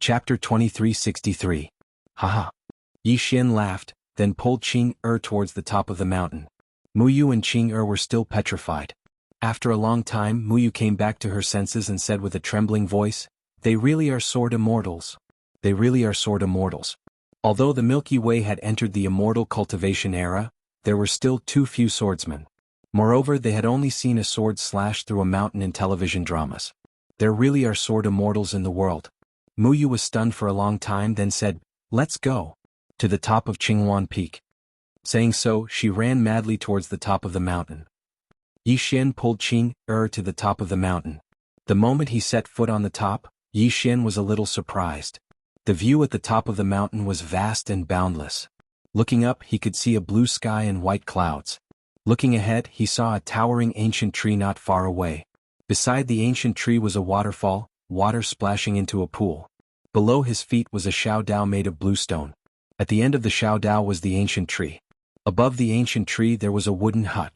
Chapter 2363. Haha. Yi Xian laughed, then pulled Qing towards the top of the mountain. Muyu and Qing were still petrified. After a long time, Muyu came back to her senses and said with a trembling voice, "They really are sword immortals. They really are sword immortals." Although the Milky Way had entered the immortal cultivation era, there were still too few swordsmen. Moreover, they had only seen a sword slash through a mountain in television dramas. There really are sword immortals in the world. Muyu was stunned for a long time, then said, "Let's go to the top of Qinghuan Peak." Saying so, she ran madly towards the top of the mountain. Yi Xian pulled Qing to the top of the mountain. The moment he set foot on the top, Yi Xian was a little surprised. The view at the top of the mountain was vast and boundless. Looking up, he could see a blue sky and white clouds. Looking ahead, he saw a towering ancient tree not far away. Beside the ancient tree was a waterfall, water splashing into a pool. Below his feet was a shaodao made of bluestone. At the end of the shaodao was the ancient tree. Above the ancient tree there was a wooden hut.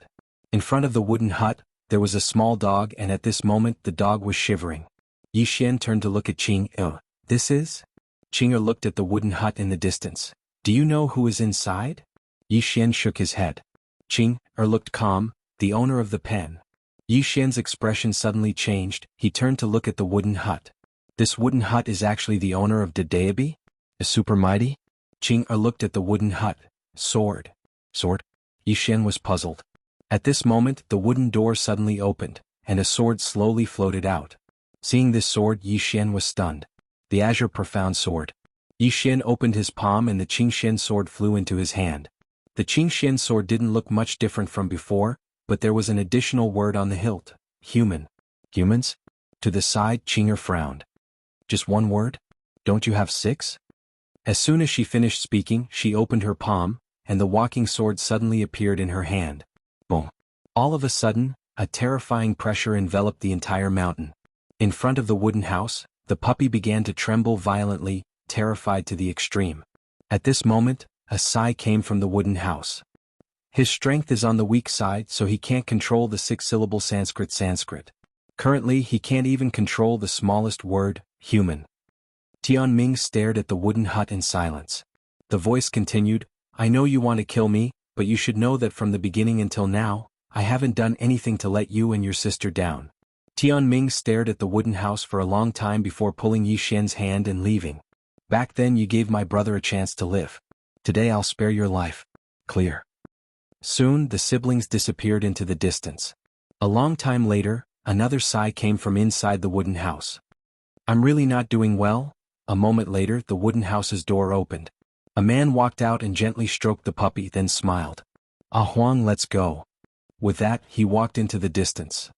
In front of the wooden hut, there was a small dog, and at this moment the dog was shivering. Yi Xian turned to look at Qing. This is? Qing looked at the wooden hut in the distance. "Do you know who is inside?" Yi Xian shook his head. Qing looked calm, the owner of the pen. Yi Xian's expression suddenly changed. He turned to look at the wooden hut. This wooden hut is actually the owner of Dedeabi? A super mighty? Qing looked at the wooden hut. Sword. Sword? Yi Xian was puzzled. At this moment, the wooden door suddenly opened, and a sword slowly floated out. Seeing this sword, Yi Xian was stunned. The azure profound sword. Yi Xian opened his palm and the Qingxian sword flew into his hand. The Qingxian sword didn't look much different from before, but there was an additional word on the hilt. Human. Humans? To the side, Qing frowned. Just one word? Don't you have 6? As soon as she finished speaking, she opened her palm, and the walking sword suddenly appeared in her hand. Boom. All of a sudden, a terrifying pressure enveloped the entire mountain. In front of the wooden house, the puppy began to tremble violently, terrified to the extreme. At this moment, a sigh came from the wooden house. His strength is on the weak side, so he can't control the 6-syllable Sanskrit. Currently, he can't even control the smallest word, human. Tianming stared at the wooden hut in silence. The voice continued, "I know you want to kill me, but you should know that from the beginning until now, I haven't done anything to let you and your sister down." Tianming stared at the wooden house for a long time before pulling Yi Xian's hand and leaving. "Back then you gave my brother a chance to live. Today I'll spare your life. Clear." Soon the siblings disappeared into the distance. A long time later, another sigh came from inside the wooden house. "I'm really not doing well." A moment later, the wooden house's door opened. A man walked out and gently stroked the puppy, then smiled. "Ah Huang, let's go." With that, he walked into the distance.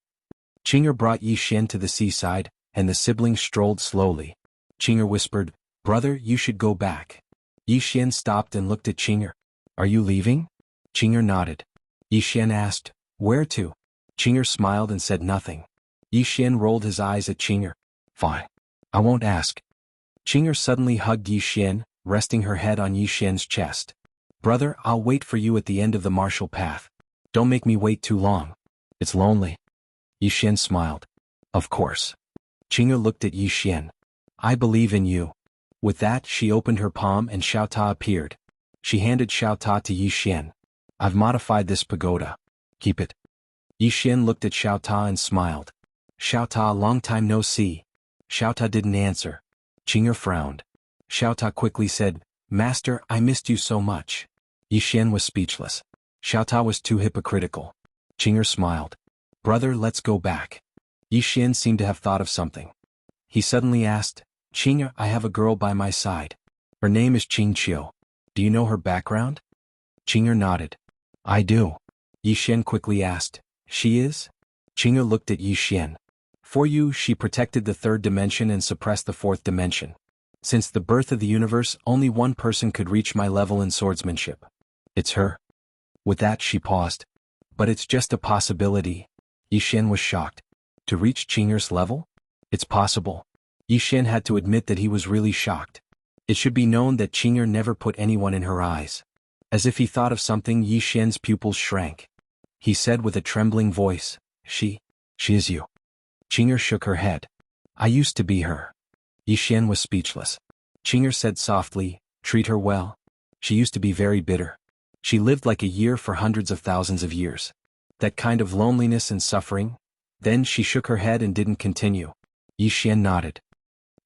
Qing brought Yi Xian to the seaside, and the siblings strolled slowly. Qing whispered, "Brother, you should go back." Yi Xian stopped and looked at Qing. "Are you leaving?" Qing nodded. Yi Xian asked, "Where to?" Qing smiled and said nothing. Yi Xian rolled his eyes at Qing. "Fine. I won't ask." Qing suddenly hugged Yi Xian, resting her head on Yi Xian's chest. "Brother, I'll wait for you at the end of the martial path. Don't make me wait too long. It's lonely." Yi Xian smiled. "Of course." Qing looked at Yi Xian. "I believe in you." With that, she opened her palm and Xiaota appeared. She handed Xiaota to Yi Xian. "I've modified this pagoda. Keep it." Yi Xian looked at Xiaota and smiled. "Xiaota, long time no see." Xiaota didn't answer. Qing frowned. Xiaota quickly said, "Master, I missed you so much." Yi Xian was speechless. Xiaota was too hypocritical. Qing smiled. "Brother, let's go back." Yi Xian seemed to have thought of something. He suddenly asked, "Qing, I have a girl by my side. Her name is Qing Qiu. Do you know her background?" Qing nodded. "I do." Yi Xian quickly asked, "She is?" Qing looked at Yi Xian. "For you, she protected the 3rd dimension and suppressed the 4th dimension. Since the birth of the universe, only one person could reach my level in swordsmanship. It's her." With that, she paused. "But it's just a possibility." Yi Xian was shocked. To reach Qing's level? It's possible. Yi Xian had to admit that he was really shocked. It should be known that Qing never put anyone in her eyes. As if he thought of something, Yi Xian's pupils shrank. He said with a trembling voice, She is you." Qing shook her head. "I used to be her." Yi Xian was speechless. Qing'er said softly, treat her well. She used to be very bitter. She lived like a year for hundreds of thousands of years. That kind of loneliness and suffering? Then she shook her head and didn't continue. Yi Xian nodded.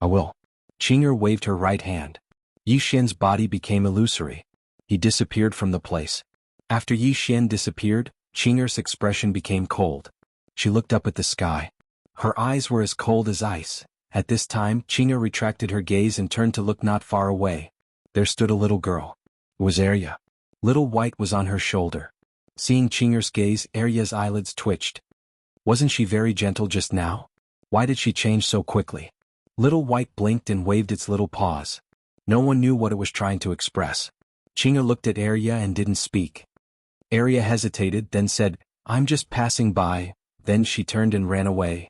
I will. Qing'er waved her right hand. Yi Xian's body became illusory. He disappeared from the place. After Yi Xian disappeared, Qing'er's expression became cold. She looked up at the sky. Her eyes were as cold as ice. At this time, Qing'er retracted her gaze and turned to look not far away. There stood a little girl. It was Arya. Little White was on her shoulder. Seeing Qing'er's gaze, Arya's eyelids twitched. Wasn't she very gentle just now? Why did she change so quickly? Little White blinked and waved its little paws. No one knew what it was trying to express. Qing'er looked at Arya and didn't speak. Arya hesitated, then said, I'm just passing by. Then she turned and ran away.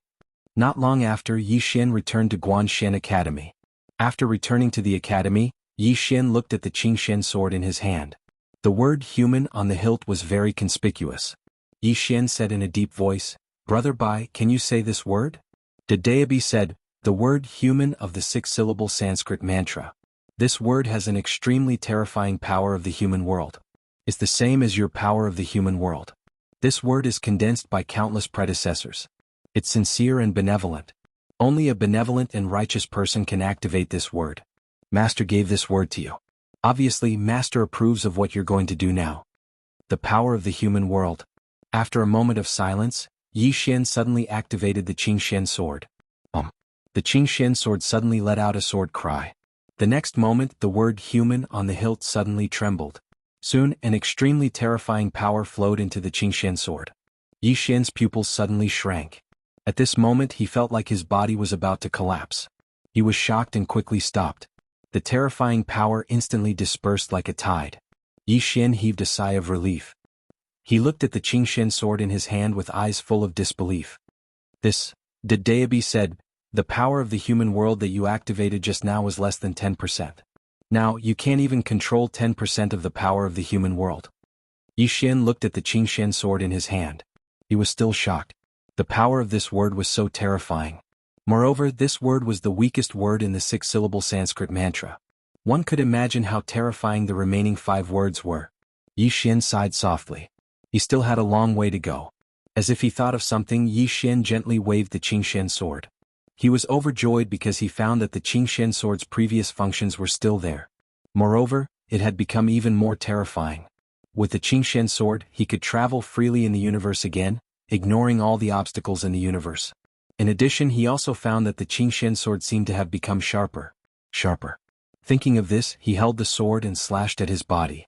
Not long after, Yi Xian returned to Guanshan Academy. After returning to the academy, Yi Xian looked at the Qingxian sword in his hand. The word human on the hilt was very conspicuous. Yi Xian said in a deep voice, Brother Bai, can you say this word? Dadaebi said, the word human of the 6-syllable Sanskrit mantra. This word has an extremely terrifying power of the human world. It's the same as your power of the human world. This word is condensed by countless predecessors. It's sincere and benevolent. Only a benevolent and righteous person can activate this word. Master gave this word to you. Obviously, Master approves of what you're going to do now. The power of the human world. After a moment of silence, Yi Xian suddenly activated the Qingxian sword. The Qingxian sword suddenly let out a sword cry. The next moment, the word human on the hilt suddenly trembled. Soon, an extremely terrifying power flowed into the Qingxian sword. Yi Xian's pupils suddenly shrank. At this moment, he felt like his body was about to collapse. He was shocked and quickly stopped. The terrifying power instantly dispersed like a tide. Yi Xian heaved a sigh of relief. He looked at the Qingxian sword in his hand with eyes full of disbelief. This, Dadaebi said, the power of the human world that you activated just now was less than 10%. Now, you can't even control 10% of the power of the human world. Yi Xian looked at the Qingxian sword in his hand. He was still shocked. The power of this word was so terrifying. Moreover, this word was the weakest word in the 6-syllable Sanskrit mantra. One could imagine how terrifying the remaining 5 words were. Yi Xian sighed softly. He still had a long way to go. As if he thought of something, Yi Xian gently waved the Qingxian sword. He was overjoyed because he found that the Qingxian sword's previous functions were still there. Moreover, it had become even more terrifying. With the Qingxian sword, he could travel freely in the universe again, ignoring all the obstacles in the universe. In addition, he also found that the Qingxian sword seemed to have become sharper. Thinking of this, he held the sword and slashed at his body.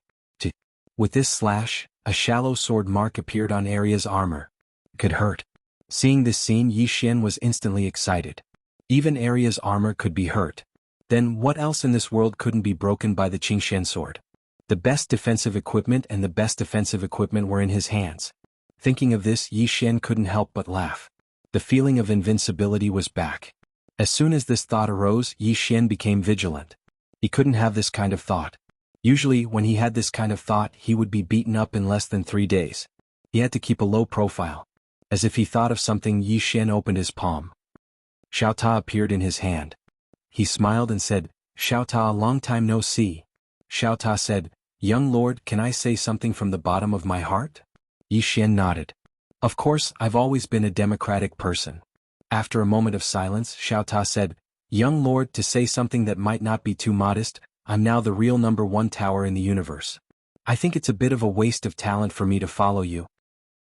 With this slash, a shallow sword mark appeared on Arya's armor. It could hurt. Seeing this scene, Yi Xian was instantly excited. Even Arya's armor could be hurt. Then what else in this world couldn't be broken by the Qingxian sword? The best defensive equipment and the best offensive equipment were in his hands. Thinking of this, Yi Xian couldn't help but laugh. The feeling of invincibility was back. As soon as this thought arose, Yi Xian became vigilant. He couldn't have this kind of thought. Usually, when he had this kind of thought, he would be beaten up in less than 3 days. He had to keep a low profile. As if he thought of something, Yi Xian opened his palm. Xiao Ta appeared in his hand. He smiled and said, Xiao Ta, long time no see. Xiao Ta said, Young lord, can I say something from the bottom of my heart? Yi Xian nodded. Of course, I've always been a democratic person. After a moment of silence, Xiao Ta said, Young lord, to say something that might not be too modest, I'm now the real #1 tower in the universe. I think it's a bit of a waste of talent for me to follow you.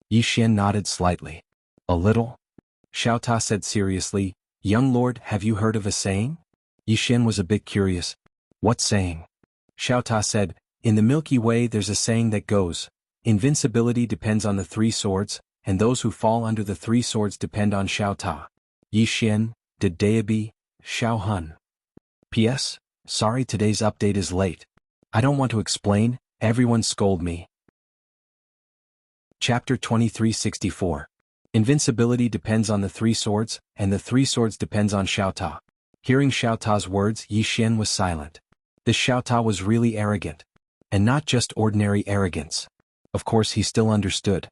Yi Xian nodded slightly. A little? Xiao Ta said seriously, Young lord, have you heard of a saying? Yi Xian was a bit curious. What saying? Xiao Ta said, in the Milky Way there's a saying that goes, invincibility depends on the 3 swords, and those who fall under the 3 swords depend on Xiao Ta. Yi Xian, Dadaebi, Xiao Hun. P.S. Sorry today's update is late. I don't want to explain, everyone scold me. Chapter 2364. Invincibility depends on the 3 swords, and the 3 swords depends on Xiao Ta. Hearing Xiao Ta's words, Yi Xian was silent. This Xiao Ta was really arrogant. And not just ordinary arrogance. Of course he still understood.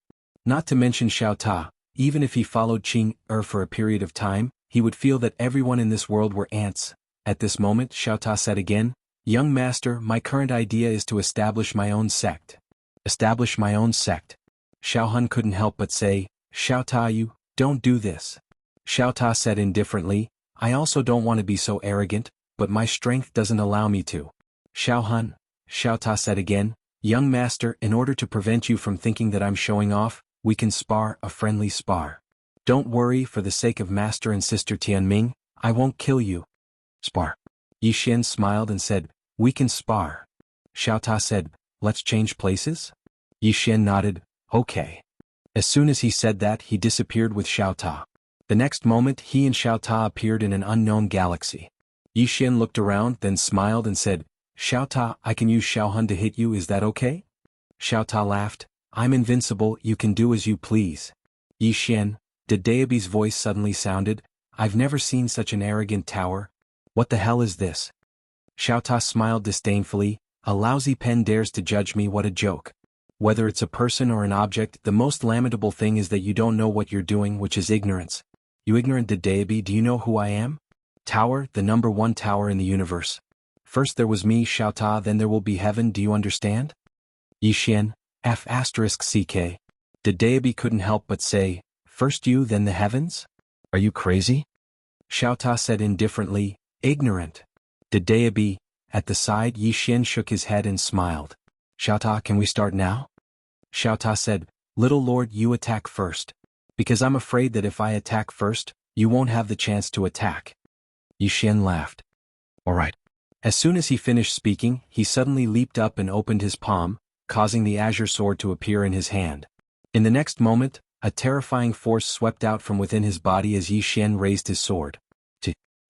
Not to mention Xiao Ta, even if he followed Qing'er for a period of time, he would feel that everyone in this world were ants, At this moment Xiao Ta said again, "Young master, my current idea is to establish my own sect." Establish my own sect. Xiao Hun couldn't help but say, "Xiao Ta, you don't do this." Xiao Ta said indifferently, "I also don't want to be so arrogant, but my strength doesn't allow me to." Xiao Hun, Xiao Ta said again, "Young master, in order to prevent you from thinking that I'm showing off, we can spar, a friendly spar. Don't worry, for the sake of master and sister Tianming, I won't kill you." Spar. Yi Xian smiled and said, "We can spar." Xiao Ta said, "Let's change places?" Yi Xian nodded, "Okay." As soon as he said that, he disappeared with Xiao Ta. The next moment he and Xiao Ta appeared in an unknown galaxy. Yi Xian looked around, then smiled and said, "Xiao Ta, I can use Xiao Hun to hit you, is that okay?" Xiao Ta laughed, "I'm invincible, you can do as you please." Yi Xian, Daebi's voice suddenly sounded, "I've never seen such an arrogant tower. What the hell is this?" Xiao Ta smiled disdainfully, "A lousy pen dares to judge me, what a joke. Whether it's a person or an object, the most lamentable thing is that you don't know what you're doing, which is ignorance. You ignorant Daebi, do you know who I am? Tower, the #1 tower in the universe. First there was me, Xiao Ta, then there will be heaven, do you understand?" Yi Xian, F***ck. Daebi couldn't help but say, "First you, then the heavens? Are you crazy?" Xiao Ta said indifferently, "Ignorant." Daebi, at the side, Yi Xian shook his head and smiled. "Xiao Ta, can we start now?" Xiao Ta said, "Little Lord, you attack first. Because I'm afraid that if I attack first, you won't have the chance to attack." Yi Xian laughed. "All right." As soon as he finished speaking, he suddenly leaped up and opened his palm, causing the azure sword to appear in his hand. In the next moment, a terrifying force swept out from within his body as Yi Xian raised his sword.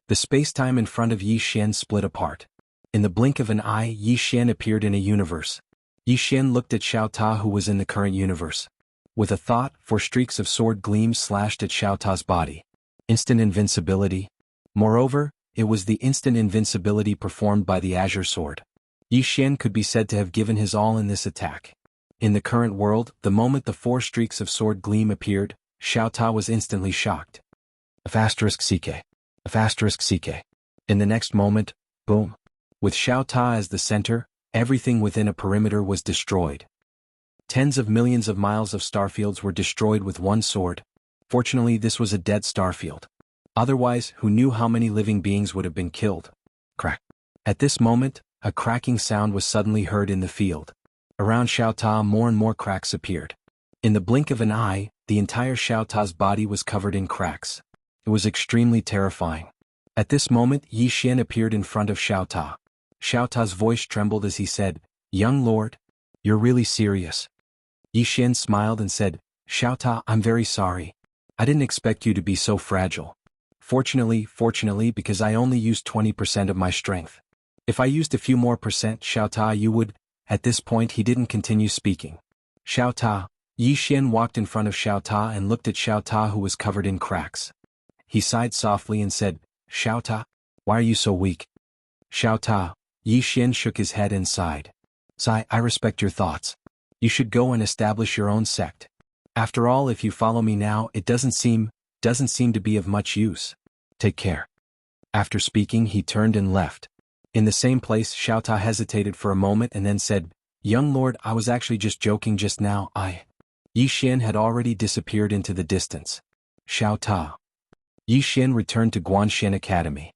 The space-time in front of Yi Xian split apart. In the blink of an eye, Yi Xian appeared in a universe. Yi Xian looked at Xiao Ta, who was in the current universe. With a thought, 4 streaks of sword gleam slashed at Xiao Ta's body. Instant invincibility. Moreover, it was the instant invincibility performed by the azure sword. Yi Xian could be said to have given his all in this attack. In the current world, the moment the 4 streaks of sword gleam appeared, Xiao Ta was instantly shocked. **CK. **CK. In the next moment, boom. With Xiao Ta as the center, everything within a perimeter was destroyed. Tens of millions of miles of starfields were destroyed with one sword. Fortunately, this was a dead starfield. Otherwise, who knew how many living beings would have been killed? Crack. At this moment, a cracking sound was suddenly heard in the field. Around Xiao Ta, more and more cracks appeared. In the blink of an eye, the entire Xiao Ta's body was covered in cracks. It was extremely terrifying. At this moment, Yi Xian appeared in front of Xiao Ta. Xiao Ta's voice trembled as he said, "Young lord, you're really serious?" Yi Xian smiled and said, "Xiao Ta, I'm very sorry. I didn't expect you to be so fragile. Fortunately, because I only used 20% of my strength. If I used a few more percent, Xiao Ta, you would..." At this point he didn't continue speaking. "Xiao Ta." Yi Xian walked in front of Xiao Ta and looked at Xiao Ta, who was covered in cracks. He sighed softly and said, "Xiao Ta, why are you so weak?" "Xiao Ta." Yi Xian shook his head and sighed. "Sigh, I respect your thoughts. You should go and establish your own sect. After all, if you follow me now, it doesn't seem to be of much use. Take care." After speaking, he turned and left. In the same place, Xiao Ta hesitated for a moment and then said, "Young lord, I was actually just joking just now, Yi Xian had already disappeared into the distance. Xiao Ta. Yi Xian returned to Guanxian Academy.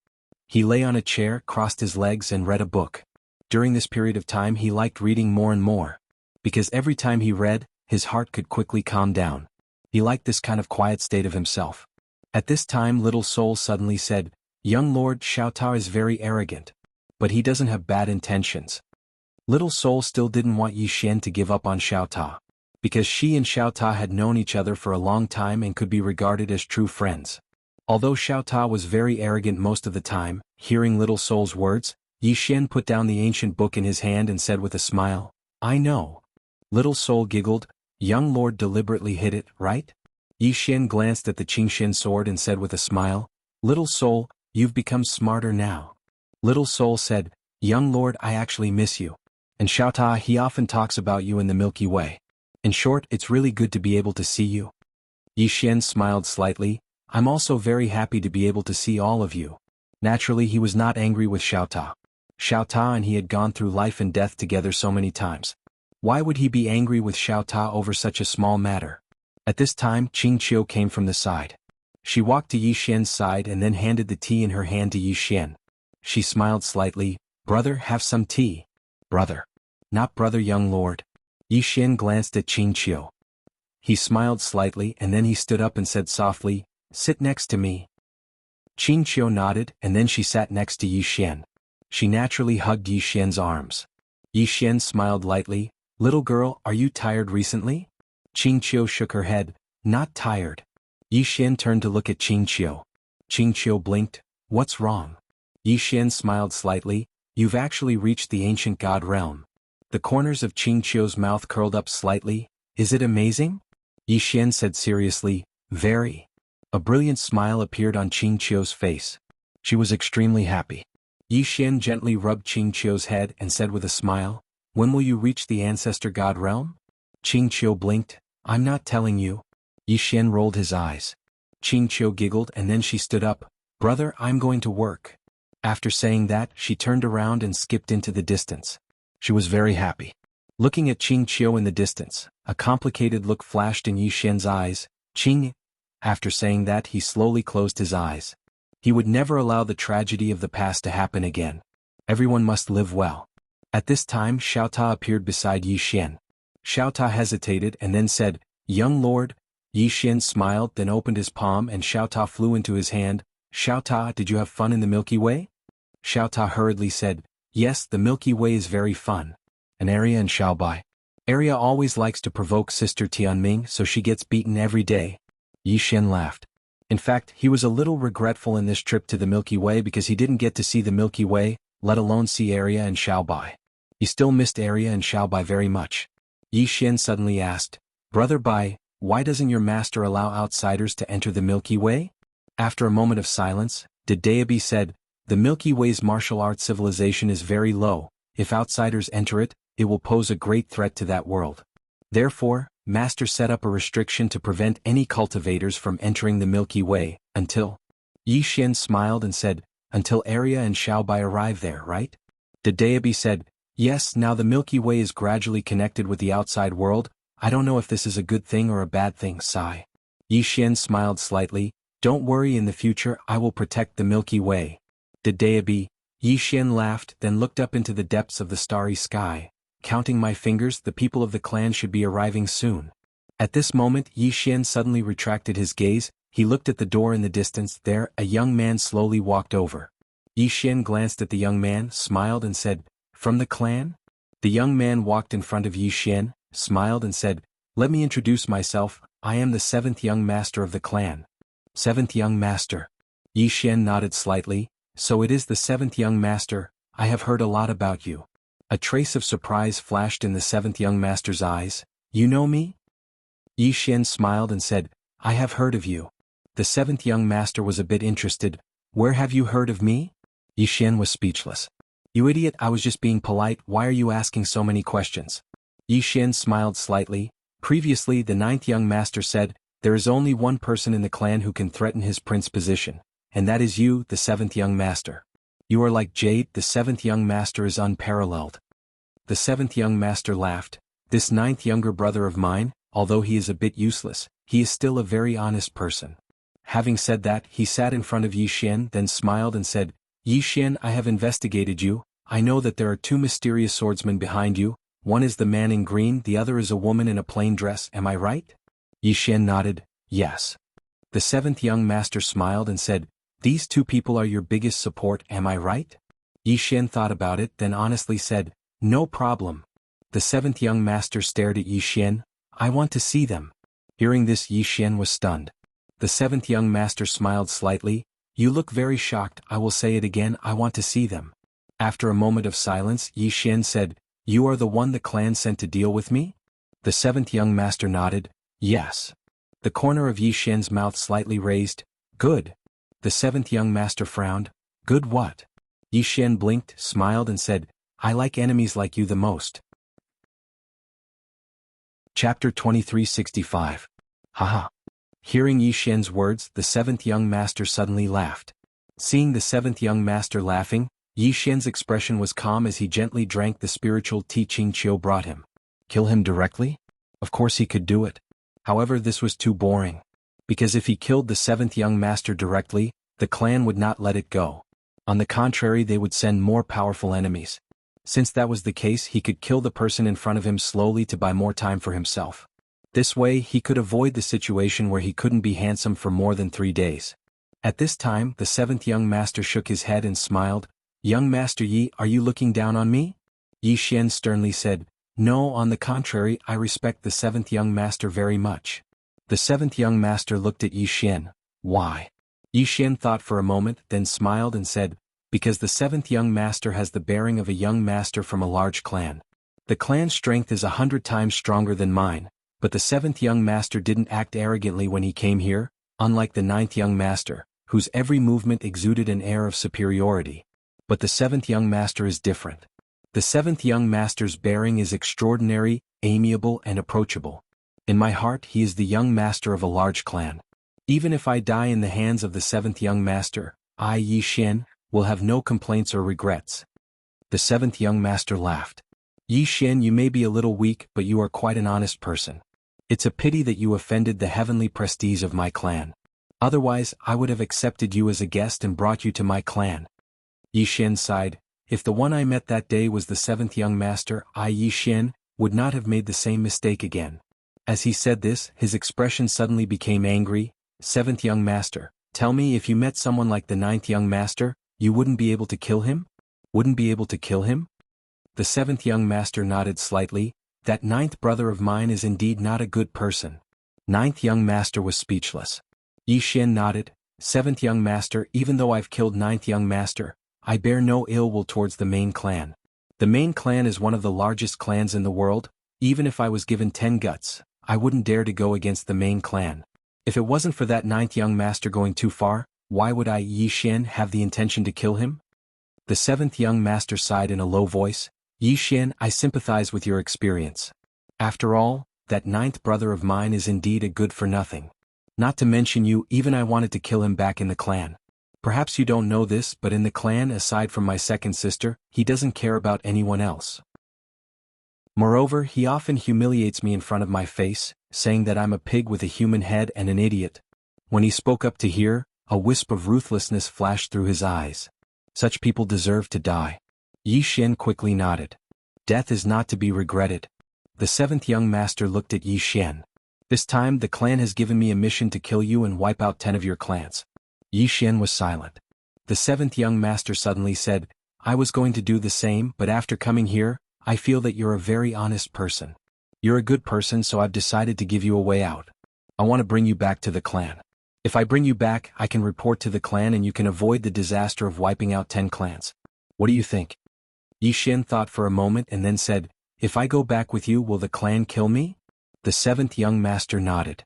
He lay on a chair, crossed his legs and read a book. During this period of time he liked reading more and more. Because every time he read, his heart could quickly calm down. He liked this kind of quiet state of himself. At this time Little Soul suddenly said, "Young lord, Xiao Ta is very arrogant. But he doesn't have bad intentions." Little Soul still didn't want Yi Xian to give up on Xiao Ta. Because she and Xiao Ta had known each other for a long time and could be regarded as true friends. Although Xiao Ta was very arrogant most of the time, hearing Little Soul's words, Yi Xian put down the ancient book in his hand and said with a smile, "I know." Little Soul giggled, "Young lord deliberately hid it, right?" Yi Xian glanced at the Qingxian sword and said with a smile, "Little Soul, you've become smarter now." Little Soul said, "Young lord, I actually miss you. And Xiao Ta, he often talks about you in the Milky Way. In short, it's really good to be able to see you." Yi Xian smiled slightly, "I'm also very happy to be able to see all of you. Naturally he was not angry with Xiao Ta. Xiao Ta and he had gone through life and death together so many times. Why would he be angry with Xiao Ta over such a small matter? At this time Qing Qiu came from the side. She walked to Yi Xian's side and then handed the tea in her hand to Yi Xian. She smiled slightly. "Brother, have some tea." "Brother." "Not brother, young lord." Yi Xian glanced at Qing Qiu. He smiled slightly and then he stood up and said softly, "Sit next to me." Qing Qiu nodded and then she sat next to Yi Xian. She naturally hugged Yi Xian's arms. Yi Xian smiled lightly. "Little girl, are you tired recently?" Qing Qiu shook her head. "Not tired." Yi Xian turned to look at Qing Qiu. Qing Qiu blinked. "What's wrong?" Yi Xian smiled slightly. "You've actually reached the ancient god realm." The corners of Qing Qiu's mouth curled up slightly. "Is it amazing?" Yi Xian said seriously. "Very." A brilliant smile appeared on Qing Qiu's face. She was extremely happy. Yi Xian gently rubbed Qing Qiu's head and said with a smile, "When will you reach the ancestor god realm?" Qing Qiu blinked. "I'm not telling you." Yi Xian rolled his eyes. Qing Qiu giggled and then she stood up. "Brother, I'm going to work." After saying that, she turned around and skipped into the distance. She was very happy. Looking at Qing Qiu in the distance, a complicated look flashed in Yi Xian's eyes. "Qing." After saying that, he slowly closed his eyes. He would never allow the tragedy of the past to happen again. Everyone must live well. At this time Xiao Ta appeared beside Yi Xian. Xiao Ta hesitated and then said, "Young lord." Yi Xian smiled, then opened his palm and Xiao Ta flew into his hand. "Xiao Ta, did you have fun in the Milky Way?" Xiao Ta hurriedly said, "Yes, the Milky Way is very fun." And Arya and Xiaobai. Arya always likes to provoke Sister Tianming, so she gets beaten every day. Yi Xian laughed. In fact, he was a little regretful in this trip to the Milky Way because he didn't get to see the Milky Way, let alone see Arya and Xiaobai. He still missed Arya and Xiaobai very much. Yi Xian suddenly asked, "Brother Bai, why doesn't your master allow outsiders to enter the Milky Way?" After a moment of silence, Dedeabi said, "The Milky Way's martial arts civilization is very low. If outsiders enter it, it will pose a great threat to that world. Therefore, Master set up a restriction to prevent any cultivators from entering the Milky Way, until..." Yi Xian smiled and said, "Until Arya and Xiaobai arrive there, right?" Dedeabi said, "Yes, now the Milky Way is gradually connected with the outside world. I don't know if this is a good thing or a bad thing, sigh." Yi Xian smiled slightly. "Don't worry, in the future I will protect the Milky Way." Dedeabi. Yi Xian laughed, then looked up into the depths of the starry sky. "Counting my fingers, the people of the clan should be arriving soon." At this moment Yi Xian suddenly retracted his gaze. He looked at the door in the distance. There, a young man slowly walked over. Yi Xian glanced at the young man, smiled and said, "From the clan?" The young man walked in front of Yi Xian, smiled and said, "Let me introduce myself. I am the 7th young master of the clan." 7th young master. Yi Xian nodded slightly. "So it is the 7th young master. I have heard a lot about you." A trace of surprise flashed in the 7th young master's eyes. "You know me?" Yi Xian smiled and said, "I have heard of you." The 7th young master was a bit interested. "Where have you heard of me?" Yi Xian was speechless. "You idiot, I was just being polite. Why are you asking so many questions?" Yi Xian smiled slightly. Previously the 9th young master said, "There is only one person in the clan who can threaten his prince position, and that is you, the 7th young master. You are like jade, the 7th young master is unparalleled." The 7th young master laughed. "This 9th younger brother of mine, although he is a bit useless, he is still a very honest person." Having said that, he sat in front of Yi Xian, then smiled and said, "Yi Xian, I have investigated you. I know that there are 2 mysterious swordsmen behind you. One is the man in green, the other is a woman in a plain dress, am I right?" Yi Xian nodded, "Yes." The 7th young master smiled and said, "These 2 people are your biggest support, am I right?" Yi Xian thought about it, then honestly said, "No problem." The 7th young master stared at Yi Xian. "I want to see them." Hearing this, Yi Xian was stunned. The 7th young master smiled slightly. "You look very shocked. I will say it again, I want to see them." After a moment of silence, Yi Xian said, "You are the one the clan sent to deal with me?" The 7th young master nodded, "Yes." The corner of Yi Xian's mouth slightly raised. "Good." The 7th young master frowned. "Good what?" Yi Xian blinked, smiled and said, "I like enemies like you the most." Chapter 2365. Haha. Hearing Yi Xian's words, the 7th young master suddenly laughed. Seeing the seventh young master laughing, Yi Xian's expression was calm as he gently drank the spiritual tea Qing Qiu brought him. Kill him directly? Of course he could do it. However, this was too boring. Because if he killed the seventh young master directly, the clan would not let it go. On the contrary, they would send more powerful enemies. Since that was the case, he could kill the person in front of him slowly to buy more time for himself. This way, he could avoid the situation where he couldn't be handsome for more than 3 days. At this time, the seventh young master shook his head and smiled. Young Master Yi, are you looking down on me? Yi Xian sternly said, No, on the contrary, I respect the seventh young master very much. The seventh young master looked at Yi Xian. Why? Yi Xian thought for a moment, then smiled and said, Because the seventh young master has the bearing of a young master from a large clan. The clan's strength is 100 times stronger than mine, but the seventh young master didn't act arrogantly when he came here, unlike the ninth young master, whose every movement exuded an air of superiority. But the seventh young master is different. The seventh young master's bearing is extraordinary, amiable and approachable. In my heart he is the young master of a large clan. Even if I die in the hands of the seventh young master, I, Yi Xian, will have no complaints or regrets. The seventh young master laughed. Yi Xian, you may be a little weak, but you are quite an honest person. It's a pity that you offended the heavenly prestige of my clan. Otherwise, I would have accepted you as a guest and brought you to my clan. Yi Xian sighed. If the one I met that day was the seventh young master, I, Yi Xian, would not have made the same mistake again. As he said this, his expression suddenly became angry. Seventh young master, tell me, if you met someone like the ninth young master, you wouldn't be able to kill him? Wouldn't be able to kill him? The seventh young master nodded slightly. That ninth brother of mine is indeed not a good person. Ninth young master was speechless. Yi Xian nodded. Seventh young master, even though I've killed ninth young master, I bear no ill will towards the main clan. The main clan is one of the largest clans in the world. Even if I was given 10 guts, I wouldn't dare to go against the main clan. If it wasn't for that ninth young master going too far, why would I, Yi Xian, have the intention to kill him? The seventh young master sighed in a low voice. Yi Xian, I sympathize with your experience. After all, that ninth brother of mine is indeed a good-for-nothing. Not to mention you, even I wanted to kill him back in the clan. Perhaps you don't know this, but in the clan, aside from my second sister, he doesn't care about anyone else. Moreover, he often humiliates me in front of my face, saying that I'm a pig with a human head and an idiot. When he spoke up to hear, a wisp of ruthlessness flashed through his eyes. Such people deserve to die. Yi Xian quickly nodded. Death is not to be regretted. The seventh young master looked at Yi Xian. This time the clan has given me a mission to kill you and wipe out 10 of your clans. Yi Xian was silent. The seventh young master suddenly said, I was going to do the same, but after coming here, I feel that you're a very honest person. You're a good person, so I've decided to give you a way out. I want to bring you back to the clan. If I bring you back, I can report to the clan and you can avoid the disaster of wiping out 10 clans. What do you think? Yi Xian thought for a moment and then said, If I go back with you, will the clan kill me? The seventh young master nodded.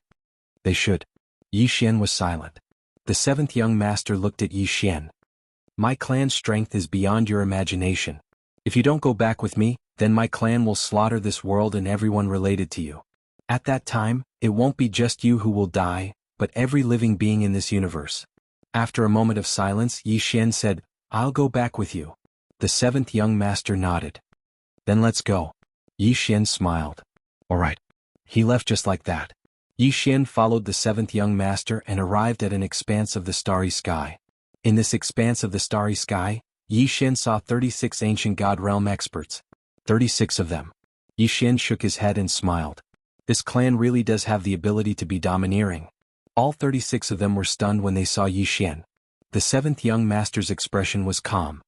They should. Yi Xian was silent. The seventh young master looked at Yi Xian. My clan's strength is beyond your imagination. If you don't go back with me, then my clan will slaughter this world and everyone related to you. At that time, it won't be just you who will die, but every living being in this universe. After a moment of silence, Yi Xian said, I'll go back with you. The seventh young master nodded. Then let's go. Yi Xian smiled. All right. He left just like that. Yi Xian followed the seventh young master and arrived at an expanse of the starry sky. In this expanse of the starry sky, Yi Xian saw 36 ancient god realm experts. 36 of them. Yi Xian shook his head and smiled. This clan really does have the ability to be domineering. All 36 of them were stunned when they saw Yi Xian. The seventh young master's expression was calm.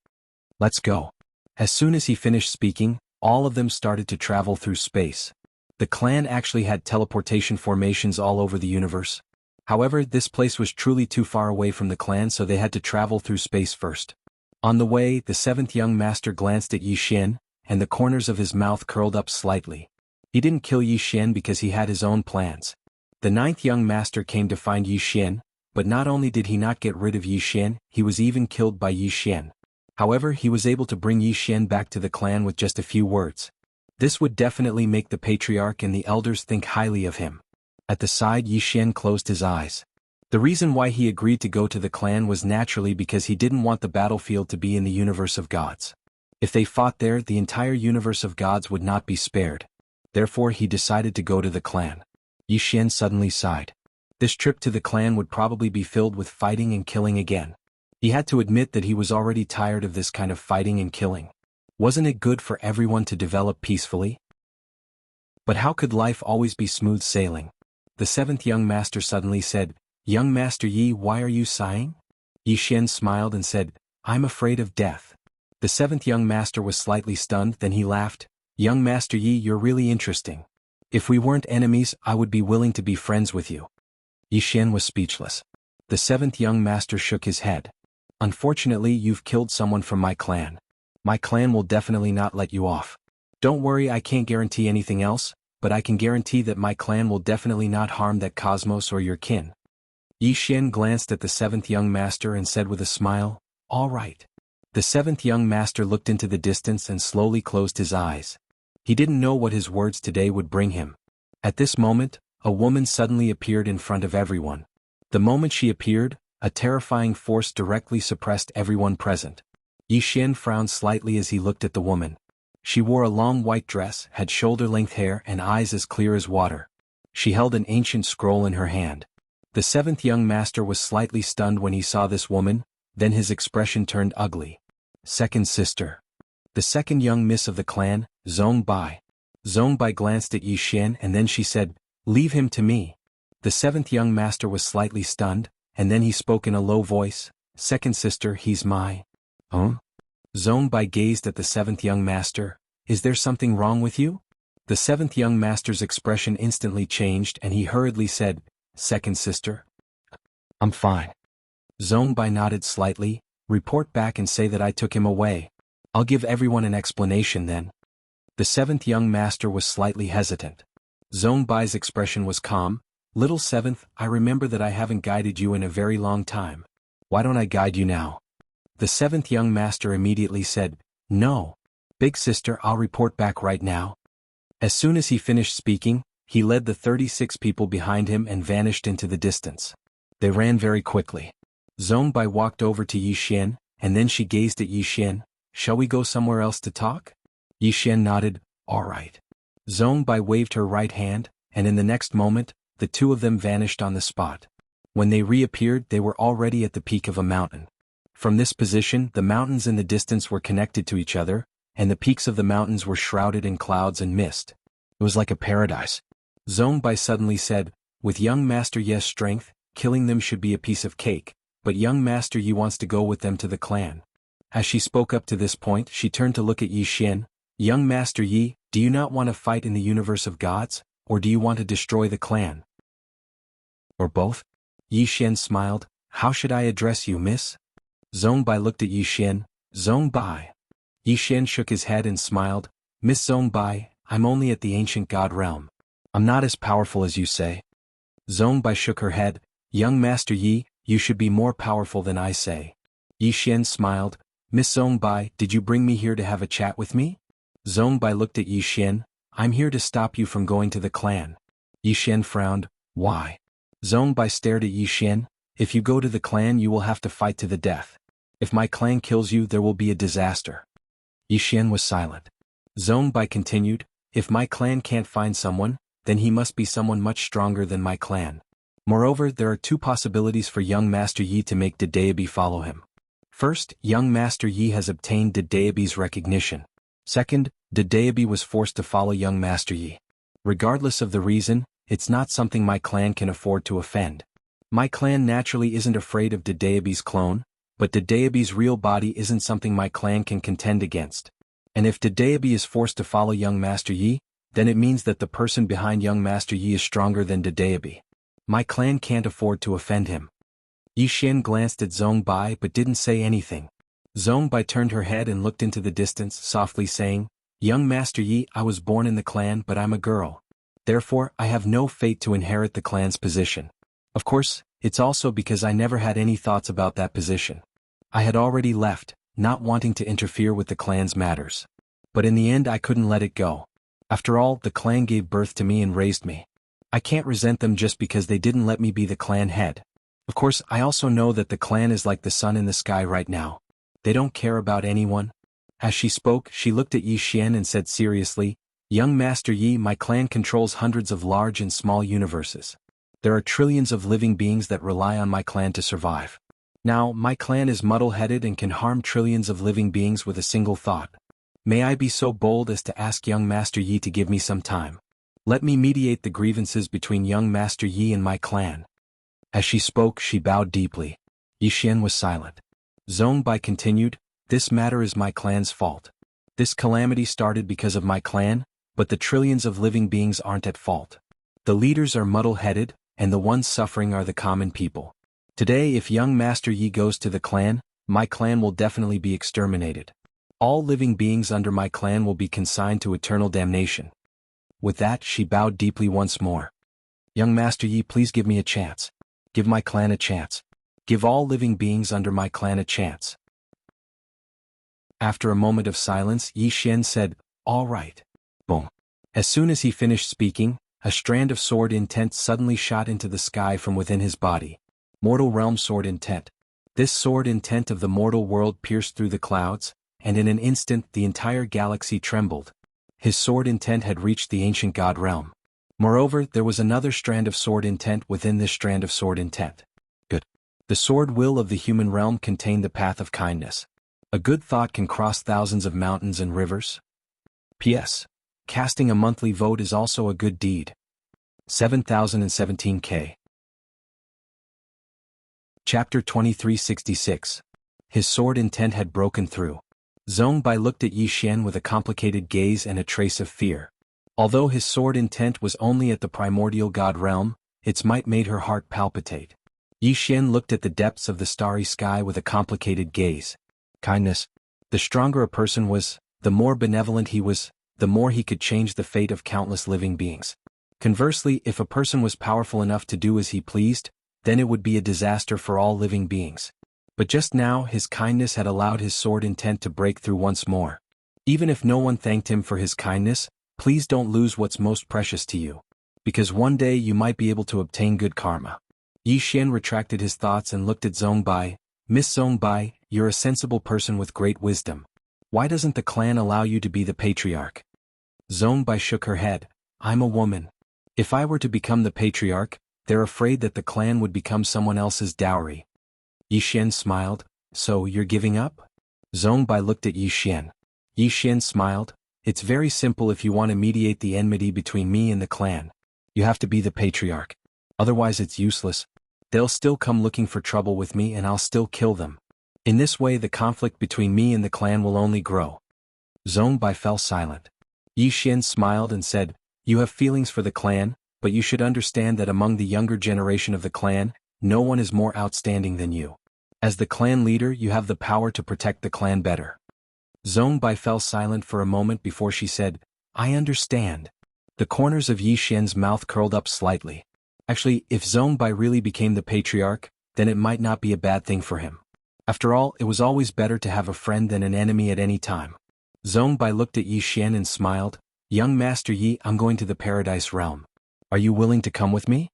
Let's go. As soon as he finished speaking, all of them started to travel through space. The clan actually had teleportation formations all over the universe. However, this place was truly too far away from the clan, so they had to travel through space first. On the way, the seventh young master glanced at Yi Xian, and the corners of his mouth curled up slightly. He didn't kill Yi Xian because he had his own plans. The ninth young master came to find Yi Xian, but not only did he not get rid of Yi Xian, he was even killed by Yi Xian. However, he was able to bring Yi Xian back to the clan with just a few words. This would definitely make the patriarch and the elders think highly of him. At the side, Yi Xian closed his eyes. The reason why he agreed to go to the clan was naturally because he didn't want the battlefield to be in the universe of gods. If they fought there, the entire universe of gods would not be spared. Therefore he decided to go to the clan. Yi Xian suddenly sighed. This trip to the clan would probably be filled with fighting and killing again. He had to admit that he was already tired of this kind of fighting and killing. Wasn't it good for everyone to develop peacefully? But how could life always be smooth sailing? The seventh young master suddenly said, "Young Master Yi, why are you sighing?" Yi Xian smiled and said, "I'm afraid of death." The seventh young master was slightly stunned, then he laughed. "Young Master Yi, you're really interesting. If we weren't enemies, I would be willing to be friends with you." Yi Xian was speechless. The seventh young master shook his head. "Unfortunately, you've killed someone from my clan. My clan will definitely not let you off. Don't worry, I can't guarantee anything else, but I can guarantee that my clan will definitely not harm that cosmos or your kin." Yi Xian glanced at the seventh young master and said with a smile, "All right." The seventh young master looked into the distance and slowly closed his eyes. He didn't know what his words today would bring him. At this moment, a woman suddenly appeared in front of everyone. The moment she appeared, a terrifying force directly suppressed everyone present. Yi Xian frowned slightly as he looked at the woman. She wore a long white dress, had shoulder-length hair and eyes as clear as water. She held an ancient scroll in her hand. The seventh young master was slightly stunned when he saw this woman, then his expression turned ugly. "Second sister. The second young miss of the clan, Zhong Bai." Zhong Bai glanced at Yi Xian and then she said, "Leave him to me." The seventh young master was slightly stunned, and then he spoke in a low voice, "Second sister, he's my..." "Huh?" Zhong Bai gazed at the seventh young master. "Is there something wrong with you?" The seventh young master's expression instantly changed and he hurriedly said, "Second sister? I'm fine." Zhong Bai nodded slightly. "Report back and say that I took him away. I'll give everyone an explanation then." The seventh young master was slightly hesitant. Zhong Bai's expression was calm. "Little seventh, I remember that I haven't guided you in a very long time. Why don't I guide you now?" The seventh young master immediately said, "No. Big sister, I'll report back right now." As soon as he finished speaking, he led the 36 people behind him and vanished into the distance. They ran very quickly. Zhong Bai walked over to Yi Xian, and then she gazed at Yi Xian. "Shall we go somewhere else to talk?" Yi Xian nodded, "All right." Zhong Bai waved her right hand, and in the next moment, the two of them vanished on the spot. When they reappeared, they were already at the peak of a mountain. From this position, the mountains in the distance were connected to each other, and the peaks of the mountains were shrouded in clouds and mist. It was like a paradise. Zhong Bai suddenly said, "With young Master Ye's strength, killing them should be a piece of cake, but young Master Yi wants to go with them to the clan." As she spoke up to this point, she turned to look at Yi Xian. "Young Master Yi, do you not want to fight in the universe of gods, or do you want to destroy the clan? Or both?" Yi Xian smiled. "How should I address you, miss?" Zhong Bai looked at Yi Xian. "Zhong Bai." Yi Xian shook his head and smiled. "Miss Zhong Bai, I'm only at the ancient god realm. I'm not as powerful as you say." Zhong Bai shook her head. "Young Master Yi, you should be more powerful than I say." Yi Xian smiled. "Miss Zhong Bai, did you bring me here to have a chat with me?" Zhong Bai looked at Yi Xian. "I'm here to stop you from going to the clan." Yi Xian frowned. "Why?" Zhong Bai stared at Yi Xian. "If you go to the clan, you will have to fight to the death. If my clan kills you, there will be a disaster." Yi Xian was silent. Zhong Bai continued, "If my clan can't find someone, then he must be someone much stronger than my clan. Moreover, there are two possibilities for young Master Yi to make Dedeabi follow him. First, young Master Yi has obtained Dedeabi's recognition. Second, Dedeabi was forced to follow young Master Yi. Regardless of the reason, it's not something my clan can afford to offend. My clan naturally isn't afraid of Dedeabi's clone, but Dedeabi's real body isn't something my clan can contend against. And if Dedeabi is forced to follow young Master Yi, then it means that the person behind young Master Yi is stronger than Dedeabi. My clan can't afford to offend him." Yi Xian glanced at Zhong Bai but didn't say anything. Zhong Bai turned her head and looked into the distance, softly saying, "Young Master Yi, I was born in the clan but I'm a girl. Therefore, I have no fate to inherit the clan's position. Of course, it's also because I never had any thoughts about that position. I had already left, not wanting to interfere with the clan's matters. But in the end I couldn't let it go. After all, the clan gave birth to me and raised me. I can't resent them just because they didn't let me be the clan head." Of course, I also know that the clan is like the sun in the sky right now. They don't care about anyone. As she spoke, she looked at Yi Xian and said seriously, Young Master Yi, my clan controls hundreds of large and small universes. There are trillions of living beings that rely on my clan to survive. Now, my clan is muddle-headed and can harm trillions of living beings with a single thought. May I be so bold as to ask young Master Yi to give me some time? Let me mediate the grievances between young Master Yi and my clan. As she spoke, she bowed deeply. Yi Xian was silent. Zhong Bai continued, This matter is my clan's fault. This calamity started because of my clan, but the trillions of living beings aren't at fault. The leaders are muddle-headed, and the ones suffering are the common people. Today, if young Master Yi goes to the clan, my clan will definitely be exterminated. All living beings under my clan will be consigned to eternal damnation. With that, she bowed deeply once more. Young Master Yi, please give me a chance. Give my clan a chance. Give all living beings under my clan a chance. After a moment of silence, Yi Xian said, All right. Boom. As soon as he finished speaking, a strand of sword intent suddenly shot into the sky from within his body. Mortal realm sword intent. This sword intent of the mortal world pierced through the clouds, and in an instant the entire galaxy trembled. His sword intent had reached the ancient god realm. Moreover, there was another strand of sword intent within this strand of sword intent. Good. The sword will of the human realm contained the path of kindness. A good thought can cross thousands of mountains and rivers. P.S. Casting a monthly vote is also a good deed. 7017K. Chapter 2366. His sword intent had broken through. Zhong Bai looked at Yi Xian with a complicated gaze and a trace of fear. Although his sword intent was only at the primordial god realm, its might made her heart palpitate. Yi Xian looked at the depths of the starry sky with a complicated gaze. Kindness. The stronger a person was, the more benevolent he was, the more he could change the fate of countless living beings. Conversely, if a person was powerful enough to do as he pleased, then it would be a disaster for all living beings. But just now his kindness had allowed his sword intent to break through once more. Even if no one thanked him for his kindness, please don't lose what's most precious to you. Because one day you might be able to obtain good karma. Yi Xian retracted his thoughts and looked at Zhong Bai. Miss Zhong Bai, you're a sensible person with great wisdom. Why doesn't the clan allow you to be the patriarch? Zhong Bai shook her head. I'm a woman. If I were to become the patriarch, they're afraid that the clan would become someone else's dowry. Yi Xian smiled. So you're giving up? Zhong Bai looked at Yi Xian. Yi Xian smiled. It's very simple. If you want to mediate the enmity between me and the clan, you have to be the patriarch. Otherwise it's useless. They'll still come looking for trouble with me and I'll still kill them. In this way the conflict between me and the clan will only grow. Zhong Bai fell silent. Yi Xian smiled and said, You have feelings for the clan, but you should understand that among the younger generation of the clan, no one is more outstanding than you. As the clan leader, you have the power to protect the clan better. Zhong Bai fell silent for a moment before she said, I understand. The corners of Yi Xian's mouth curled up slightly. Actually, if Zhong Bai really became the patriarch, then it might not be a bad thing for him. After all, it was always better to have a friend than an enemy at any time. Zhong Bai looked at Yi Xian and smiled. Young Master Yi, I'm going to the Paradise Realm. Are you willing to come with me?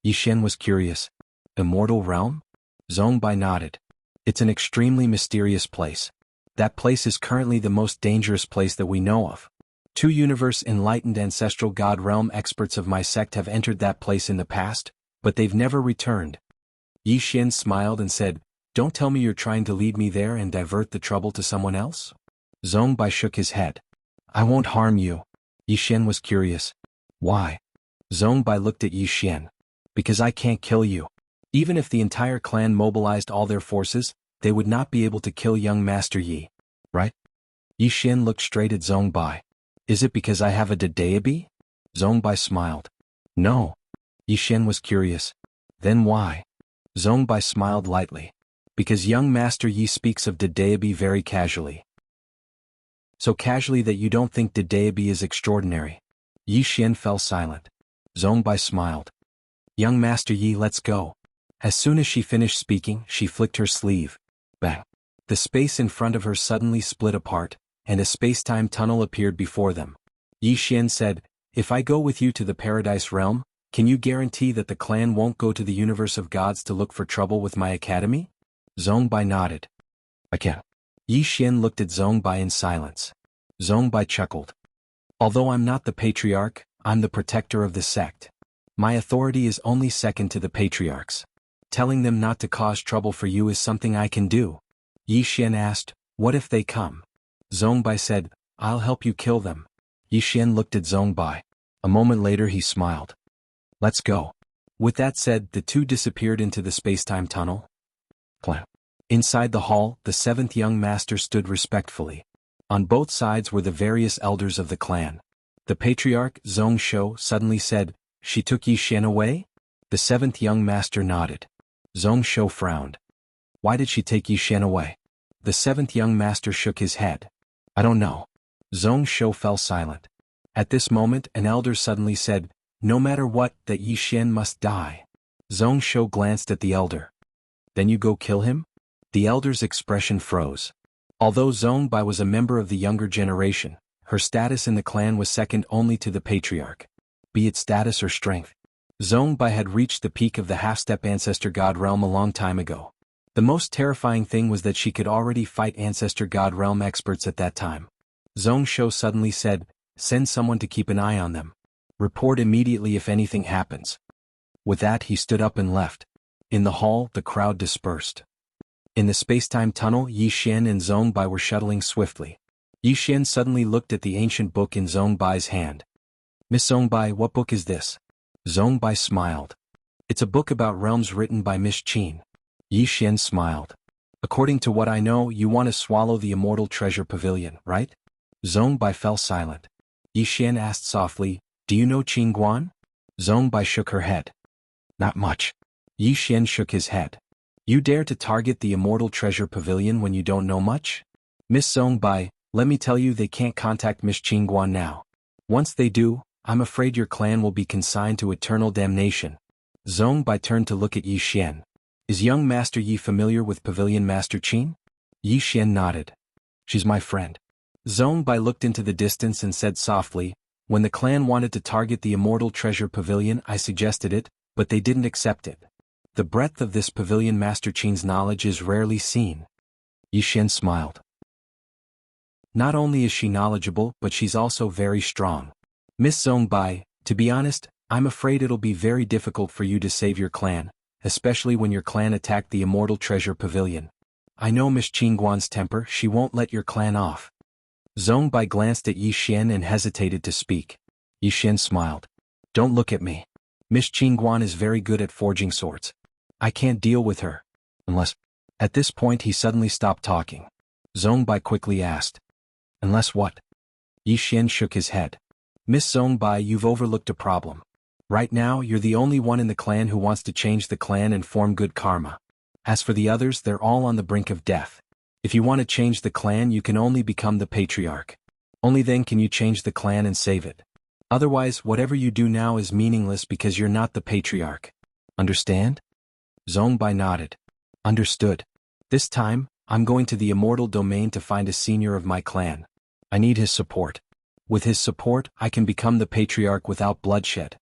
Yi Xian was curious. Immortal Realm? Zhong Bai nodded. It's an extremely mysterious place. That place is currently the most dangerous place that we know of. 2 universe-enlightened ancestral god realm experts of my sect have entered that place in the past, but they've never returned. Yi Xian smiled and said, Don't tell me you're trying to lead me there and divert the trouble to someone else? Zhong Bai shook his head. I won't harm you. Yi Xian was curious. Why? Zhong Bai looked at Yi Xian. Because I can't kill you. Even if the entire clan mobilized all their forces, they would not be able to kill young Master Yi. Right? Yi Xian looked straight at Zhong Bai. Is it because I have a Dedeabi? Zhong Bai smiled. No. Yi Xian was curious. Then why? Zhong Bai smiled lightly. Because young Master Yi speaks of Dedeabi very casually. So casually that you don't think Dedeabi is extraordinary. Yi Xian fell silent. Zhong Bai smiled. Young Master Yi, let's go. As soon as she finished speaking, she flicked her sleeve. Bang. The space in front of her suddenly split apart, and a space-time tunnel appeared before them. Yi Xian said, If I go with you to the Paradise Realm, Can you guarantee that the clan won't go to the universe of gods to look for trouble with my academy? Zhongbai nodded. I can. Yi Xian looked at Zhongbai in silence. Zhongbai chuckled. Although I'm not the patriarch, I'm the protector of the sect. My authority is only second to the patriarch's. Telling them not to cause trouble for you is something I can do. Yi Xian asked, what if they come? Zhongbai said, I'll help you kill them. Yi Xian looked at Zhongbai. A moment later he smiled. Let's go. With that said, the two disappeared into the space-time tunnel. Clan. Inside the hall, the seventh young master stood respectfully. On both sides were the various elders of the clan. The patriarch, Zhong Shou, suddenly said, She took Yi Xian away? The seventh young master nodded. Zhong Shou frowned. Why did she take Yi Xian away? The seventh young master shook his head. I don't know. Zhong Shou fell silent. At this moment an elder suddenly said, No matter what, that Yi Xian must die. Zhong Shou glanced at the elder. Then you go kill him? The elder's expression froze. Although Zhongbai was a member of the younger generation, her status in the clan was second only to the patriarch. Be it status or strength. Zhongbai had reached the peak of the half-step ancestor god realm a long time ago. The most terrifying thing was that she could already fight ancestor god realm experts at that time. Zhong Shou suddenly said, Send someone to keep an eye on them. Report immediately if anything happens. With that he stood up and left. In the hall, the crowd dispersed. In the space-time tunnel, Yi Xian and Zhongbai were shuttling swiftly. Yi Xian suddenly looked at the ancient book in Zhongbai's hand. Miss Zhongbai, what book is this? Zhongbai smiled. It's a book about realms written by Miss Qin. Yi Xian smiled. According to what I know, you want to swallow the immortal treasure pavilion, right? Zhongbai fell silent. Yi Xian asked softly, Do you know Qin Guan? Zhongbai shook her head. Not much. Yi Xian shook his head. You dare to target the immortal treasure pavilion when you don't know much? Miss Zhongbai, let me tell you they can't contact Miss Qin Guan now. Once they do, I'm afraid your clan will be consigned to eternal damnation. Zhongbai turned to look at Yi Xian. Is young Master Yi familiar with Pavilion Master Qin? Yi Xian nodded. She's my friend. Zhongbai looked into the distance and said softly, When the clan wanted to target the immortal treasure pavilion, I suggested it, but they didn't accept it. The breadth of this Pavilion Master Qin's knowledge is rarely seen. Yi Xian smiled. Not only is she knowledgeable, but she's also very strong. Miss Zhongbai, to be honest, I'm afraid it'll be very difficult for you to save your clan, especially when your clan attacked the immortal treasure pavilion. I know Miss Qin Guan's temper, she won't let your clan off. Zhongbai glanced at Yi Xian and hesitated to speak. Yi Xian smiled. Don't look at me. Miss Qin Guan is very good at forging swords. I can't deal with her. Unless... At this point he suddenly stopped talking. Zhongbai quickly asked. Unless what? Yi Xian shook his head. Miss Zhongbai, you've overlooked a problem. Right now, you're the only one in the clan who wants to change the clan and form good karma. As for the others, they're all on the brink of death. If you want to change the clan, you can only become the patriarch. Only then can you change the clan and save it. Otherwise, whatever you do now is meaningless because you're not the patriarch. Understand? Zhongbai nodded. Understood. This time, I'm going to the immortal domain to find a senior of my clan. I need his support. With his support, I can become the patriarch without bloodshed.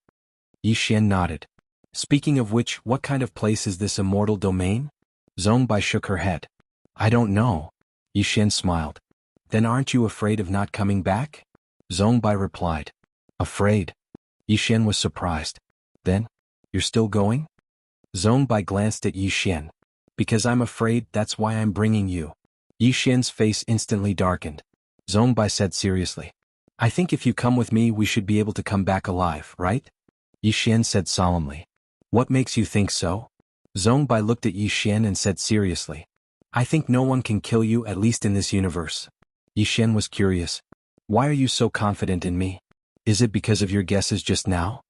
Yi Xian nodded. Speaking of which, what kind of place is this immortal domain? Zhongbai shook her head. I don't know. Yi Xian smiled. Then aren't you afraid of not coming back? Zhongbai replied. Afraid? Yi Xian was surprised. Then? You're still going? Zhongbai glanced at Yi Xian. Because I'm afraid, that's why I'm bringing you. Yi Xian's face instantly darkened. Zhongbai said seriously. I think if you come with me we should be able to come back alive, right? Yi Xian said solemnly. What makes you think so? Zhongbai looked at Yi Xian and said seriously. I think no one can kill you, at least in this universe. Yi Xian was curious. Why are you so confident in me? Is it because of your guesses just now?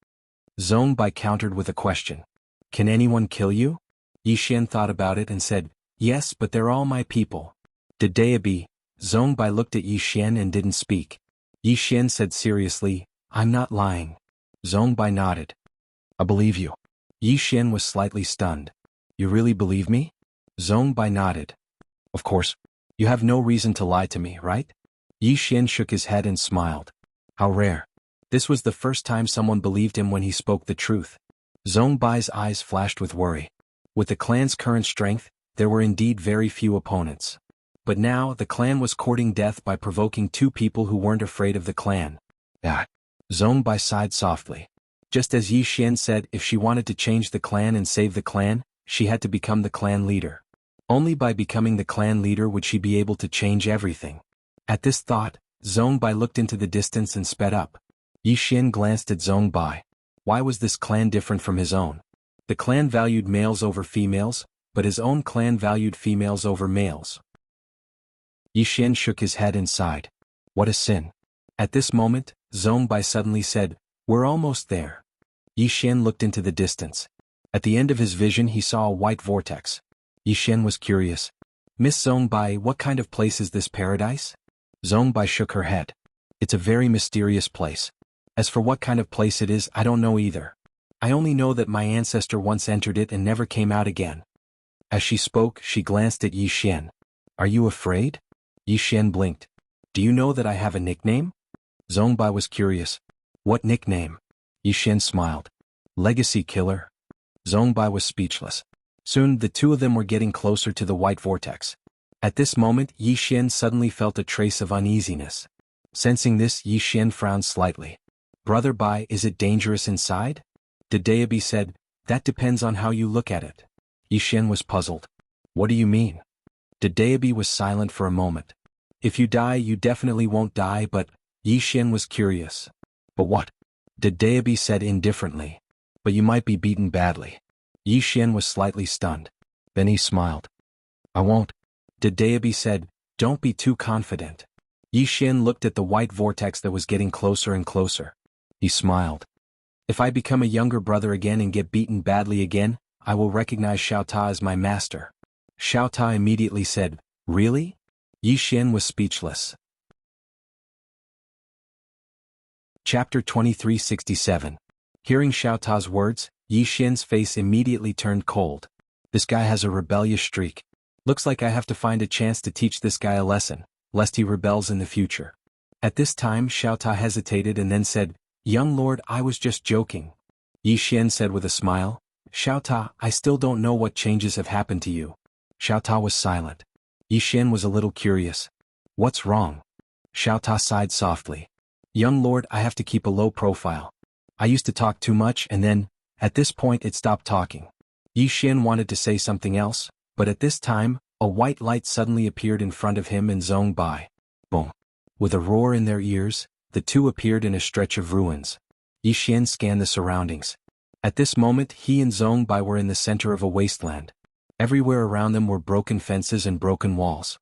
Zhongbai countered with a question. Can anyone kill you? Yi Xian thought about it and said, Yes, but they're all my people. Did Daebi? Zhongbai looked at Yi Xian and didn't speak. Yi Xian said seriously, I'm not lying. Zhongbai nodded. I believe you. Yi Xian was slightly stunned. You really believe me? Zhongbai nodded. Of course. You have no reason to lie to me, right? Yi Xian shook his head and smiled. How rare. This was the first time someone believed him when he spoke the truth. Zhong Bai's eyes flashed with worry. With the clan's current strength, there were indeed very few opponents. But now, the clan was courting death by provoking two people who weren't afraid of the clan. Ah. Zhong Bai sighed softly. Just as Yi Xian said if she wanted to change the clan and save the clan, she had to become the clan leader. Only by becoming the clan leader would she be able to change everything. At this thought, Zhong Bai looked into the distance and sped up. Yi Xian glanced at Zhong Bai. Why was this clan different from his own? The clan valued males over females, but his own clan valued females over males. Yi Xian shook his head and sighed. What a sin. At this moment, Zhong Bai suddenly said, "We're almost there." Yi Xian looked into the distance. At the end of his vision he saw a white vortex. Yi Xian was curious. "Miss Zhong Bai, what kind of place is this paradise?" Zhong Bai shook her head. "It's a very mysterious place. As for what kind of place it is, I don't know either. I only know that my ancestor once entered it and never came out again." As she spoke, she glanced at Yi Xian. "Are you afraid?" Yi Xian blinked. "Do you know that I have a nickname?" Zhong Bai was curious. "What nickname?" Yi Xian smiled. "Legacy Killer." Zhong Bai was speechless. Soon the two of them were getting closer to the white vortex. At this moment Yi Xian suddenly felt a trace of uneasiness. Sensing this, Yi Xian frowned slightly. "Brother Bai, is it dangerous inside?" Dedeabi said, "That depends on how you look at it." Yi Xian was puzzled. "What do you mean?" Dedeabi was silent for a moment. "If you die you definitely won't die, but..." Yi Xian was curious. "But what?" Dedeabi said indifferently. "But you might be beaten badly." Yi Xian was slightly stunned. Then he smiled. "I won't." Dedeabi said, "Don't be too confident." Yi Xian looked at the white vortex that was getting closer and closer. He smiled. "If I become a younger brother again and get beaten badly again, I will recognize Xiao Ta as my master." Xiao Ta immediately said, "Really?" Yi Xian was speechless. Chapter 2367. Hearing Xiao Ta's words, Yi Xian's face immediately turned cold. This guy has a rebellious streak. Looks like I have to find a chance to teach this guy a lesson, lest he rebels in the future. At this time Xiao Ta hesitated and then said, "Young lord, I was just joking." Yi Xian said with a smile, "Xiao Ta, I still don't know what changes have happened to you." Xiao Ta was silent. Yi Xian was a little curious. "What's wrong?" Xiao Ta sighed softly. "Young lord, I have to keep a low profile. I used to talk too much and then, at this point it stopped talking." Yi Xian wanted to say something else, but at this time, a white light suddenly appeared in front of him and Zhong Bai. Boom. With a roar in their ears, the two appeared in a stretch of ruins. Yi Xian scanned the surroundings. At this moment he and Zhong Bai were in the center of a wasteland. Everywhere around them were broken fences and broken walls.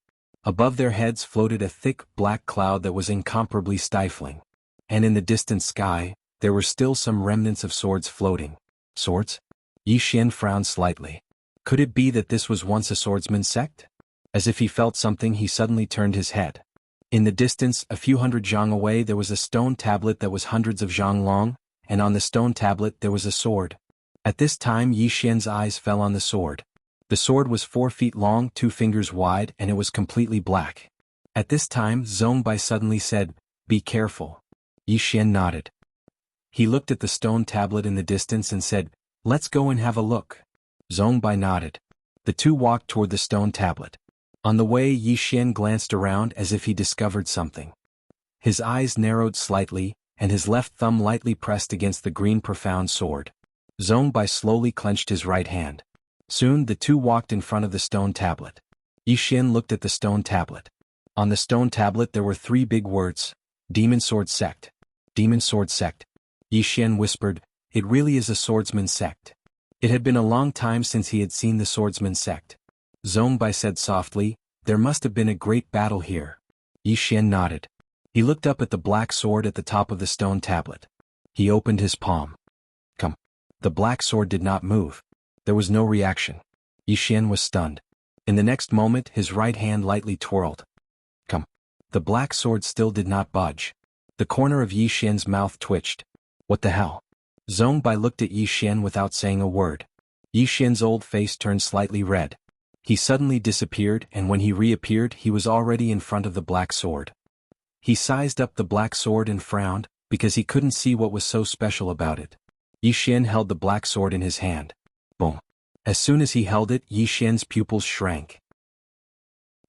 Above their heads floated a thick black cloud that was incomparably stifling. And in the distant sky, there were still some remnants of swords floating. Swords? Yi Xian frowned slightly. Could it be that this was once a swordsman's sect? As if he felt something, he suddenly turned his head. In the distance, a few hundred zhang away, there was a stone tablet that was hundreds of zhang long, and on the stone tablet there was a sword. At this time Yi Xian's eyes fell on the sword. The sword was 4 feet long, 2 fingers wide, and it was completely black. At this time Zhong Bai suddenly said, "Be careful." Yi Xian nodded. He looked at the stone tablet in the distance and said, "Let's go and have a look." Zhong Bai nodded. The two walked toward the stone tablet. On the way Yi Xian glanced around as if he discovered something. His eyes narrowed slightly, and his left thumb lightly pressed against the green profound sword. Zhong Bai slowly clenched his right hand. Soon the two walked in front of the stone tablet. Yi Xian looked at the stone tablet. On the stone tablet there were 3 big words: Demon Sword Sect. Demon Sword Sect. Yi Xian whispered, "It really is a swordsman's sect." It had been a long time since he had seen the swordsman's sect. Zhong Bai said softly, "There must have been a great battle here." Yi Xian nodded. He looked up at the black sword at the top of the stone tablet. He opened his palm. Come. The black sword did not move. There was no reaction. Yi Xian was stunned. In the next moment his right hand lightly twirled. Come. The black sword still did not budge. The corner of Yi Xian's mouth twitched. What the hell? Zhong Bai looked at Yi Xian without saying a word. Yi Xian's old face turned slightly red. He suddenly disappeared, and when he reappeared he was already in front of the black sword. He sized up the black sword and frowned. because he couldn't see what was so special about it. Yi Xian held the black sword in his hand. Boom. As soon as he held it, Yi Xian's pupils shrank.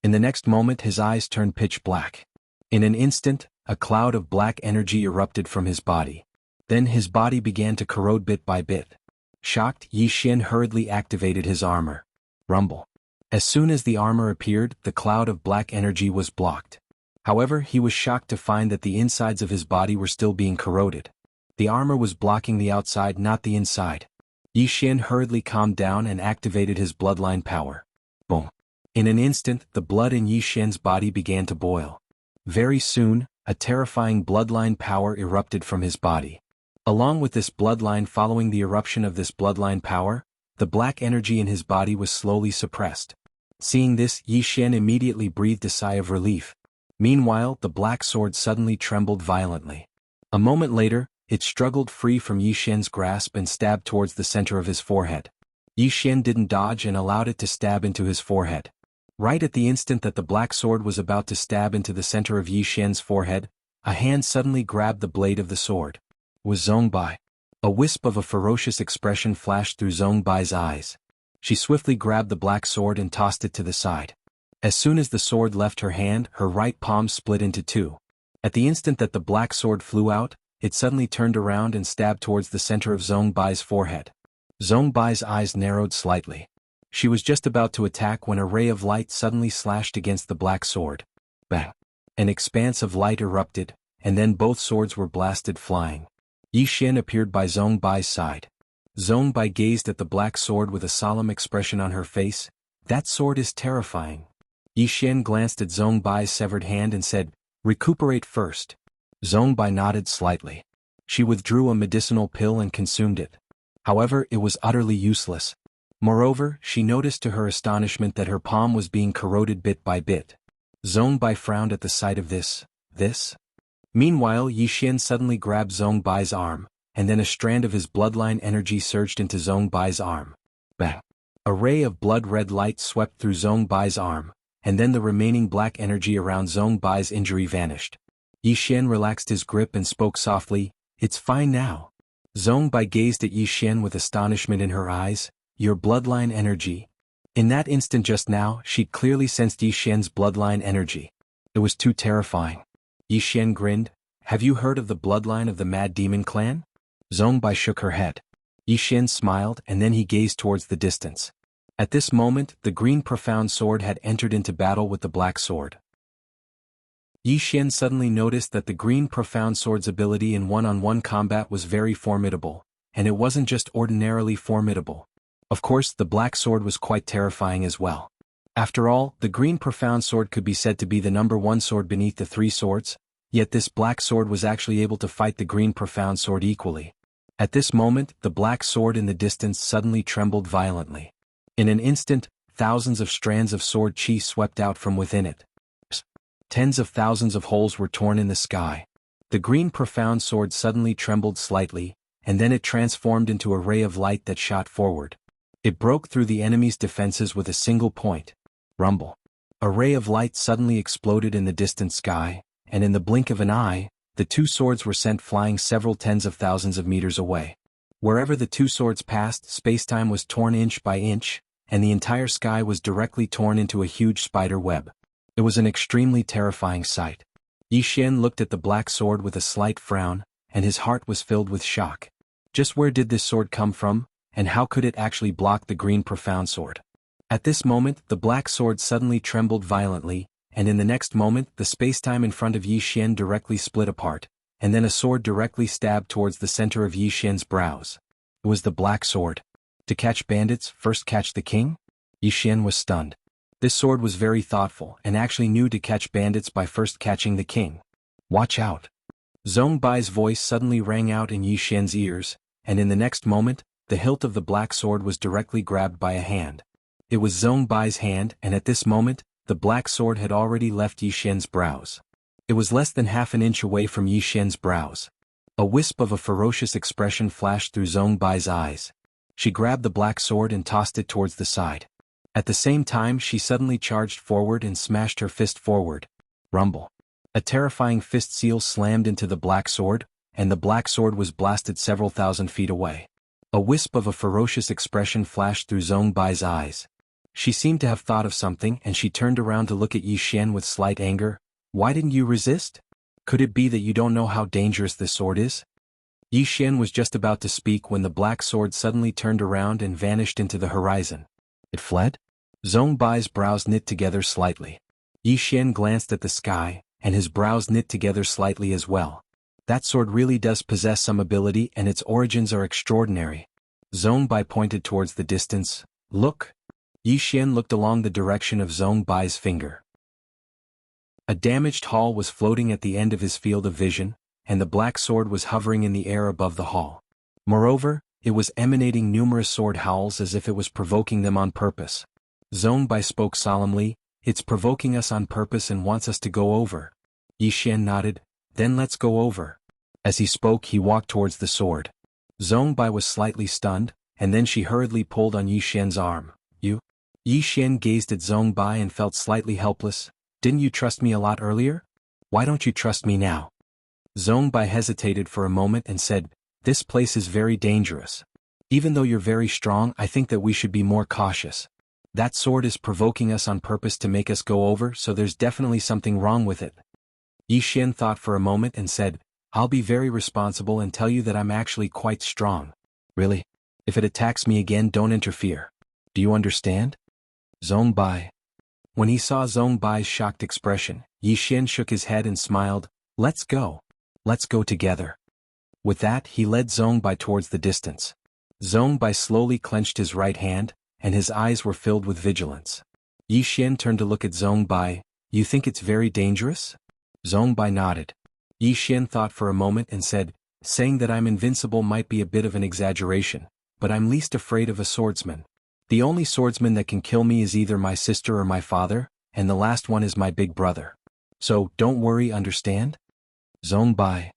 In the next moment his eyes turned pitch black. In an instant, a cloud of black energy erupted from his body. Then his body began to corrode bit by bit. Shocked, Yi Xian hurriedly activated his armor. Rumble. As soon as the armor appeared, the cloud of black energy was blocked. However, he was shocked to find that the insides of his body were still being corroded. The armor was blocking the outside, not the inside. Yi Xian hurriedly calmed down and activated his bloodline power. Boom. In an instant, the blood in Yi Xian's body began to boil. Very soon, a terrifying bloodline power erupted from his body. Along with this bloodline, following the eruption of this bloodline power, the black energy in his body was slowly suppressed. Seeing this, Yi Xian immediately breathed a sigh of relief. Meanwhile, the black sword suddenly trembled violently. A moment later, it struggled free from Yi Xian's grasp and stabbed towards the center of his forehead. Yi Xian didn't dodge and allowed it to stab into his forehead. Right at the instant that the black sword was about to stab into the center of Yi Xian's forehead, a hand suddenly grabbed the blade of the sword. It was Zhongbai. A wisp of a ferocious expression flashed through Zhongbai's eyes. She swiftly grabbed the black sword and tossed it to the side. As soon as the sword left her hand, her right palm split into two. At the instant that the black sword flew out, it suddenly turned around and stabbed towards the center of Zhongbai's forehead. Zhongbai's eyes narrowed slightly. She was just about to attack when a ray of light suddenly slashed against the black sword. Bang! An expanse of light erupted, and then both swords were blasted flying. Yi Xian appeared by Zhongbai's side. Zhongbai gazed at the black sword with a solemn expression on her face. That sword is terrifying. Yi Xian glanced at Zhongbai's severed hand and said, "Recuperate first." Zhongbai nodded slightly. She withdrew a medicinal pill and consumed it. However, it was utterly useless. Moreover, she noticed to her astonishment that her palm was being corroded bit by bit. Zhongbai frowned at the sight of this. Meanwhile, Yi Xian suddenly grabbed Zhongbai's arm, and then a strand of his bloodline energy surged into Zhongbai's arm. Bang! A ray of blood-red light swept through Zhongbai's arm, and then the remaining black energy around Zhongbai's injury vanished. Yi Xian relaxed his grip and spoke softly, "It's fine now." Zhongbai gazed at Yi Xian with astonishment in her eyes. "Your bloodline energy." In that instant just now, she clearly sensed Yi Xian's bloodline energy. It was too terrifying. Yi Xian grinned. "Have you heard of the bloodline of the Mad Demon clan?" Zhongbai shook her head. Yi Xian smiled and then he gazed towards the distance. At this moment, the green profound sword had entered into battle with the black sword. Yi Xian suddenly noticed that the green profound sword's ability in one-on-one combat was very formidable, and it wasn't just ordinarily formidable. Of course, the black sword was quite terrifying as well. After all, the green profound sword could be said to be the number one sword beneath the three swords, yet this black sword was actually able to fight the green profound sword equally. At this moment, the black sword in the distance suddenly trembled violently. In an instant, thousands of strands of sword chi swept out from within it. Tens of thousands of holes were torn in the sky. The green profound sword suddenly trembled slightly, and then it transformed into a ray of light that shot forward. It broke through the enemy's defenses with a single point. Rumble. A ray of light suddenly exploded in the distant sky, and in the blink of an eye, the two swords were sent flying several tens of thousands of meters away. Wherever the two swords passed, spacetime was torn inch by inch, and the entire sky was directly torn into a huge spider web. It was an extremely terrifying sight. Yi Xian looked at the black sword with a slight frown, and his heart was filled with shock. Just where did this sword come from, and how could it actually block the green profound sword? At this moment, the black sword suddenly trembled violently, and in the next moment, the spacetime in front of Yi Xian directly split apart, and then a sword directly stabbed towards the center of Yi Xian's brows. It was the black sword. To catch bandits, first catch the king? Yi Xian was stunned. This sword was very thoughtful and actually knew to catch bandits by first catching the king. Watch out. Zhongbai's voice suddenly rang out in Yi Xian's ears, and in the next moment, the hilt of the black sword was directly grabbed by a hand. It was Zhongbai's hand, and at this moment, the black sword had already left Yi Xian's brows. It was less than half an inch away from Yi Xian's brows. A wisp of a ferocious expression flashed through Zhongbai's eyes. She grabbed the black sword and tossed it towards the side. At the same time, she suddenly charged forward and smashed her fist forward. Rumble. A terrifying fist seal slammed into the black sword, and the black sword was blasted several thousand feet away. A wisp of a ferocious expression flashed through Zhong Bai's eyes. She seemed to have thought of something, and she turned around to look at Yi Xian with slight anger. Why didn't you resist? Could it be that you don't know how dangerous this sword is? Yi Xian was just about to speak when the black sword suddenly turned around and vanished into the horizon. It fled? Zhong Bai's brows knit together slightly. Yi Xian glanced at the sky, and his brows knit together slightly as well. That sword really does possess some ability, and its origins are extraordinary. Zhong Bai pointed towards the distance. Look. Yi Xian looked along the direction of Zhong Bai's finger. A damaged hull was floating at the end of his field of vision, and the black sword was hovering in the air above the hull. Moreover, it was emanating numerous sword howls as if it was provoking them on purpose. Zhong Bai spoke solemnly. It's provoking us on purpose and wants us to go over. Yi Xian nodded. Then let's go over. As he spoke, he walked towards the sword. Zhong Bai was slightly stunned, and then she hurriedly pulled on Yi Xian's arm. You? Yi Xian gazed at Zhong Bai and felt slightly helpless. Didn't you trust me a lot earlier? Why don't you trust me now? Zhong Bai hesitated for a moment and said, This place is very dangerous. Even though you're very strong, I think that we should be more cautious. That sword is provoking us on purpose to make us go over, so there's definitely something wrong with it. Yi Xian thought for a moment and said, I'll be very responsible and tell you that I'm actually quite strong. Really? If it attacks me again, don't interfere. Do you understand? Zhong Bai. When he saw Zhong Bai's shocked expression, Yi Xian shook his head and smiled. Let's go. Let's go together. With that, he led Zhong Bai towards the distance. Zhong Bai slowly clenched his right hand, and his eyes were filled with vigilance. Yi Xian turned to look at Zhong Bai. You think it's very dangerous? Zhong Bai nodded. Yi Xian thought for a moment and said, Saying that I'm invincible might be a bit of an exaggeration, but I'm least afraid of a swordsman. The only swordsman that can kill me is either my sister or my father, and the last one is my big brother. So, don't worry, understand? Zhong Bai.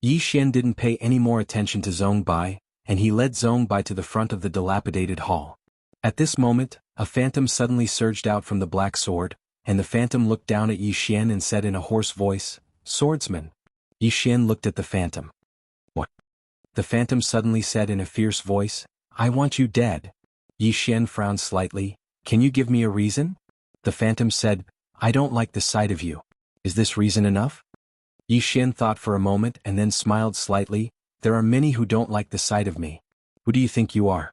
Yi Xian didn't pay any more attention to Zhong Bai, and he led Zhong Bai to the front of the dilapidated hall. At this moment, a phantom suddenly surged out from the black sword, and the phantom looked down at Yi Xian and said in a hoarse voice, Swordsman. Yi Xian looked at the phantom. What? The phantom suddenly said in a fierce voice, I want you dead. Yi Xian frowned slightly. Can you give me a reason? The phantom said, I don't like the sight of you. Is this reason enough? Yi Xian thought for a moment and then smiled slightly. There are many who don't like the sight of me. Who do you think you are?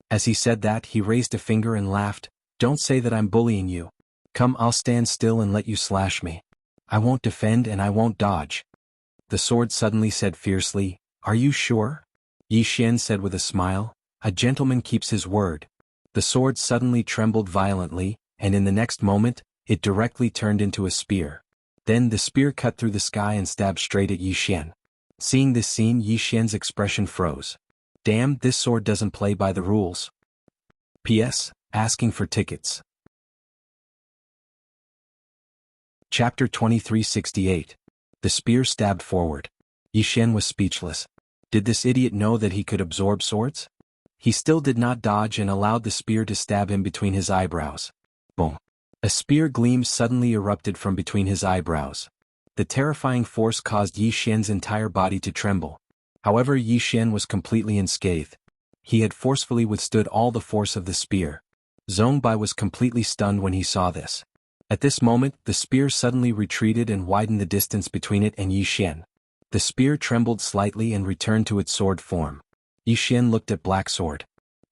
As he said that, he raised a finger and laughed. Don't say that I'm bullying you. Come, I'll stand still and let you slash me. I won't defend and I won't dodge. The sword suddenly said fiercely, Are you sure? Yi Xian said with a smile, A gentleman keeps his word. The sword suddenly trembled violently, and in the next moment, it directly turned into a spear. Then the spear cut through the sky and stabbed straight at Yi Xian. Seeing this scene, Yi Xian's expression froze. Damn, this sword doesn't play by the rules. P.S. Asking for tickets. Chapter 2368. The spear stabbed forward. Yi Xian was speechless. Did this idiot know that he could absorb swords? He still did not dodge and allowed the spear to stab him between his eyebrows. Boom. A spear gleam suddenly erupted from between his eyebrows. The terrifying force caused Yi Xian's entire body to tremble. However, Yi Xian was completely unscathed. He had forcefully withstood all the force of the spear. Zhong Bai was completely stunned when he saw this. At this moment, the spear suddenly retreated and widened the distance between it and Yi Xian. The spear trembled slightly and returned to its sword form. Yi Xian looked at Black Sword.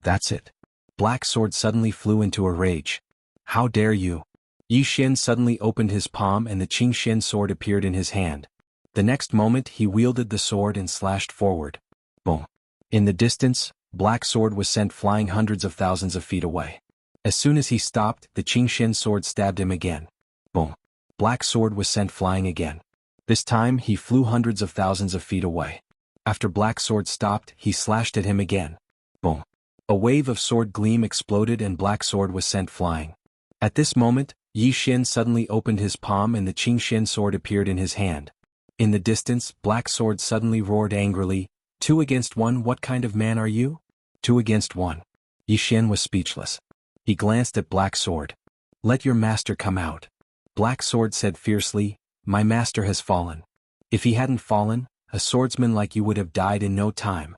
That's it. Black Sword suddenly flew into a rage. How dare you? Yi Xian suddenly opened his palm and the Qingxian sword appeared in his hand. The next moment he wielded the sword and slashed forward. Boom. In the distance, Black Sword was sent flying hundreds of thousands of feet away. As soon as he stopped, the Qingxian sword stabbed him again. Boom. Black Sword was sent flying again. This time he flew hundreds of thousands of feet away. After Black Sword stopped, he slashed at him again. Boom. A wave of sword gleam exploded and Black Sword was sent flying. At this moment, Yi Xian suddenly opened his palm and the Qingxian sword appeared in his hand. In the distance, Black Sword suddenly roared angrily, 2 against 1, what kind of man are you? 2 against 1. Yi Xian was speechless. He glanced at Black Sword. Let your master come out. Black Sword said fiercely, My master has fallen. If he hadn't fallen, a swordsman like you would have died in no time.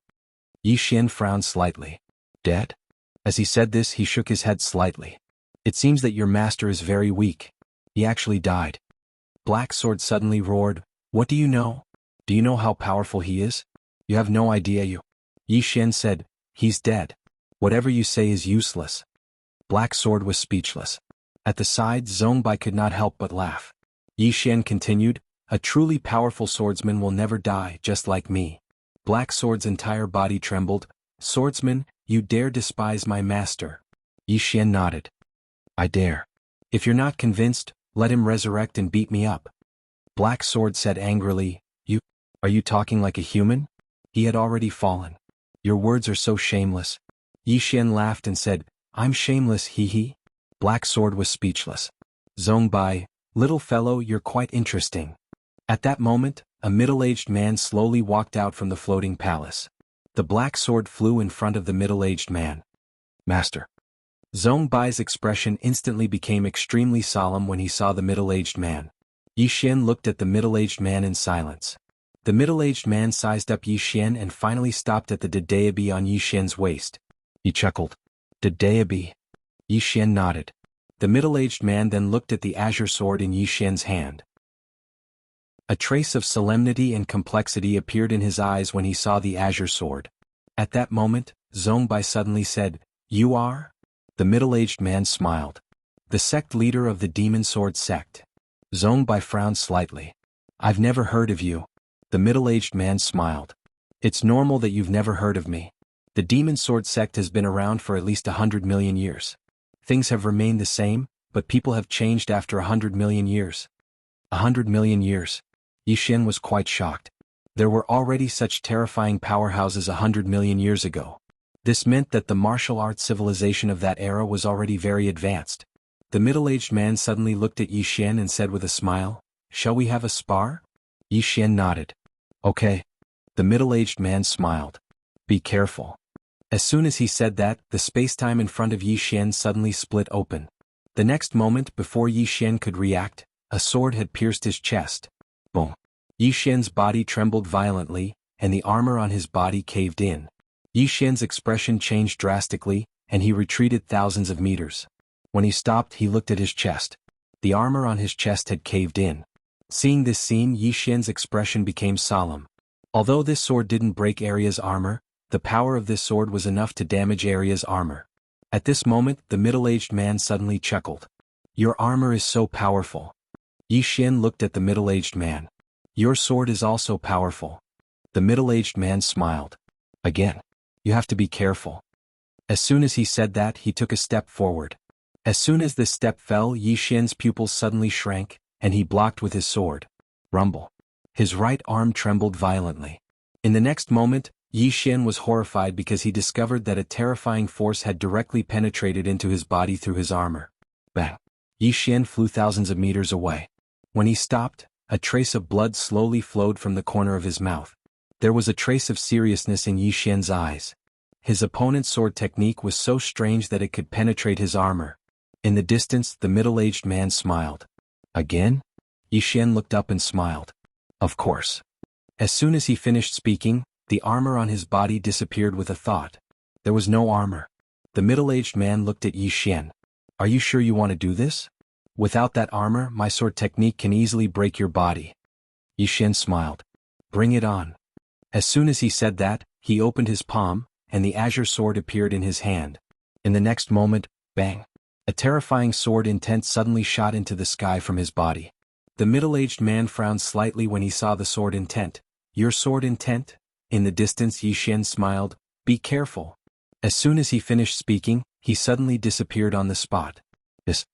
Yi Xian frowned slightly. Dead? As he said this, he shook his head slightly. It seems that your master is very weak. He actually died. Black Sword suddenly roared. What do you know? Do you know how powerful he is? You have no idea. Yi Xian said, he's dead. Whatever you say is useless. Black Sword was speechless. At the side, Zhongbai could not help but laugh. Yi Xian continued, a truly powerful swordsman will never die, just like me. Black Sword's entire body trembled. Swordsman, you dare despise my master? Yi Xian nodded. I dare. If you're not convinced, let him resurrect and beat me up. Black Sword said angrily, are you talking like a human? He had already fallen. Your words are so shameless. Yi Xian laughed and said, I'm shameless, he. Black Sword was speechless. Zhongbai, little fellow, you're quite interesting. At that moment, a middle-aged man slowly walked out from the floating palace. The Black Sword flew in front of the middle-aged man. Master. Zhongbai's expression instantly became extremely solemn when he saw the middle-aged man. Yi Xian looked at the middle-aged man in silence. The middle-aged man sized up Yi Xian and finally stopped at the Dedeabi on Yi Xian's waist. He chuckled. Dedeabi. Yi Xian nodded. The middle-aged man then looked at the azure sword in Yi Xian's hand. A trace of solemnity and complexity appeared in his eyes when he saw the azure sword. At that moment, Zhongbai suddenly said, You are? The middle-aged man smiled. The sect leader of the Demon Sword sect. Zhongbai frowned slightly. I've never heard of you. The middle-aged man smiled. It's normal that you've never heard of me. The Demon Sword sect has been around for at least 100 million years. Things have remained the same, but people have changed after 100 million years. 100 million years. Yi Xian was quite shocked. There were already such terrifying powerhouses 100 million years ago. This meant that the martial arts civilization of that era was already very advanced. The middle-aged man suddenly looked at Yi Xian and said with a smile, Shall we have a spar? Yi Xian nodded. Okay. The middle-aged man smiled. Be careful. As soon as he said that, the space-time in front of Yi Xian suddenly split open. The next moment, before Yi Xian could react, a sword had pierced his chest. Boom. Yi Xian's body trembled violently, and the armor on his body caved in. Yi Xian's expression changed drastically, and he retreated thousands of meters. When he stopped, he looked at his chest. The armor on his chest had caved in. Seeing this scene, Yi Xian's expression became solemn. Although this sword didn't break Arya's armor, the power of this sword was enough to damage Arya's armor. At this moment, the middle-aged man suddenly chuckled. Your armor is so powerful. Yi Xian looked at the middle-aged man. Your sword is also powerful. The middle-aged man smiled. Again. You have to be careful. As soon as he said that, he took a step forward. As soon as this step fell, Yi Xian's pupils suddenly shrank, and he blocked with his sword. Rumble. His right arm trembled violently. In the next moment, Yi Xian was horrified because he discovered that a terrifying force had directly penetrated into his body through his armor. Bang. Yi Xian flew thousands of meters away. When he stopped, a trace of blood slowly flowed from the corner of his mouth. There was a trace of seriousness in Yi Xian's eyes. His opponent's sword technique was so strange that it could penetrate his armor. In the distance, the middle-aged man smiled. Again? Yi Xian looked up and smiled. Of course. As soon as he finished speaking, the armor on his body disappeared with a thought. There was no armor. The middle-aged man looked at Yi Xian. Are you sure you want to do this? Without that armor, my sword technique can easily break your body. Yi Xian smiled. Bring it on. As soon as he said that, he opened his palm, and the azure sword appeared in his hand. In the next moment, bang! A terrifying sword intent suddenly shot into the sky from his body. The middle-aged man frowned slightly when he saw the sword intent. Your sword intent? In the distance, Yi Xian smiled. Be careful. As soon as he finished speaking, he suddenly disappeared on the spot. This.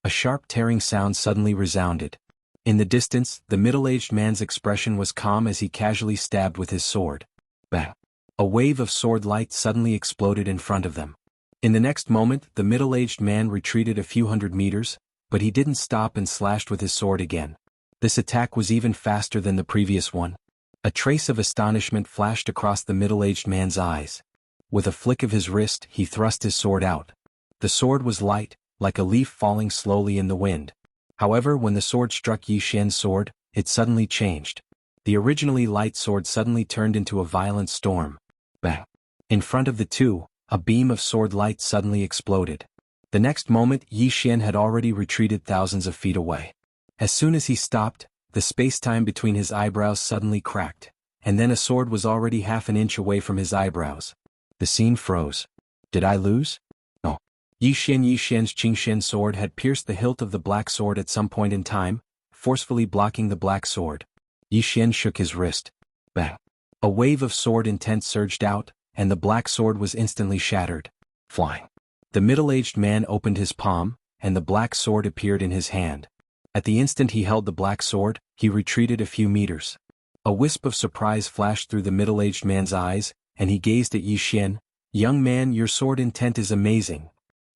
A sharp tearing sound suddenly resounded. In the distance, the middle-aged man's expression was calm as he casually stabbed with his sword. Bang! A wave of sword light suddenly exploded in front of them. In the next moment, the middle-aged man retreated a few hundred meters, but he didn't stop and slashed with his sword again. This attack was even faster than the previous one. A trace of astonishment flashed across the middle-aged man's eyes. With a flick of his wrist, he thrust his sword out. The sword was light, like a leaf falling slowly in the wind. However, when the sword struck Yi Xian's sword, it suddenly changed. The originally light sword suddenly turned into a violent storm. Bang! In front of the two, a beam of sword light suddenly exploded. The next moment Yi Xian had already retreated thousands of feet away. As soon as he stopped, the space-time between his eyebrows suddenly cracked, and then a sword was already half an inch away from his eyebrows. The scene froze. Did I lose? No. Yi Xian's Qingxian sword had pierced the hilt of the black sword at some point in time, forcefully blocking the black sword. Yi Xian shook his wrist. Bang! A wave of sword intent surged out, and the black sword was instantly shattered. Flying. The middle-aged man opened his palm, and the black sword appeared in his hand. At the instant he held the black sword, he retreated a few meters. A wisp of surprise flashed through the middle-aged man's eyes, and he gazed at Yi Xian. Young man, your sword intent is amazing.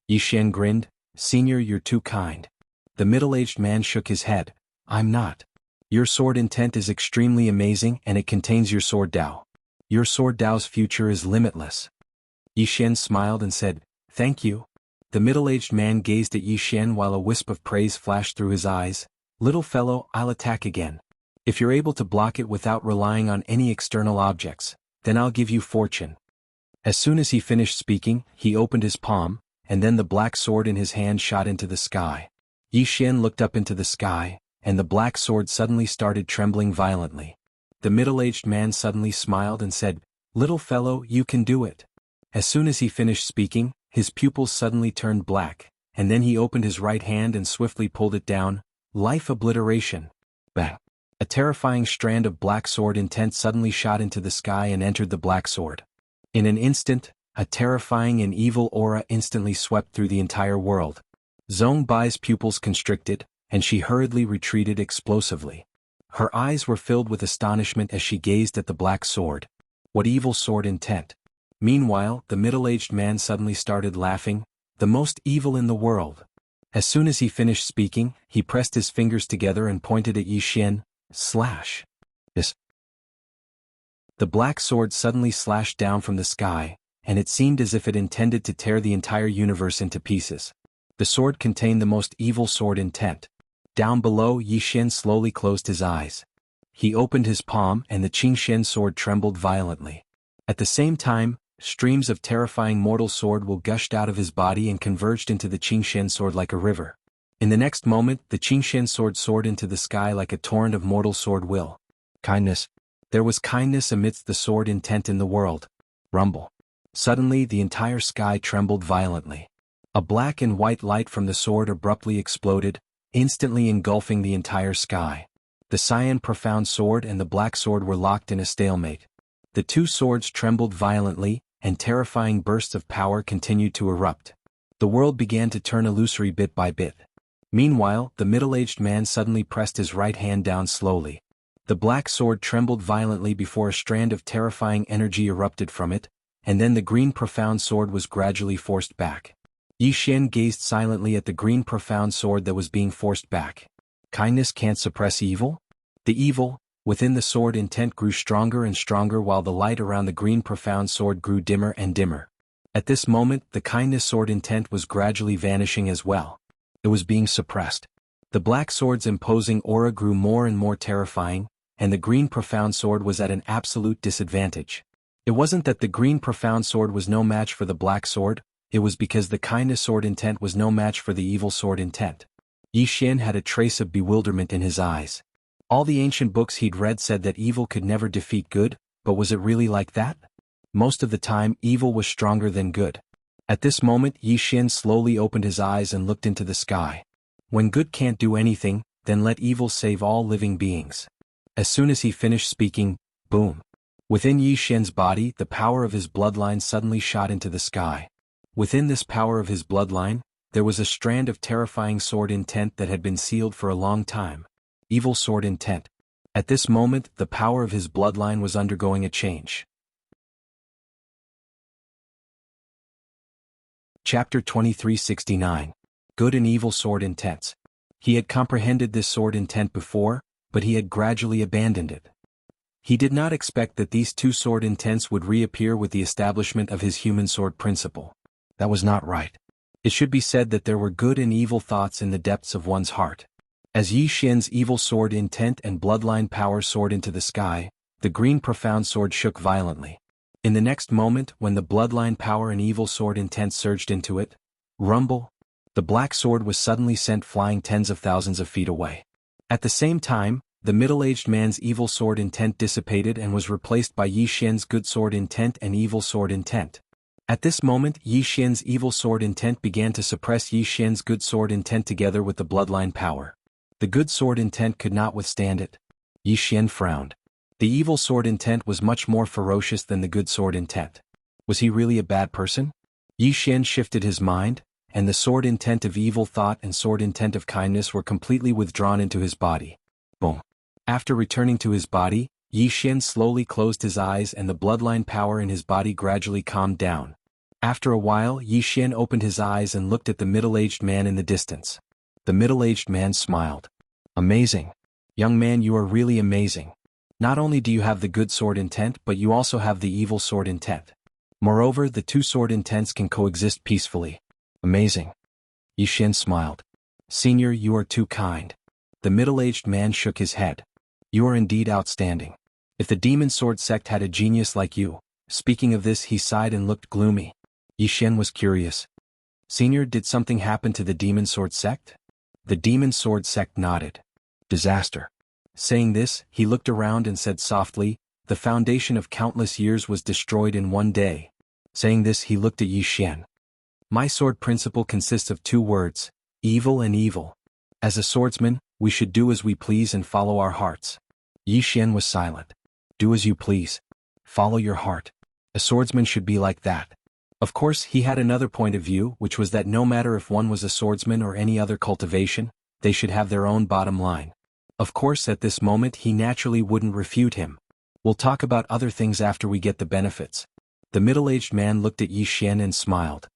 Yi Xian grinned. Senior, you're too kind. The middle-aged man shook his head. I'm not. Your sword intent is extremely amazing and it contains your sword Dao. Your sword Dao's future is limitless. Yi Xian smiled and said, Thank you. The middle-aged man gazed at Yi Xian while a wisp of praise flashed through his eyes. Little fellow, I'll attack again. If you're able to block it without relying on any external objects, then I'll give you fortune. As soon as he finished speaking, he opened his palm, and then the black sword in his hand shot into the sky. Yi Xian looked up into the sky, and the black sword suddenly started trembling violently. The middle-aged man suddenly smiled and said, Little fellow, you can do it. As soon as he finished speaking, his pupils suddenly turned black, and then he opened his right hand and swiftly pulled it down. Life obliteration. Bang! A terrifying strand of black sword intent suddenly shot into the sky and entered the black sword. In an instant, a terrifying and evil aura instantly swept through the entire world. Zhong Bai's pupils constricted, and she hurriedly retreated explosively. Her eyes were filled with astonishment as she gazed at the black sword. What evil sword intent? Meanwhile, the middle-aged man suddenly started laughing. The most evil in the world. As soon as he finished speaking, he pressed his fingers together and pointed at Yi Xian. Slash. This. The black sword suddenly slashed down from the sky, and it seemed as if it intended to tear the entire universe into pieces. The sword contained the most evil sword intent. Down below, Yi Xian slowly closed his eyes. He opened his palm and the Qingxian sword trembled violently. At the same time, streams of terrifying mortal sword will gushed out of his body and converged into the Qingxian sword like a river. In the next moment, the Qingxian sword soared into the sky like a torrent of mortal sword will. Kindness. There was kindness amidst the sword intent in the world. Rumble. Suddenly the entire sky trembled violently. A black and white light from the sword abruptly exploded, instantly engulfing the entire sky. The cyan profound sword and the black sword were locked in a stalemate. The two swords trembled violently, and terrifying bursts of power continued to erupt. The world began to turn illusory bit by bit. Meanwhile, the middle-aged man suddenly pressed his right hand down slowly. The black sword trembled violently before a strand of terrifying energy erupted from it, and then the green profound sword was gradually forced back. Yi Xian gazed silently at the green profound sword that was being forced back. Kindness can't suppress evil? The evil, within the sword intent grew stronger and stronger while the light around the green profound sword grew dimmer and dimmer. At this moment, the kindness sword intent was gradually vanishing as well. It was being suppressed. The black sword's imposing aura grew more and more terrifying, and the green profound sword was at an absolute disadvantage. It wasn't that the green profound sword was no match for the black sword, it was because the kindness sword intent was no match for the evil sword intent. Yi Xian had a trace of bewilderment in his eyes. All the ancient books he'd read said that evil could never defeat good, but was it really like that? Most of the time, evil was stronger than good. At this moment, Yi Xian slowly opened his eyes and looked into the sky. When good can't do anything, then let evil save all living beings. As soon as he finished speaking, boom. Within Yi Xian's body, the power of his bloodline suddenly shot into the sky. Within this power of his bloodline, there was a strand of terrifying sword intent that had been sealed for a long time. Evil sword intent. At this moment, the power of his bloodline was undergoing a change. Chapter 2369. Good and Evil Sword Intents. He had comprehended this sword intent before, but he had gradually abandoned it. He did not expect that these two sword intents would reappear with the establishment of his human sword principle. That was not right. It should be said that there were good and evil thoughts in the depths of one's heart. As Yi Xian's evil sword intent and bloodline power soared into the sky, the green profound sword shook violently. In the next moment, when the bloodline power and evil sword intent surged into it, rumble, the black sword was suddenly sent flying tens of thousands of feet away. At the same time, the middle-aged man's evil sword intent dissipated and was replaced by Yi Xian's good sword intent and evil sword intent. At this moment, Yi Xian's evil sword intent began to suppress Yi Xian's good sword intent together with the bloodline power. The good sword intent could not withstand it. Yi Xian frowned. The evil sword intent was much more ferocious than the good sword intent. Was he really a bad person? Yi Xian shifted his mind, and the sword intent of evil thought and sword intent of kindness were completely withdrawn into his body. Boom. After returning to his body, Yi Xian slowly closed his eyes and the bloodline power in his body gradually calmed down. After a while, Yi Xian opened his eyes and looked at the middle-aged man in the distance. The middle-aged man smiled. Amazing. Young man, you are really amazing. Not only do you have the good sword intent, but you also have the evil sword intent. Moreover, the two sword intents can coexist peacefully. Amazing. Yi Xian smiled. Senior, you are too kind. The middle-aged man shook his head. You are indeed outstanding. If the demon sword sect had a genius like you. Speaking of this, he sighed and looked gloomy. Yi Xian was curious. Senior, did something happen to the demon sword sect? The demon sword sect nodded. Disaster. Saying this, he looked around and said softly, the foundation of countless years was destroyed in one day. Saying this, he looked at Yi Xian. My sword principle consists of two words, evil and evil. As a swordsman, we should do as we please and follow our hearts. Yi Xian was silent. Do as you please. Follow your heart. A swordsman should be like that. Of course, he had another point of view, which was that no matter if one was a swordsman or any other cultivation, they should have their own bottom line. Of course, at this moment he naturally wouldn't refute him. We'll talk about other things after we get the benefits. The middle-aged man looked at Yi Xian and smiled.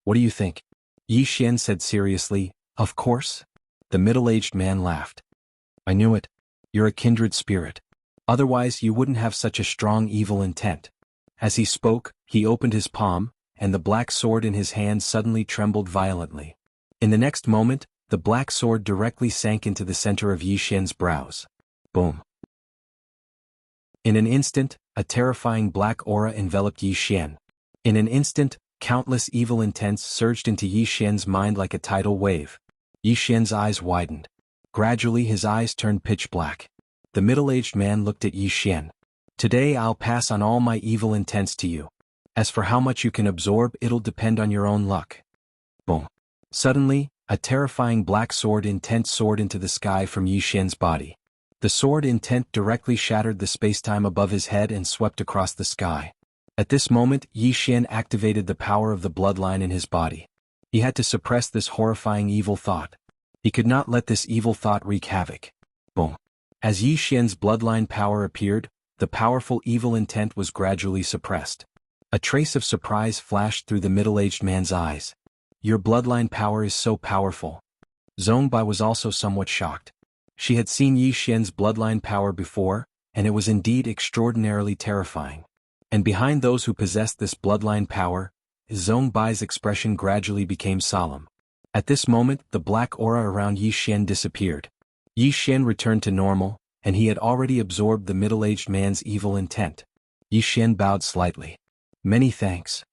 What do you think? Yi Xian said seriously, of course. The middle-aged man laughed. I knew it. You're a kindred spirit. Otherwise you wouldn't have such a strong evil intent. As he spoke, he opened his palm, and the black sword in his hand suddenly trembled violently. In the next moment, the black sword directly sank into the center of Yi Xian's brows. Boom. In an instant, a terrifying black aura enveloped Yi Xian. In an instant, countless evil intents surged into Yi Xian's mind like a tidal wave. Yi Xian's eyes widened. Gradually his eyes turned pitch black. The middle-aged man looked at Yi Xian. Today I'll pass on all my evil intents to you. As for how much you can absorb, it'll depend on your own luck. Boom. Suddenly, a terrifying black sword intent soared into the sky from Yi Xian's body. The sword intent directly shattered the space-time above his head and swept across the sky. At this moment, Yi Xian activated the power of the bloodline in his body. He had to suppress this horrifying evil thought. He could not let this evil thought wreak havoc. Boom. As Yi Xian's bloodline power appeared, the powerful evil intent was gradually suppressed. A trace of surprise flashed through the middle-aged man's eyes. Your bloodline power is so powerful. Zhongbai was also somewhat shocked. She had seen Yi Xian's bloodline power before, and it was indeed extraordinarily terrifying. And behind those who possessed this bloodline power, Zhongbai's expression gradually became solemn. At this moment, the black aura around Yi Xian disappeared. Yi Xian returned to normal, and he had already absorbed the middle-aged man's evil intent. Yi Xian bowed slightly. Many thanks.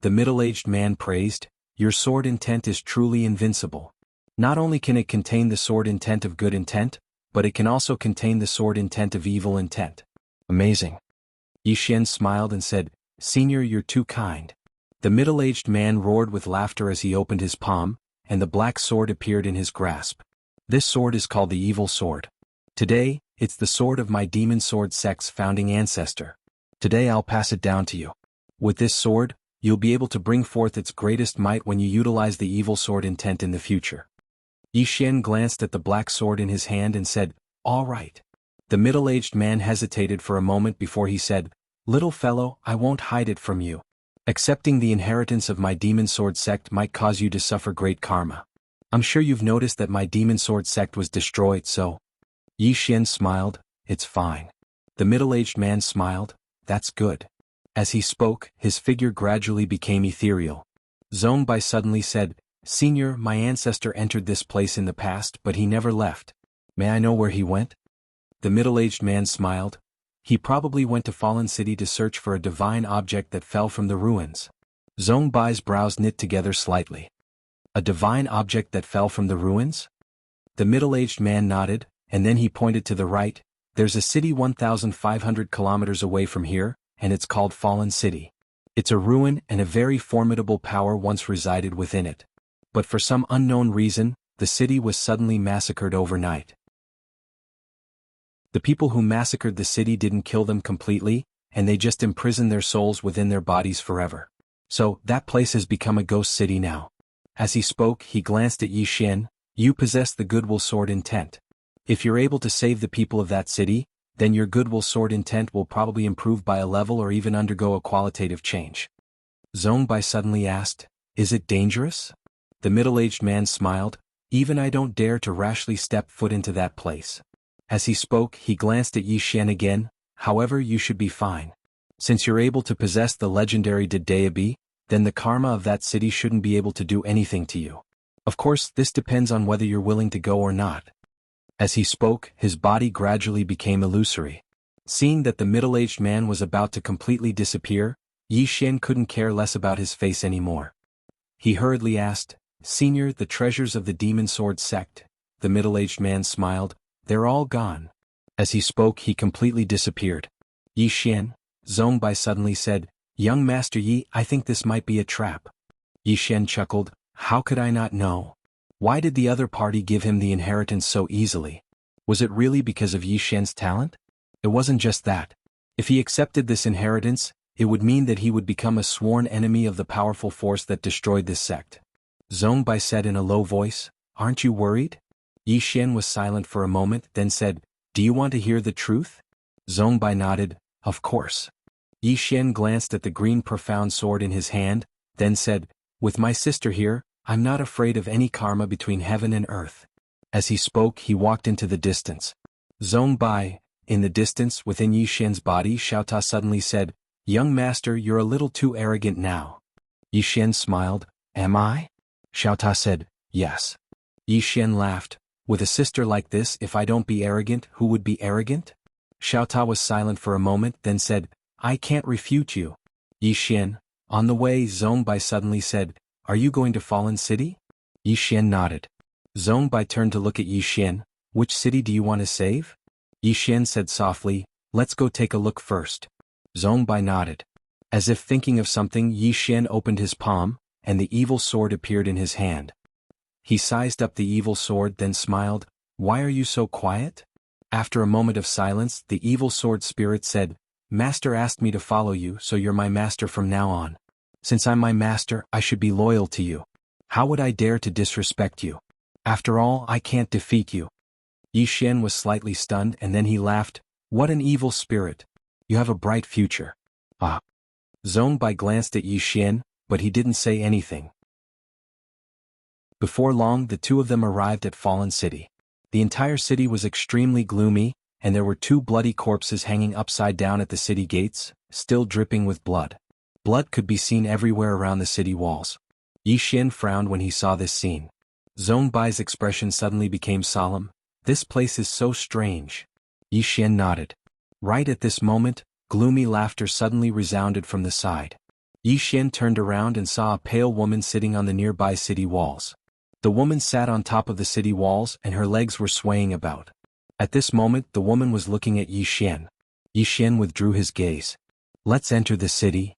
The middle-aged man praised, your sword intent is truly invincible. Not only can it contain the sword intent of good intent, but it can also contain the sword intent of evil intent. Amazing. Yi Xian smiled and said, Senior, you're too kind. The middle-aged man roared with laughter as he opened his palm, and the black sword appeared in his grasp. This sword is called the Evil Sword. Today, it's the sword of my demon sword sect's founding ancestor. Today I'll pass it down to you. With this sword, you'll be able to bring forth its greatest might when you utilize the evil sword intent in the future. Yi Xian glanced at the black sword in his hand and said, all right. The middle-aged man hesitated for a moment before he said, little fellow, I won't hide it from you. Accepting the inheritance of my demon sword sect might cause you to suffer great karma. I'm sure you've noticed that my demon sword sect was destroyed, so. Yi Xian smiled, it's fine. The middle-aged man smiled, that's good. As he spoke, his figure gradually became ethereal. Zhongbai suddenly said, Senior, my ancestor entered this place in the past, but he never left. May I know where he went? The middle-aged man smiled. He probably went to Fallen City to search for a divine object that fell from the ruins. Zhong Bai's brows knit together slightly. A divine object that fell from the ruins? The middle-aged man nodded, and then he pointed to the right. There's a city 1,500 kilometers away from here, and it's called Fallen City. It's a ruin, and a very formidable power once resided within it. But for some unknown reason, the city was suddenly massacred overnight. The people who massacred the city didn't kill them completely, and they just imprisoned their souls within their bodies forever. So, that place has become a ghost city now. As he spoke, he glanced at Yi Xian. You possess the Goodwill Sword intent. If you're able to save the people of that city, then your Goodwill Sword intent will probably improve by a level or even undergo a qualitative change. Zhong Bai suddenly asked, Is it dangerous? The middle-aged man smiled. Even I don't dare to rashly step foot into that place. As he spoke, he glanced at Yi Xian again. However, you should be fine. Since you're able to possess the legendary Dedeabi, then the karma of that city shouldn't be able to do anything to you. Of course, this depends on whether you're willing to go or not. As he spoke, his body gradually became illusory. Seeing that the middle-aged man was about to completely disappear, Yi Xian couldn't care less about his face anymore. He hurriedly asked, Senior, the treasures of the Demon Sword sect. The middle-aged man smiled. They're all gone. As he spoke, he completely disappeared. Yi Xian, Zhong Bai suddenly said, Young Master Yi, I think this might be a trap. Yi Xian chuckled. How could I not know? Why did the other party give him the inheritance so easily? Was it really because of Yi Xian's talent? It wasn't just that. If he accepted this inheritance, it would mean that he would become a sworn enemy of the powerful force that destroyed this sect. Zhong Bai said in a low voice, Aren't you worried? Yi Xian was silent for a moment, then said, Do you want to hear the truth? Zhong Bai nodded, Of course. Yi Xian glanced at the green profound sword in his hand, then said, With my sister here, I'm not afraid of any karma between heaven and earth. As he spoke, he walked into the distance. Zhong Bai, in the distance within Yi Xian's body, Xiaota suddenly said, Young master, you're a little too arrogant now. Yi Xian smiled, Am I? Xiaota said, Yes. Yi Xian laughed, With a sister like this, if I don't be arrogant, who would be arrogant? Xiaota was silent for a moment, then said, I can't refute you. Yi Xian, on the way, Zhong Bai suddenly said, Are you going to Fallen City? Yi Xian nodded. Zhong Bai turned to look at Yi Xian. Which city do you want to save? Yi Xian said softly, Let's go take a look first. Zhong Bai nodded. As if thinking of something, Yi Xian opened his palm, and the evil sword appeared in his hand. He sized up the evil sword, then smiled. Why are you so quiet? After a moment of silence, the evil sword spirit said, Master asked me to follow you, so you're my master from now on. Since I'm my master, I should be loyal to you. How would I dare to disrespect you? After all, I can't defeat you. Yi Xian was slightly stunned, and then he laughed. What an evil spirit. You have a bright future. Ah. Zhong Bai glanced at Yi Xian, but he didn't say anything. Before long, the two of them arrived at Fallen City. The entire city was extremely gloomy, and there were two bloody corpses hanging upside down at the city gates, still dripping with blood. Blood could be seen everywhere around the city walls. Yi Xian frowned when he saw this scene. Zhong Bai's expression suddenly became solemn. This place is so strange. Yi Xian nodded. Right at this moment, gloomy laughter suddenly resounded from the side. Yi Xian turned around and saw a pale woman sitting on the nearby city walls. The woman sat on top of the city walls and her legs were swaying about. At this moment, the woman was looking at Yi Xian. Yi Xian withdrew his gaze. Let's enter the city.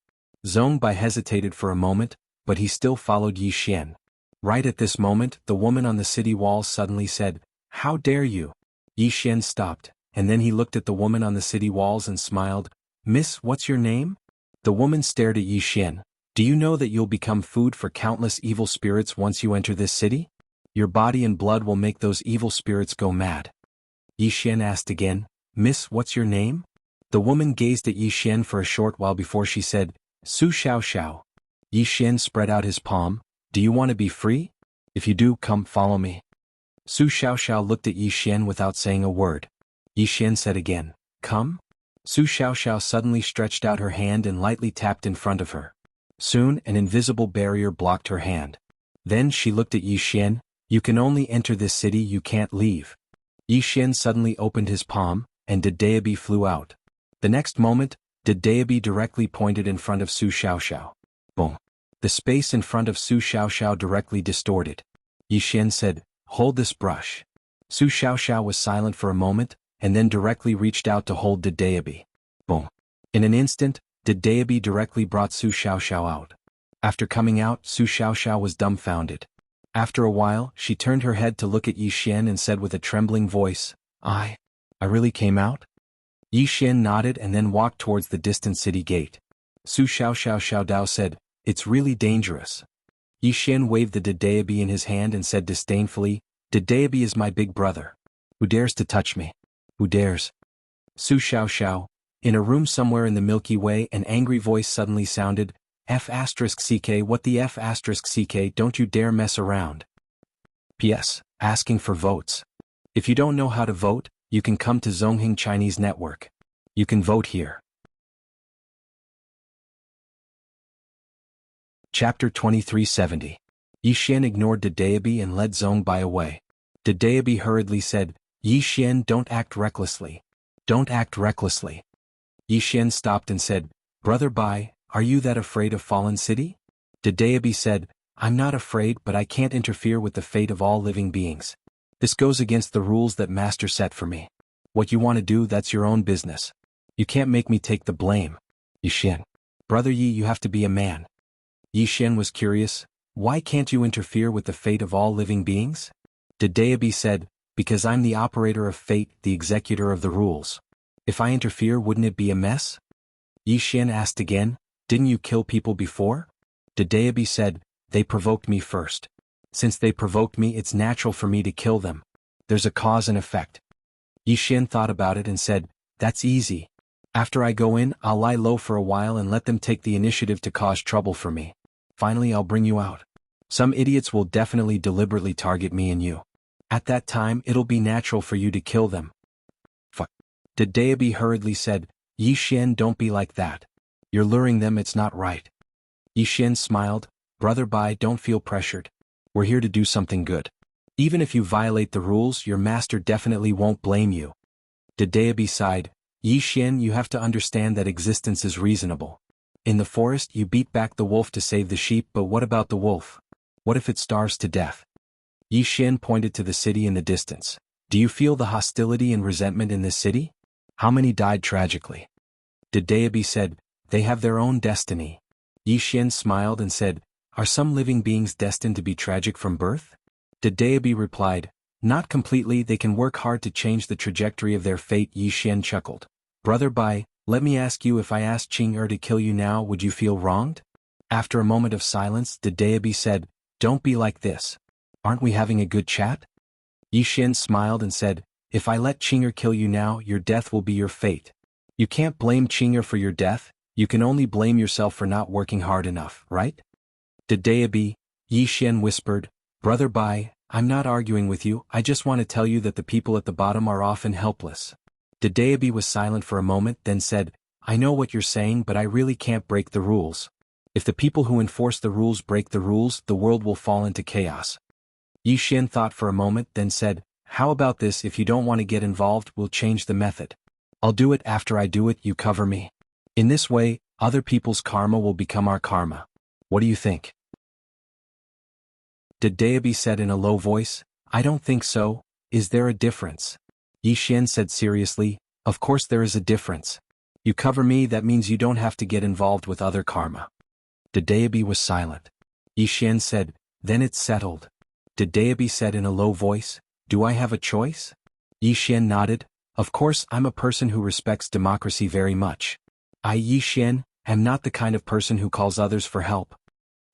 Zhong Bai hesitated for a moment, but he still followed Yi Xian. Right at this moment, the woman on the city wall suddenly said, How dare you? Yi Xian stopped, and then he looked at the woman on the city walls and smiled. Miss, what's your name? The woman stared at Yi Xian. Do you know that you'll become food for countless evil spirits once you enter this city? Your body and blood will make those evil spirits go mad. Yi Xian asked again, Miss, what's your name? The woman gazed at Yi Xian for a short while before she said, Su Xiao Xiao. Yi Xian spread out his palm. Do you want to be free? If you do, come follow me. Su Xiao Xiao looked at Yi Xian without saying a word. Yi Xian said again, Come? Su Xiao Xiao suddenly stretched out her hand and lightly tapped in front of her. Soon, an invisible barrier blocked her hand. Then she looked at Yi Xian. You can only enter this city, you can't leave. Yi Xian suddenly opened his palm, and Dedeabi flew out. The next moment, Dedeabi directly pointed in front of Su Xiaoxiao. Boom. The space in front of Su Xiaoxiao directly distorted. Yi Xian said, "Hold this brush." Su Xiaoxiao was silent for a moment, and then directly reached out to hold Dedeabi. Boom. In an instant, Dedeabi directly brought Su Xiaoxiao out. After coming out, Su Xiaoxiao was dumbfounded. After a while, she turned her head to look at Yi Xian and said with a trembling voice, I really came out?" Yi Xian nodded and then walked towards the distant city gate. Su Xiaodao said, "It's really dangerous." Yi Xian waved the Dedeabi in his hand and said disdainfully, "Dedeabi is my big brother. Who dares to touch me? Who dares?" Su Xiaoxiao. In a room somewhere in the Milky Way, an angry voice suddenly sounded, F***ck, what the F***ck, don't you dare mess around. P.S. Asking for votes. If you don't know how to vote, you can come to Zongheng Chinese Network. You can vote here. Chapter 2370. Yi Xian ignored Dedeabi and led Zongbai away. Dedeabi hurriedly said, "Yi Xian, don't act recklessly. Don't act recklessly." Yi Xian stopped and said, "Brother Bai, are you that afraid of Fallen City?" Dedeabi said, "I'm not afraid, but I can't interfere with the fate of all living beings. This goes against the rules that Master set for me. What you want to do, that's your own business. You can't make me take the blame." Yi Xian. "Brother Yi, you have to be a man." Yi Xian was curious, "Why can't you interfere with the fate of all living beings?" Dedeabi said, "Because I'm the operator of fate, the executor of the rules. If I interfere, wouldn't it be a mess?" Yi Xian asked again, "Didn't you kill people before?" Dedeabi said, "They provoked me first. Since they provoked me, it's natural for me to kill them. There's a cause and effect." Yi Xian thought about it and said, "That's easy. After I go in, I'll lie low for a while and let them take the initiative to cause trouble for me. Finally, I'll bring you out. Some idiots will definitely deliberately target me and you. At that time, it'll be natural for you to kill them." Fuck. Dedeabi hurriedly said, "Yi Xian, don't be like that. You're luring them, it's not right." Yi Xian smiled, "Brother Bai, don't feel pressured. We're here to do something good. Even if you violate the rules, your master definitely won't blame you." Dedeabi sighed, "Yi Xian, you have to understand that existence is reasonable. In the forest, you beat back the wolf to save the sheep, but what about the wolf? What if it starves to death?" Yi Xian pointed to the city in the distance. "Do you feel the hostility and resentment in this city? How many died tragically?" Dedeabi said, "They have their own destiny." Yi Xian smiled and said, "Are some living beings destined to be tragic from birth?" Dedeabi replied, "Not completely, they can work hard to change the trajectory of their fate." Yi Xian chuckled. "Brother Bai, let me ask you, if I asked Qing to kill you now, would you feel wronged?" After a moment of silence, Dedeabi said, "Don't be like this. Aren't we having a good chat?" Yi Xian smiled and said, "If I let Qing kill you now, your death will be your fate. You can't blame Qing for your death, you can only blame yourself for not working hard enough, right?" Dedeabi, Yi Xian whispered, "Brother Bai, I'm not arguing with you, I just want to tell you that the people at the bottom are often helpless." Dedeabi was silent for a moment, then said, "I know what you're saying, but I really can't break the rules. If the people who enforce the rules break the rules, the world will fall into chaos." Yi Xian thought for a moment, then said, "How about this, if you don't want to get involved, we'll change the method. I'll do it, after I do it, you cover me. In this way, other people's karma will become our karma. What do you think?" Dedeabi said in a low voice, "I don't think so. Is there a difference?" Yi Xian said seriously, "Of course there is a difference. You cover me, that means you don't have to get involved with other karma." Dedeabi was silent. Yi Xian said, "Then it's settled." Dedeabi said in a low voice, "Do I have a choice?" Yi Xian nodded, "Of course, I'm a person who respects democracy very much. I, Yi Xian, am not the kind of person who calls others for help."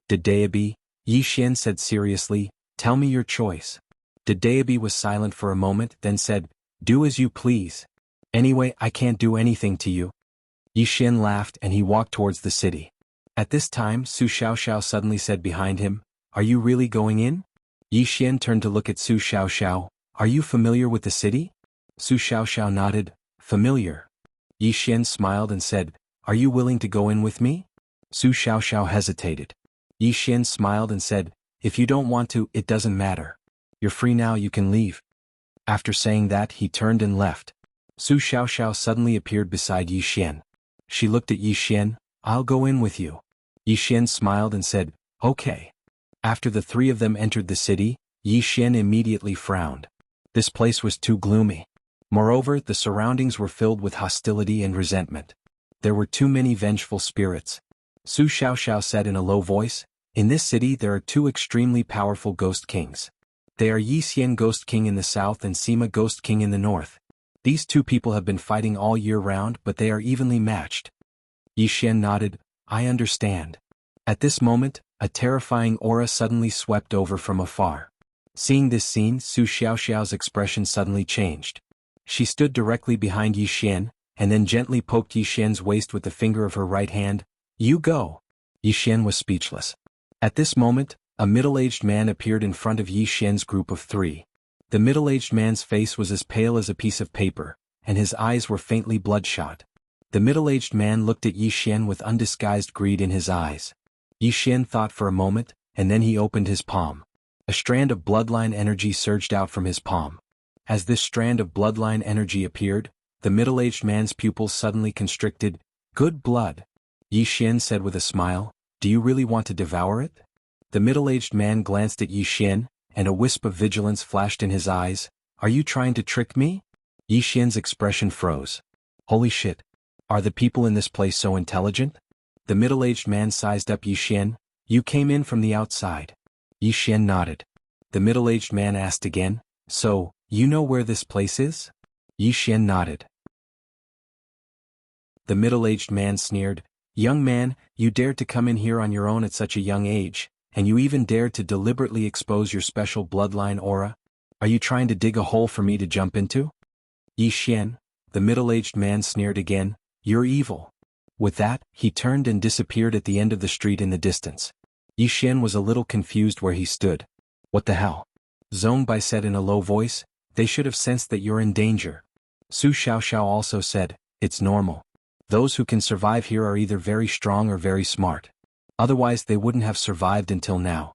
Dedeabi, Yi Xian said seriously, "Tell me your choice." Dedeabi was silent for a moment, then said, "Do as you please. Anyway, I can't do anything to you." Yi Xian laughed and he walked towards the city. At this time, Su Xiaoxiao suddenly said behind him, "Are you really going in?" Yi Xian turned to look at Su Xiaoxiao, "Are you familiar with the city?" Su Xiaoxiao nodded, "Familiar." Yi Xian smiled and said, "Are you willing to go in with me?" Su Xiaoxiao hesitated. Yi Xian smiled and said, "If you don't want to, it doesn't matter. You're free now, you can leave." After saying that, he turned and left. Su Xiaoxiao suddenly appeared beside Yi Xian. She looked at Yi Xian. I'll go in with you. Yi Xian smiled and said, okay. After the three of them entered the city, Yi Xian immediately frowned. This place was too gloomy. Moreover, the surroundings were filled with hostility and resentment. There were too many vengeful spirits. Su Xiaoxiao said in a low voice, in this city there are two extremely powerful ghost kings. They are Yi Xian Ghost King in the south and Sima Ghost King in the north. These two people have been fighting all year round, but they are evenly matched. Yi Xian nodded, I understand. At this moment, a terrifying aura suddenly swept over from afar. Seeing this scene, Su Xiaoxiao's expression suddenly changed. She stood directly behind Yi Xian, and then gently poked Yi Xian's waist with the finger of her right hand. You go. Yi Xian was speechless. At this moment, a middle-aged man appeared in front of Yi Xian's group of three. The middle-aged man's face was as pale as a piece of paper, and his eyes were faintly bloodshot. The middle-aged man looked at Yi Xian with undisguised greed in his eyes. Yi Xian thought for a moment, and then he opened his palm. A strand of bloodline energy surged out from his palm. As this strand of bloodline energy appeared, the middle-aged man's pupils suddenly constricted. Good blood. Yi Xian said with a smile, do you really want to devour it? The middle-aged man glanced at Yi Xian, and a wisp of vigilance flashed in his eyes. Are you trying to trick me? Yi Xian's expression froze. Holy shit. Are the people in this place so intelligent? The middle-aged man sized up Yi Xian. You came in from the outside. Yi Xian nodded. The middle-aged man asked again, so, you know where this place is? Yi Xian nodded. The middle-aged man sneered, young man, you dared to come in here on your own at such a young age, and you even dared to deliberately expose your special bloodline aura? Are you trying to dig a hole for me to jump into? Yi Xian, the middle-aged man sneered again, you're evil. With that, he turned and disappeared at the end of the street in the distance. Yi Xian was a little confused where he stood. What the hell? Zhong Bai said in a low voice, they should have sensed that you're in danger. Su Xiaoxiao also said, it's normal. Those who can survive here are either very strong or very smart. Otherwise they wouldn't have survived until now.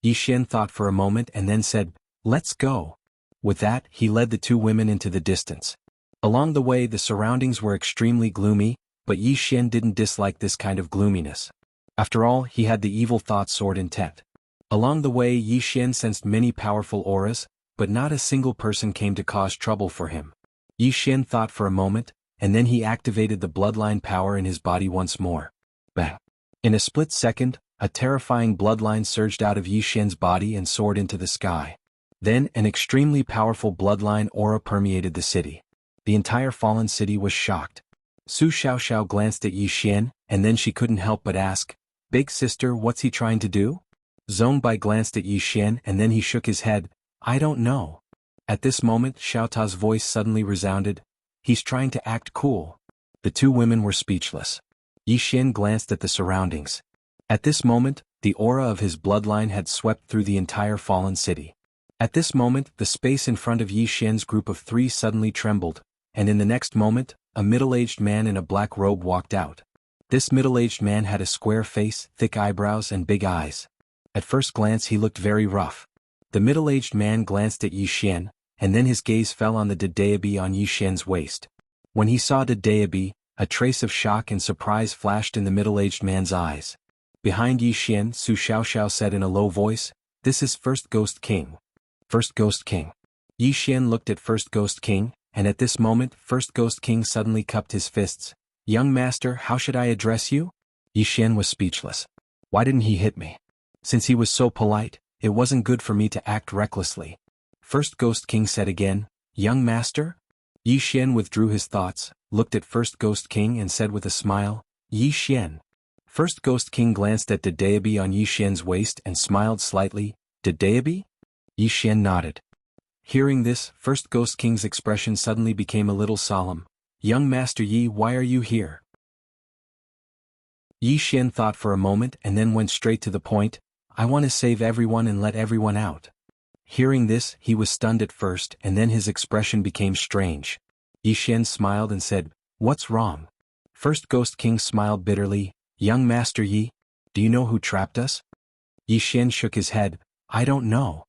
Yi Xian thought for a moment and then said, let's go. With that, he led the two women into the distance. Along the way the surroundings were extremely gloomy, but Yi Xian didn't dislike this kind of gloominess. After all, he had the evil thought sword intent. Along the way Yi Xian sensed many powerful auras, but not a single person came to cause trouble for him. Yi Xian thought for a moment, and then he activated the bloodline power in his body once more. Bang! In a split second, a terrifying bloodline surged out of Yi Xian's body and soared into the sky. Then, an extremely powerful bloodline aura permeated the city. The entire fallen city was shocked. Su Xiaoxiao glanced at Yi Xian, and then she couldn't help but ask, Big sister, what's he trying to do? Zhong Bai glanced at Yi Xian and then he shook his head, I don't know. At this moment Xiao Ta's voice suddenly resounded, he's trying to act cool. The two women were speechless. Yi Xian glanced at the surroundings. At this moment, the aura of his bloodline had swept through the entire fallen city. At this moment, the space in front of Yi Xian's group of three suddenly trembled, and in the next moment, a middle-aged man in a black robe walked out. This middle-aged man had a square face, thick eyebrows and big eyes. At first glance he looked very rough. The middle-aged man glanced at Yi Xian, and then his gaze fell on the Dedeabi on Yi Xian's waist. When he saw Dedeabi, a trace of shock and surprise flashed in the middle-aged man's eyes. Behind Yi Xian, Su Xiaoxiao said in a low voice, this is First Ghost King. First Ghost King. Yi Xian looked at First Ghost King, and at this moment First Ghost King suddenly cupped his fists. Young master, how should I address you? Yi Xian was speechless. Why didn't he hit me? Since he was so polite, it wasn't good for me to act recklessly. First Ghost King said again, young master? Yi Xian withdrew his thoughts, looked at First Ghost King and said with a smile, Yi Xian. First Ghost King glanced at Dedeabi on Yi Xian's waist and smiled slightly, Dedeabi? Yi Xian nodded. Hearing this, First Ghost King's expression suddenly became a little solemn. Young Master Yi, why are you here? Yi Xian thought for a moment and then went straight to the point, I want to save everyone and let everyone out. Hearing this, he was stunned at first and then his expression became strange. Yi Xian smiled and said, what's wrong? First Ghost King smiled bitterly, young Master Yi, do you know who trapped us? Yi Xian shook his head, I don't know.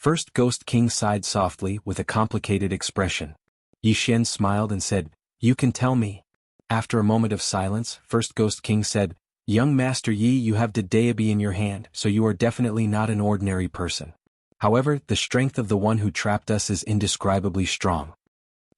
First Ghost King sighed softly with a complicated expression. Yi Xian smiled and said, "You can tell me." After a moment of silence, First Ghost King said, "Young Master Yi, you have the deity in your hand, so you are definitely not an ordinary person. However, the strength of the one who trapped us is indescribably strong."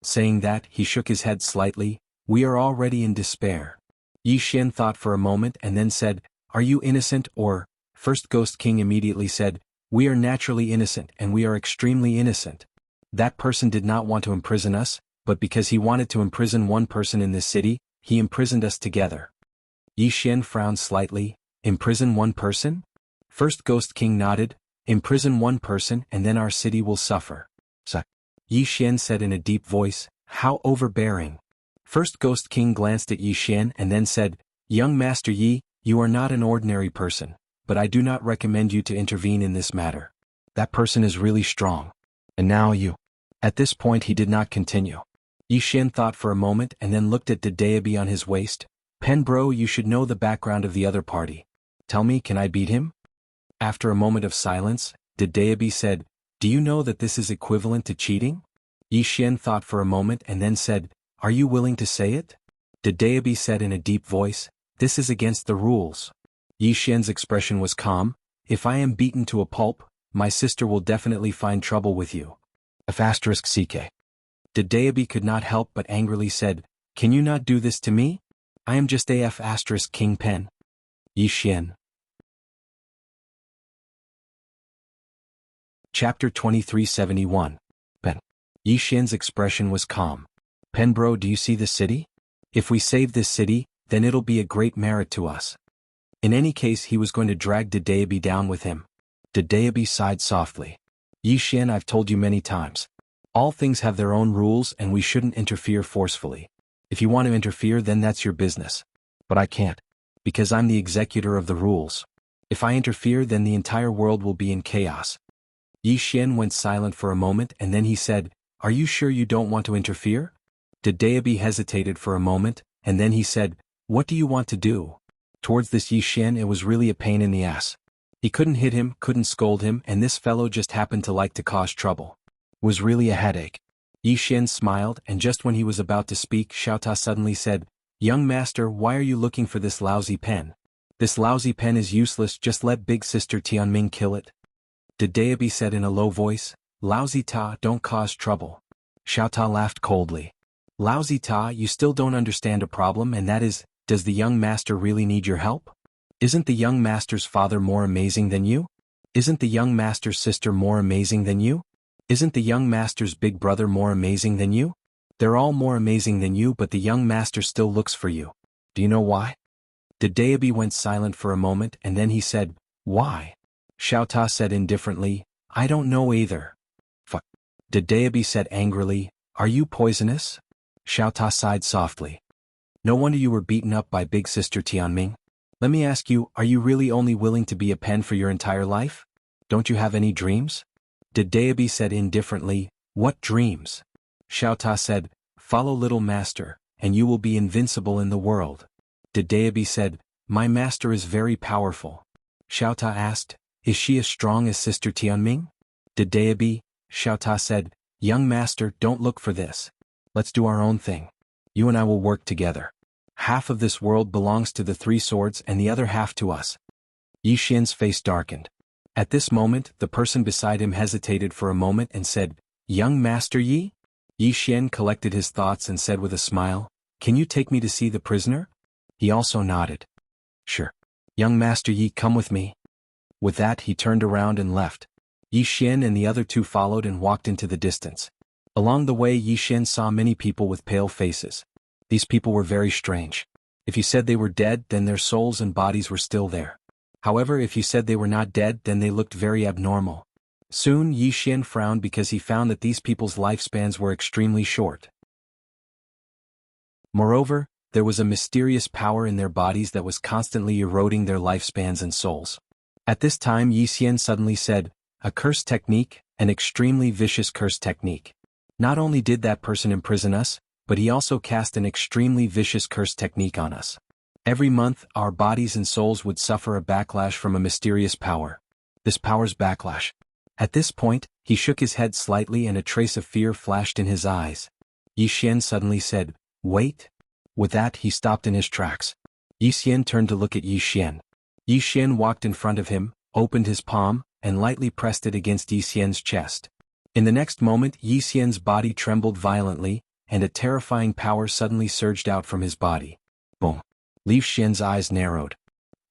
Saying that, he shook his head slightly. "We are already in despair." Yi Xian thought for a moment and then said, "Are you innocent or?" First Ghost King immediately said, "We are naturally innocent and we are extremely innocent. That person did not want to imprison us, but because he wanted to imprison one person in this city, he imprisoned us together." Yi Xian frowned slightly. "Imprison one person?" First Ghost King nodded. "Imprison one person and then our city will suffer." Yi Xian said in a deep voice, "How overbearing." First Ghost King glanced at Yi Xian and then said, "Young Master Yi, you are not an ordinary person, but I do not recommend you to intervene in this matter. That person is really strong. And now you." At this point he did not continue. Yi Xian thought for a moment and then looked at the deity on his waist. "Pen bro, you should know the background of the other party. Tell me, can I beat him?" After a moment of silence, the deity said, "Do you know that this is equivalent to cheating?" Yi Xian thought for a moment and then said, "Are you willing to say it?" The deity said in a deep voice, "This is against the rules." Yi Xian's expression was calm. "If I am beaten to a pulp, my sister will definitely find trouble with you. F***ck. The deity could not help but angrily said, "Can you not do this to me? I am just AF** King Pen." Yi Xian. Chapter 2371. Pen. Yi Xian's expression was calm. "Pen bro, do you see the city? If we save this city, then it'll be a great merit to us." In any case he was going to drag the deity down with him. The deity sighed softly. "Yi Xian, I've told you many times. All things have their own rules and we shouldn't interfere forcefully. If you want to interfere then that's your business. But I can't. Because I'm the executor of the rules. If I interfere then the entire world will be in chaos." Yi Xian went silent for a moment and then he said, "Are you sure you don't want to interfere?" The deity hesitated for a moment, and then he said, "What do you want to do?" Towards this Yi Xian it was really a pain in the ass. He couldn't hit him, couldn't scold him, and this fellow just happened to like to cause trouble. It was really a headache. Yi Xian smiled, and just when he was about to speak, Xiaota suddenly said, "Young master, why are you looking for this lousy pen? This lousy pen is useless, just let big sister Tianming kill it." The deity said in a low voice, "Lousy Ta, don't cause trouble." Xiaota laughed coldly. "Lousy Ta, you still don't understand a problem, and that is, does the young master really need your help? Isn't the young master's father more amazing than you? Isn't the young master's sister more amazing than you? Isn't the young master's big brother more amazing than you? They're all more amazing than you, but the young master still looks for you. Do you know why?" The deity went silent for a moment and then he said, "Why?" Xiaota said indifferently, "I don't know either." Fuck. The deity said angrily, "Are you poisonous?" Xiaota sighed softly. "No wonder you were beaten up by big sister Tianming. Let me ask you, are you really only willing to be a pen for your entire life? Don't you have any dreams?" The deity said indifferently, "What dreams?" Xiaota said, "Follow little master, and you will be invincible in the world." The deity said, "My master is very powerful." Xiaota asked, "Is she as strong as sister Tianming?" The deity, Xiaota said, "Young master, don't look for this. Let's do our own thing. You and I will work together. Half of this world belongs to the three swords and the other half to us." Yi Xian's face darkened. At this moment, the person beside him hesitated for a moment and said, "Young Master Yi?" Yi Xian collected his thoughts and said with a smile, "Can you take me to see the prisoner?" He also nodded. "Sure. Young Master Yi, come with me." With that he turned around and left. Yi Xian and the other two followed and walked into the distance. Along the way Yi Xian saw many people with pale faces. These people were very strange. If you said they were dead, then their souls and bodies were still there. However, if you said they were not dead, then they looked very abnormal. Soon Yi Xian frowned because he found that these people's lifespans were extremely short. Moreover, there was a mysterious power in their bodies that was constantly eroding their lifespans and souls. At this time Yi Xian suddenly said, "A curse technique, an extremely vicious curse technique. Not only did that person imprison us, but he also cast an extremely vicious curse technique on us. Every month, our bodies and souls would suffer a backlash from a mysterious power. This power's backlash. At this point, he shook his head slightly and a trace of fear flashed in his eyes. Yi Xian suddenly said, "Wait." With that he stopped in his tracks. Yi Xian turned to look at Yi Xian. Yi Xian walked in front of him, opened his palm, and lightly pressed it against Yi Xian's chest. In the next moment Yi Xian's body trembled violently, and a terrifying power suddenly surged out from his body. Boom! Li Xian's eyes narrowed.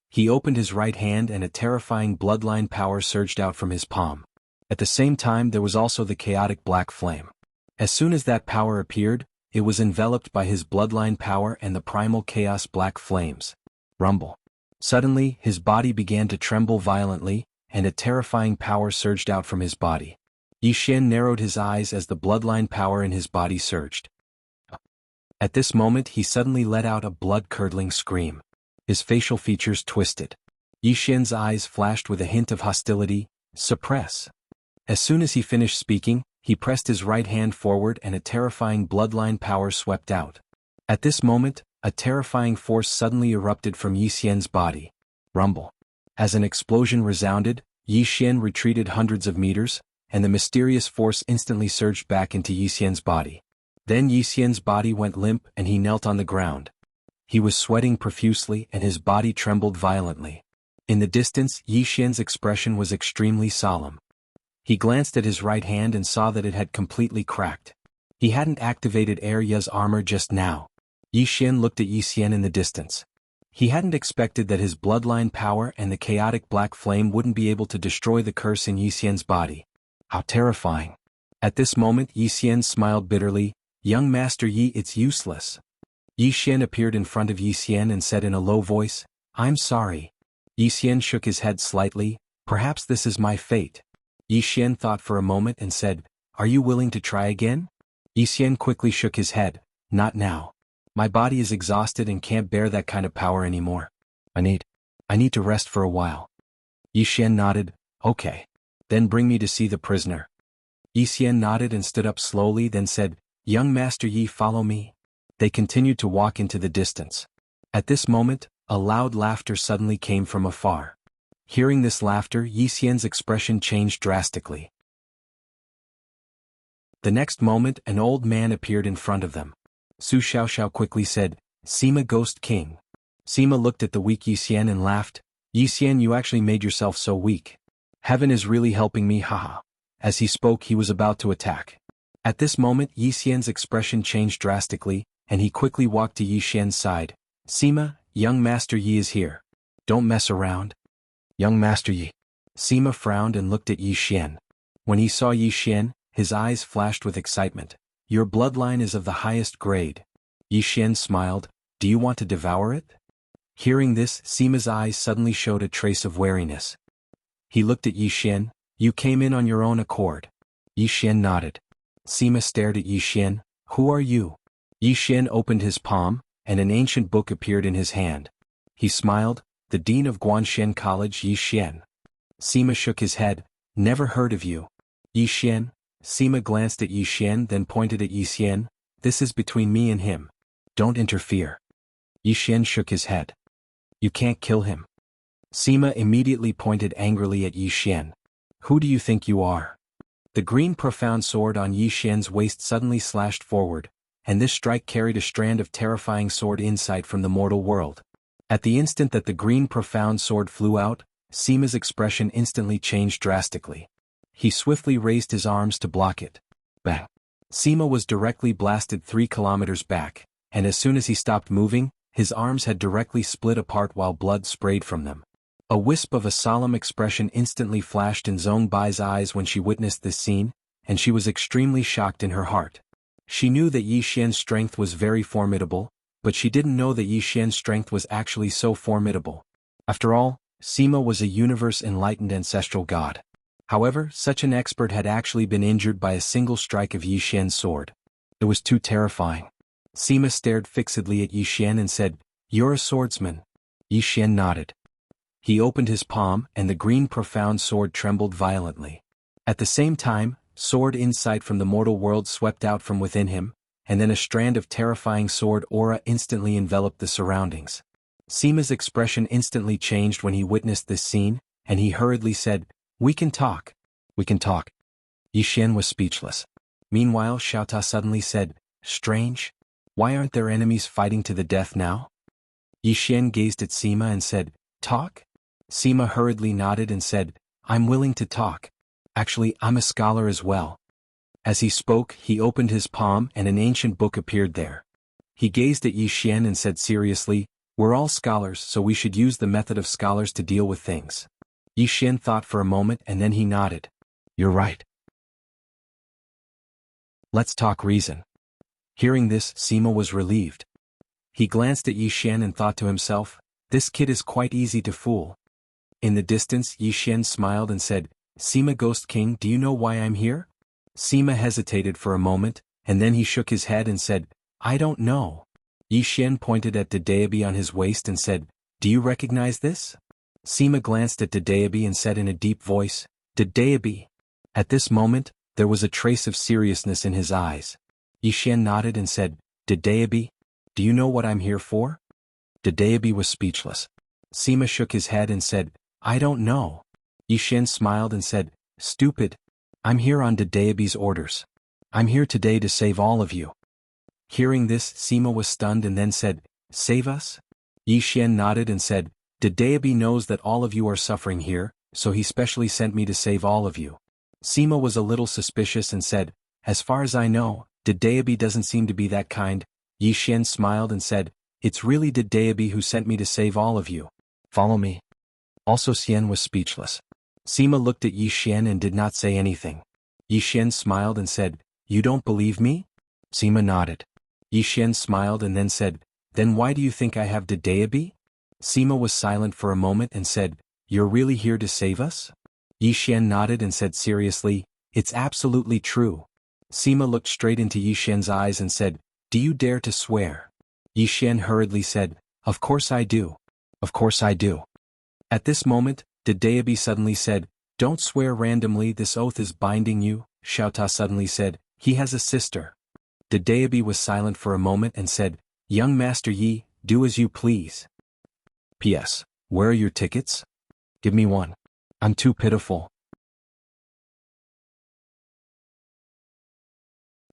He opened his right hand and a terrifying bloodline power surged out from his palm. At the same time there was also the chaotic black flame. As soon as that power appeared, it was enveloped by his bloodline power and the primal chaos black flames. Rumble. Suddenly, his body began to tremble violently, and a terrifying power surged out from his body. Yi Xian narrowed his eyes as the bloodline power in his body surged. At this moment he suddenly let out a blood-curdling scream. His facial features twisted. Yi Xian's eyes flashed with a hint of hostility. "Suppress." As soon as he finished speaking, he pressed his right hand forward and a terrifying bloodline power swept out. At this moment, a terrifying force suddenly erupted from Yi Xian's body. Rumble. As an explosion resounded, Yi Xian retreated hundreds of meters, and the mysterious force instantly surged back into Yi Xian's body. Then Yi Xian's body went limp and he knelt on the ground. He was sweating profusely and his body trembled violently. In the distance, Yi Xian's expression was extremely solemn. He glanced at his right hand and saw that it had completely cracked. He hadn't activated Air Ya's armor just now. Yi Xian looked at Yi Xian in the distance. He hadn't expected that his bloodline power and the chaotic black flame wouldn't be able to destroy the curse in Yi Xian's body. How terrifying. At this moment Yi Xian smiled bitterly. "Young Master Yi, it's useless." Yi Xian appeared in front of Yi Xian and said in a low voice, "I'm sorry." Yi Xian shook his head slightly. "Perhaps this is my fate." Yi Xian thought for a moment and said, "Are you willing to try again?" Yi Xian quickly shook his head. "Not now. My body is exhausted and can't bear that kind of power anymore. I need to rest for a while." Yi Xian nodded. "Okay. Then bring me to see the prisoner." Yi Xian nodded and stood up slowly, then said, "Young Master Yi, follow me." They continued to walk into the distance. At this moment, a loud laughter suddenly came from afar. Hearing this laughter, Yi Xian's expression changed drastically. The next moment an old man appeared in front of them. Su Xiaoxiao quickly said, "Sima Ghost King." Sima looked at the weak Yi Xian and laughed. "Yi Xian, you actually made yourself so weak. Heaven is really helping me, haha." As he spoke he was about to attack. At this moment Yi Xian's expression changed drastically, and he quickly walked to Yi Xian's side. "Sima, young Master Yi is here. Don't mess around." "Young Master Yi." Sima frowned and looked at Yi Xian. When he saw Yi Xian, his eyes flashed with excitement. "Your bloodline is of the highest grade." Yi Xian smiled. "Do you want to devour it?" Hearing this, Sima's eyes suddenly showed a trace of wariness. He looked at Yi Xian. "You came in on your own accord." Yi Xian nodded. Sima stared at Yi Xian. "Who are you?" Yi Xian opened his palm, and an ancient book appeared in his hand. He smiled. "The Dean of Guanxian College, Yi Xian." Sima shook his head. "Never heard of you." "Yi Xian." Sima glanced at Yi Xian then pointed at Yi Xian. "This is between me and him. Don't interfere." Yi Xian shook his head. "You can't kill him." Sima immediately pointed angrily at Yi Xian. "Who do you think you are?" The green profound sword on Yi Xian's waist suddenly slashed forward, and this strike carried a strand of terrifying sword insight from the mortal world. At the instant that the green profound sword flew out, Sima's expression instantly changed drastically. He swiftly raised his arms to block it. Bang! Sima was directly blasted 3 kilometers back, and as soon as he stopped moving, his arms had directly split apart while blood sprayed from them. A wisp of a solemn expression instantly flashed in Zhong Bai's eyes when she witnessed this scene, and she was extremely shocked in her heart. She knew that Yi Xian's strength was very formidable, but she didn't know that Yi Xian's strength was actually so formidable. After all, Sima was a universe-enlightened ancestral god. However, such an expert had actually been injured by a single strike of Yi Xian's sword. It was too terrifying. Sima stared fixedly at Yi Xian and said, "You're a swordsman." Yi Xian nodded. He opened his palm and the green profound sword trembled violently. At the same time, sword insight from the mortal world swept out from within him, and then a strand of terrifying sword aura instantly enveloped the surroundings. Sima's expression instantly changed when he witnessed this scene, and he hurriedly said, "We can talk." We can talk. Yixian was speechless. Meanwhile, Xiaota suddenly said, strange. Why aren't their enemies fighting to the death now? Yixian gazed at Sima and said, talk? Sima hurriedly nodded and said, I'm willing to talk. Actually, I'm a scholar as well. As he spoke, he opened his palm and an ancient book appeared there. He gazed at Yixian and said seriously, we're all scholars, so we should use the method of scholars to deal with things. Yixian thought for a moment and then he nodded. You're right. Let's talk reason. Hearing this, Sima was relieved. He glanced at Yixian and thought to himself, this kid is quite easy to fool. In the distance, Yixian smiled and said, Sima Ghost King, do you know why I'm here? Sima hesitated for a moment, and then he shook his head and said, I don't know. Yixian pointed at Dedeabi on his waist and said, do you recognize this? Sima glanced at Dedeabi and said in a deep voice, Dedeabi. At this moment, there was a trace of seriousness in his eyes. Yixian nodded and said, Dedeabi, do you know what I'm here for? Dedeabi was speechless. Sima shook his head and said, I don't know. Yixian smiled and said, stupid. I'm here on Dedeabi's orders. I'm here today to save all of you. Hearing this, Sima was stunned and then said, save us? Yixian nodded and said, Dedeabi knows that all of you are suffering here, so he specially sent me to save all of you. Sima was a little suspicious and said, as far as I know, Dedeabi doesn't seem to be that kind. Yixian smiled and said, it's really Dedeabi who sent me to save all of you. Follow me. Also Xian was speechless. Sima looked at Yixian and did not say anything. Yixian smiled and said, you don't believe me? Sima nodded. Yixian smiled and then said, then why do you think I have Dedeabi? Sima was silent for a moment and said, you're really here to save us? Yixian nodded and said seriously, it's absolutely true. Sima looked straight into Yixian's eyes and said, do you dare to swear? Yixian hurriedly said, of course I do. Of course I do. At this moment, Dedeabi suddenly said, don't swear randomly, this oath is binding you. Xiaota suddenly said, he has a sister. Dedeabi was silent for a moment and said, young Master Yi, do as you please. P.S. Where are your tickets? Give me one. I'm too pitiful.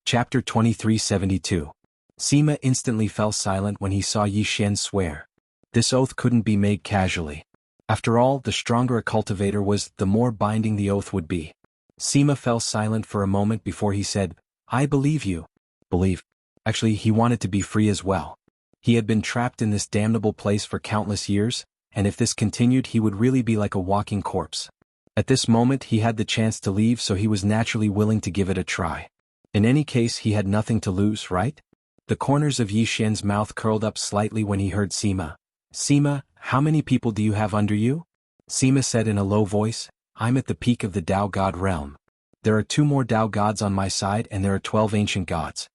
Chapter 2372. Sima instantly fell silent when he saw Yixian swear. This oath couldn't be made casually. After all, the stronger a cultivator was, the more binding the oath would be. Sima fell silent for a moment before he said, I believe you. Believe. Actually, he wanted to be free as well. He had been trapped in this damnable place for countless years, and if this continued he would really be like a walking corpse. At this moment he had the chance to leave, so he was naturally willing to give it a try. In any case, he had nothing to lose, right? The corners of Yixian's mouth curled up slightly when he heard Sima. Sima, how many people do you have under you? Sima said in a low voice, I'm at the peak of the Tao God realm. There are 2 more Tao gods on my side and there are 12 ancient gods.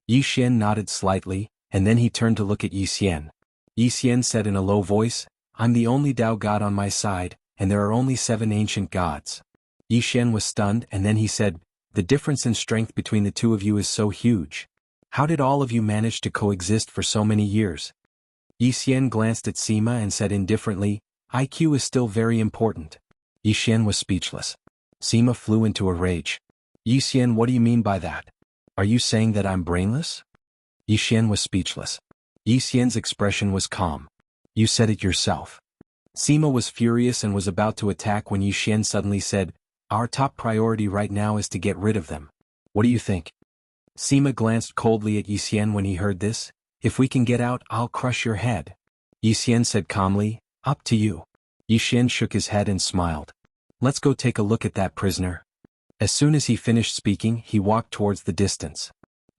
Yixian nodded slightly, and then he turned to look at Yixian. Yixian said in a low voice, I'm the only Tao God on my side, and there are only 7 ancient gods. Yixian was stunned and then he said, the difference in strength between the 2 of you is so huge. How did all of you manage to coexist for so many years? Yixian glanced at Sima and said indifferently, IQ is still very important. Yixian was speechless. Sima flew into a rage. Yixian, what do you mean by that? Are you saying that I'm brainless? Yixian was speechless. Yixian's expression was calm. You said it yourself. Sima was furious and was about to attack when Yixian suddenly said, our top priority right now is to get rid of them. What do you think? Sima glanced coldly at Yixian when he heard this. If we can get out, I'll crush your head. Yixian said calmly, up to you. Yixian shook his head and smiled. Let's go take a look at that prisoner. As soon as he finished speaking, he walked towards the distance.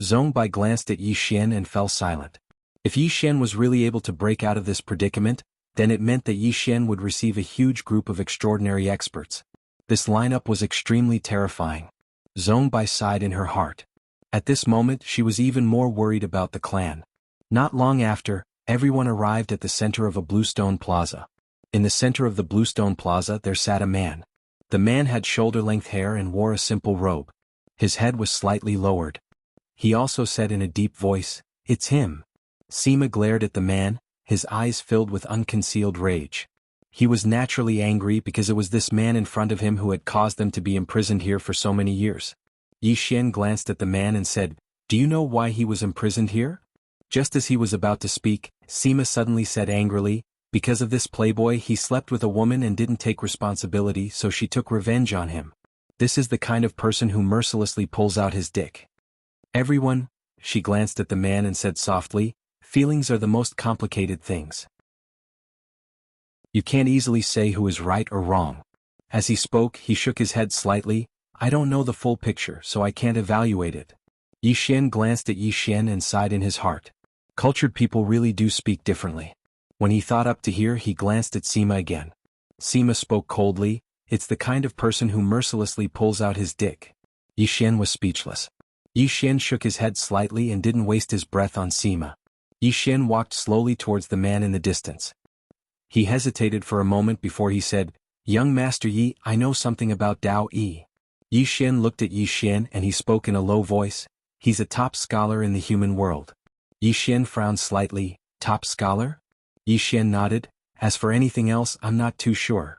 Zhongbai glanced at Yixian and fell silent. If Yixian was really able to break out of this predicament, then it meant that Yixian would receive a huge group of extraordinary experts. This lineup was extremely terrifying. Zhongbai sighed in her heart. At this moment she was even more worried about the clan. Not long after, everyone arrived at the center of a bluestone plaza. In the center of the bluestone plaza there sat a man. The man had shoulder-length hair and wore a simple robe. His head was slightly lowered. He also said in a deep voice, it's him. Sima glared at the man, his eyes filled with unconcealed rage. He was naturally angry because it was this man in front of him who had caused them to be imprisoned here for so many years. Yi Xian glanced at the man and said, "Do you know why he was imprisoned here?" Just as he was about to speak, Sima suddenly said angrily, "Because of this playboy he slept with a woman and didn't take responsibility, so she took revenge on him. This is the kind of person who mercilessly pulls out his dick." Everyone, she glanced at the man and said softly, "Feelings are the most complicated things. You can't easily say who is right or wrong." As he spoke, he shook his head slightly. "I don't know the full picture, so I can't evaluate it." Yi Xian glanced at Yi Xian and sighed in his heart. Cultured people really do speak differently. When he thought up to here, he glanced at Sima again. Sima spoke coldly, "It's the kind of person who mercilessly pulls out his dick." Yi Xian was speechless. Yi Xian shook his head slightly and didn't waste his breath on Sima. Yi Xian walked slowly towards the man in the distance. He hesitated for a moment before he said, "Young Master Yi, I know something about Dao Yi." Yi Xian looked at Yi Xian and he spoke in a low voice, "He's a top scholar in the human world." Yi Xian frowned slightly, "Top scholar?" Yi Xian nodded, "As for anything else, I'm not too sure."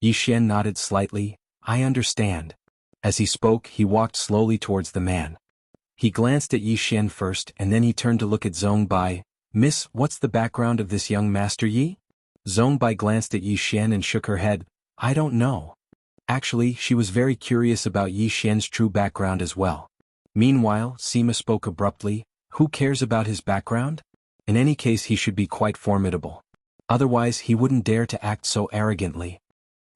Yi Xian nodded slightly, "I understand." As he spoke, he walked slowly towards the man. He glanced at Yi Xian first and then he turned to look at Zhong Bai. "Miss, what's the background of this young Master Yi?" Zhong Bai glanced at Yi Xian and shook her head, "I don't know." Actually, she was very curious about Yi Xian's true background as well. Meanwhile, Sima spoke abruptly, "Who cares about his background? In any case he should be quite formidable. Otherwise he wouldn't dare to act so arrogantly."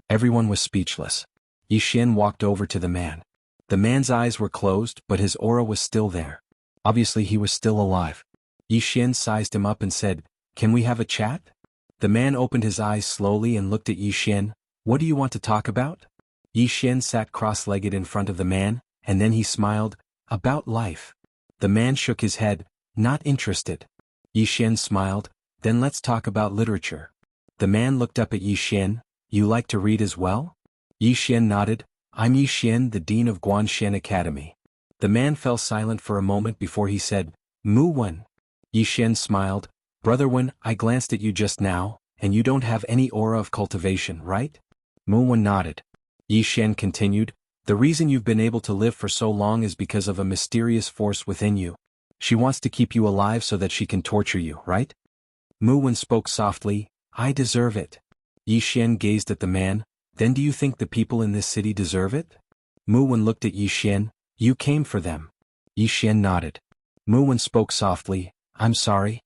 Everyone was speechless. Yi Xian walked over to the man. The man's eyes were closed, but his aura was still there. Obviously he was still alive. Yi Xian sized him up and said, "Can we have a chat?" The man opened his eyes slowly and looked at Yi Xian. "What do you want to talk about?" Yi Xian sat cross-legged in front of the man, and then he smiled, "About life." The man shook his head, "Not interested." Yi Xian smiled, "Then let's talk about literature." The man looked up at Yi Xian, "You like to read as well?" Yi Xian nodded, "I'm Yi Xian, the dean of Guanshan Academy." The man fell silent for a moment before he said, "Mu Wen." Yi Xian smiled, "Brother Wen, I glanced at you just now, and you don't have any aura of cultivation, right?" Mu Wen nodded. Yi Xian continued, "The reason you've been able to live for so long is because of a mysterious force within you. She wants to keep you alive so that she can torture you, right?" Mu Wen spoke softly, "I deserve it." Yi Xian gazed at the man, "Then do you think the people in this city deserve it?" Mu Wen looked at Yi Xian, "You came for them." Yi Xian nodded. Mu Wen spoke softly, "I'm sorry.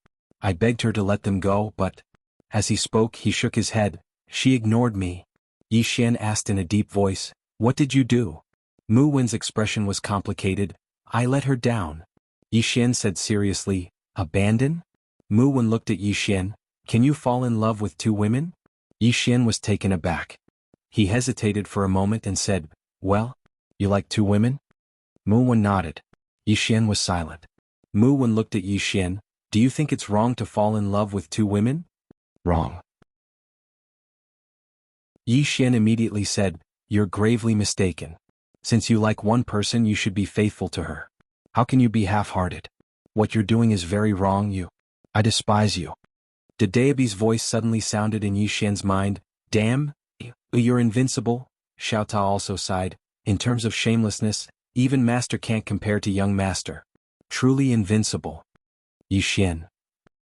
I begged her to let them go, but..." As he spoke he shook his head, "She ignored me." Yi Xian asked in a deep voice, "What did you do?" Mu Wen's expression was complicated, "I let her down." Yi Xian said seriously, "Abandon?" Mu Wen looked at Yi Xian, "Can you fall in love with two women?" Yi Xian was taken aback. He hesitated for a moment and said, "Well, you like two women?" Mu Wen nodded. Yi Xian was silent. Mu Wen looked at Yi Xian, "Do you think it's wrong to fall in love with two women?" "Wrong." Yi Xian immediately said, "You're gravely mistaken. Since you like one person you should be faithful to her. How can you be half-hearted? What you're doing is very wrong. I despise you." Dadeabi's voice suddenly sounded in Yi Xian's mind, "Damn, you're invincible." Xiao Ta also sighed, "In terms of shamelessness, even Master can't compare to young Master. Truly invincible." Yi Xian.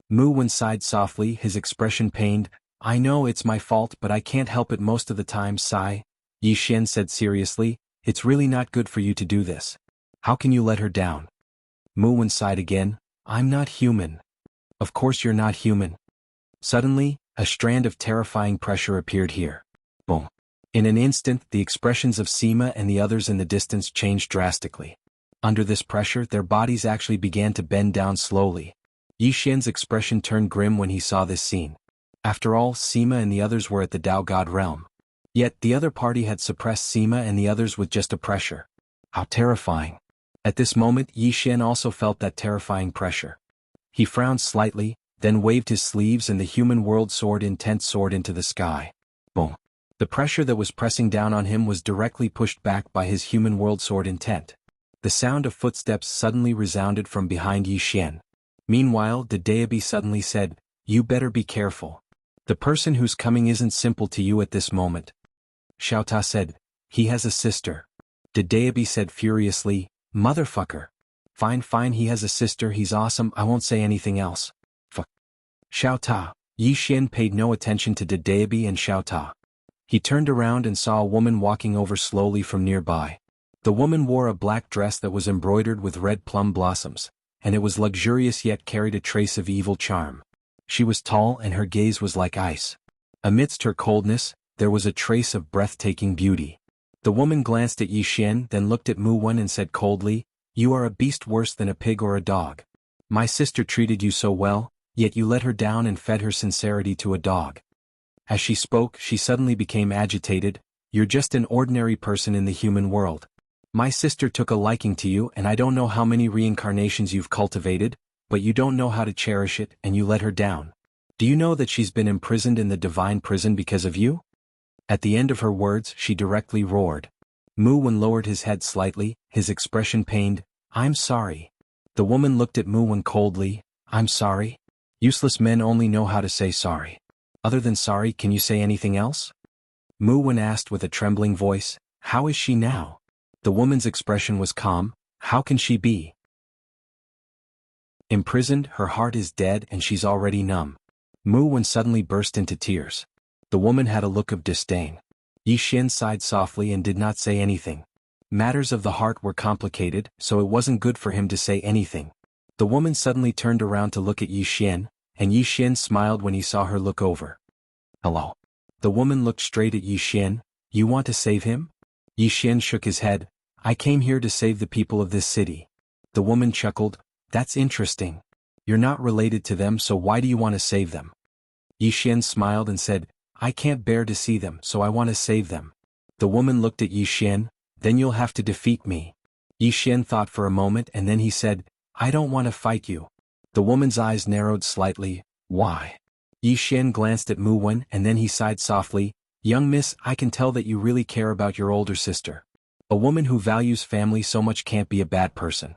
Mu Wen sighed softly, his expression pained, "I know it's my fault but I can't help it most of the time." Sigh. Yi Xian said seriously, "It's really not good for you to do this. How can you let her down?" Mu Wen sighed again, "I'm not human." "Of course you're not human." Suddenly, a strand of terrifying pressure appeared here. Boom. In an instant the expressions of Sima and the others in the distance changed drastically. Under this pressure their bodies actually began to bend down slowly. Yi Xian's expression turned grim when he saw this scene. After all, Sima and the others were at the Tao God realm. Yet the other party had suppressed Sima and the others with just a pressure. How terrifying. At this moment Yi Xian also felt that terrifying pressure. He frowned slightly, then waved his sleeves and the human world sword intent soared into the sky. Boom. The pressure that was pressing down on him was directly pushed back by his human world sword intent. The sound of footsteps suddenly resounded from behind Yi Xian. Meanwhile, Dadeabi suddenly said, "You better be careful." The person who's coming isn't simple to you at this moment. Xiaota said, he has a sister. Dedeabi said furiously, motherfucker. Fine, he has a sister, he's awesome, I won't say anything else. Fuck. Xiaota. Yi Xian paid no attention to Dedeabi and Xiaota. He turned around and saw a woman walking over slowly from nearby. The woman wore a black dress that was embroidered with red plum blossoms, and it was luxurious yet carried a trace of evil charm. She was tall and her gaze was like ice. Amidst her coldness, there was a trace of breathtaking beauty. The woman glanced at Yi Xian, then looked at Mu Wen and said coldly, you are a beast worse than a pig or a dog. My sister treated you so well, yet you let her down and fed her sincerity to a dog. As she spoke, she suddenly became agitated, you're just an ordinary person in the human world. My sister took a liking to you and I don't know how many reincarnations you've cultivated, but you don't know how to cherish it and you let her down. Do you know that she's been imprisoned in the divine prison because of you? At the end of her words, she directly roared. Mu Wen lowered his head slightly, his expression pained, I'm sorry. The woman looked at Mu Wen coldly, I'm sorry? Useless men only know how to say sorry. Other than sorry, can you say anything else? Mu Wen asked with a trembling voice, how is she now? The woman's expression was calm, how can she be? Imprisoned, her heart is dead and she's already numb. Mu Wen suddenly burst into tears. The woman had a look of disdain. Yi Xian sighed softly and did not say anything. Matters of the heart were complicated, so it wasn't good for him to say anything. The woman suddenly turned around to look at Yi Xian, and Yi Xian smiled when he saw her look over. Hello. The woman looked straight at Yi Xian, you want to save him? Yi Xian shook his head, I came here to save the people of this city. The woman chuckled, that's interesting. You're not related to them, so why do you want to save them? Yi Xian smiled and said, I can't bear to see them, so I want to save them. The woman looked at Yi Xian, then you'll have to defeat me. Yi Xian thought for a moment and then he said, I don't want to fight you. The woman's eyes narrowed slightly, why? Yi Xian glanced at Mu Wen and then he sighed softly, young miss, I can tell that you really care about your older sister. A woman who values family so much can't be a bad person.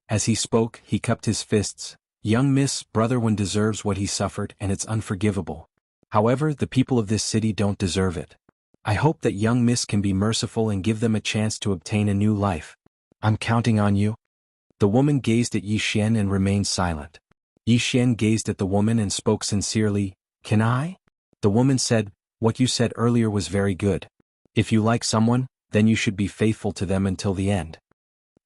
As he spoke, he cupped his fists, young miss, brother Wen deserves what he suffered and it's unforgivable. However, the people of this city don't deserve it. I hope that young miss can be merciful and give them a chance to obtain a new life. I'm counting on you. The woman gazed at Yi Xian and remained silent. Yi Xian gazed at the woman and spoke sincerely, can I? The woman said, what you said earlier was very good. If you like someone, then you should be faithful to them until the end.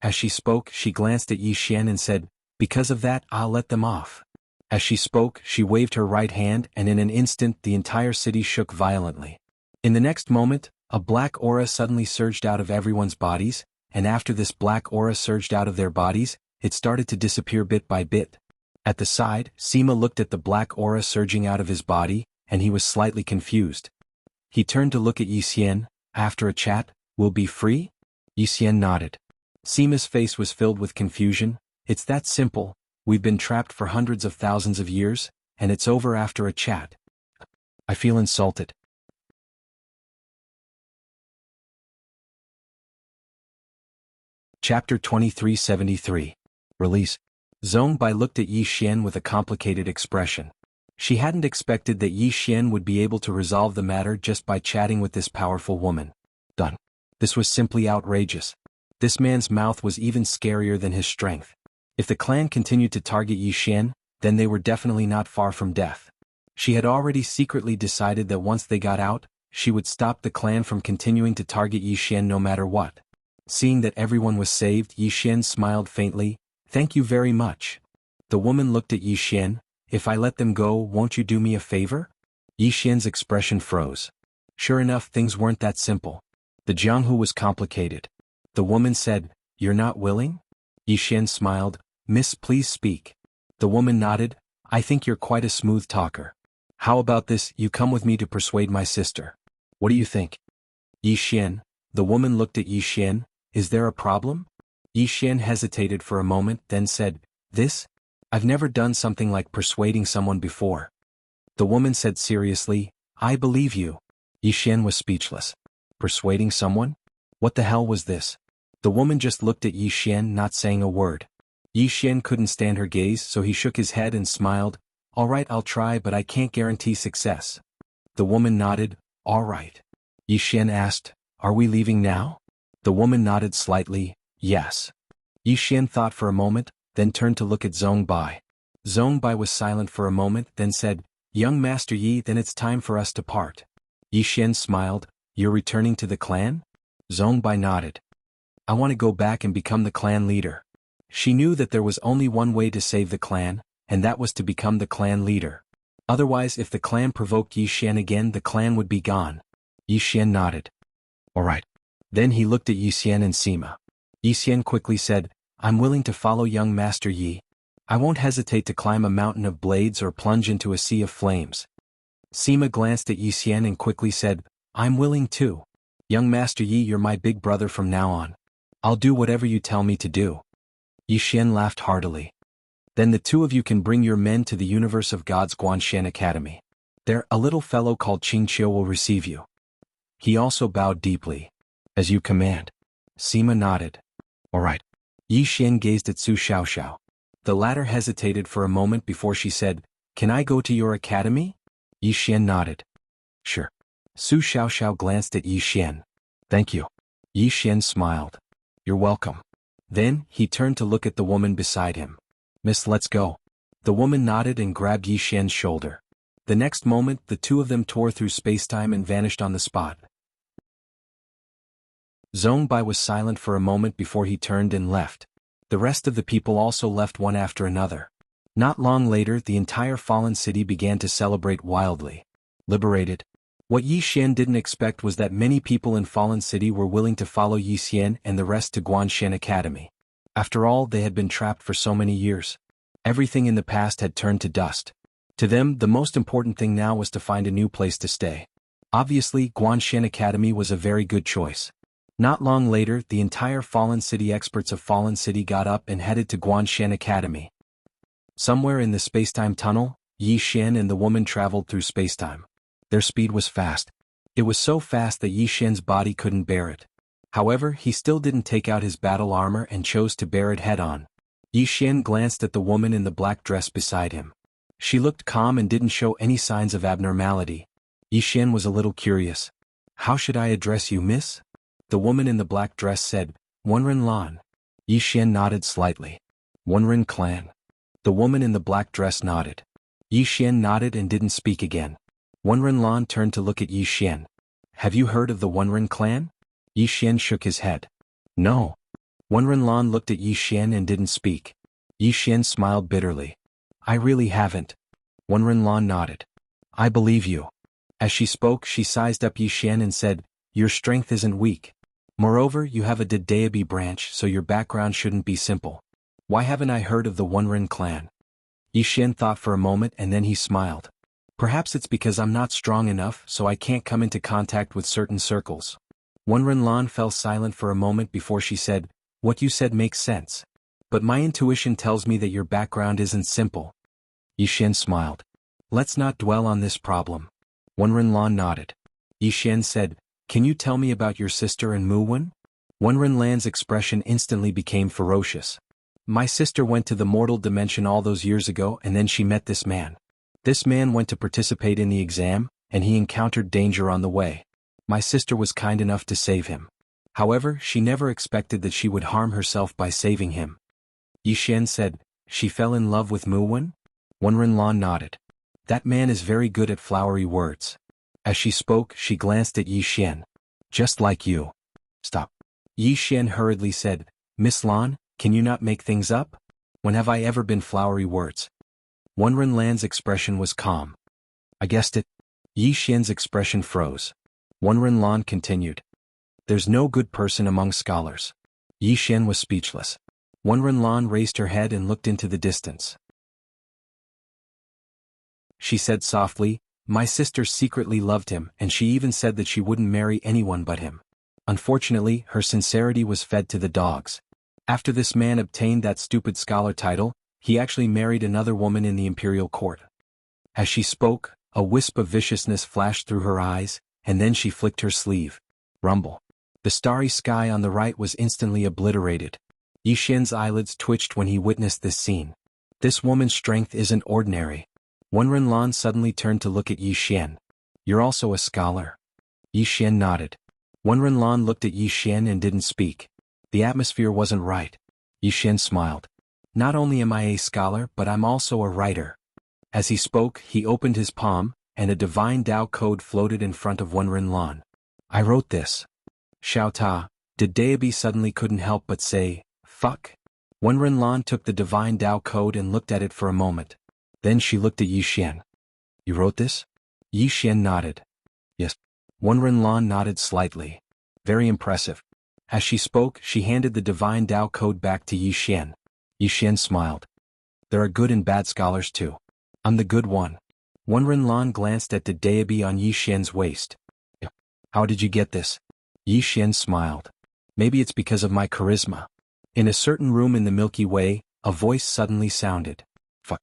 As she spoke, she glanced at Yi Xian and said, because of that, I'll let them off. As she spoke, she waved her right hand and in an instant the entire city shook violently. In the next moment, a black aura suddenly surged out of everyone's bodies, and after this black aura surged out of their bodies, it started to disappear bit by bit. At the side, Sima looked at the black aura surging out of his body, and he was slightly confused. He turned to look at Yi Xian, after a chat, we'll be free? Yi Xian nodded. Sima's face was filled with confusion, it's that simple. We've been trapped for hundreds of thousands of years, and it's over after a chat. I feel insulted. Chapter 2373. Release. Zhong Bai looked at Yi Xian with a complicated expression. She hadn't expected that Yi Xian would be able to resolve the matter just by chatting with this powerful woman. Done. This was simply outrageous. This man's mouth was even scarier than his strength. If the clan continued to target Yi Xian, then they were definitely not far from death. She had already secretly decided that once they got out, she would stop the clan from continuing to target Yi Xian no matter what. Seeing that everyone was saved, Yi Xian smiled faintly, thank you very much. The woman looked at Yi Xian, if I let them go, won't you do me a favor? Yi Xian's expression froze. Sure enough, things weren't that simple. The Jianghu was complicated. The woman said, you're not willing? Yi Xian smiled, miss, please speak. The woman nodded, I think you're quite a smooth talker. How about this, you come with me to persuade my sister. What do you think? Yi Xian. The woman looked at Yi Xian, is there a problem? Yi Xian hesitated for a moment, then said, this? I've never done something like persuading someone before. The woman said seriously, I believe you. Yi Xian was speechless. Persuading someone? What the hell was this? The woman just looked at Yi Xian, not saying a word. Yi Xian couldn't stand her gaze, so he shook his head and smiled, Alright, I'll try, but I can't guarantee success. The woman nodded. Alright. Yi Xian asked, are we leaving now? The woman nodded slightly. Yes. Yi Xian thought for a moment, then turned to look at Zhong Bai. Zhong Bai was silent for a moment, then said, Young Master Yi, then it's time for us to part. Yi Xian smiled. You're returning to the clan? Zhong Bai nodded. I want to go back and become the clan leader. She knew that there was only one way to save the clan, and that was to become the clan leader. Otherwise, if the clan provoked Yi Xian again, the clan would be gone. Yi Xian nodded. Alright. Then he looked at Yi Xian and Sima. Yi Xian quickly said, I'm willing to follow young Master Yi. I won't hesitate to climb a mountain of blades or plunge into a sea of flames. Sima glanced at Yi Xian and quickly said, I'm willing too. Young Master Yi, you're my big brother from now on. I'll do whatever you tell me to do. Yi Xian laughed heartily. Then the two of you can bring your men to the Universe of Gods Guanshan Academy. There, a little fellow called Qing Qiu will receive you. He also bowed deeply. As you command. Sima nodded. Alright. Yi Xian gazed at Su Xiaoxiao. The latter hesitated for a moment before she said, Can I go to your academy? Yi Xian nodded. Sure. Su Xiaoxiao glanced at Yi Xian. Thank you. Yi Xian smiled. You're welcome. Then, he turned to look at the woman beside him. Miss, let's go. The woman nodded and grabbed Yi Xian's shoulder. The next moment, the two of them tore through spacetime and vanished on the spot. Zhong Bai was silent for a moment before he turned and left. The rest of the people also left one after another. Not long later, the entire fallen city began to celebrate wildly. Liberated. What Yi Xian didn't expect was that many people in Fallen City were willing to follow Yi Xian and the rest to Guanshan Academy. After all, they had been trapped for so many years. Everything in the past had turned to dust. To them, the most important thing now was to find a new place to stay. Obviously, Guanshan Academy was a very good choice. Not long later, the entire Fallen City experts of Fallen City got up and headed to Guanshan Academy. Somewhere in the spacetime tunnel, Yi Xian and the woman traveled through spacetime. Their speed was fast. It was so fast that Yi Xian's body couldn't bear it. However, he still didn't take out his battle armor and chose to bear it head-on. Yi Xian glanced at the woman in the black dress beside him. She looked calm and didn't show any signs of abnormality. Yi Xian was a little curious. How should I address you, miss? The woman in the black dress said, Wunren Lan. Yi Xian nodded slightly. Wunren clan. The woman in the black dress nodded. Yi Xian nodded and didn't speak again. Wunren Lan turned to look at Yi Xian. Have you heard of the Wunren clan? Yi Xian shook his head. No. Wunren Lan looked at Yi Xian and didn't speak. Yi Xian smiled bitterly. I really haven't. Wunren Lan nodded. I believe you. As she spoke, she sized up Yi Xian and said, Your strength isn't weak. Moreover, you have a Dedeabi branch, so your background shouldn't be simple. Why haven't I heard of the Wunren clan? Yi Xian thought for a moment and then he smiled. Perhaps it's because I'm not strong enough, so I can't come into contact with certain circles. Wunren Lan fell silent for a moment before she said, What you said makes sense. But my intuition tells me that your background isn't simple. Yi Xian smiled. Let's not dwell on this problem. Wunren Lan nodded. Yi Xian said, Can you tell me about your sister and Muwen? Wunren Lan's expression instantly became ferocious. My sister went to the mortal dimension all those years ago and then she met this man. This man went to participate in the exam, and he encountered danger on the way. My sister was kind enough to save him. However, she never expected that she would harm herself by saving him. Yi Xian said, She fell in love with Muwen? Wunren Lan nodded. That man is very good at flowery words. As she spoke, she glanced at Yi Xian. Just like you. Stop. Yi Xian hurriedly said, Miss Lan, can you not make things up? When have I ever been flowery words? Wunren Lan's expression was calm. I guessed it. Yi Xian's expression froze. Wunren Lan continued. There's no good person among scholars. Yi Xian was speechless. Wunren Lan raised her head and looked into the distance. She said softly, My sister secretly loved him and she even said that she wouldn't marry anyone but him. Unfortunately, her sincerity was fed to the dogs. After this man obtained that stupid scholar title, he actually married another woman in the imperial court. As she spoke, a wisp of viciousness flashed through her eyes, and then she flicked her sleeve. Rumble. The starry sky on the right was instantly obliterated. Yi Xian's eyelids twitched when he witnessed this scene. This woman's strength isn't ordinary. Wenren Lan suddenly turned to look at Yi Xian. You're also a scholar? Yi Xian nodded. Wenren Lan looked at Yi Xian and didn't speak. The atmosphere wasn't right. Yi Xian smiled. Not only am I a scholar, but I'm also a writer. As he spoke, he opened his palm, and a divine Tao code floated in front of Wenren Lan. I wrote this. Xiao Ta, did Daobi suddenly couldn't help but say, fuck? Wenren Lan took the divine Tao code and looked at it for a moment. Then she looked at Yi Xian. You wrote this? Yi Xian nodded. Yes. Wenren Lan nodded slightly. Very impressive. As she spoke, she handed the divine Tao code back to Yi Xian. Yi Xian smiled. There are good and bad scholars too. I'm the good one. Wenren Lan glanced at the Daobi on Yi Xian's waist. How did you get this? Yi Xian smiled. Maybe it's because of my charisma. In a certain room in the Milky Way, a voice suddenly sounded. Fuck.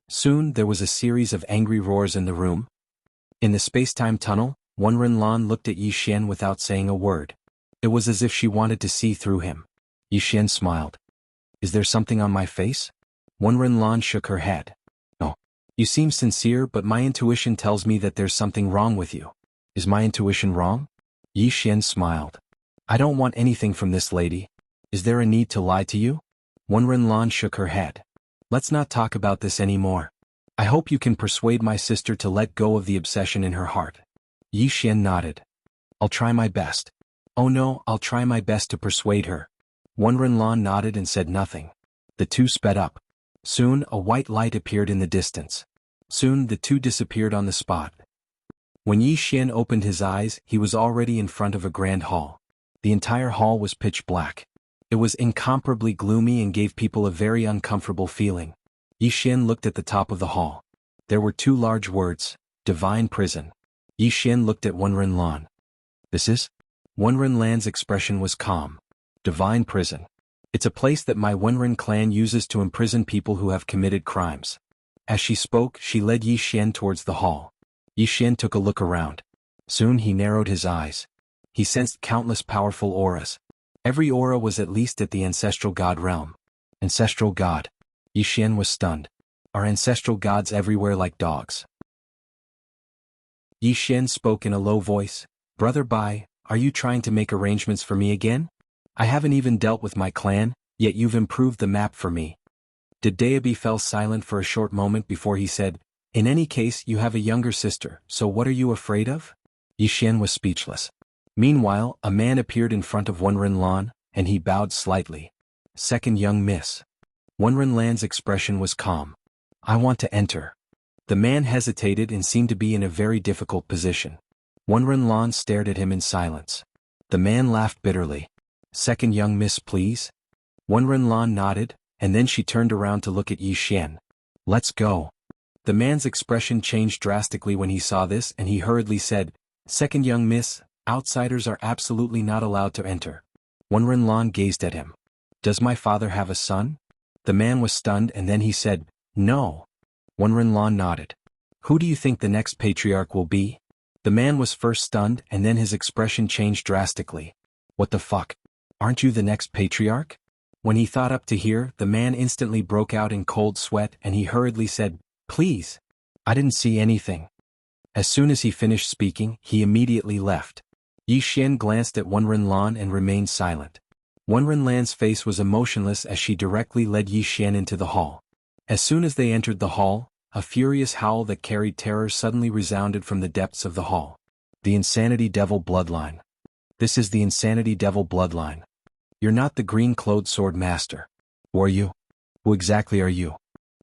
Soon there was a series of angry roars in the room. In the space-time tunnel, Wenren Lan looked at Yi Xian without saying a word. It was as if she wanted to see through him. Yi Xian smiled. Is there something on my face? Wenren Lan shook her head. No. You seem sincere, but my intuition tells me that there's something wrong with you. Is my intuition wrong? Yi Xian smiled. I don't want anything from this lady. Is there a need to lie to you? Wenren Lan shook her head. Let's not talk about this anymore. I hope you can persuade my sister to let go of the obsession in her heart. Yi Xian nodded. I'll try my best. Oh no, I'll try my best to persuade her. Wenren Lan nodded and said nothing. The two sped up. Soon a white light appeared in the distance. Soon the two disappeared on the spot. When Yi Xian opened his eyes, he was already in front of a grand hall. The entire hall was pitch black. It was incomparably gloomy and gave people a very uncomfortable feeling. Yi Xian looked at the top of the hall. There were two large words, Divine Prison. Yi Xian looked at Wenren Lan. This is? Wenren Lan's expression was calm. Divine Prison. It's a place that my Wenren clan uses to imprison people who have committed crimes. As she spoke, she led Yi Xian towards the hall. Yi Xian took a look around. Soon he narrowed his eyes. He sensed countless powerful auras. Every aura was at least at the ancestral god realm. Ancestral god. Yi Xian was stunned. Are ancestral gods everywhere like dogs? Yi Xian spoke in a low voice. Brother Bai, are you trying to make arrangements for me again? I haven't even dealt with my clan, yet you've improved the map for me. Did Daobi fell silent for a short moment before he said, in any case you have a younger sister, so what are you afraid of? Yi Xian was speechless. Meanwhile, a man appeared in front of Wenren Lan, and he bowed slightly. Second young miss. Wenren Lan's expression was calm. I want to enter. The man hesitated and seemed to be in a very difficult position. Wenren Lan stared at him in silence. The man laughed bitterly. Second young miss, please? Wenren Lan nodded, and then she turned around to look at Yi Xian. Let's go. The man's expression changed drastically when he saw this, and he hurriedly said, Second young miss, outsiders are absolutely not allowed to enter. Wenren Lan gazed at him. Does my father have a son? The man was stunned, and then he said, No. Wenren Lan nodded. Who do you think the next patriarch will be? The man was first stunned, and then his expression changed drastically. What the fuck? Aren't you the next patriarch? When he thought up to here, the man instantly broke out in cold sweat, and he hurriedly said, Please. I didn't see anything. As soon as he finished speaking, he immediately left. Yi Xian glanced at Wenren Lan and remained silent. Wenren Lan's face was emotionless as she directly led Yi Xian into the hall. As soon as they entered the hall, a furious howl that carried terror suddenly resounded from the depths of the hall. The Insanity Devil Bloodline. This is the Insanity Devil Bloodline. You're not the green-clothed sword master. Who are you? Who exactly are you?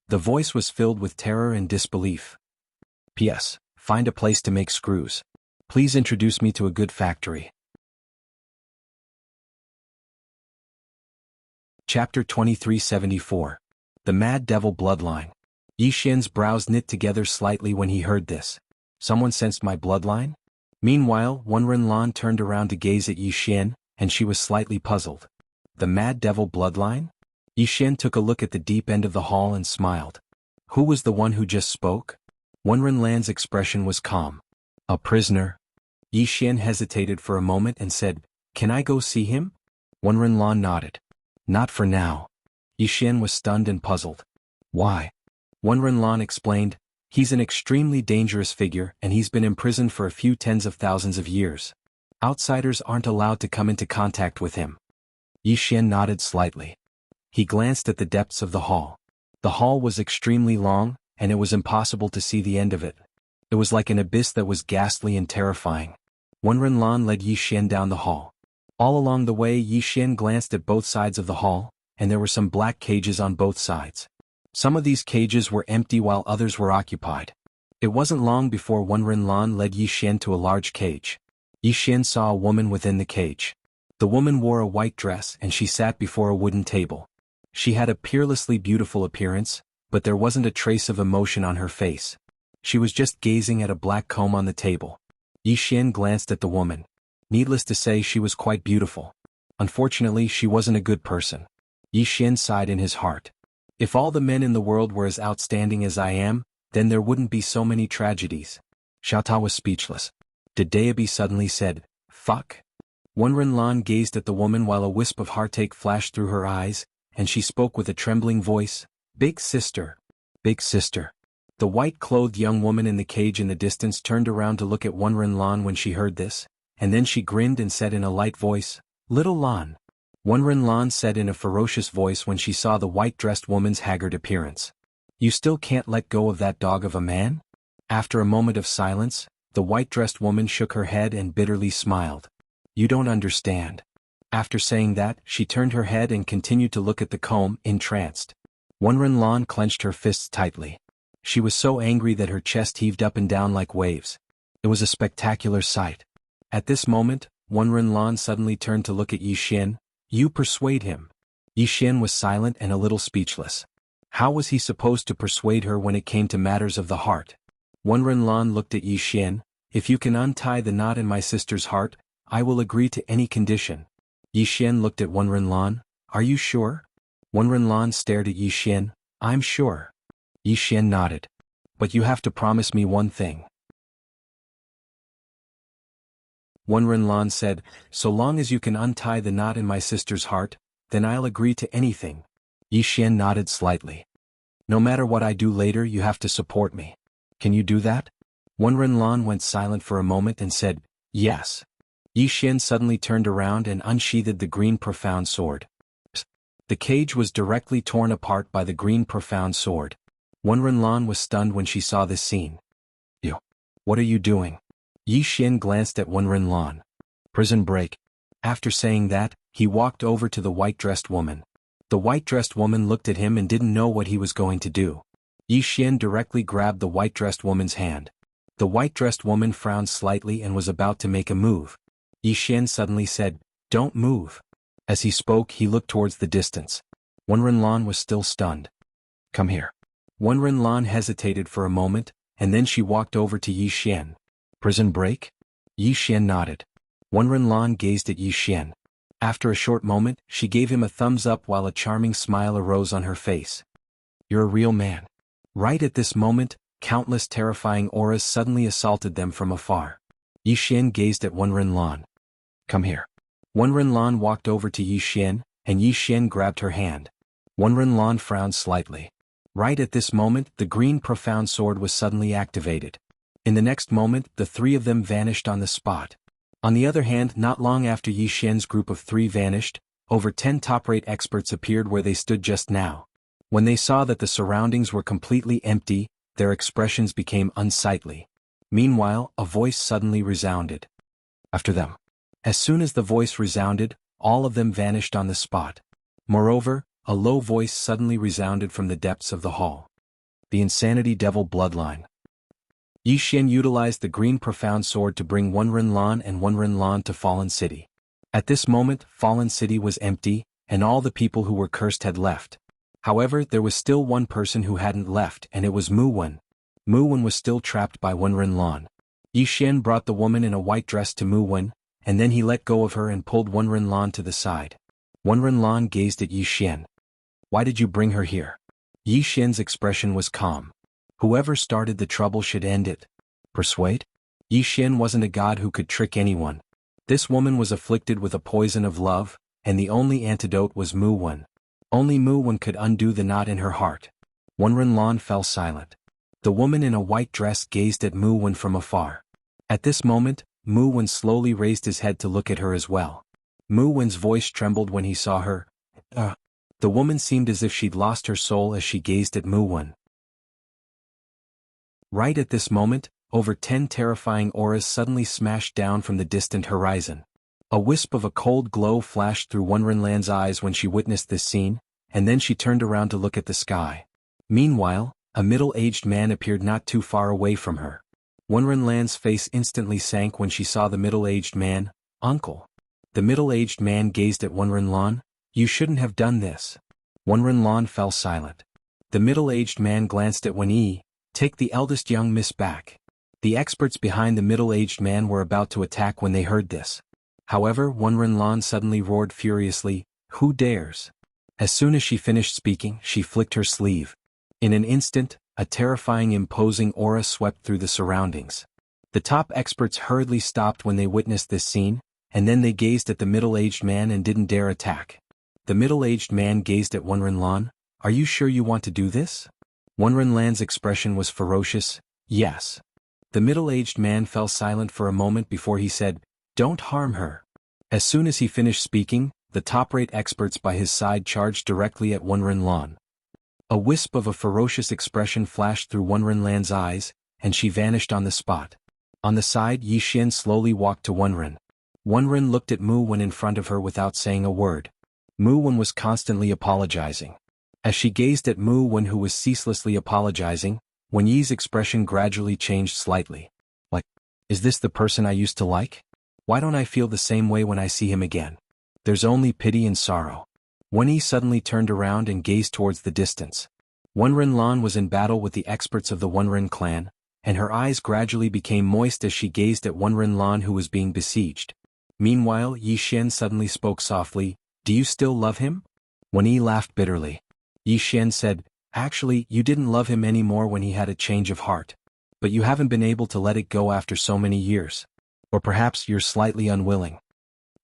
The voice was filled with terror and disbelief. P.S. Find a place to make screws. Please introduce me to a good factory. Chapter 2374. The Mad Devil Bloodline. Yi Xian's brows knit together slightly when he heard this. Someone sensed my bloodline? Meanwhile, Wenren Lan turned around to gaze at Yi Xian, and she was slightly puzzled. The Mad Devil Bloodline? Yi Xian took a look at the deep end of the hall and smiled. Who was the one who just spoke? Wenren Lan's expression was calm. A prisoner. Yi Xian hesitated for a moment and said, Can I go see him? Wenren Lan nodded. Not for now. Yi Xian was stunned and puzzled. Why? Wen Renlan explained, "He's an extremely dangerous figure and he's been imprisoned for a few tens of thousands of years. Outsiders aren't allowed to come into contact with him." Yi Xian nodded slightly. He glanced at the depths of the hall. The hall was extremely long, and it was impossible to see the end of it. It was like an abyss that was ghastly and terrifying. Wen Renlan led Yi Xian down the hall. All along the way Yi Xian glanced at both sides of the hall, and there were some black cages on both sides. Some of these cages were empty while others were occupied. It wasn't long before Wen Renlan led Yi Xian to a large cage. Yi Xian saw a woman within the cage. The woman wore a white dress and she sat before a wooden table. She had a peerlessly beautiful appearance, but there wasn't a trace of emotion on her face. She was just gazing at a black comb on the table. Yi Xian glanced at the woman. Needless to say, she was quite beautiful. Unfortunately, she wasn't a good person. Yi Xian sighed in his heart. If all the men in the world were as outstanding as I am, then there wouldn't be so many tragedies. Xiaotao was speechless. Did Daobi suddenly said, "Fuck"? Wen Renlan gazed at the woman while a wisp of heartache flashed through her eyes, and she spoke with a trembling voice, "Big sister. Big sister." The white-clothed young woman in the cage in the distance turned around to look at Wen Renlan when she heard this, and then she grinned and said in a light voice, "Little Lan." Wen Renlan said in a ferocious voice when she saw the white-dressed woman's haggard appearance, "You still can't let go of that dog of a man?" After a moment of silence, the white-dressed woman shook her head and bitterly smiled. "You don't understand." After saying that, she turned her head and continued to look at the comb, entranced. Wen Renlan clenched her fists tightly. She was so angry that her chest heaved up and down like waves. It was a spectacular sight. At this moment, Wen Renlan suddenly turned to look at Yi Xian. "You persuade him." Yi Xian was silent and a little speechless. How was he supposed to persuade her when it came to matters of the heart? Wen Renlan looked at Yi Xian. "If you can untie the knot in my sister's heart, I will agree to any condition." Yi Xian looked at Wen Renlan. "Are you sure?" Wen Renlan stared at Yi Xian. "I'm sure." Yi Xian nodded. "But you have to promise me one thing." Wen Renlan said, "So long as you can untie the knot in my sister's heart, then I'll agree to anything." Yi Xian nodded slightly. "No matter what I do later, you have to support me. Can you do that?" Wen Renlan went silent for a moment and said, "Yes." Yi Xian suddenly turned around and unsheathed the green profound sword. The cage was directly torn apart by the green profound sword. Wen Renlan was stunned when she saw this scene. "You. What are you doing?" Yi Xian glanced at Wen Renlan. "Prison break." After saying that, he walked over to the white-dressed woman. The white-dressed woman looked at him and didn't know what he was going to do. Yi Xian directly grabbed the white-dressed woman's hand. The white-dressed woman frowned slightly and was about to make a move. Yi Xian suddenly said, "Don't move." As he spoke, he looked towards the distance. Wen Renlan was still stunned. "Come here." Wen Renlan hesitated for a moment, and then she walked over to Yi Xian. "Prison break?" Yi Xian nodded. Wen Renlan gazed at Yi Xian. After a short moment, she gave him a thumbs up while a charming smile arose on her face. "You're a real man." Right at this moment, countless terrifying auras suddenly assaulted them from afar. Yi Xian gazed at Wen Renlan. "Come here." Wen Renlan walked over to Yi Xian, and Yi Xian grabbed her hand. Wen Renlan frowned slightly. Right at this moment, the green profound sword was suddenly activated. In the next moment, the three of them vanished on the spot. On the other hand, not long after Yi Xian's group of three vanished, over 10 top-rate experts appeared where they stood just now. When they saw that the surroundings were completely empty, their expressions became unsightly. Meanwhile, a voice suddenly resounded. "After them." As soon as the voice resounded, all of them vanished on the spot. Moreover, a low voice suddenly resounded from the depths of the hall. "The Insanity Devil Bloodline." Yi Xian utilized the green profound sword to bring Wen Renlan and Wen Renlan to Fallen City. At this moment, Fallen City was empty, and all the people who were cursed had left. However, there was still one person who hadn't left, and it was Mu Wen. Mu Wen was still trapped by Wen Renlan. Yi Xian brought the woman in a white dress to Mu Wen, and then he let go of her and pulled Wen Renlan to the side. Wen Renlan gazed at Yi Xian. "Why did you bring her here?" Yi Xian's expression was calm. "Whoever started the trouble should end it." "Persuade?" Yi Xian wasn't a god who could trick anyone. This woman was afflicted with a poison of love, and the only antidote was Mu Wen. Only Mu Wen could undo the knot in her heart. One Lan fell silent. The woman in a white dress gazed at Mu Wen from afar. At this moment, Mu Wen slowly raised his head to look at her as well. Mu Wen's voice trembled when he saw her. The woman seemed as if she'd lost her soul as she gazed at Mu Wen. Right at this moment, over 10 terrifying auras suddenly smashed down from the distant horizon. A wisp of a cold glow flashed through Lan's eyes when she witnessed this scene, and then she turned around to look at the sky. Meanwhile, a middle-aged man appeared not too far away from her. Lan's face instantly sank when she saw the middle-aged man. "Uncle." The middle-aged man gazed at Lan. "You shouldn't have done this." Lan fell silent. The middle-aged man glanced at Wen. "Take the eldest young miss back." The experts behind the middle-aged man were about to attack when they heard this. However, Lan suddenly roared furiously, "Who dares?" As soon as she finished speaking, she flicked her sleeve. In an instant, a terrifying imposing aura swept through the surroundings. The top experts hurriedly stopped when they witnessed this scene, and then they gazed at the middle-aged man and didn't dare attack. The middle-aged man gazed at Lan. "Are you sure you want to do this?" Lan's expression was ferocious. "Yes." The middle-aged man fell silent for a moment before he said, "Don't harm her." As soon as he finished speaking, the top-rate experts by his side charged directly at Lan. A wisp of a ferocious expression flashed through Lan's eyes, and she vanished on the spot. On the side, Yixin slowly walked to Wen. Wen looked at Mu Wen in front of her without saying a word. Mu Wen was constantly apologizing. As she gazed at Mu Wen, who was ceaselessly apologizing, Wen Yi's expression gradually changed slightly. "Like, is this the person I used to like? Why don't I feel the same way when I see him again? There's only pity and sorrow." Wen Yi suddenly turned around and gazed towards the distance. Lan was in battle with the experts of the Wen clan, and her eyes gradually became moist as she gazed at Lan, who was being besieged. Meanwhile, Yixin suddenly spoke softly, "Do you still love him?" Wen Yi laughed bitterly. Yixin said, "Actually, you didn't love him anymore when he had a change of heart. But you haven't been able to let it go after so many years. Or perhaps you're slightly unwilling."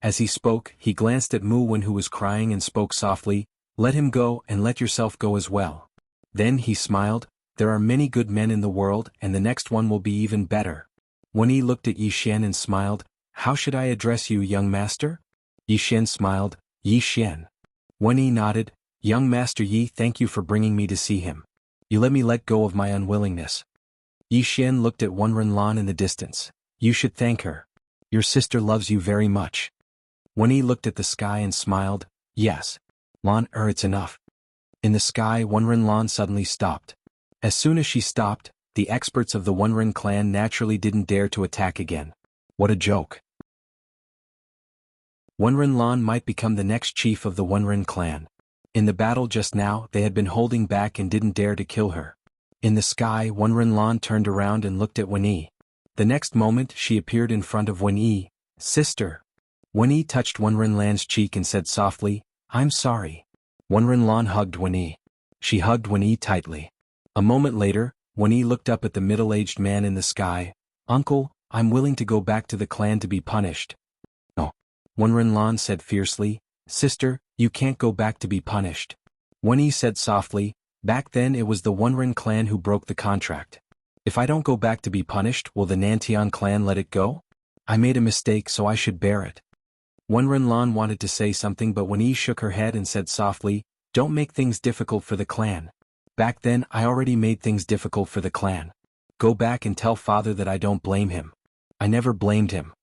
As he spoke, he glanced at Mu Wen, who was crying, and spoke softly, "Let him go and let yourself go as well." Then he smiled, "There are many good men in the world, and the next one will be even better." Wen Yi looked at Yixin and smiled, "How should I address you, young master?" Yixin smiled, "Yixin." Wen Yi nodded, "Young Master Yi, thank you for bringing me to see him. You let me let go of my unwillingness." Yixin looked at Lan in the distance. "You should thank her. Your sister loves you very much." Wen Yi looked at the sky and smiled, "Yes. Lan, it's enough." In the sky, Lan suddenly stopped. As soon as she stopped, the experts of the Wen clan naturally didn't dare to attack again. What a joke. Lan might become the next chief of the Wen clan. In the battle just now, they had been holding back and didn't dare to kill her. In the sky, Lan turned around and looked at Wen Yi. The next moment, she appeared in front of Wen Yi. "Sister." Wen Yi touched Lan's cheek and said softly, "I'm sorry." Lan hugged Wen Yi. She hugged Wen Yi tightly. A moment later, Wen Yi looked up at the middle-aged man in the sky. "Uncle, I'm willing to go back to the clan to be punished." "No." Lan said fiercely, "Sister, you can't go back to be punished." Wen Yi said softly, "Back then it was the Wen clan who broke the contract. If I don't go back to be punished, will the Nantian clan let it go? I made a mistake, so I should bear it." Lan wanted to say something, but Wen Yi shook her head and said softly, "Don't make things difficult for the clan. Back then I already made things difficult for the clan. Go back and tell father that I don't blame him. I never blamed him."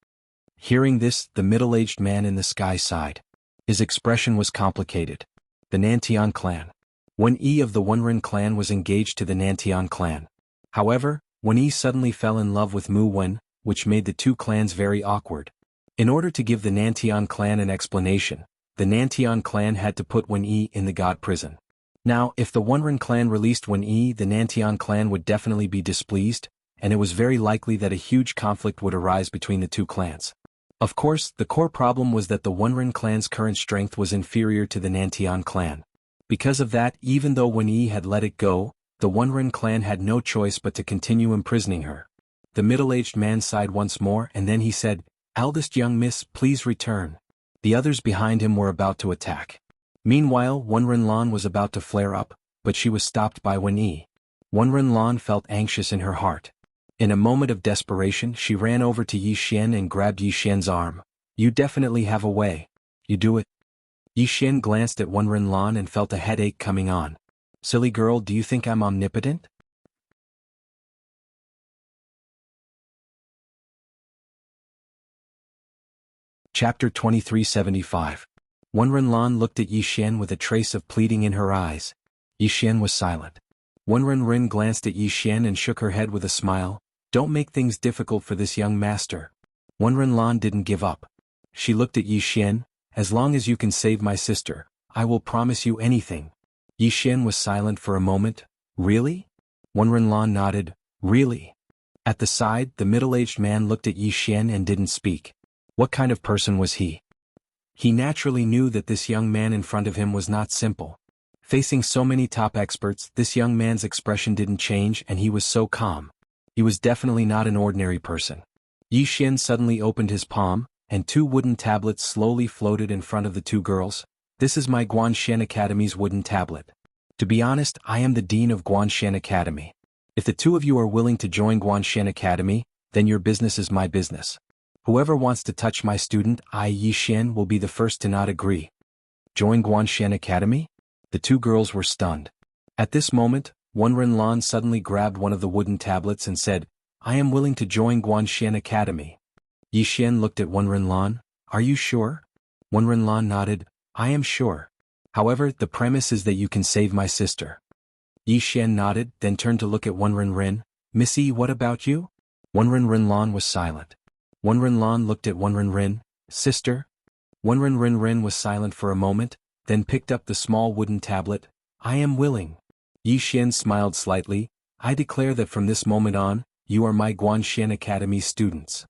Hearing this, the middle-aged man in the sky sighed. His expression was complicated. The Nantian clan. Wen Yi of the Wen clan was engaged to the Nantian clan. However, Wen Yi suddenly fell in love with Mu Wen, which made the two clans very awkward. In order to give the Nantian clan an explanation, the Nantian clan had to put Wen Yi in the god prison. Now, if the Wen clan released Wen Yi, the Nantian clan would definitely be displeased, and it was very likely that a huge conflict would arise between the two clans. Of course, the core problem was that the Wen clan's current strength was inferior to the Nantian clan. Because of that, even though Wen Yi had let it go, the Wen clan had no choice but to continue imprisoning her. The middle-aged man sighed once more, and then he said, "Eldest young miss, please return." The others behind him were about to attack. Meanwhile, Lan was about to flare up, but she was stopped by Wen Yi. Wen Renlan felt anxious in her heart. In a moment of desperation, she ran over to Yi Xian and grabbed Yi Xian's arm. You definitely have a way. You do it. Yi Xian glanced at Wen Renlan and felt a headache coming on. Silly girl, do you think I'm omnipotent? Chapter 2375. Wen Renlan looked at Yi Xian with a trace of pleading in her eyes. Yi Xian was silent. Wen Renren glanced at Yi Xian and shook her head with a smile. Don't make things difficult for this young master. Wen Renlan didn't give up. She looked at Yi Xian. As long as you can save my sister, I will promise you anything. Yi Xian was silent for a moment. Really? Wen Renlan nodded. Really? At the side, the middle-aged man looked at Yi Xian and didn't speak. What kind of person was he? He naturally knew that this young man in front of him was not simple. Facing so many top experts, this young man's expression didn't change and he was so calm. He was definitely not an ordinary person. Yi Xian suddenly opened his palm, and 2 wooden tablets slowly floated in front of the 2 girls. This is my Guanshan Academy's wooden tablet. To be honest, I am the dean of Guanshan Academy. If the 2 of you are willing to join Guanshan Academy, then your business is my business. Whoever wants to touch my student, Yi Xian, will be the first to not agree. Join Guanshan Academy? The 2 girls were stunned. At this moment, Wen Renlan suddenly grabbed one of the wooden tablets and said, I am willing to join Guanshan Academy. Yi Xian looked at Wen Renlan. Are you sure? Wen Renlan nodded. I am sure. However, the premise is that you can save my sister. Yi Xian nodded, then turned to look at Wen Renren. Missy, what about you? Wen Renlan was silent. Wen Renlan looked at Wen Renren. Sister? Wen Renren was silent for a moment, then picked up the small wooden tablet. I am willing. Yi Xian smiled slightly. I declare that from this moment on, you are my Guanshan Academy students.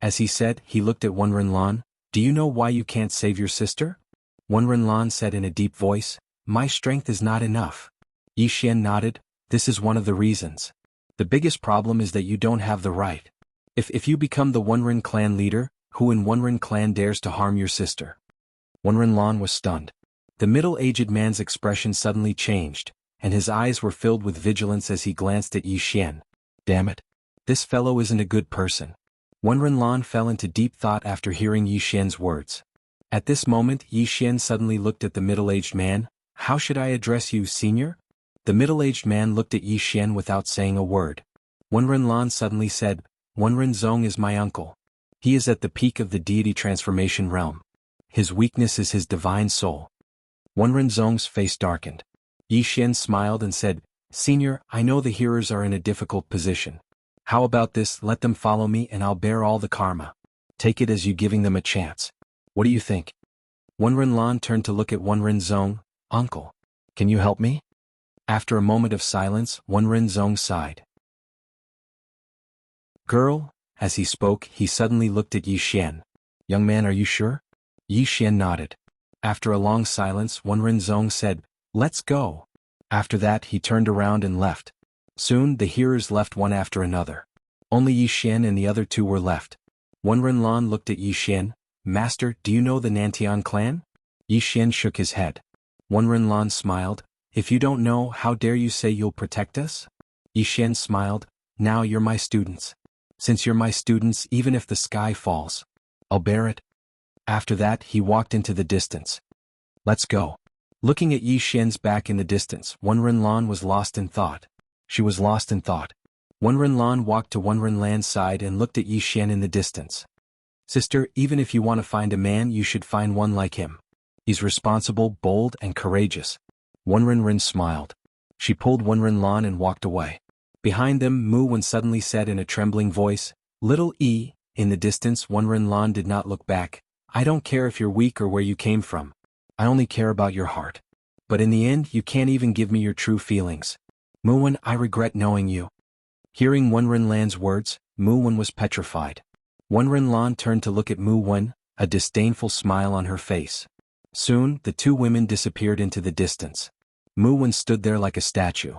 As he said, he looked at Wen Renlan. Do you know why you can't save your sister? Wen Renlan said in a deep voice. My strength is not enough. Yi Xian nodded. This is one of the reasons. The biggest problem is that you don't have the right. If you become the Wenren clan leader, who in Wenren clan dares to harm your sister? Wen Renlan was stunned. The middle-aged man's expression suddenly changed, and his eyes were filled with vigilance as he glanced at Yi Xian. Damn it. This fellow isn't a good person. Wen Renlan fell into deep thought after hearing Yi Xian's words. At this moment, Yi Xian suddenly looked at the middle-aged man. How should I address you, senior? The middle-aged man looked at Yi Xian without saying a word. Wen Renlan suddenly said, Wen Renzong is my uncle. He is at the peak of the deity transformation realm. His weakness is his divine soul. Wen Renzong's face darkened. Yi Xian smiled and said, Senior, I know the hearers are in a difficult position. How about this, let them follow me and I'll bear all the karma. Take it as you giving them a chance. What do you think? Wen Renlan turned to look at Wen Renzong. Uncle, can you help me? After a moment of silence, Wen Renzong sighed. Girl, as he spoke, he suddenly looked at Yi Xian. Young man, are you sure? Yi Xian nodded. After a long silence, Wen Renzong said, Let's go. After that, he turned around and left. Soon, the hearers left one after another. Only Yi Xian and the other 2 were left. Wen Renlan looked at Yi Xian. Master, do you know the Nantian clan? Yi Xian shook his head. Wen Renlan smiled. If you don't know, how dare you say you'll protect us? Yi Xian smiled. Now you're my students. Since you're my students, even if the sky falls, I'll bear it. After that, he walked into the distance. Let's go. Looking at Yi Xian's back in the distance, Wen Renlan was lost in thought. She was lost in thought. Wen Renlan walked to Wen Renlan's side and looked at Yi Xian in the distance. Sister, even if you want to find a man, you should find one like him. He's responsible, bold, and courageous. Wen Renren smiled. She pulled Wen Renlan and walked away. Behind them, Mu Wen suddenly said in a trembling voice, Little E. In the distance, Wen Renlan did not look back. I don't care if you're weak or where you came from. I only care about your heart. But in the end, you can't even give me your true feelings. Mu Wen, I regret knowing you. Hearing Wen Renlan's words, Mu Wen was petrified. Wen Renlan turned to look at Mu Wen, a disdainful smile on her face. Soon, the 2 women disappeared into the distance. Mu Wen stood there like a statue.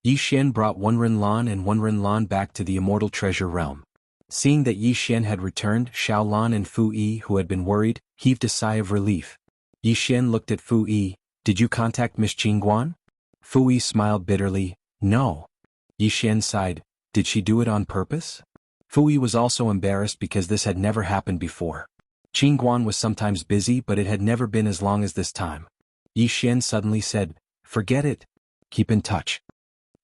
Yi Xian brought Wen Renlan and Wen Renlan back to the immortal treasure realm. Seeing that Yi Xian had returned, Xiaolan and Fu Yi, who had been worried, heaved a sigh of relief. Yi Xian looked at Fu Yi. Did you contact Miss Qingguan? Fui smiled bitterly. No. Yixian sighed. Did she do it on purpose? Fui was also embarrassed because this had never happened before. Qingguan was sometimes busy, but it had never been as long as this time. Yixian suddenly said, "Forget it. Keep in touch."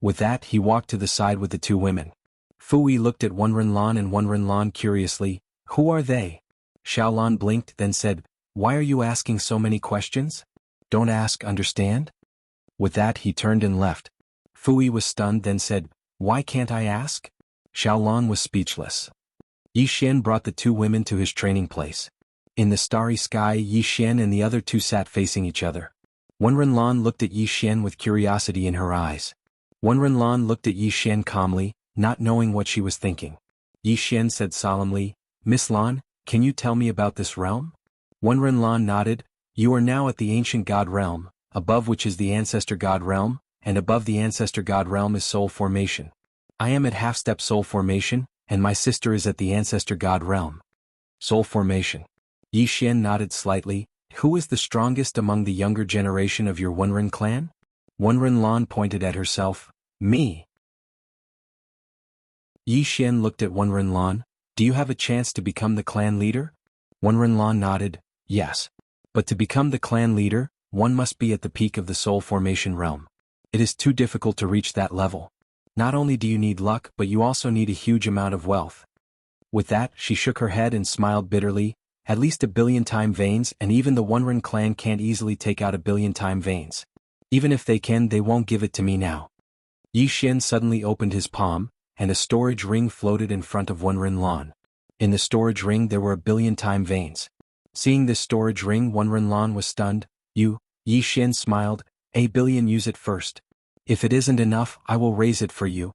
With that he walked to the side with the two women. Fui looked at Wenrenlan and Wenrenlan curiously. "Who are they?" Xiaolan blinked then said, "Why are you asking so many questions? Don't ask, understand?" With that he turned and left. Fui was stunned then said, "Why can't I ask?" Xiaolan was speechless. Yixian brought the two women to his training place. In the starry sky Yixian and the other two sat facing each other. Wenrenlan looked at Yixian with curiosity in her eyes. Wenrenlan looked at Yixian calmly, not knowing what she was thinking. Yixian said solemnly, "Miss Lan, can you tell me about this realm?" Wenrenlan nodded. "You are now at the ancient god realm, above which is the ancestor god realm, and above the ancestor god realm is soul formation. I am at half-step soul formation, and my sister is at the ancestor god realm." Soul formation. Yixian nodded slightly. "Who is the strongest among the younger generation of your Wenren clan?" Wenrenlan pointed at herself. "Me." Yixian looked at Wenrenlan. "Do you have a chance to become the clan leader?" Wenrenlan nodded. "Yes. But to become the clan leader, one must be at the peak of the soul formation realm. It is too difficult to reach that level. Not only do you need luck, but you also need a huge amount of wealth." With that, she shook her head and smiled bitterly. "At least 1,000,000,000 veins, and even the Wenren clan can't easily take out 1,000,000,000 veins. Even if they can, they won't give it to me now." Yixian suddenly opened his palm, and a storage ring floated in front of Wenrenlan. In the storage ring there were 1,000,000,000 veins. Seeing this storage ring, Wenrenlan was stunned. Yixian smiled. "1,000,000,000, use it first. If it isn't enough, I will raise it for you."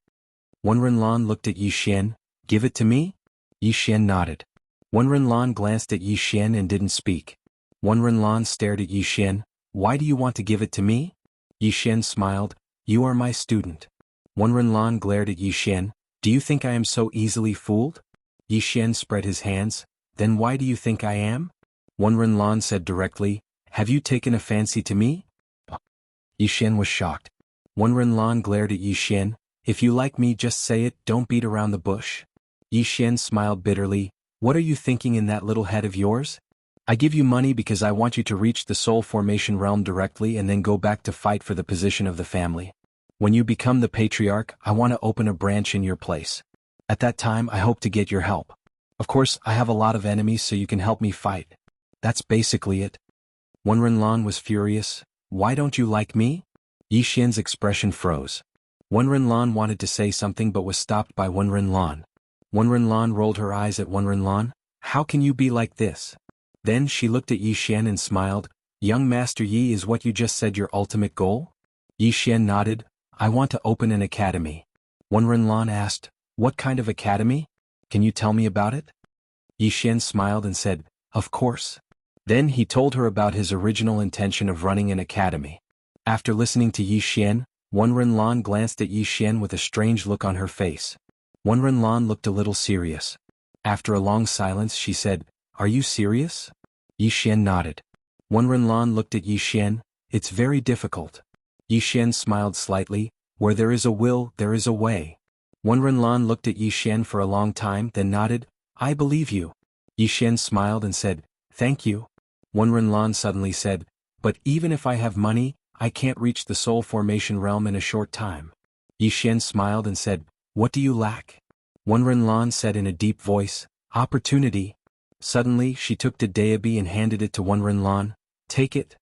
Wenrenlan looked at Yixian. "Give it to me?" Yixian nodded. Wenrenlan glanced at Yixian and didn't speak. Wenrenlan stared at Yixian. "Why do you want to give it to me?" Yixian smiled. "You are my student." Wenrenlan glared at Yixian. "Do you think I am so easily fooled?" Yixian spread his hands. "Then why do you think I am?" Wenrenlan said directly. "Have you taken a fancy to me?" Yixian was shocked. Wenrenlan glared at Yixian. "If you like me, just say it, don't beat around the bush." Yixian smiled bitterly. "What are you thinking in that little head of yours? I give you money because I want you to reach the soul formation realm directly and then go back to fight for the position of the family. When you become the patriarch, I want to open a branch in your place. At that time I hope to get your help. Of course, I have a lot of enemies so you can help me fight. That's basically it." Wenrenlan was furious. "Why don't you like me?" Yixian's expression froze. Wenrenlan wanted to say something but was stopped by Wenrenlan. Wenrenlan rolled her eyes at Wenrenlan. "How can you be like this?" Then she looked at Yixian and smiled. "Young Master Yi, is what you just said your ultimate goal?" Yixian nodded. "I want to open an academy." Wenrenlan asked, "What kind of academy? Can you tell me about it?" Yixian smiled and said, "Of course." Then he told her about his original intention of running an academy. After listening to Yixian, Wenrenlan glanced at Yixian with a strange look on her face. Wenrenlan looked a little serious. After a long silence she said, "Are you serious?" Yixian nodded. Wenrenlan looked at Yixian. "It's very difficult." Yixian smiled slightly. "Where there is a will, there is a way." Wenrenlan looked at Yixian for a long time then nodded. "I believe you." Yixian smiled and said, "Thank you." Wenrenlan suddenly said, "But even if I have money, I can't reach the soul formation realm in a short time." Yixian smiled and said, "What do you lack?" Wenrenlan said in a deep voice, "Opportunity." Suddenly she took the Daebi and handed it to Wenrenlan. "Take it."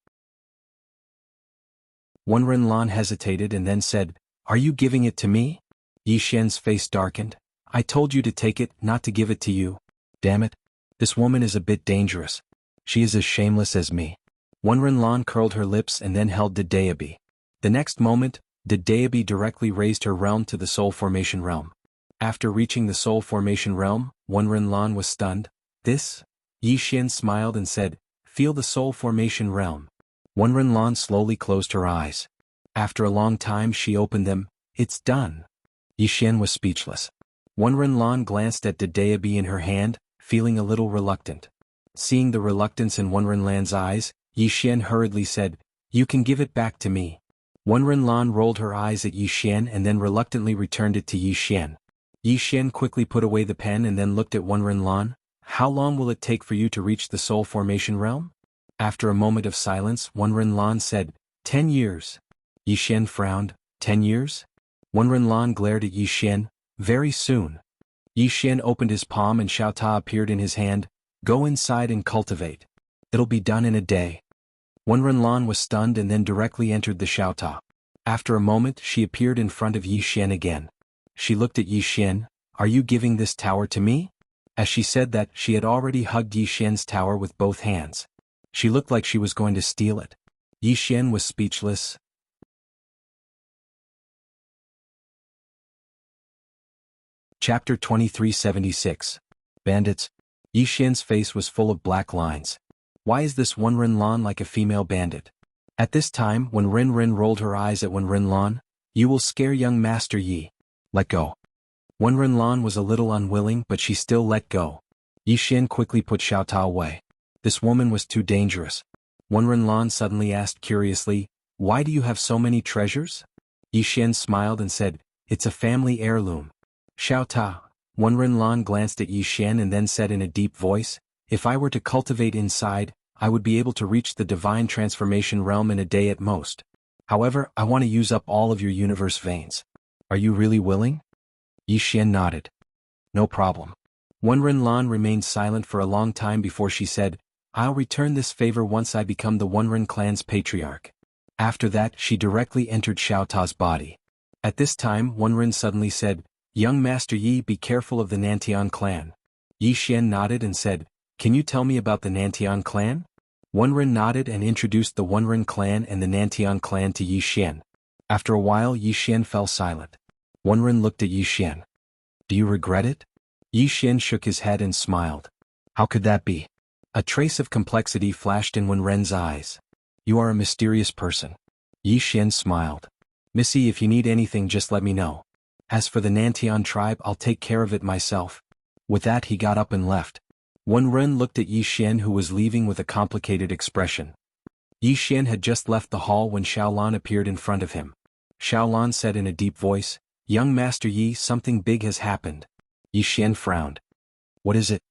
Wenrenlan hesitated and then said, "Are you giving it to me?" Yixian's face darkened. "I told you to take it, not to give it to you. Damn it. This woman is a bit dangerous. She is as shameless as me." Wenrenlan curled her lips and then held the Daebi. The next moment, the Daebi directly raised her realm to the soul formation realm. After reaching the soul formation realm, Wenrenlan was stunned. "This?" Yixian smiled and said, "Feel the soul formation realm." Wenrenlan slowly closed her eyes. After a long time she opened them. "It's done." Yixian was speechless. Wenrenlan glanced at the Daebi in her hand, feeling a little reluctant. Seeing the reluctance in Wenrenlan's eyes, Yixian hurriedly said, "You can give it back to me." Wen Renlan rolled her eyes at Yi Xian and then reluctantly returned it to Yi Xian. Yi Xian quickly put away the pen and then looked at Wen Renlan. How long will it take for you to reach the Soul Formation realm? After a moment of silence, Wen Renlan said, 10 years. Yi Xian frowned. 10 years? Wen Renlan glared at Yi Xian. Very soon. Yi Xian opened his palm and Xiao Ta appeared in his hand. Go inside and cultivate. It'll be done in a day. Wen Renlan was stunned and then directly entered the Xiao Ta. After a moment, she appeared in front of Yi Xian again. She looked at Yi Xian. Are you giving this tower to me? As she said that, she had already hugged Yi Xian's tower with both hands. She looked like she was going to steal it. Yi Xian was speechless. Chapter 2376. Bandits. Yi Xian's face was full of black lines. Why is this Wen Renlan like a female bandit? At this time, when Ren Ren rolled her eyes at Wen Renlan, you will scare young Master Yi. Let go. Wen Renlan was a little unwilling but she still let go. Yi Xian quickly put Xiao Ta away. This woman was too dangerous. Wen Renlan suddenly asked curiously, why do you have so many treasures? Yi Xian smiled and said, it's a family heirloom. Xiao Ta. Wen Renlan glanced at Yi Xian and then said in a deep voice, if I were to cultivate inside, I would be able to reach the divine transformation realm in a day at most. However, I want to use up all of your universe veins. Are you really willing? Yi Xian nodded. No problem. Wen Renlan remained silent for a long time before she said, I'll return this favor once I become the Wenren clan's patriarch. After that, she directly entered Xiao Ta's body. At this time, Wenren suddenly said, young Master Yi, be careful of the Nantian clan. Yi Xian nodded and said, can you tell me about the Nantian clan? Wenren nodded and introduced the Wenren clan and the Nantian clan to Yi Xian. After a while, Yi Xian fell silent. Wenren looked at Yi Xian. Do you regret it? Yi Xian shook his head and smiled. How could that be? A trace of complexity flashed in Wenren's eyes. You are a mysterious person. Yi Xian smiled. Missy, if you need anything just let me know. As for the Nantian tribe, I'll take care of it myself. With that he got up and left. Wenren looked at Yi Xian who was leaving with a complicated expression. Yi Xian had just left the hall when Xiaolan appeared in front of him. Xiaolan said in a deep voice, young Master Yi, something big has happened. Yi Xian frowned. What is it?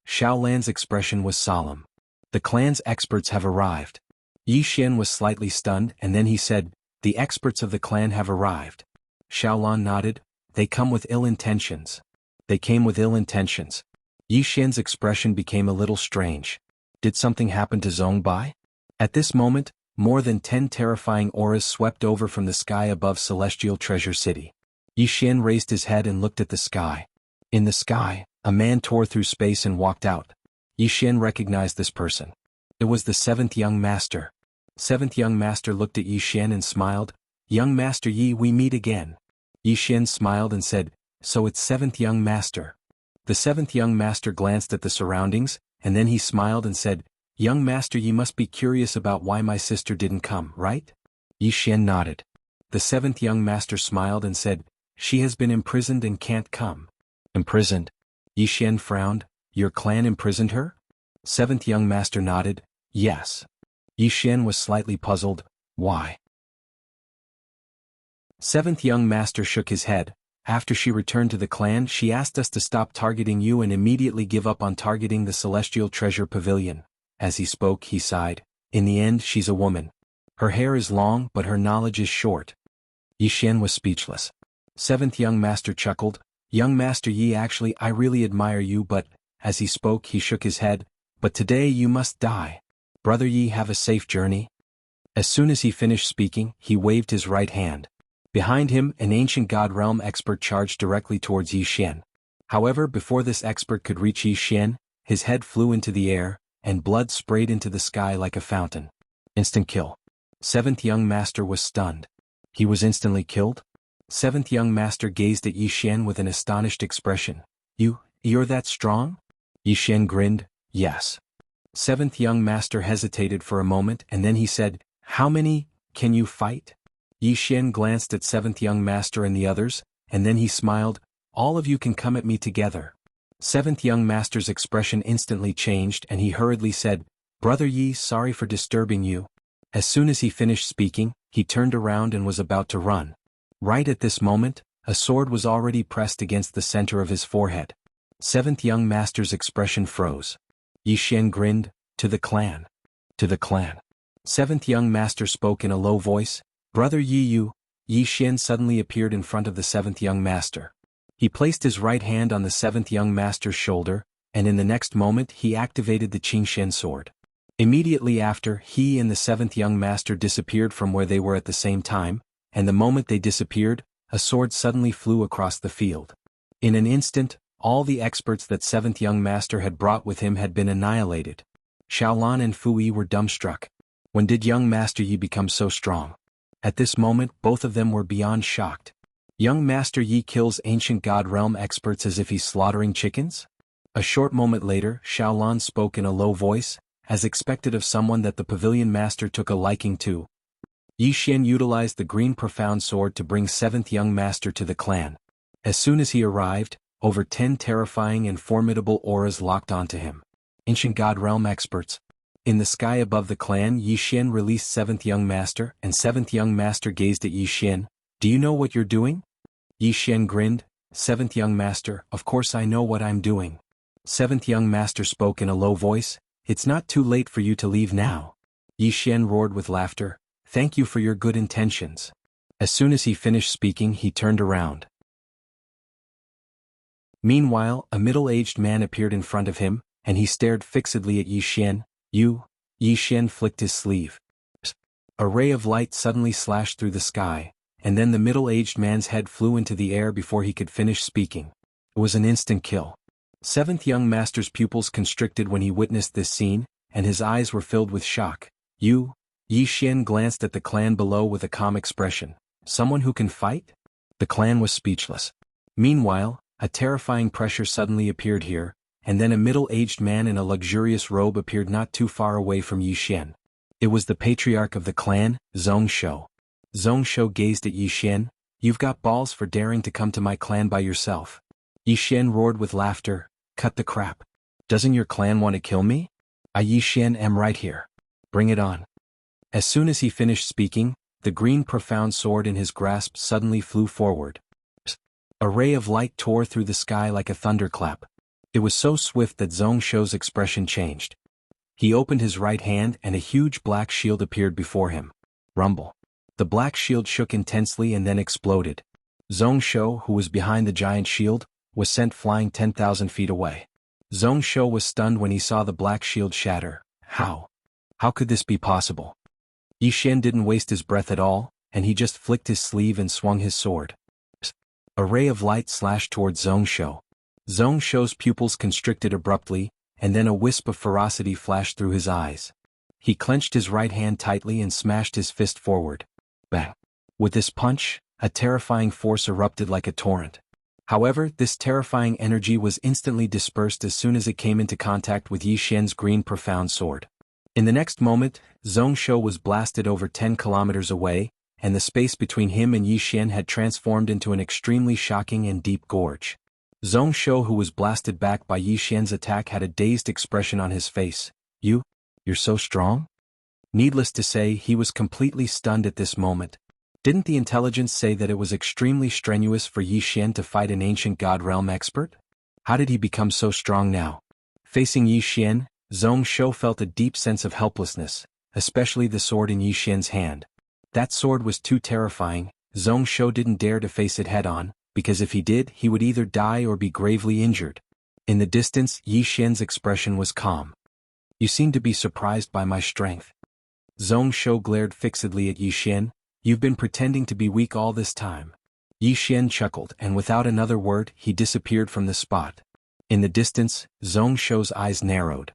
Xiaolan's expression was solemn. The clan's experts have arrived. Yi Xian was slightly stunned and then he said, the experts of the clan have arrived. Xiaolan nodded, they come with ill intentions. They came with ill intentions. Yi Xian's expression became a little strange. Did something happen to Zhongbai? At this moment, more than 10 terrifying auras swept over from the sky above Celestial Treasure City. Yi Xian raised his head and looked at the sky. In the sky, a man tore through space and walked out. Yi Xian recognized this person. It was the 7th young master. 7th young master looked at Yi Xian and smiled. Young Master Yi, we meet again. Yi Xian smiled and said, so it's 7th young master. The 7th young master glanced at the surroundings, and then he smiled and said, young master, you must be curious about why my sister didn't come, right? Yi Xian nodded. The 7th young master smiled and said, she has been imprisoned and can't come. Imprisoned? Yi Xian frowned. Your clan imprisoned her? 7th young master nodded. Yes. Yi Xian was slightly puzzled. Why? 7th young master shook his head. After she returned to the clan, she asked us to stop targeting you and immediately give up on targeting the Celestial Treasure Pavilion. As he spoke, he sighed. In the end, she's a woman. Her hair is long, but her knowledge is short. Yi Xian was speechless. 7th young master chuckled. Young Master Yi, actually, I really admire you, but, as he spoke, he shook his head. But today you must die. Brother Yi, have a safe journey. As soon as he finished speaking, he waved his right hand. Behind him, an ancient God Realm expert charged directly towards Yi Xian. However, before this expert could reach Yi Xian, his head flew into the air, and blood sprayed into the sky like a fountain. Instant kill. 7th young master was stunned. He was instantly killed? 7th young master gazed at Yi Xian with an astonished expression. You're that strong? Yi Xian grinned, yes. 7th young master hesitated for a moment and then he said, how many can you fight? Yi Xian glanced at 7th young master and the others, and then he smiled, all of you can come at me together. 7th young master's expression instantly changed and he hurriedly said, Brother Yi, sorry for disturbing you. As soon as he finished speaking, he turned around and was about to run. Right at this moment, a sword was already pressed against the center of his forehead. Seventh young master's expression froze. Yi Xian grinned, "To the clan. To the clan." Seventh young master spoke in a low voice, "Brother Yi Yu." Yi Xian suddenly appeared in front of the seventh young master. He placed his right hand on the seventh young master's shoulder, and in the next moment he activated the Qingxian sword. Immediately after, he and the seventh young master disappeared from where they were at the same time, and the moment they disappeared, a sword suddenly flew across the field. In an instant, all the experts that seventh young master had brought with him had been annihilated. Xiaolan and Fu Yi were dumbstruck. When did young master Yi become so strong? At this moment, both of them were beyond shocked. Young master Yi kills ancient god realm experts as if he's slaughtering chickens? A short moment later, Xiaolan spoke in a low voice, as expected of someone that the pavilion master took a liking to. Yi Xian utilized the green profound sword to bring seventh young master to the clan. As soon as he arrived, over 10 terrifying and formidable auras locked onto him. Ancient god realm experts. In the sky above the clan, Yi Xian released seventh young master, and seventh young master gazed at Yi Xian. "Do you know what you're doing?" Yi Xian grinned, "Seventh young master, of course I know what I'm doing." Seventh young master spoke in a low voice, "It's not too late for you to leave now." Yi Xian roared with laughter, "Thank you for your good intentions." As soon as he finished speaking, he turned around. Meanwhile, a middle-aged man appeared in front of him, and he stared fixedly at Yi Xian. "You?" Yi Xian flicked his sleeve. A ray of light suddenly slashed through the sky, and then the middle-aged man's head flew into the air before he could finish speaking. It was an instant kill. Seventh young master's pupils constricted when he witnessed this scene, and his eyes were filled with shock. "You?" Yi Xian glanced at the clan below with a calm expression. "Someone who can fight?" The clan was speechless. Meanwhile, a terrifying pressure suddenly appeared here, and then a middle-aged man in a luxurious robe appeared not too far away from Yi Xian. It was the patriarch of the clan, Zhong Shou. Zhong Shou gazed at Yi Xian. "You've got balls for daring to come to my clan by yourself." Yi Xian roared with laughter, "Cut the crap. Doesn't your clan want to kill me? I Yi Xian am right here. Bring it on." As soon as he finished speaking, the green profound sword in his grasp suddenly flew forward. A ray of light tore through the sky like a thunderclap. It was so swift that Zhong Shou's expression changed. He opened his right hand and a huge black shield appeared before him. Rumble. The black shield shook intensely and then exploded. Zhong Shou, who was behind the giant shield, was sent flying 10,000 feet away. Zhong Shou was stunned when he saw the black shield shatter. How? How could this be possible? Yi Xian didn't waste his breath at all, and he just flicked his sleeve and swung his sword. A ray of light slashed towards Zhong Shou. Zhong Shou's pupils constricted abruptly, and then a wisp of ferocity flashed through his eyes. He clenched his right hand tightly and smashed his fist forward. Bang! With this punch, a terrifying force erupted like a torrent. However, this terrifying energy was instantly dispersed as soon as it came into contact with Yi Xian's green profound sword. In the next moment, Zhong Shou was blasted over 10 kilometers away, and the space between him and Yi Xian had transformed into an extremely shocking and deep gorge. Zhong Shou, who was blasted back by Yi Xian's attack, had a dazed expression on his face. You're so strong?" Needless to say, he was completely stunned at this moment. Didn't the intelligence say that it was extremely strenuous for Yi Xian to fight an ancient god realm expert? How did he become so strong now? Facing Yi Xian, Zhong Shou felt a deep sense of helplessness, especially the sword in Yi Xian's hand. That sword was too terrifying. Zhong Shou didn't dare to face it head-on, because if he did, he would either die or be gravely injured. In the distance, Yi Xian's expression was calm. "You seem to be surprised by my strength." Zhong Shou glared fixedly at Yi Xian. "You've been pretending to be weak all this time." Yi Xian chuckled, and without another word, he disappeared from the spot. In the distance, Zhong Shou's eyes narrowed.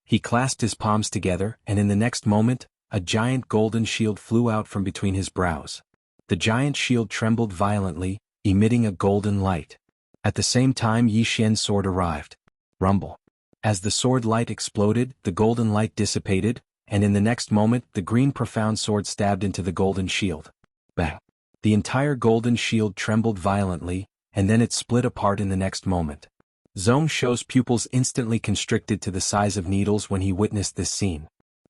He clasped his palms together, and in the next moment, a giant golden shield flew out from between his brows. The giant shield trembled violently, emitting a golden light. At the same time, Yi Xian's sword arrived. Rumble. As the sword light exploded, the golden light dissipated, and in the next moment, the green profound sword stabbed into the golden shield. Bang! The entire golden shield trembled violently, and then it split apart in the next moment. Zhong Shou's pupils instantly constricted to the size of needles when he witnessed this scene.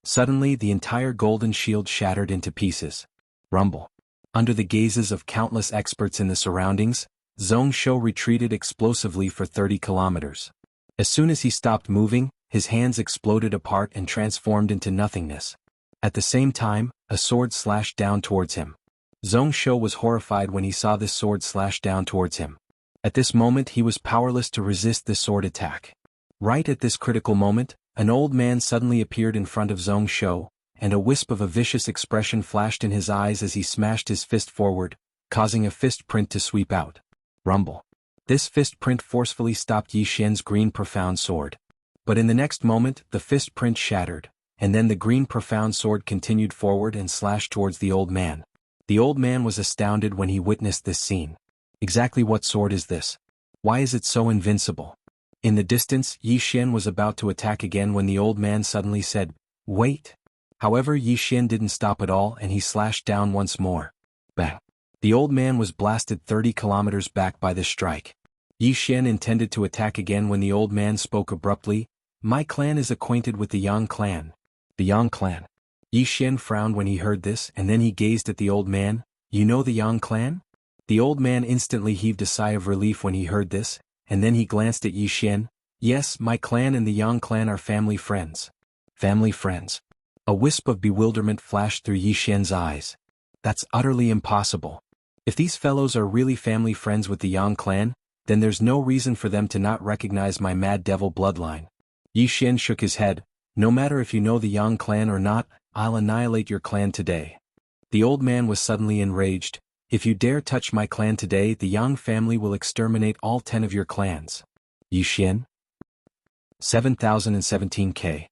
Suddenly the entire golden shield shattered into pieces. Rumble. Under the gazes of countless experts in the surroundings, Zhong Shou retreated explosively for 30 kilometers. As soon as he stopped moving, his hands exploded apart and transformed into nothingness. At the same time, a sword slashed down towards him. Zhong Shou was horrified when he saw this sword slash down towards him. At this moment he was powerless to resist this sword attack. Right at this critical moment, an old man suddenly appeared in front of Zhong Shou, and a wisp of a vicious expression flashed in his eyes as he smashed his fist forward, causing a fist print to sweep out. Rumble. This fist print forcefully stopped Yi Xian's green profound sword. But in the next moment, the fist print shattered, and then the green profound sword continued forward and slashed towards the old man. The old man was astounded when he witnessed this scene. Exactly what sword is this? Why is it so invincible? In the distance, Yi Xian was about to attack again when the old man suddenly said, "Wait." However, Yi Xian didn't stop at all and he slashed down once more. Bang. The old man was blasted 30 kilometers back by this strike. Yi Xian intended to attack again when the old man spoke abruptly, "My clan is acquainted with the Yang clan." The Yang clan. Yi Xian frowned when he heard this and then he gazed at the old man. "You know the Yang clan?" The old man instantly heaved a sigh of relief when he heard this, and then he glanced at Yi Xian. "Yes, my clan and the Yang clan are family friends." Family friends. A wisp of bewilderment flashed through Yi Xian's eyes. That's utterly impossible. If these fellows are really family friends with the Yang clan, then there's no reason for them to not recognize my Mad Devil bloodline. Yi Xian shook his head. "No matter if you know the Yang clan or not, I'll annihilate your clan today." The old man was suddenly enraged. "If you dare touch my clan today, the Yang family will exterminate all 10 of your clans." Yi Xian? 7017K.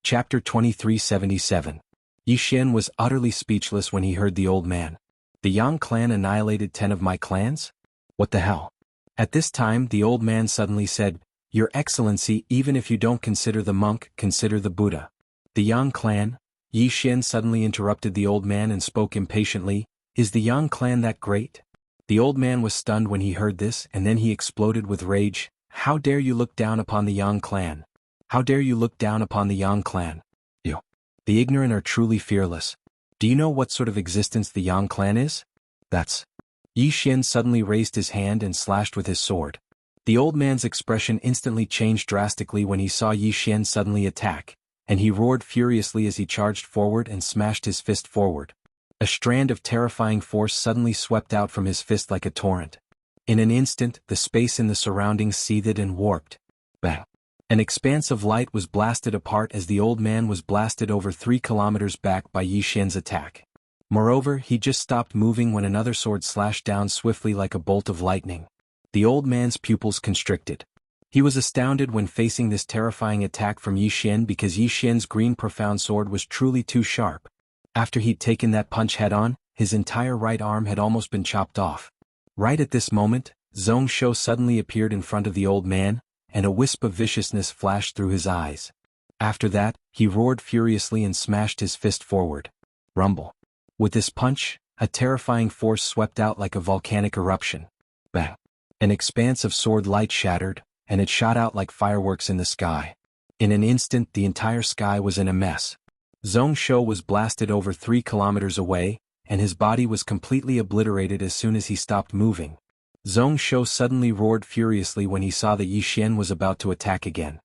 Chapter 2377. Yi Xian was utterly speechless when he heard the old man. "The Yang clan annihilated 10 of my clans? What the hell?" At this time the old man suddenly said, "Your Excellency, even if you don't consider the monk, consider the Buddha." "The Yang clan?" Yi Xian suddenly interrupted the old man and spoke impatiently. "Is the Yang clan that great?" The old man was stunned when he heard this and then he exploded with rage. "How dare you look down upon the Yang clan? How dare you look down upon the Yang clan? You. The ignorant are truly fearless. Do you know what sort of existence the Yang clan is? That's..." Yi Xian suddenly raised his hand and slashed with his sword. The old man's expression instantly changed drastically when he saw Yi Xian suddenly attack, and he roared furiously as he charged forward and smashed his fist forward. A strand of terrifying force suddenly swept out from his fist like a torrent. In an instant, the space in the surroundings seethed and warped. Bang! An expanse of light was blasted apart as the old man was blasted over 3 kilometers back by Yi Xian's attack. Moreover, he just stopped moving when another sword slashed down swiftly like a bolt of lightning. The old man's pupils constricted. He was astounded when facing this terrifying attack from Yi Xian because Yi Xian's green profound sword was truly too sharp. After he'd taken that punch head-on, his entire right arm had almost been chopped off. Right at this moment, Zhong Shou suddenly appeared in front of the old man, and a wisp of viciousness flashed through his eyes. After that, he roared furiously and smashed his fist forward. Rumble. With this punch, a terrifying force swept out like a volcanic eruption. Bang! An expanse of sword light shattered, and it shot out like fireworks in the sky. In an instant the entire sky was in a mess. Zhong Shou was blasted over 3 kilometers away, and his body was completely obliterated as soon as he stopped moving. Zhong Shou suddenly roared furiously when he saw that Yi Xian was about to attack again.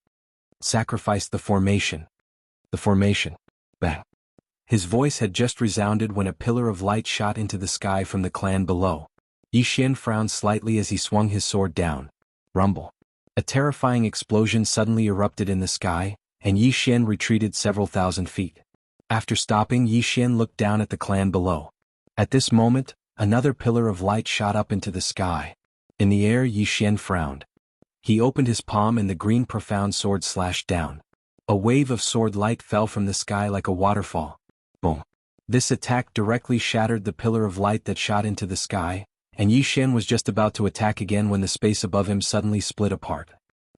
"Sacrifice the formation." The formation. Bang! His voice had just resounded when a pillar of light shot into the sky from the clan below. Yi Xian frowned slightly as he swung his sword down. Rumble. A terrifying explosion suddenly erupted in the sky, and Yi Xian retreated several thousand feet. After stopping, Yi Xian looked down at the clan below. At this moment, another pillar of light shot up into the sky. In the air, Yi Xian frowned. He opened his palm and the green profound sword slashed down. A wave of sword light fell from the sky like a waterfall. Boom. This attack directly shattered the pillar of light that shot into the sky, and Yi Xian was just about to attack again when the space above him suddenly split apart.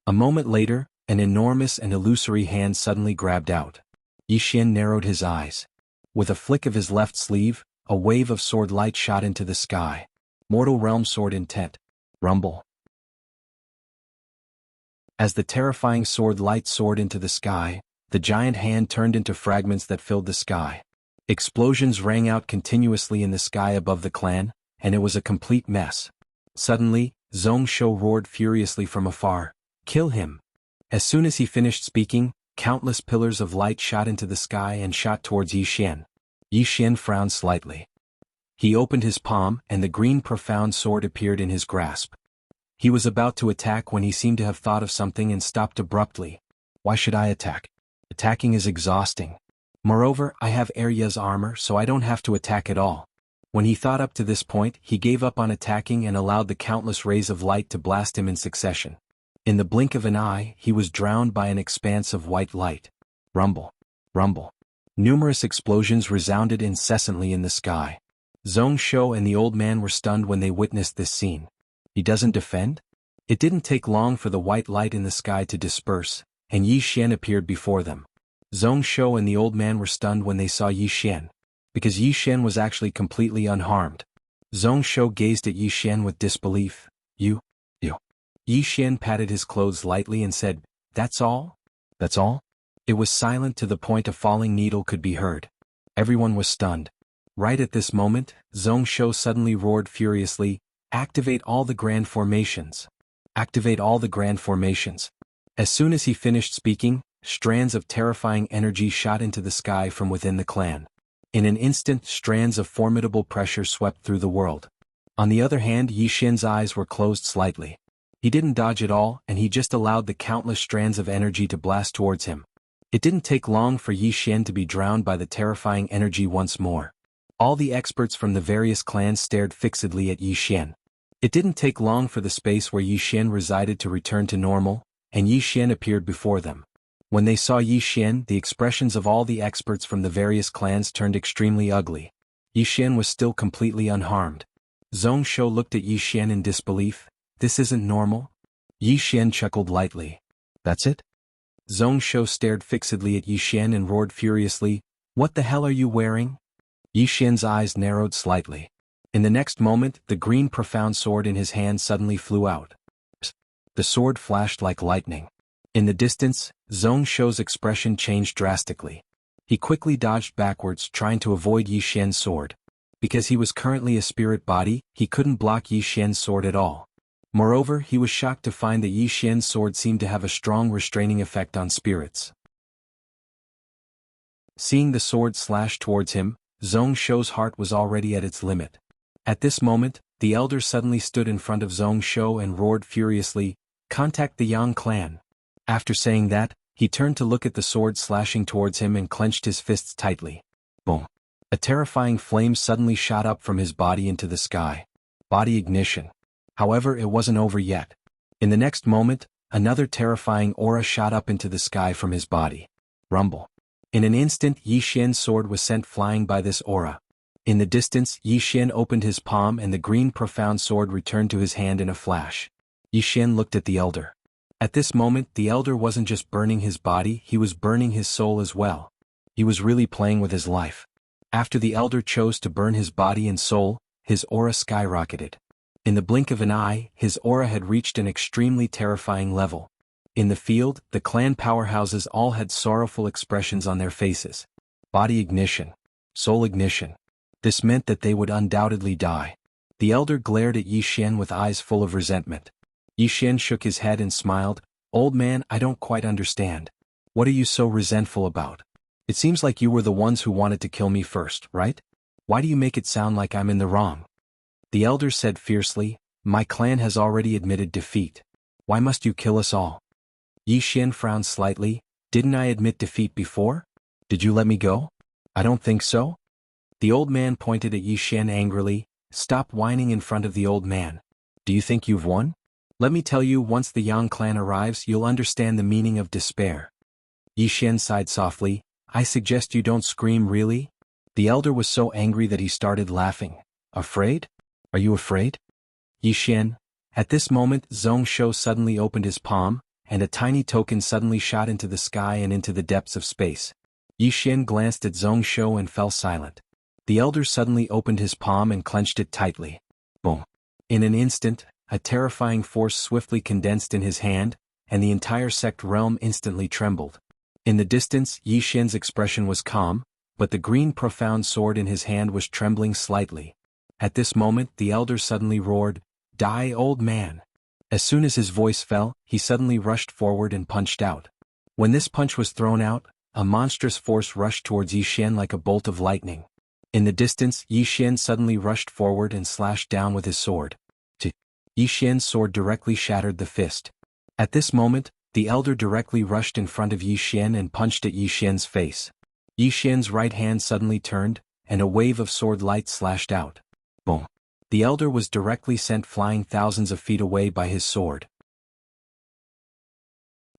A moment later, an enormous and illusory hand suddenly grabbed out. Yi Xian narrowed his eyes. With a flick of his left sleeve, a wave of sword light shot into the sky. Mortal Realm Sword Intent. Rumble. As the terrifying sword light soared into the sky, the giant hand turned into fragments that filled the sky. Explosions rang out continuously in the sky above the clan, and it was a complete mess. Suddenly, Zhong Shou roared furiously from afar, "Kill him!" As soon as he finished speaking, countless pillars of light shot into the sky and shot towards Yi Xian. Yi Xian frowned slightly. He opened his palm, and the green profound sword appeared in his grasp. He was about to attack when he seemed to have thought of something and stopped abruptly. "Why should I attack? Attacking is exhausting. Moreover, I have Arya's armor, so I don't have to attack at all." When he thought up to this point, he gave up on attacking and allowed the countless rays of light to blast him in succession. In the blink of an eye, he was drowned by an expanse of white light. Rumble. Rumble. Numerous explosions resounded incessantly in the sky. Zhong Shou and the old man were stunned when they witnessed this scene. He doesn't defend? It didn't take long for the white light in the sky to disperse, and Yi Xian appeared before them. Zhong Shou and the old man were stunned when they saw Yi Xian, because Yi Xian was actually completely unharmed. Zhong Shou gazed at Yi Xian with disbelief. You. Yi Xian patted his clothes lightly and said, "That's all? That's all?" It was silent to the point a falling needle could be heard. Everyone was stunned. Right at this moment, Zhong Shou suddenly roared furiously, "Activate all the grand formations! Activate all the grand formations!" As soon as he finished speaking, strands of terrifying energy shot into the sky from within the clan. In an instant, strands of formidable pressure swept through the world. On the other hand, Yi Xian's eyes were closed slightly. He didn't dodge at all, and he just allowed the countless strands of energy to blast towards him. It didn't take long for Yi Xian to be drowned by the terrifying energy once more. All the experts from the various clans stared fixedly at Yi Xian. It didn't take long for the space where Yi Xian resided to return to normal, and Yi Xian appeared before them. When they saw Yi Xian, the expressions of all the experts from the various clans turned extremely ugly. Yi Xian was still completely unharmed. Zhong Shou looked at Yi Xian in disbelief. "This isn't normal?" Yi Xian chuckled lightly. "That's it?" Zhong Shou stared fixedly at Yi Xian and roared furiously, "What the hell are you wearing?" Yi Xian's eyes narrowed slightly. In the next moment, the green profound sword in his hand suddenly flew out. The sword flashed like lightning. In the distance, Zhong Shou's expression changed drastically. He quickly dodged backwards, trying to avoid Yi Xian's sword. Because he was currently a spirit body, he couldn't block Yi Xian's sword at all. Moreover, he was shocked to find that Yi Xian's sword seemed to have a strong restraining effect on spirits. Seeing the sword slash towards him, Zhong Shou's heart was already at its limit. At this moment, the elder suddenly stood in front of Zhong Shou and roared furiously, "Contact the Yang clan." After saying that, he turned to look at the sword slashing towards him and clenched his fists tightly. Boom! A terrifying flame suddenly shot up from his body into the sky. Body ignition. However, it wasn't over yet. In the next moment, another terrifying aura shot up into the sky from his body. Rumble. In an instant, Yi Xian's sword was sent flying by this aura. In the distance, Yi Xian opened his palm and the green profound sword returned to his hand in a flash. Yi Xian looked at the elder. At this moment, the elder wasn't just burning his body, he was burning his soul as well. He was really playing with his life. After the elder chose to burn his body and soul, his aura skyrocketed. In the blink of an eye, his aura had reached an extremely terrifying level. In the field, the clan powerhouses all had sorrowful expressions on their faces. Body ignition. Soul ignition. This meant that they would undoubtedly die. The elder glared at Yi Xian with eyes full of resentment. Yi Xian shook his head and smiled. "Old man, I don't quite understand. What are you so resentful about? It seems like you were the ones who wanted to kill me first, right? Why do you make it sound like I'm in the wrong?" The elder said fiercely, "My clan has already admitted defeat. Why must you kill us all?" Yi Xian frowned slightly. "Didn't I admit defeat before? Did you let me go? I don't think so." The old man pointed at Yi Xian angrily. "Stop whining in front of the old man. Do you think you've won? Let me tell you, once the Yang clan arrives, you'll understand the meaning of despair." Yi Xian sighed softly. "I suggest you don't scream, really?" The elder was so angry that he started laughing. "Afraid? Are you afraid?" Yi Xian. At this moment, Zhong Shou suddenly opened his palm, and a tiny token suddenly shot into the sky and into the depths of space. Yi Xian glanced at Zhong Shou and fell silent. The elder suddenly opened his palm and clenched it tightly. Boom! In an instant, a terrifying force swiftly condensed in his hand, and the entire sect realm instantly trembled. In the distance, Yi Xian's expression was calm, but the green profound sword in his hand was trembling slightly. At this moment the elder suddenly roared, "Die, old man!" As soon as his voice fell, he suddenly rushed forward and punched out. When this punch was thrown out, a monstrous force rushed towards Yi Xian like a bolt of lightning. In the distance, Yi Xian suddenly rushed forward and slashed down with his sword. Yi Xian's sword directly shattered the fist. At this moment, the elder directly rushed in front of Yi Xian and punched at Yi Xian's face. Yi Xian's right hand suddenly turned, and a wave of sword light slashed out. Boom! The elder was directly sent flying thousands of feet away by his sword.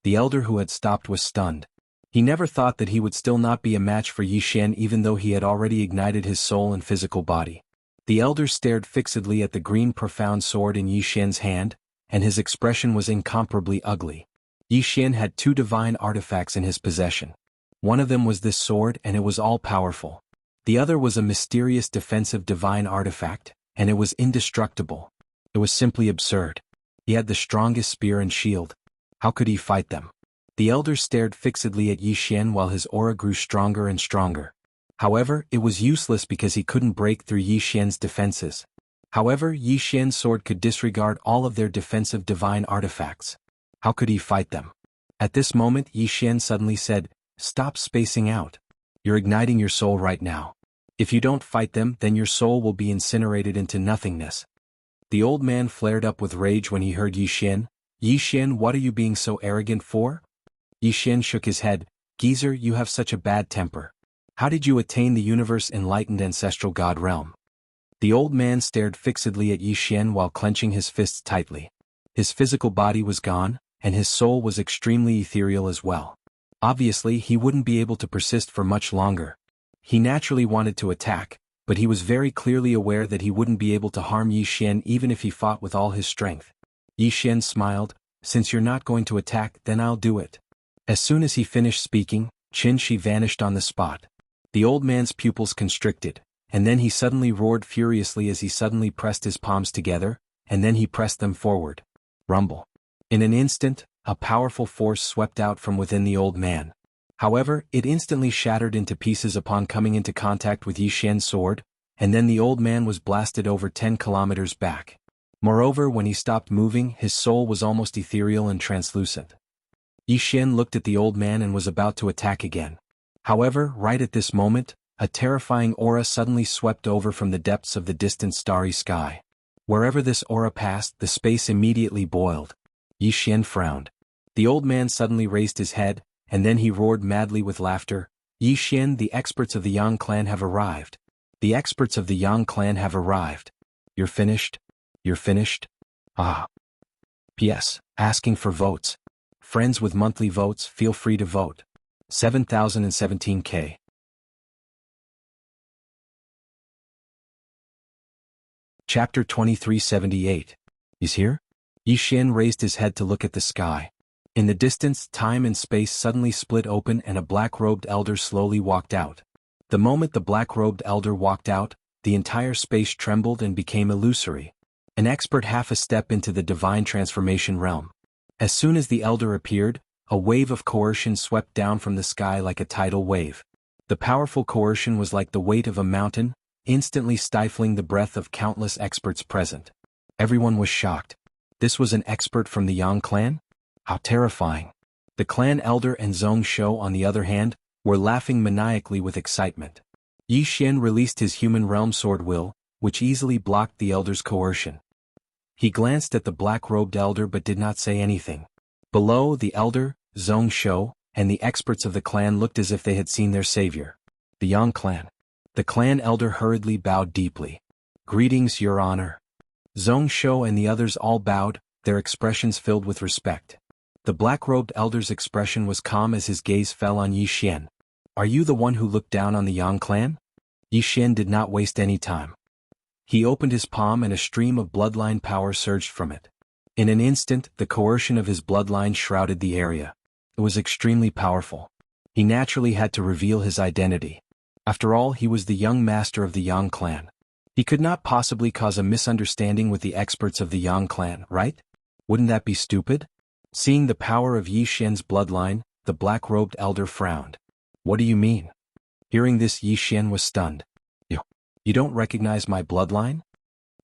The elder who had stopped was stunned. He never thought that he would still not be a match for Yi Xian even though he had already ignited his soul and physical body. The elder stared fixedly at the green profound sword in Yi Xian's hand, and his expression was incomparably ugly. Yi Xian had two divine artifacts in his possession. One of them was this sword and it was all-powerful. The other was a mysterious defensive divine artifact, and it was indestructible. It was simply absurd. He had the strongest spear and shield. How could he fight them? The elder stared fixedly at Yi Xian while his aura grew stronger and stronger. However, it was useless because he couldn't break through Yi Xian's defenses. However, Yi Xian's sword could disregard all of their defensive divine artifacts. How could he fight them? At this moment Yi Xian suddenly said, "Stop spacing out. You're igniting your soul right now. If you don't fight them, then your soul will be incinerated into nothingness." The old man flared up with rage when he heard Yi Xian. "Yi Xian, what are you being so arrogant for?" Yi Xian shook his head. "Geezer, you have such a bad temper. How did you attain the universe-enlightened ancestral god realm?" The old man stared fixedly at Yi Xian while clenching his fists tightly. His physical body was gone, and his soul was extremely ethereal as well. Obviously, he wouldn't be able to persist for much longer. He naturally wanted to attack, but he was very clearly aware that he wouldn't be able to harm Yi Xian even if he fought with all his strength. Yi Xian smiled, "Since you're not going to attack, then I'll do it." As soon as he finished speaking, Qin Shi vanished on the spot. The old man's pupils constricted, and then he suddenly roared furiously as he suddenly pressed his palms together, and then he pressed them forward. Rumble. In an instant, a powerful force swept out from within the old man. However, it instantly shattered into pieces upon coming into contact with Yi Xian's sword, and then the old man was blasted over 10 kilometers back. Moreover, when he stopped moving, his soul was almost ethereal and translucent. Yi Xian looked at the old man and was about to attack again. However, right at this moment, a terrifying aura suddenly swept over from the depths of the distant starry sky. Wherever this aura passed, the space immediately boiled. Yi Xian frowned. The old man suddenly raised his head, and then he roared madly with laughter. "Yi Xian, the experts of the Yang clan have arrived. The experts of the Yang clan have arrived. You're finished? You're finished? Ah. P.S. Asking for votes. Friends with monthly votes, feel free to vote. 7,017K. Chapter 2378. He's here? Yi Xian raised his head to look at the sky. In the distance, time and space suddenly split open and a black-robed elder slowly walked out. The moment the black-robed elder walked out, the entire space trembled and became illusory. An expert half a step into the divine transformation realm. As soon as the elder appeared, a wave of coercion swept down from the sky like a tidal wave. The powerful coercion was like the weight of a mountain, instantly stifling the breath of countless experts present. Everyone was shocked. This was an expert from the Yang clan? How terrifying. The clan elder and Zhong Shou, on the other hand, were laughing maniacally with excitement. Yi Xian released his human realm sword will, which easily blocked the elder's coercion. He glanced at the black-robed elder but did not say anything. Below, the elder, Zhong Shou, and the experts of the clan looked as if they had seen their savior. The Yang clan. The clan elder hurriedly bowed deeply. "Greetings, Your Honor." Zhong Shou and the others all bowed, their expressions filled with respect. The black-robed elder's expression was calm as his gaze fell on Yi Xian. "Are you the one who looked down on the Yang clan?" Yi Xian did not waste any time. He opened his palm and a stream of bloodline power surged from it. In an instant, the coercion of his bloodline shrouded the area. It was extremely powerful. He naturally had to reveal his identity. After all, he was the young master of the Yang clan. He could not possibly cause a misunderstanding with the experts of the Yang clan, right? Wouldn't that be stupid? Seeing the power of Yi Xian's bloodline, the black-robed elder frowned. What do you mean? Hearing this, Yi Xian was stunned. You don't recognize my bloodline?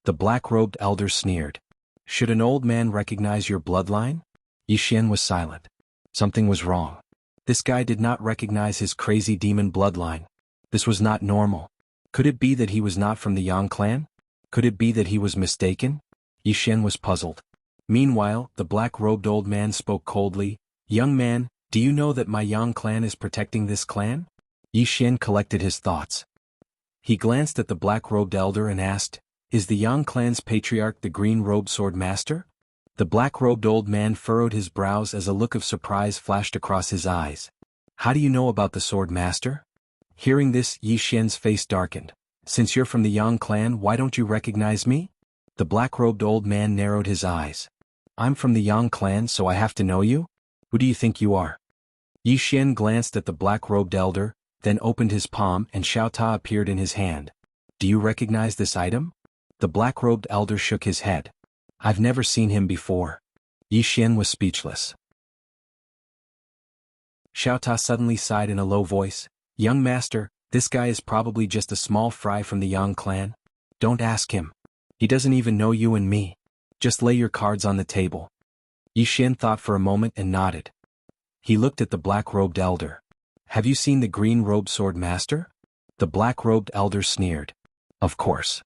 The black-robed elder sneered. Should an old man recognize your bloodline? Yi Xian was silent. Something was wrong. This guy did not recognize his crazy demon bloodline. This was not normal. Could it be that he was not from the Yang clan? Could it be that he was mistaken? Yi Xian was puzzled. Meanwhile, the black-robed old man spoke coldly. Young man, do you know that my Yang clan is protecting this clan? Yi Xian collected his thoughts. He glanced at the black-robed elder and asked, Is the Yang clan's patriarch the green-robed sword master? The black-robed old man furrowed his brows as a look of surprise flashed across his eyes. How do you know about the sword master? Hearing this, Yi Xian's face darkened. Since you're from the Yang clan, why don't you recognize me? The black-robed old man narrowed his eyes. I'm from the Yang clan, so I have to know you? Who do you think you are? Yi Xian glanced at the black-robed elder, then opened his palm and Xiao Ta appeared in his hand. Do you recognize this item? The black-robed elder shook his head. I've never seen him before. Yi Xian was speechless. Xiao Ta suddenly sighed in a low voice. Young master, this guy is probably just a small fry from the Yang clan. Don't ask him. He doesn't even know you and me. Just lay your cards on the table. Yi Xian thought for a moment and nodded. He looked at the black-robed elder. Have you seen the green-robed sword master? The black-robed elder sneered. Of course.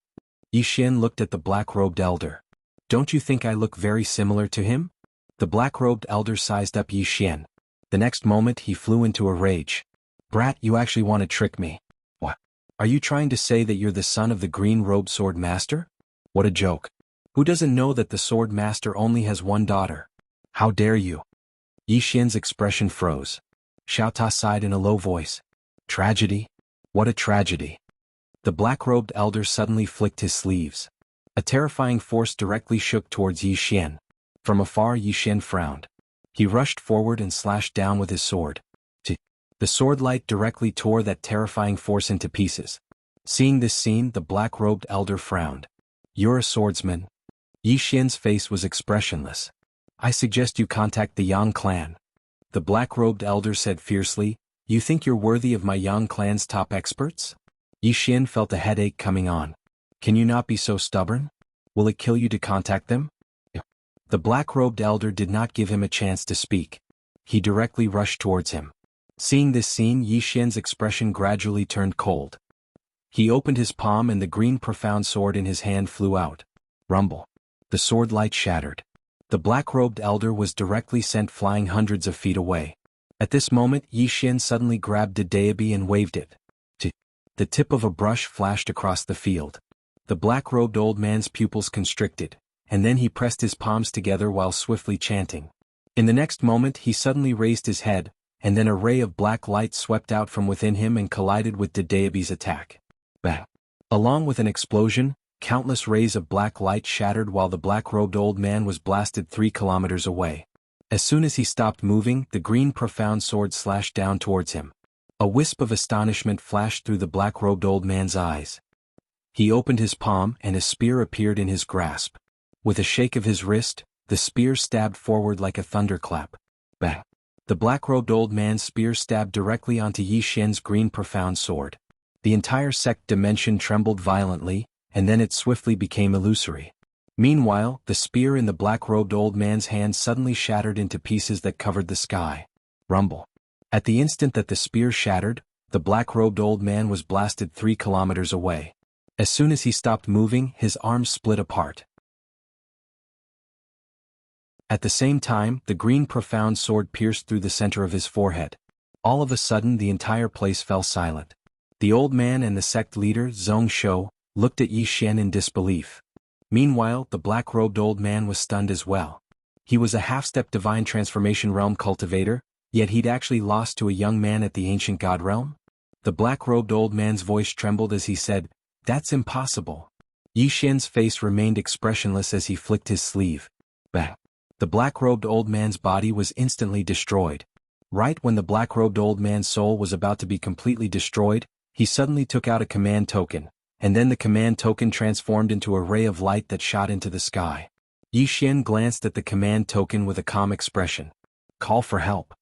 Yi Xian looked at the black-robed elder. Don't you think I look very similar to him? The black-robed elder sized up Yi Xian. The next moment he flew into a rage. Brat, you actually want to trick me. What? Are you trying to say that you're the son of the green-robed sword master? What a joke. Who doesn't know that the sword master only has one daughter? How dare you? Yi Xian's expression froze. Xiao Ta sighed in a low voice. Tragedy? What a tragedy. The black-robed elder suddenly flicked his sleeves. A terrifying force directly shook towards Yi Xian. From afar, Yi Xian frowned. He rushed forward and slashed down with his sword. The sword light directly tore that terrifying force into pieces. Seeing this scene, the black-robed elder frowned. You're a swordsman. Yi Xian's face was expressionless. I suggest you contact the Yang clan. The black-robed elder said fiercely, You think you're worthy of my Yang clan's top experts? Yi Xian felt a headache coming on. Can you not be so stubborn? Will it kill you to contact them? The black-robed elder did not give him a chance to speak. He directly rushed towards him. Seeing this scene, Yi Xian's expression gradually turned cold. He opened his palm and the green profound sword in his hand flew out. Rumble. The sword light shattered. The black-robed elder was directly sent flying hundreds of feet away. At this moment, Yi Xian suddenly grabbed the daebi and waved it. The tip of a brush flashed across the field. The black-robed old man's pupils constricted, and then he pressed his palms together while swiftly chanting. In the next moment he suddenly raised his head, and then a ray of black light swept out from within him and collided with the daebi's attack. Bang! Along with an explosion, countless rays of black light shattered while the black-robed old man was blasted 3 kilometers away. As soon as he stopped moving, the green profound sword slashed down towards him. A wisp of astonishment flashed through the black-robed old man's eyes. He opened his palm and a spear appeared in his grasp. With a shake of his wrist, the spear stabbed forward like a thunderclap. Bang! The black-robed old man's spear stabbed directly onto Yi Xian's green profound sword. The entire sect dimension trembled violently, and then it swiftly became illusory. Meanwhile, the spear in the black-robed old man's hand suddenly shattered into pieces that covered the sky. Rumble. At the instant that the spear shattered, the black-robed old man was blasted 3 kilometers away. As soon as he stopped moving, his arms split apart. At the same time, the green profound sword pierced through the center of his forehead. All of a sudden, the entire place fell silent. The old man and the sect leader, Zhong Shou, looked at Yi Xian in disbelief. Meanwhile, the black-robed old man was stunned as well. He was a half-step divine transformation realm cultivator, yet he'd actually lost to a young man at the ancient god realm? The black-robed old man's voice trembled as he said, That's impossible. Yi Xian's face remained expressionless as he flicked his sleeve. Bang! The black-robed old man's body was instantly destroyed. Right when the black-robed old man's soul was about to be completely destroyed, he suddenly took out a command token, and then the command token transformed into a ray of light that shot into the sky. Yi Xian glanced at the command token with a calm expression. Call for help.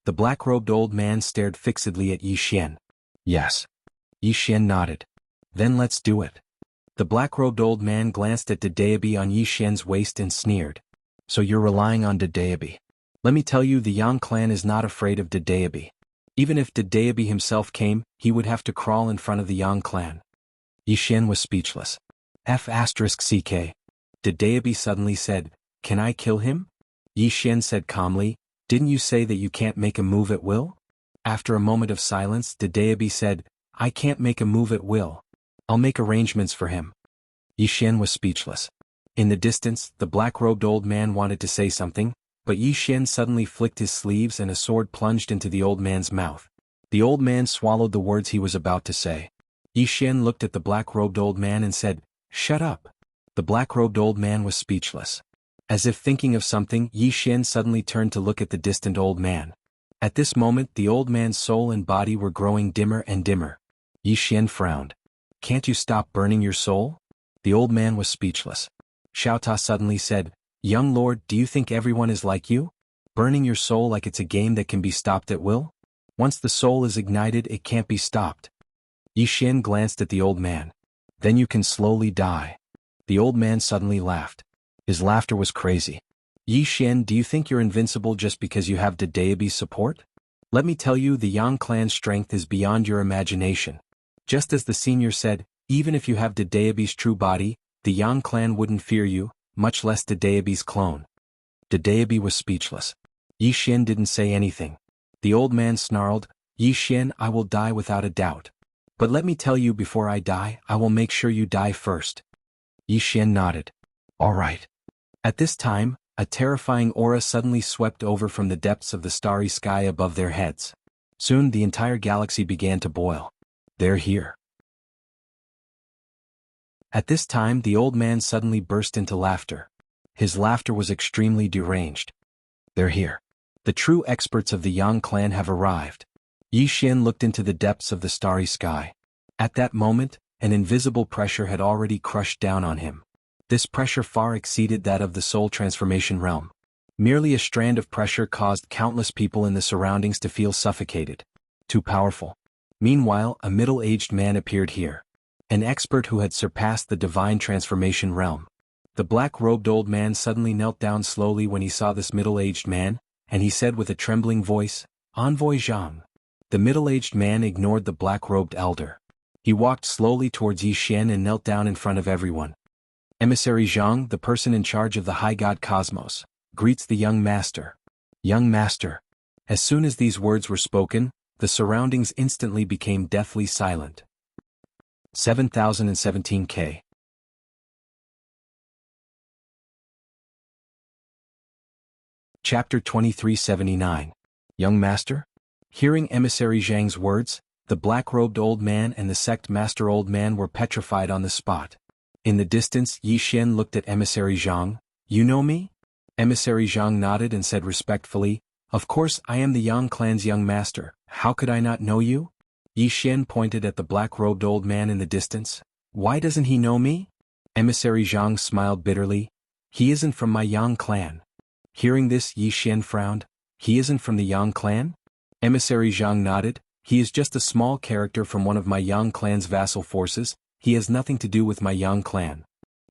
The black-robed old man stared fixedly at Yi Xian. Yes. Yi Xian nodded. Then let's do it. The black-robed old man glanced at Dedeabi on Yi Xian's waist and sneered. So you're relying on Dedeabi. Let me tell you, the Yang clan is not afraid of Dedeabi. Even if Dedeabi himself came, he would have to crawl in front of the Yang clan. Yi Xian was speechless. F***ck. Dedeabi suddenly said, Can I kill him? Yi Xian said calmly, Didn't you say that you can't make a move at will? After a moment of silence, Dedeabi said, I can't make a move at will. I'll make arrangements for him. Yi Xian was speechless. In the distance, the black-robed old man wanted to say something, but Yi Xian suddenly flicked his sleeves and a sword plunged into the old man's mouth. The old man swallowed the words he was about to say. Yi Xian looked at the black-robed old man and said, Shut up. The black-robed old man was speechless. As if thinking of something, Yi Xian suddenly turned to look at the distant old man. At this moment, the old man's soul and body were growing dimmer and dimmer. Yi Xian frowned. Can't you stop burning your soul? The old man was speechless. Xiao Ta suddenly said, Young lord, do you think everyone is like you? Burning your soul like it's a game that can be stopped at will? Once the soul is ignited, it can't be stopped. Yi Xian glanced at the old man. Then you can slowly die. The old man suddenly laughed. His laughter was crazy. Yi Xian, do you think you're invincible just because you have Dedeabi's support? Let me tell you, the Yang clan's strength is beyond your imagination. Just as the senior said, even if you have Dedeabi's true body, the Yang clan wouldn't fear you, much less Dedeabi's clone. Dedeabi was speechless. Yi Xian didn't say anything. The old man snarled, Yi Xian, I will die without a doubt. But let me tell you, before I die, I will make sure you die first. Yi Xian nodded. All right. At this time, a terrifying aura suddenly swept over from the depths of the starry sky above their heads. Soon the entire galaxy began to boil. They're here. At this time, the old man suddenly burst into laughter. His laughter was extremely deranged. They're here. The true experts of the Yang clan have arrived. Yi Xian looked into the depths of the starry sky. At that moment, an invisible pressure had already crushed down on him. This pressure far exceeded that of the soul transformation realm. Merely a strand of pressure caused countless people in the surroundings to feel suffocated. Too powerful. Meanwhile, a middle-aged man appeared here. An expert who had surpassed the divine transformation realm. The black-robed old man suddenly knelt down slowly when he saw this middle-aged man, and he said with a trembling voice, Envoy Zhang. The middle-aged man ignored the black-robed elder. He walked slowly towards Yi Xian and knelt down in front of everyone. Emissary Zhang, the person in charge of the High God Cosmos, greets the young master. Young master. As soon as these words were spoken, the surroundings instantly became deathly silent. 7017K. Chapter 2379. Young Master? Hearing Emissary Zhang's words, the black-robed old man and the sect master old man were petrified on the spot. In the distance, Yi Xian looked at Emissary Zhang. You know me? Emissary Zhang nodded and said respectfully, Of course, I am the Yang clan's young master. How could I not know you? Yi Xian pointed at the black-robed old man in the distance. Why doesn't he know me? Emissary Zhang smiled bitterly. He isn't from my Yang clan. Hearing this, Yi Xian frowned. He isn't from the Yang clan? Emissary Zhang nodded. He is just a small character from one of my Yang clan's vassal forces. He has nothing to do with my Yang clan.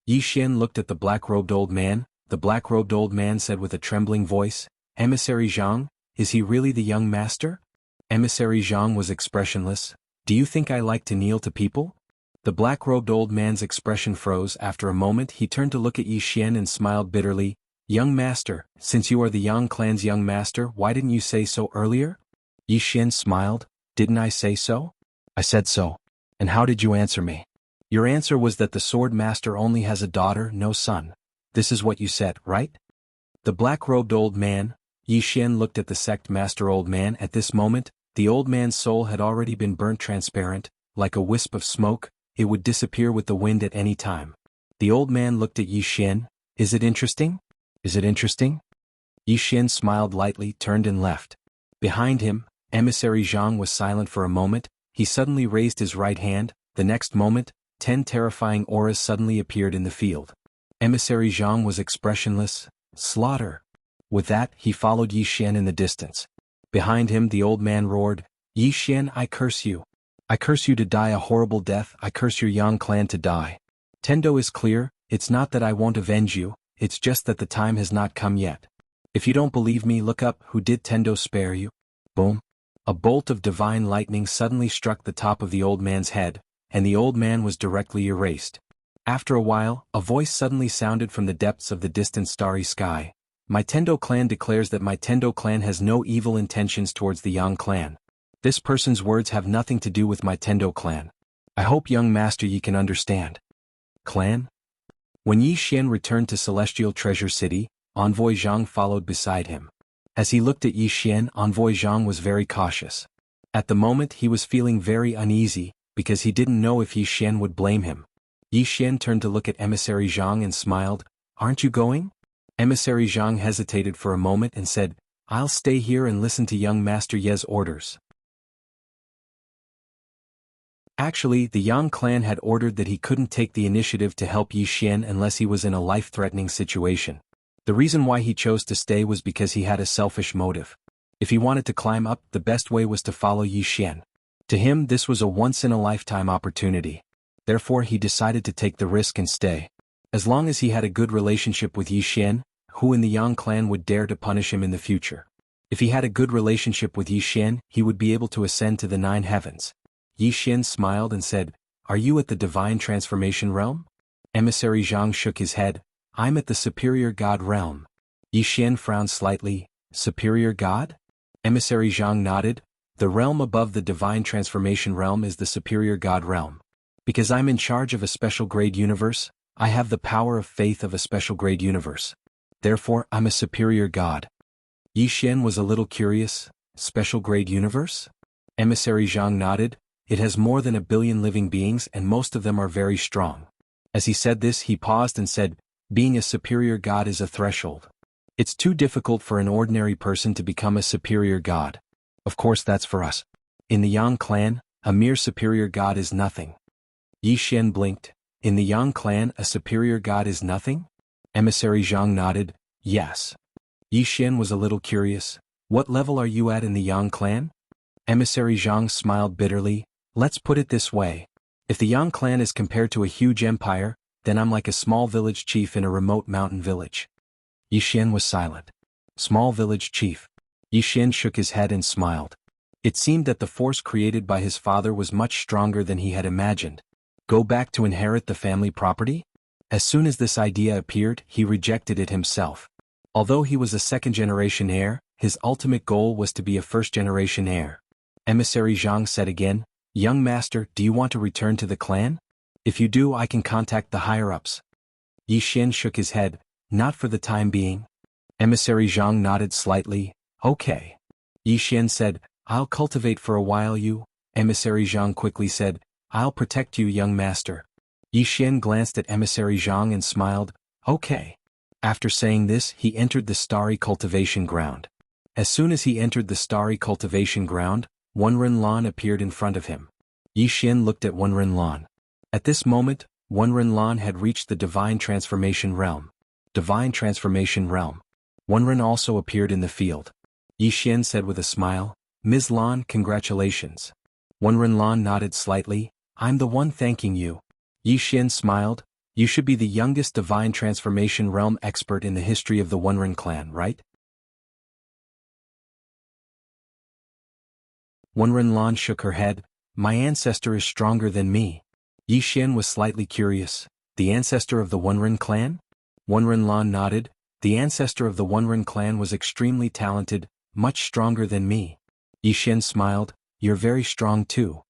Yi Xian looked at the black-robed old man. The black-robed old man said with a trembling voice, Emissary Zhang, is he really the young master? Emissary Zhang was expressionless. Do you think I like to kneel to people? The black-robed old man's expression froze. After a moment he turned to look at Yi Xian and smiled bitterly. Young master, since you are the Yang clan's young master, why didn't you say so earlier? Yi Xian smiled. Didn't I say so? I said so. And how did you answer me? Your answer was that the sword master only has a daughter, no son. This is what you said, right? The black-robed old man, Yi Xian looked at the sect master old man. At this moment, the old man's soul had already been burnt transparent, like a wisp of smoke. It would disappear with the wind at any time. The old man looked at Yi Xian. Is it interesting? Is it interesting? Yi Xian smiled lightly, turned and left. Behind him, Emissary Zhang was silent for a moment. He suddenly raised his right hand. The next moment, 10 terrifying auras suddenly appeared in the field. Emissary Zhang was expressionless. Slaughter. With that, he followed Yi Xian in the distance. Behind him the old man roared, Yi Xian, I curse you. I curse you to die a horrible death, I curse your Yang clan to die. Tendo is clear, it's not that I won't avenge you, it's just that the time has not come yet. If you don't believe me, look up, who did Tendo spare you? Boom. A bolt of divine lightning suddenly struck the top of the old man's head, and the old man was directly erased. After a while, a voice suddenly sounded from the depths of the distant starry sky. My Tendo clan declares that my Tendo clan has no evil intentions towards the Yang clan. This person's words have nothing to do with my Tendo clan. I hope young master Yi can understand. Clan? When Yi Xian returned to Celestial Treasure City, Envoy Zhang followed beside him. As he looked at Yi Xian, Envoy Zhang was very cautious. At the moment he was feeling very uneasy, because he didn't know if Yi Xian would blame him. Yi Xian turned to look at Emissary Zhang and smiled, Aren't you going? Emissary Zhang hesitated for a moment and said, I'll stay here and listen to young Master Ye's orders. Actually, the Yang clan had ordered that he couldn't take the initiative to help Yi Xian unless he was in a life-threatening situation. The reason why he chose to stay was because he had a selfish motive. If he wanted to climb up, the best way was to follow Yi Xian. To him, this was a once-in-a-lifetime opportunity. Therefore, he decided to take the risk and stay. As long as he had a good relationship with Yi Xian, who in the Yang clan would dare to punish him in the future? If he had a good relationship with Yi Xian, he would be able to ascend to the 9 heavens. Yi Xian smiled and said, Are you at the Divine Transformation Realm? Emissary Zhang shook his head, I'm at the Superior God Realm. Yi Xian frowned slightly, Superior God? Emissary Zhang nodded, The realm above the Divine Transformation Realm is the Superior God Realm. Because I'm in charge of a special grade universe, I have the power of faith of a special grade universe. Therefore, I'm a superior god. Yi Xian was a little curious, special grade universe? Emissary Zhang nodded, It has more than 1 billion living beings and most of them are very strong. As he said this he paused and said, Being a superior god is a threshold. It's too difficult for an ordinary person to become a superior god. Of course that's for us. In the Yang clan, a mere superior god is nothing. Yi Xian blinked. In the Yang clan a superior god is nothing? Emissary Zhang nodded, Yes. Yi Xian was a little curious, What level are you at in the Yang clan? Emissary Zhang smiled bitterly, Let's put it this way. If the Yang clan is compared to a huge empire, then I'm like a small village chief in a remote mountain village. Yi Xian was silent. Small village chief. Yi Xian shook his head and smiled. It seemed that the force created by his father was much stronger than he had imagined. Go back to inherit the family property? As soon as this idea appeared, he rejected it himself. Although he was a second-generation heir, his ultimate goal was to be a first-generation heir. Emissary Zhang said again, Young master, do you want to return to the clan? If you do, I can contact the higher-ups. Yi Xian shook his head, Not for the time being. Emissary Zhang nodded slightly, Okay. Yi Xian said, I'll cultivate for a while you. Emissary Zhang quickly said, I'll protect you, young master. Yi Xian glanced at Emissary Zhang and smiled, Okay. After saying this, he entered the starry cultivation ground. As soon as he entered the starry cultivation ground, Wenren Lan appeared in front of him. Yi Xian looked at Wenren Lan. At this moment, Wenren Lan had reached the Divine Transformation Realm. Divine Transformation Realm. Wenren also appeared in the field. Yi Xian said with a smile, Ms. Lan, congratulations. Wenren Lan nodded slightly, I'm the one thanking you. Yi Xian smiled, You should be the youngest Divine Transformation Realm expert in the history of the Wenren clan, right? Wenren Lan shook her head, My ancestor is stronger than me. Yi Xian was slightly curious, The ancestor of the Wenren clan? Wenren Lan nodded, The ancestor of the Wenren clan was extremely talented, much stronger than me. Yi Xian smiled, You're very strong too.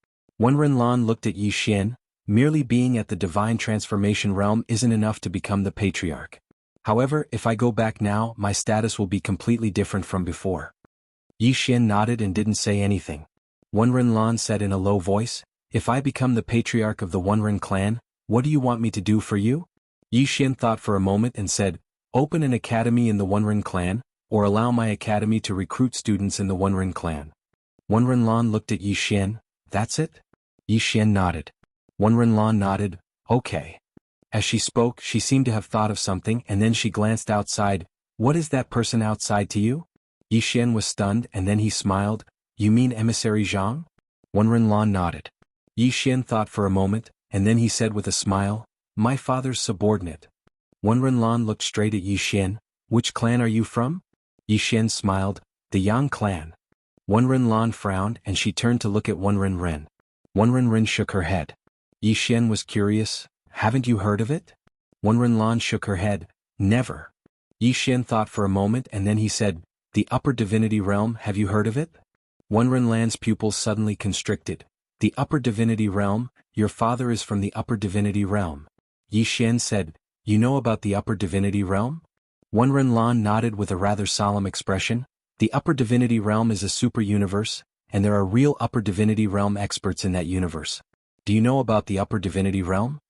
Wenren Lan looked at Yi Xian, Merely being at the Divine Transformation Realm isn't enough to become the Patriarch. However, if I go back now, my status will be completely different from before. Yi Xian nodded and didn't say anything. Wenren Lan said in a low voice, If I become the Patriarch of the Wenren clan, what do you want me to do for you? Yi Xian thought for a moment and said, Open an academy in the Wenren clan, or allow my academy to recruit students in the Wenren clan. Wenren Lan looked at Yi Xian, That's it? Yi Xian nodded. Wenren Lan nodded, Okay. As she spoke, she seemed to have thought of something and then she glanced outside. What is that person outside to you? Yi Xian was stunned and then he smiled. You mean Emissary Zhang? Wenren Lan nodded. Yi Xian thought for a moment, and then he said with a smile, my father's subordinate. Wenren Lan looked straight at Yi Xian. Which clan are you from? Yi Xian smiled. The Yang clan. Wenren Lan frowned and she turned to look at Wenren Ren. Wenren Ren shook her head. Yi Xian was curious. Haven't you heard of it? Wenren Lan shook her head. Never. Yi Xian thought for a moment and then he said, the Upper Divinity Realm, have you heard of it? Wenren Lan's pupils suddenly constricted. The Upper Divinity Realm, your father is from the Upper Divinity Realm. Yi Xian said, you know about the Upper Divinity Realm? Wenren Lan nodded with a rather solemn expression. The Upper Divinity Realm is a super universe, and there are real Upper Divinity Realm experts in that universe. Do you know about the Upper Divinity Realm?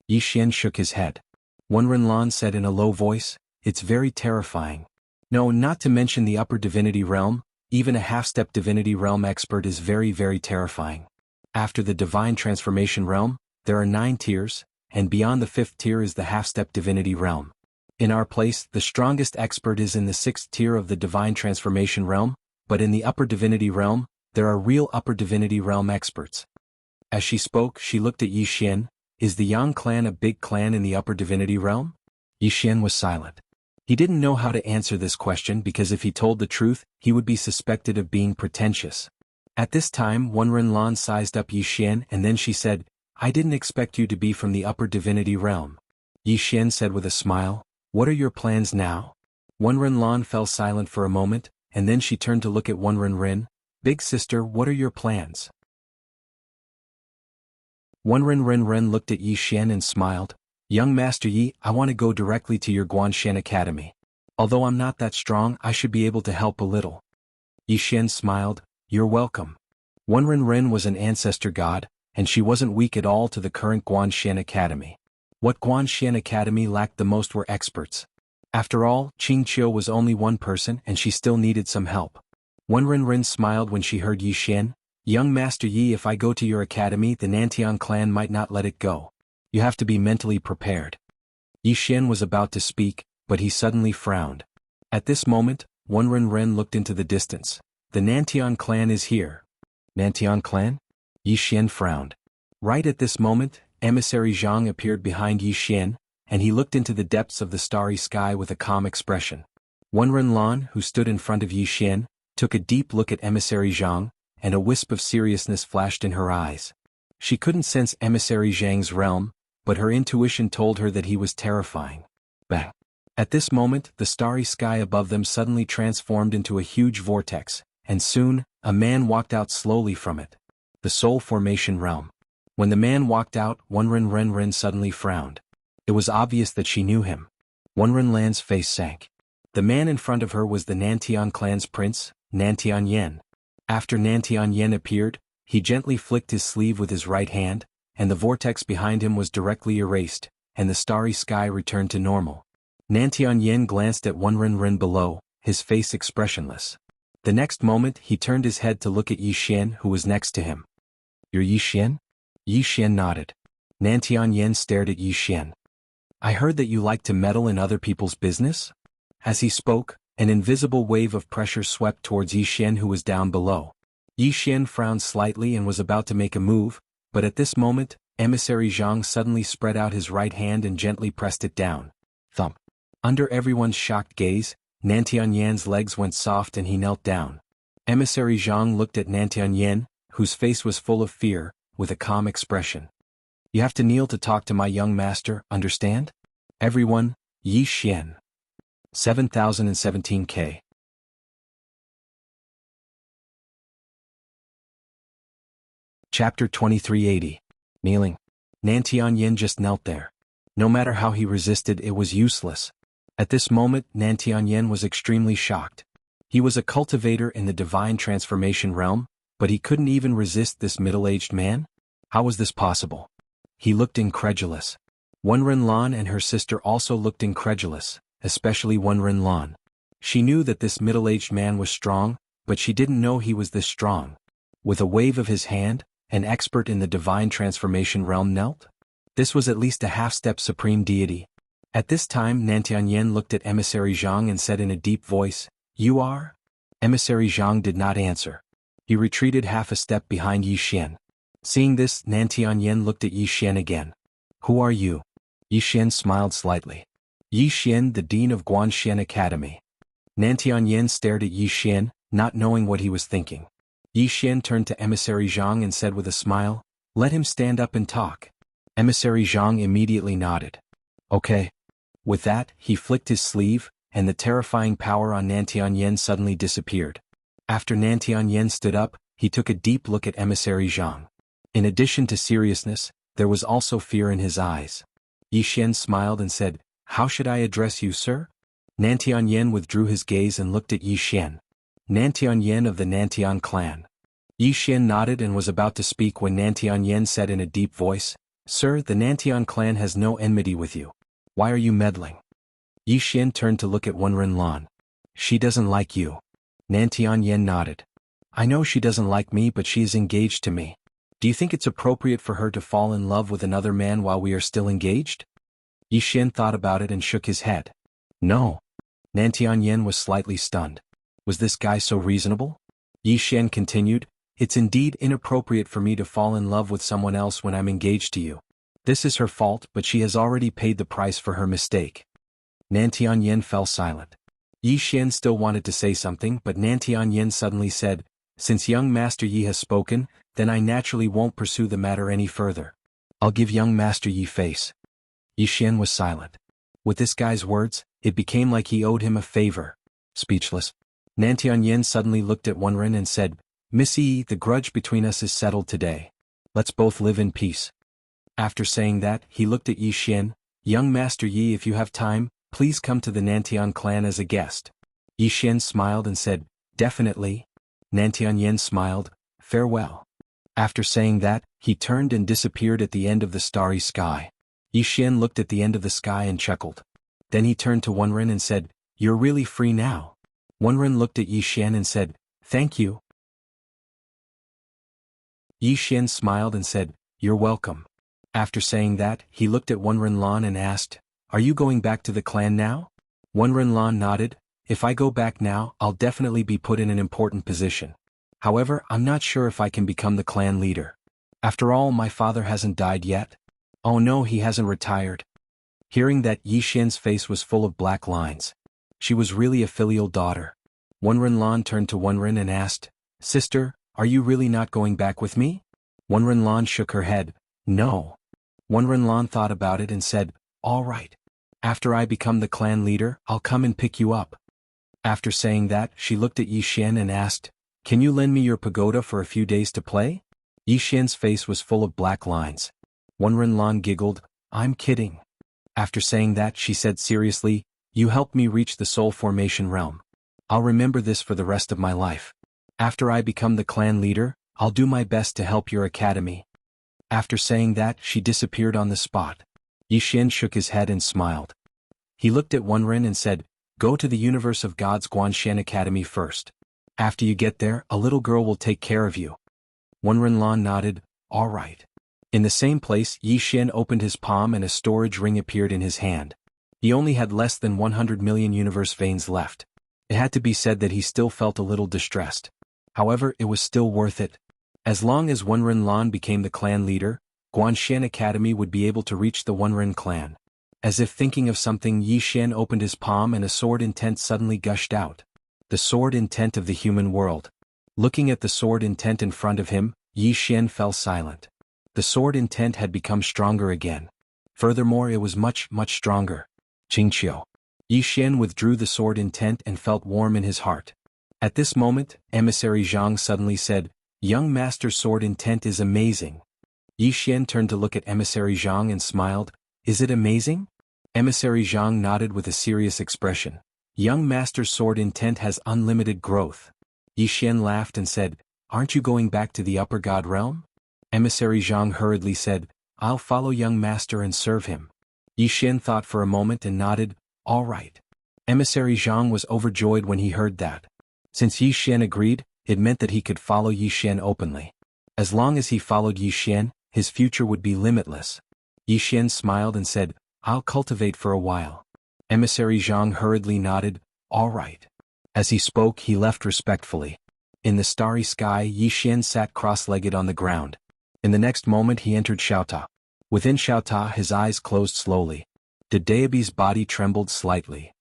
Yi Xian shook his head. Wenren Lan said in a low voice, it's very terrifying. No, not to mention the Upper Divinity Realm, even a half-step Divinity Realm expert is very, very terrifying. After the Divine Transformation Realm, there are 9 tiers, and beyond the 5th tier is the half-step Divinity Realm. In our place, the strongest expert is in the 6th tier of the Divine Transformation Realm, but in the Upper Divinity Realm, there are real Upper Divinity Realm experts. As she spoke, she looked at Yi Xian. Is the Yang clan a big clan in the Upper Divinity Realm? Yi Xian was silent. He didn't know how to answer this question because if he told the truth, he would be suspected of being pretentious. At this time, Wenren Lan sized up Yi Xian and then she said, I didn't expect you to be from the Upper Divinity Realm. Yi Xian said with a smile, what are your plans now? Wenren Lan fell silent for a moment, and then she turned to look at Wenren Ren. Big sister, what are your plans? Wenren Ren looked at Yi Xian and smiled. Young Master Yi, I want to go directly to your Guanshan Academy. Although I'm not that strong, I should be able to help a little. Yi Xian smiled. You're welcome. Wenren Ren was an ancestor god, and she wasn't weak at all to the current Guanshan Academy. What Guanshan Academy lacked the most were experts. After all, Qingqiu was only one person and she still needed some help. Wenren Ren smiled when she heard Yi Xian. Young Master Yi, if I go to your academy, the Nantian clan might not let it go. You have to be mentally prepared. Yi Xian was about to speak, but he suddenly frowned. At this moment, Wenren Ren looked into the distance. The Nantian clan is here. Nantian clan? Yi Xian frowned. Right at this moment, Emissary Zhang appeared behind Yi Xian, and he looked into the depths of the starry sky with a calm expression. Wenren Lan, who stood in front of Yi Xian, took a deep look at Emissary Zhang, and a wisp of seriousness flashed in her eyes. She couldn't sense Emissary Zhang's realm, but her intuition told her that he was terrifying. Bang! At this moment, the starry sky above them suddenly transformed into a huge vortex, and soon, a man walked out slowly from it. The Soul Formation Realm. When the man walked out, Wenren Ren suddenly frowned. It was obvious that she knew him. Wenren Lan's face sank. The man in front of her was the Nantian clan's prince, Nantian Yen. After Nantian Yen appeared, he gently flicked his sleeve with his right hand, and the vortex behind him was directly erased, and the starry sky returned to normal. Nantian Yen glanced at Wenren Ren below, his face expressionless. The next moment he turned his head to look at Yi Xian, who was next to him. You're Yi Xian? Yi Xian nodded. Nantian Yen stared at Yi Xian. I heard that you like to meddle in other people's business? As he spoke, an invisible wave of pressure swept towards Yi Xian, who was down below. Yi Xian frowned slightly and was about to make a move, but at this moment, Emissary Zhang suddenly spread out his right hand and gently pressed it down. Thump. Under everyone's shocked gaze, Nantian Yan's legs went soft and he knelt down. Emissary Zhang looked at Nantian Yan, whose face was full of fear, with a calm expression. You have to kneel to talk to my young master, understand? Everyone, Yi Xian. 7017K. Chapter 2380. Kneeling. Nantian Yen just knelt there. No matter how he resisted, it was useless. At this moment, Nantian Yen was extremely shocked. He was a cultivator in the divine transformation realm, but he couldn't even resist this middle-aged man? How was this possible? He looked incredulous. Wenren Lan and her sister also looked incredulous, especially Wenren Lan. She knew that this middle-aged man was strong, but she didn't know he was this strong. With a wave of his hand, an expert in the divine transformation realm knelt. This was at least a half-step supreme deity. At this time Nantianyen looked at Emissary Zhang and said in a deep voice, "You are?" Emissary Zhang did not answer. He retreated half a step behind Yi Xian. Seeing this, Nantianyen looked at Yi Xian again. "Who are you?" Yi Xian smiled slightly. "Yi Xian, the dean of Guanxian Academy." Nantianyen stared at Yi Xian, not knowing what he was thinking. Yi Xian turned to Emissary Zhang and said with a smile, "Let him stand up and talk." Emissary Zhang immediately nodded. "Okay." With that, he flicked his sleeve, and the terrifying power on Nantianyen suddenly disappeared. After Nantianyen stood up, he took a deep look at Emissary Zhang. In addition to seriousness, there was also fear in his eyes. Yi Xian smiled and said, "How should I address you, sir?" Nantianyen withdrew his gaze and looked at Yi Xian. "Nantianyen of the Nantian clan." Yi Xian nodded and was about to speak when Nantianyen said in a deep voice, "Sir, the Nantian clan has no enmity with you. Why are you meddling?" Yi Xian turned to look at Wenren Lan. "She doesn't like you." Nantianyen nodded. "I know she doesn't like me, but she is engaged to me. Do you think it's appropriate for her to fall in love with another man while we are still engaged?" Yi Xian thought about it and shook his head. "No." Nantianyen was slightly stunned. Was this guy so reasonable? Yi Xian continued, "It's indeed inappropriate for me to fall in love with someone else when I'm engaged to you. This is her fault, but she has already paid the price for her mistake." Nantianyen fell silent. Yi Xian still wanted to say something, but Nantianyen suddenly said, "Since young Master Yi has spoken, then I naturally won't pursue the matter any further. I'll give young Master Yi face." Yi Xian was silent. With this guy's words, it became like he owed him a favor. Speechless, Nantianyen suddenly looked at Wenren and said, "Miss Yi, the grudge between us is settled today. Let's both live in peace." After saying that, he looked at Yi Xian, "Young Master Yi, if you have time, please come to the Nantian clan as a guest." Yi Xian smiled and said, "Definitely." Nantianyen smiled, "Farewell." After saying that, he turned and disappeared at the end of the starry sky. Yi Xian looked at the end of the sky and chuckled. Then he turned to Wenren and said, "You're really free now." Wenren looked at Yi Xian and said, "Thank you." Yi Xian smiled and said, "You're welcome." After saying that, he looked at Wenren Lan and asked, "Are you going back to the clan now?" Wenren Lan nodded, "If I go back now, I'll definitely be put in an important position. However, I'm not sure if I can become the clan leader. After all, my father hasn't died yet." "Oh no, he hasn't retired." Hearing that, Yi Xian's face was full of black lines. She was really a filial daughter. Wenren Lan turned to Wenren and asked, "Sister, are you really not going back with me?" Wenren Lan shook her head, "No." Wenren Lan thought about it and said, "All right. After I become the clan leader, I'll come and pick you up." After saying that, she looked at Yi Xian and asked, "Can you lend me your pagoda for a few days to play?" Yi Xian's face was full of black lines. Wenren Lan giggled, "I'm kidding." After saying that, she said seriously, "You helped me reach the soul formation realm. I'll remember this for the rest of my life. After I become the clan leader, I'll do my best to help your academy." After saying that, she disappeared on the spot. Yi Xian shook his head and smiled. He looked at Wenren and said, "Go to the Universe of Gods Guanshan Academy first. After you get there, a little girl will take care of you." Wenren Lan nodded, "All right." In the same place, Yi Xian opened his palm and a storage ring appeared in his hand. He only had less than 100 million universe veins left. It had to be said that he still felt a little distressed. However, it was still worth it. As long as Wenren Lan became the clan leader, Guanshan Academy would be able to reach the Wenren clan. As if thinking of something, Yi Xian opened his palm and a sword intent suddenly gushed out. The sword intent of the human world. Looking at the sword intent in front of him, Yi Xian fell silent. The sword intent had become stronger again. Furthermore, it was much, much stronger. Qingqiu. Yi Xian withdrew the sword intent and felt warm in his heart. At this moment, Emissary Zhang suddenly said, "Young Master's sword intent is amazing." Yi Xian turned to look at Emissary Zhang and smiled, "Is it amazing?" Emissary Zhang nodded with a serious expression. "Young Master's sword intent has unlimited growth." Yi Xian laughed and said, "Aren't you going back to the upper god realm?" Emissary Zhang hurriedly said, "I'll follow young Master and serve him." Yi Xian thought for a moment and nodded, "All right." Emissary Zhang was overjoyed when he heard that. Since Yi Xian agreed, it meant that he could follow Yi Xian openly. As long as he followed Yi Xian, his future would be limitless. Yi Xian smiled and said, "I'll cultivate for a while." Emissary Zhang hurriedly nodded, "All right." As he spoke, he left respectfully. In the starry sky, Yi Xian sat cross-legged on the ground. In the next moment he entered Xiaota. Within Xiaota his eyes closed slowly. The deity's body trembled slightly.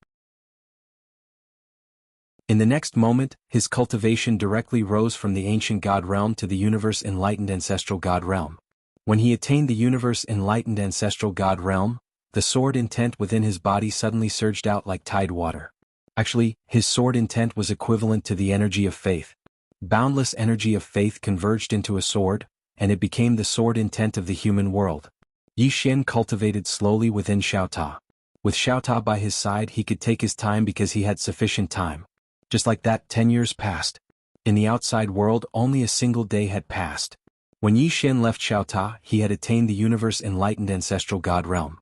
In the next moment, his cultivation directly rose from the ancient god realm to the universe-enlightened ancestral god realm. When he attained the universe-enlightened ancestral god realm, the sword intent within his body suddenly surged out like tide water. Actually, his sword intent was equivalent to the energy of faith. Boundless energy of faith converged into a sword, and it became the sword intent of the human world. Yi Xian cultivated slowly within Xiaota. With Xiaota by his side he could take his time because he had sufficient time. Just like that, 10 years passed. In the outside world only a single day had passed. When Yi Xian left Xiaota, he had attained the universe-enlightened ancestral god realm.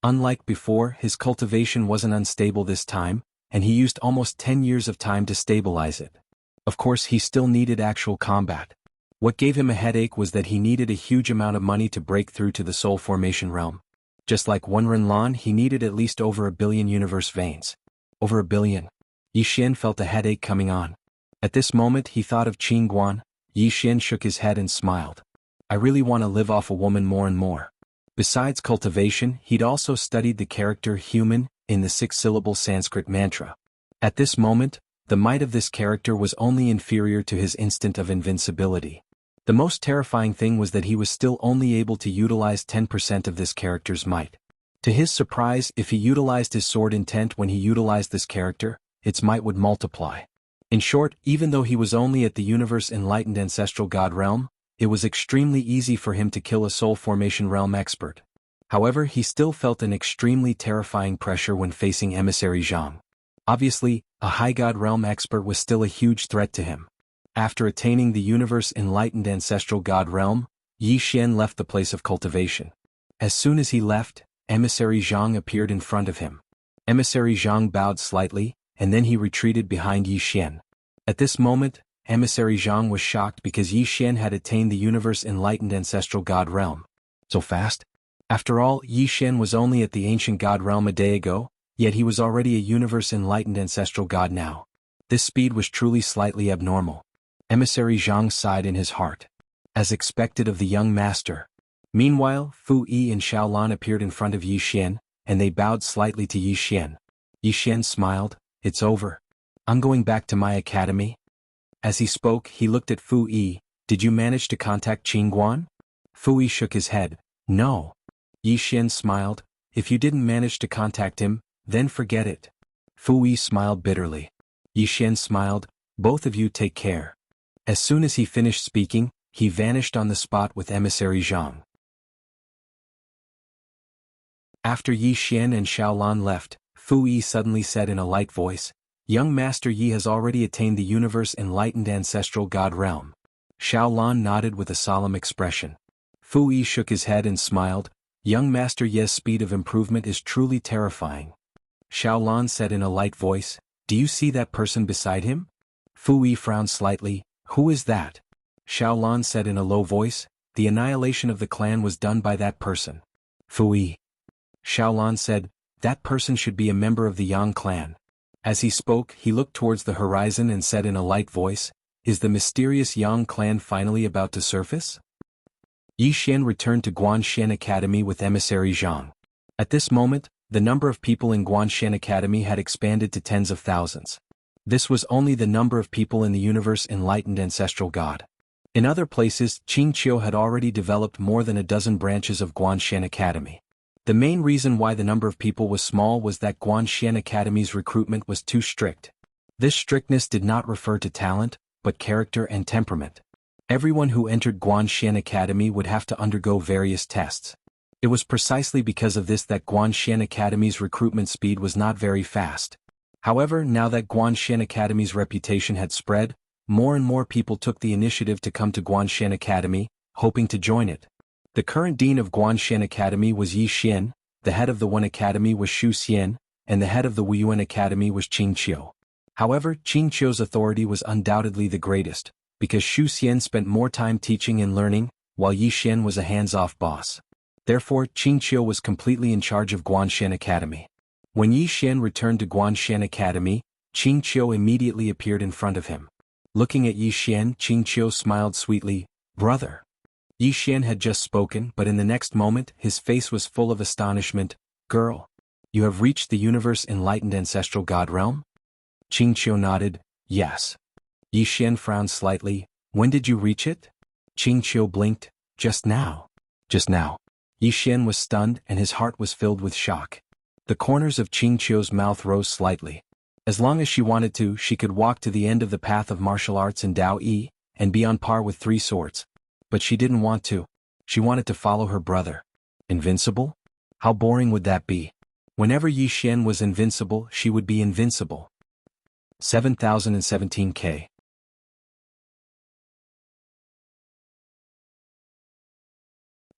Unlike before, his cultivation wasn't unstable this time, and he used almost 10 years of time to stabilize it. Of course, he still needed actual combat. What gave him a headache was that he needed a huge amount of money to break through to the soul formation realm. Just like one Renlan, he needed at least over 1 billion universe veins. Over 1 billion. Yi Xian felt a headache coming on. At this moment he thought of Qing Guan. Yi Xian shook his head and smiled. I really want to live off a woman more and more. Besides cultivation, he'd also studied the character human in the 6-syllable Sanskrit mantra. At this moment, the might of this character was only inferior to his instant of invincibility. The most terrifying thing was that he was still only able to utilize 10% of this character's might. To his surprise, if he utilized his sword intent when he utilized this character, its might would multiply. In short, even though he was only at the universe-enlightened ancestral god realm, it was extremely easy for him to kill a soul formation realm expert. However, he still felt an extremely terrifying pressure when facing Emissary Zhang. Obviously, a high god realm expert was still a huge threat to him. After attaining the universe-enlightened ancestral god realm, Yi Xian left the place of cultivation. As soon as he left, Emissary Zhang appeared in front of him. Emissary Zhang bowed slightly, and then he retreated behind Yi Xian. At this moment, Emissary Zhang was shocked because Yi Xian had attained the universe-enlightened ancestral god realm. So fast? After all, Yi Xian was only at the ancient god realm a day ago, yet he was already a universe-enlightened ancestral god now. This speed was truly slightly abnormal. Emissary Zhang sighed in his heart. As expected of the young master. Meanwhile, Fu Yi and Xiaolan appeared in front of Yi Xian, and they bowed slightly to Yi Xian. Yi Xian smiled. It's over. I'm going back to my academy. As he spoke, he looked at Fu Yi. Did you manage to contact Qing Guan? Fu Yi shook his head. No. Yi Xian smiled. If you didn't manage to contact him, then forget it. Fu Yi smiled bitterly. Yi Xian smiled. Both of you take care. As soon as he finished speaking, he vanished on the spot with Emissary Zhang. After Yi Xian and Xiaolan left, Fu Yi suddenly said in a light voice, Young Master Yi has already attained the universe-enlightened ancestral god realm. Xiaolan nodded with a solemn expression. Fu Yi shook his head and smiled. Young Master Yi's speed of improvement is truly terrifying. Xiaolan said in a light voice, Do you see that person beside him? Fu Yi frowned slightly. Who is that? Xiaolan said in a low voice, The annihilation of the clan was done by that person. Fu Yi. Xiaolan said, That person should be a member of the Yang clan. As he spoke, he looked towards the horizon and said in a light voice, Is the mysterious Yang clan finally about to surface? Yi Xian returned to Guanshan Academy with Emissary Zhang. At this moment, the number of people in Guanshan Academy had expanded to tens of thousands. This was only the number of people in the universe-enlightened ancestral god. In other places, Qingqiu had already developed more than a dozen branches of Guanshan Academy. The main reason why the number of people was small was that Guanshan Academy's recruitment was too strict. This strictness did not refer to talent, but character and temperament. Everyone who entered Guanshan Academy would have to undergo various tests. It was precisely because of this that Guanshan Academy's recruitment speed was not very fast. However, now that Guanshan Academy's reputation had spread, more and more people took the initiative to come to Guanshan Academy, hoping to join it. The current dean of Guanshan Academy was Yi Xian, the head of the Wen Academy was Shu Xian, and the head of the Wuyuan Academy was Qingqiu. However, Qingqiu's authority was undoubtedly the greatest, because Shu Xian spent more time teaching and learning, while Yi Xian was a hands-off boss. Therefore, Qingqiu was completely in charge of Guanshan Academy. When Yi Xian returned to Guanshan Academy, Qingqiu immediately appeared in front of him. Looking at Yi Xian, Qingqiu smiled sweetly. "Brother." Yi Xian had just spoken, but in the next moment, his face was full of astonishment. "Girl, you have reached the universe-enlightened ancestral god realm?" Qingqiu nodded. "Yes." Yi Xian frowned slightly. "When did you reach it?" Qingqiu blinked. "Just now." "Just now." Yi Xian was stunned and his heart was filled with shock. The corners of Qingqiu's mouth rose slightly. As long as she wanted to, she could walk to the end of the path of martial arts and Dao Yi, and be on par with 3 swords. But she didn't want to. She wanted to follow her brother. Invincible? How boring would that be? Whenever Yi Xian was invincible, she would be invincible. 7017K.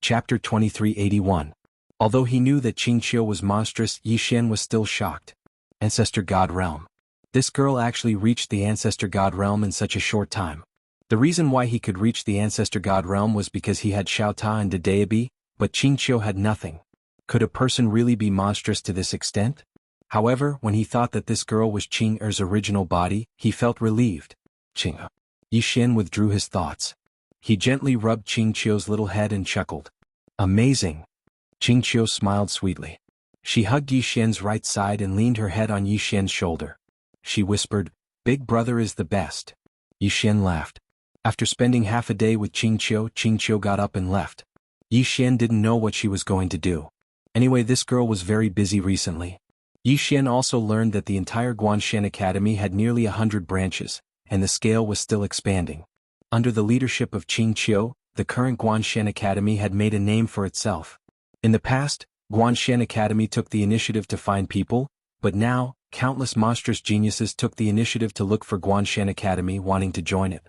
Chapter 2381. Although he knew that Qingqiu was monstrous, Yi Xian was still shocked. Ancestor God Realm. This girl actually reached the Ancestor God Realm in such a short time. The reason why he could reach the Ancestor God Realm was because he had Xiaota and Dedeabi, but Qingqiu had nothing. Could a person really be monstrous to this extent? However, when he thought that this girl was Qing-er's original body, he felt relieved. Qing. Yi Xian withdrew his thoughts. He gently rubbed Qingqiu's little head and chuckled. Amazing. Qingqiu smiled sweetly. She hugged Yi Xian's right side and leaned her head on Yi Xian's shoulder. She whispered, "Big brother is the best." Yi Xian laughed. After spending half a day with Qingqiu got up and left. Yi Xian didn't know what she was going to do. Anyway, this girl was very busy recently. Yi Xian also learned that the entire Guanshan Academy had nearly 100 branches, and the scale was still expanding. Under the leadership of Qingqiu, the current Guanshan Academy had made a name for itself. In the past, Guanshan Academy took the initiative to find people, but now, countless monstrous geniuses took the initiative to look for Guanshan Academy wanting to join it.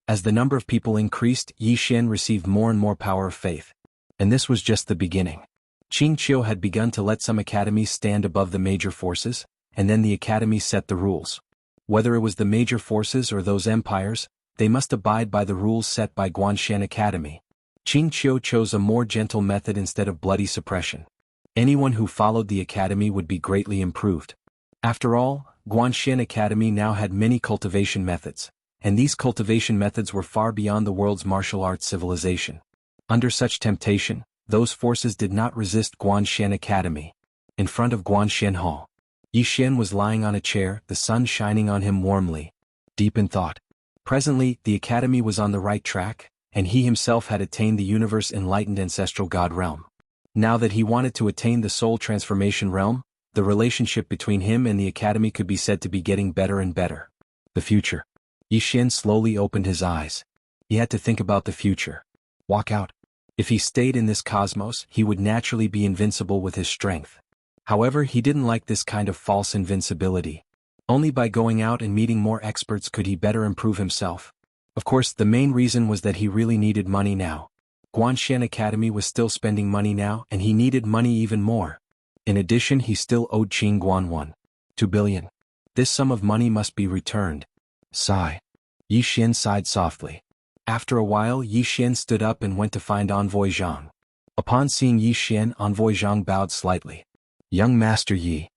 As the number of people increased, Yi Xian received more and more power of faith. And this was just the beginning. Qingqiu had begun to let some academies stand above the major forces, and then the academy set the rules. Whether it was the major forces or those empires, they must abide by the rules set by Guanshan Academy. Qingqiu chose a more gentle method instead of bloody suppression. Anyone who followed the academy would be greatly improved. After all, Guanshan Academy now had many cultivation methods, and these cultivation methods were far beyond the world's martial arts civilization. Under such temptation, those forces did not resist Guanshan Academy. In front of Guanshan Hall, Yi Xian was lying on a chair, the sun shining on him warmly. Deep in thought. Presently, the academy was on the right track, and he himself had attained the universe-enlightened ancestral god realm. Now that he wanted to attain the soul transformation realm, the relationship between him and the academy could be said to be getting better and better. The future. Yi Xian slowly opened his eyes. He had to think about the future. Walk out. If he stayed in this cosmos, he would naturally be invincible with his strength. However, he didn't like this kind of false invincibility. Only by going out and meeting more experts could he better improve himself. Of course, the main reason was that he really needed money now. Guanshan Academy was still spending money now, and he needed money even more. In addition, he still owed Qing Guan 2 billion. This sum of money must be returned. Sigh. Yi Xian sighed softly. After a while, Yi Xian stood up and went to find Envoy Zhang. Upon seeing Yi Xian, Envoy Zhang bowed slightly. Young Master Yi.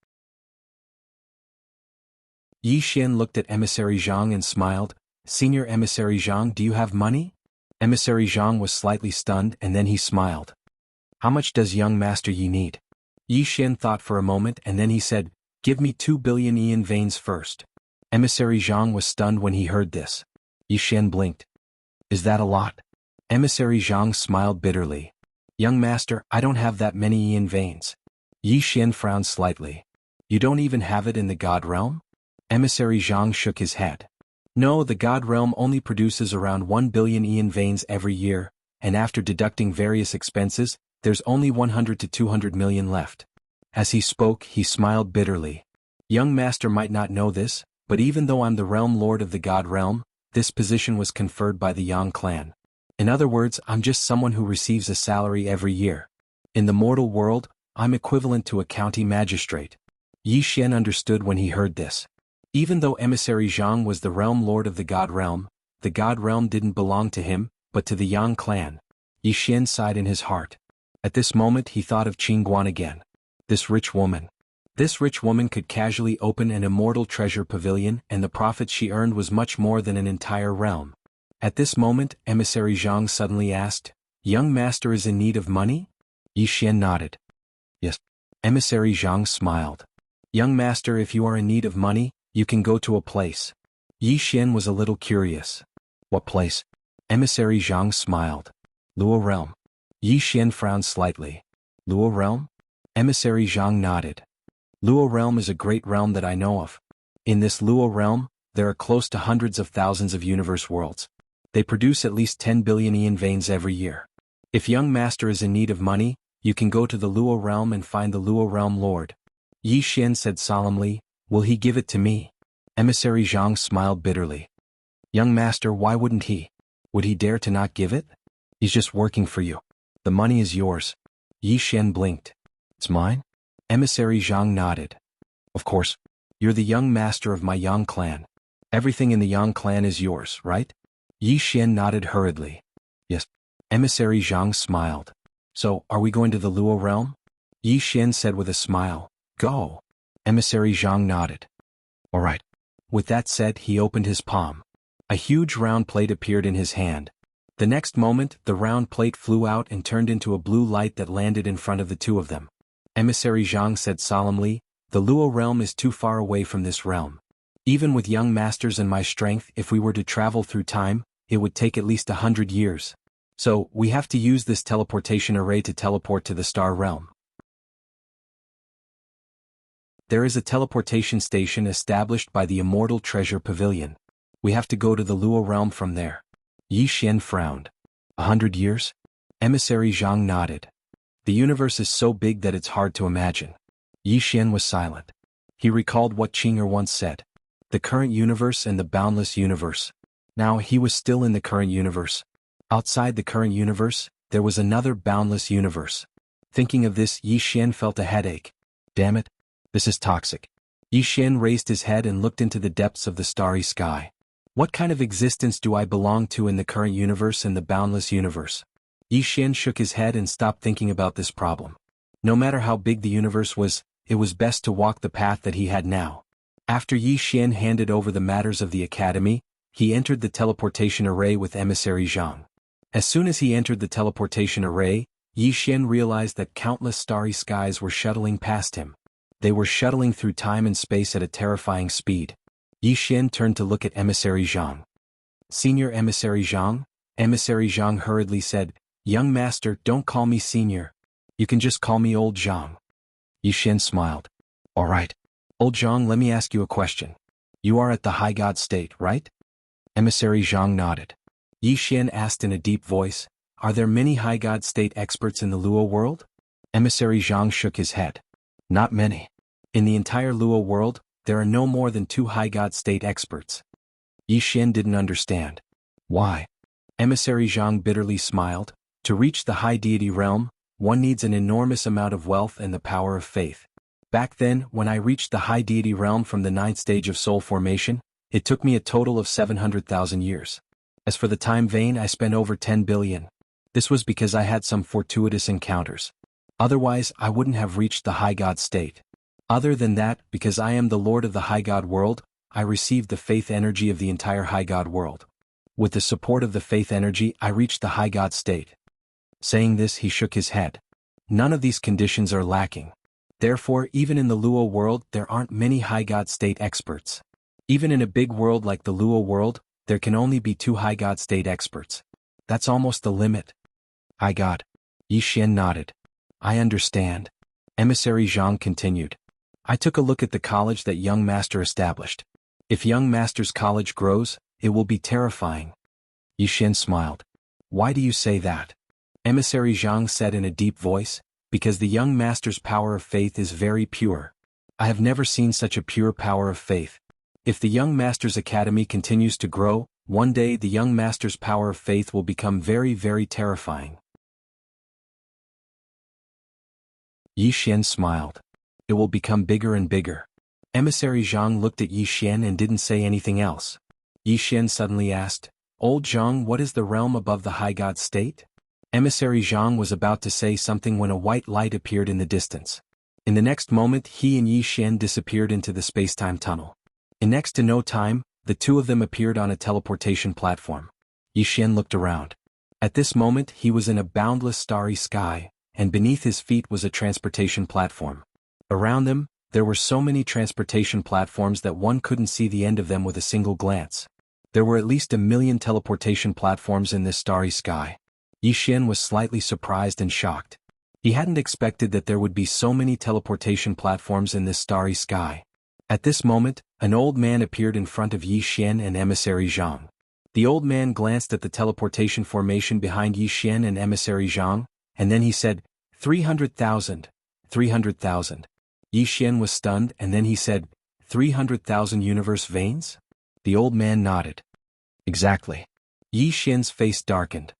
Yi Xian looked at Emissary Zhang and smiled. Senior Emissary Zhang, do you have money? Emissary Zhang was slightly stunned and then he smiled. How much does young Master Yi need? Yi Xian thought for a moment and then he said, give me 2 billion yin veins first. Emissary Zhang was stunned when he heard this. Yi Xian blinked. Is that a lot? Emissary Zhang smiled bitterly. Young master, I don't have that many yin veins. Yi Xian frowned slightly. You don't even have it in the God realm? Emissary Zhang shook his head. No, the God realm only produces around 1 billion yin veins every year, and after deducting various expenses, there's only 100 to 200 million left. As he spoke, he smiled bitterly. Young master might not know this, but even though I'm the realm lord of the God realm, this position was conferred by the Yang clan. In other words, I'm just someone who receives a salary every year. In the mortal world, I'm equivalent to a county magistrate. Yi Xian understood when he heard this. Even though Emissary Zhang was the realm lord of the God realm didn't belong to him, but to the Yang clan. Yi Xian sighed in his heart. At this moment he thought of Qing Guan again. This rich woman. This rich woman could casually open an immortal treasure pavilion, and the profit she earned was much more than an entire realm. At this moment, Emissary Zhang suddenly asked, "Young master is in need of money?" Yi Xian nodded. "Yes." Emissary Zhang smiled. "Young master, if you are in need of money, you can go to a place." Yi Xian was a little curious. "What place?" Emissary Zhang smiled. "Luo Realm." Yi Xian frowned slightly. "Luo Realm?" Emissary Zhang nodded. "Luo Realm is a great realm that I know of. In this Luo Realm, there are close to hundreds of thousands of universe worlds. They produce at least 10 billion Aeon veins every year. If young master is in need of money, you can go to the Luo Realm and find the Luo Realm Lord." Yi Xian said solemnly, "Will he give it to me?" Emissary Zhang smiled bitterly. "Young master, why wouldn't he? Would he dare to not give it? He's just working for you. The money is yours." Yi Xian blinked. "It's mine?" Emissary Zhang nodded. "Of course. You're the young master of my Yang clan. Everything in the Yang clan is yours, right?" Yi Xian nodded hurriedly. "Yes." Emissary Zhang smiled. "So, are we going to the Luo Realm?" Yi Xian said with a smile. "Go." Emissary Zhang nodded. "All right." With that said, he opened his palm. A huge round plate appeared in his hand. The next moment, the round plate flew out and turned into a blue light that landed in front of the two of them. Emissary Zhang said solemnly, "The Luo Realm is too far away from this realm. Even with young masters and my strength, if we were to travel through time, it would take at least 100 years. So, we have to use this teleportation array to teleport to the Star Realm. There is a teleportation station established by the Immortal Treasure Pavilion. We have to go to the Luo Realm from there." Yi Xian frowned. 100 years? Emissary Zhang nodded. "The universe is so big that it's hard to imagine." Yi Xian was silent. He recalled what Qing'er once said. The current universe and the boundless universe. Now he was still in the current universe. Outside the current universe, there was another boundless universe. Thinking of this, Yi Xian felt a headache. Damn it. This is toxic. Yi Xian raised his head and looked into the depths of the starry sky. What kind of existence do I belong to in the current universe and the boundless universe? Yi Xian shook his head and stopped thinking about this problem. No matter how big the universe was, it was best to walk the path that he had now. After Yi Xian handed over the matters of the academy, he entered the teleportation array with Emissary Zhang. As soon as he entered the teleportation array, Yi Xian realized that countless starry skies were shuttling past him. They were shuttling through time and space at a terrifying speed. Yi Xian turned to look at Emissary Zhang. "Senior Emissary Zhang?" Emissary Zhang hurriedly said, "Young master, don't call me senior. You can just call me Old Zhang." Yi Xian smiled. "All right. Old Zhang, let me ask you a question. You are at the High God state, right?" Emissary Zhang nodded. Yi Xian asked in a deep voice, "Are there many High God state experts in the Luo world?" Emissary Zhang shook his head. "Not many. In the entire Luo world, there are no more than 2 High God state experts." Yi Xian didn't understand. "Why?" Emissary Zhang bitterly smiled. "To reach the high deity realm, one needs an enormous amount of wealth and the power of faith. Back then, when I reached the high deity realm from the 9th stage of soul formation, it took me a total of 700,000 years. As for the time vein, I spent over 10 billion. This was because I had some fortuitous encounters. Otherwise, I wouldn't have reached the High God state. Other than that, because I am the Lord of the High God world, I received the faith energy of the entire High God world. With the support of the faith energy, I reached the High God state." Saying this, he shook his head. "None of these conditions are lacking. Therefore, even in the Luo world, there aren't many High God state experts. Even in a big world like the Luo world, there can only be 2 High God state experts. That's almost the limit." "High God." Yi Xian nodded. "I understand." Emissary Zhang continued. "I took a look at the college that Young Master established. If Young Master's college grows, it will be terrifying." Yi Xian smiled. "Why do you say that?" Emissary Zhang said in a deep voice, "Because the Young Master's power of faith is very pure. I have never seen such a pure power of faith. If the Young Master's academy continues to grow, one day the Young Master's power of faith will become very, very terrifying." Yi Xian smiled. "It will become bigger and bigger." Emissary Zhang looked at Yi Xian and didn't say anything else. Yi Xian suddenly asked, "Old Zhang, what is the realm above the High God state?" Emissary Zhang was about to say something when a white light appeared in the distance. In the next moment he and Yi Xian disappeared into the space-time tunnel. In next to no time, the two of them appeared on a teleportation platform. Yi Xian looked around. At this moment he was in a boundless starry sky, and beneath his feet was a transportation platform. Around them, there were so many transportation platforms that one couldn't see the end of them with a single glance. There were at least 1,000,000 teleportation platforms in this starry sky. Yi Xian was slightly surprised and shocked. He hadn't expected that there would be so many teleportation platforms in this starry sky. At this moment, an old man appeared in front of Yi Xian and Emissary Zhang. The old man glanced at the teleportation formation behind Yi Xian and Emissary Zhang, and then he said, 300,000, 300,000. Yi Xian was stunned and then he said, 300,000 universe veins? The old man nodded. Exactly. Yi Xian's face darkened.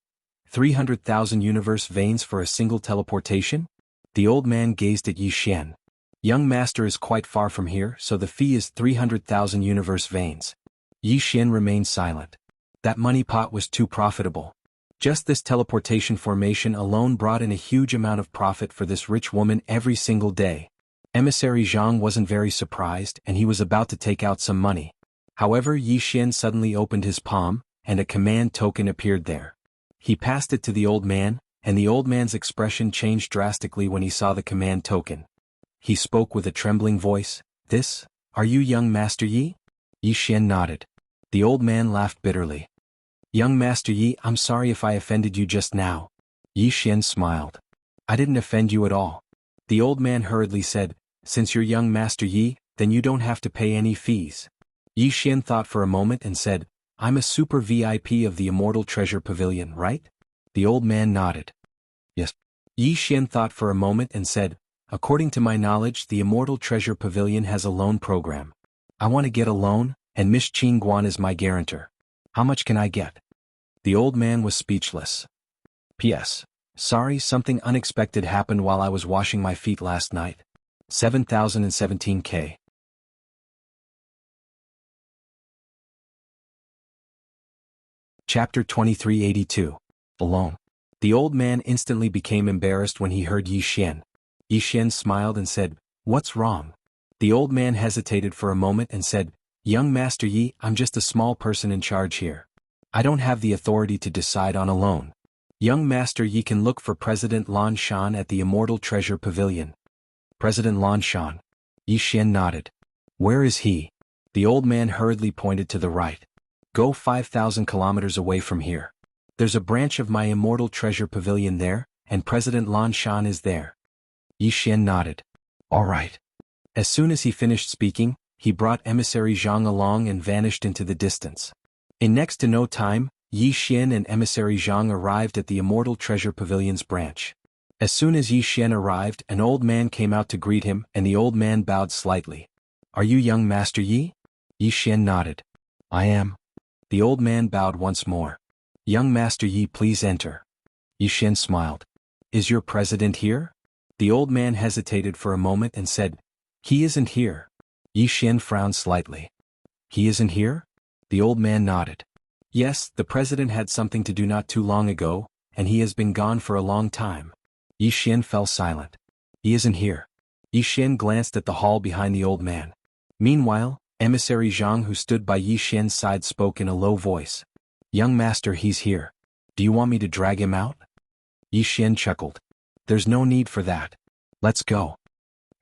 300,000 universe veins for a single teleportation? The old man gazed at Yi Xian. Young master is quite far from here, so the fee is 300,000 universe veins. Yi Xian remained silent. That money pot was too profitable. Just this teleportation formation alone brought in a huge amount of profit for this rich woman every single day. Emissary Zhang wasn't very surprised and he was about to take out some money. However, Yi Xian suddenly opened his palm, and a command token appeared there. He passed it to the old man, and the old man's expression changed drastically when he saw the command token. He spoke with a trembling voice, "This, are you young Master Yi?" Yi Xian nodded. The old man laughed bitterly. "Young Master Yi, I'm sorry if I offended you just now." Yi Xian smiled. "I didn't offend you at all." The old man hurriedly said, "Since you're young Master Yi, then you don't have to pay any fees." Yi Xian thought for a moment and said, "I'm a super VIP of the Immortal Treasure Pavilion, right?" The old man nodded. "Yes." Yi Xian thought for a moment and said, "According to my knowledge, the Immortal Treasure Pavilion has a loan program. I want to get a loan, and Miss Qing Guan is my guarantor. How much can I get?" The old man was speechless. P.S. Sorry, something unexpected happened while I was washing my feet last night. 7,017K. Chapter 2382. Alone. The old man instantly became embarrassed when he heard Yi Xian. Yi Xian smiled and said, "What's wrong?" The old man hesitated for a moment and said, "Young Master Yi, I'm just a small person in charge here. I don't have the authority to decide on a loan. Young Master Yi can look for President Lan Shan at the Immortal Treasure Pavilion." President Lan Shan. Yi Xian nodded. "Where is he?" The old man hurriedly pointed to the right. "Go 5,000 kilometers away from here. There's a branch of my Immortal Treasure Pavilion there, and President Lan Shan is there." Yi Xian nodded. "All right." As soon as he finished speaking, he brought Emissary Zhang along and vanished into the distance. In next to no time, Yi Xian and Emissary Zhang arrived at the Immortal Treasure Pavilion's branch. As soon as Yi Xian arrived, an old man came out to greet him, and the old man bowed slightly. "Are you young Master Yi?" Yi Xian nodded. "I am." The old man bowed once more. "Young Master Yi, please enter." Yi Xian smiled. "Is your president here?" The old man hesitated for a moment and said, "He isn't here." Yi Xian frowned slightly. "He isn't here?" The old man nodded. "Yes, the president had something to do not too long ago, and he has been gone for a long time." Yi Xian fell silent. "He isn't here." Yi Xian glanced at the hall behind the old man. Meanwhile, Emissary Zhang, who stood by Yi Xian's side, spoke in a low voice. "Young master, he's here. Do you want me to drag him out?" Yi Xian chuckled. "There's no need for that. Let's go."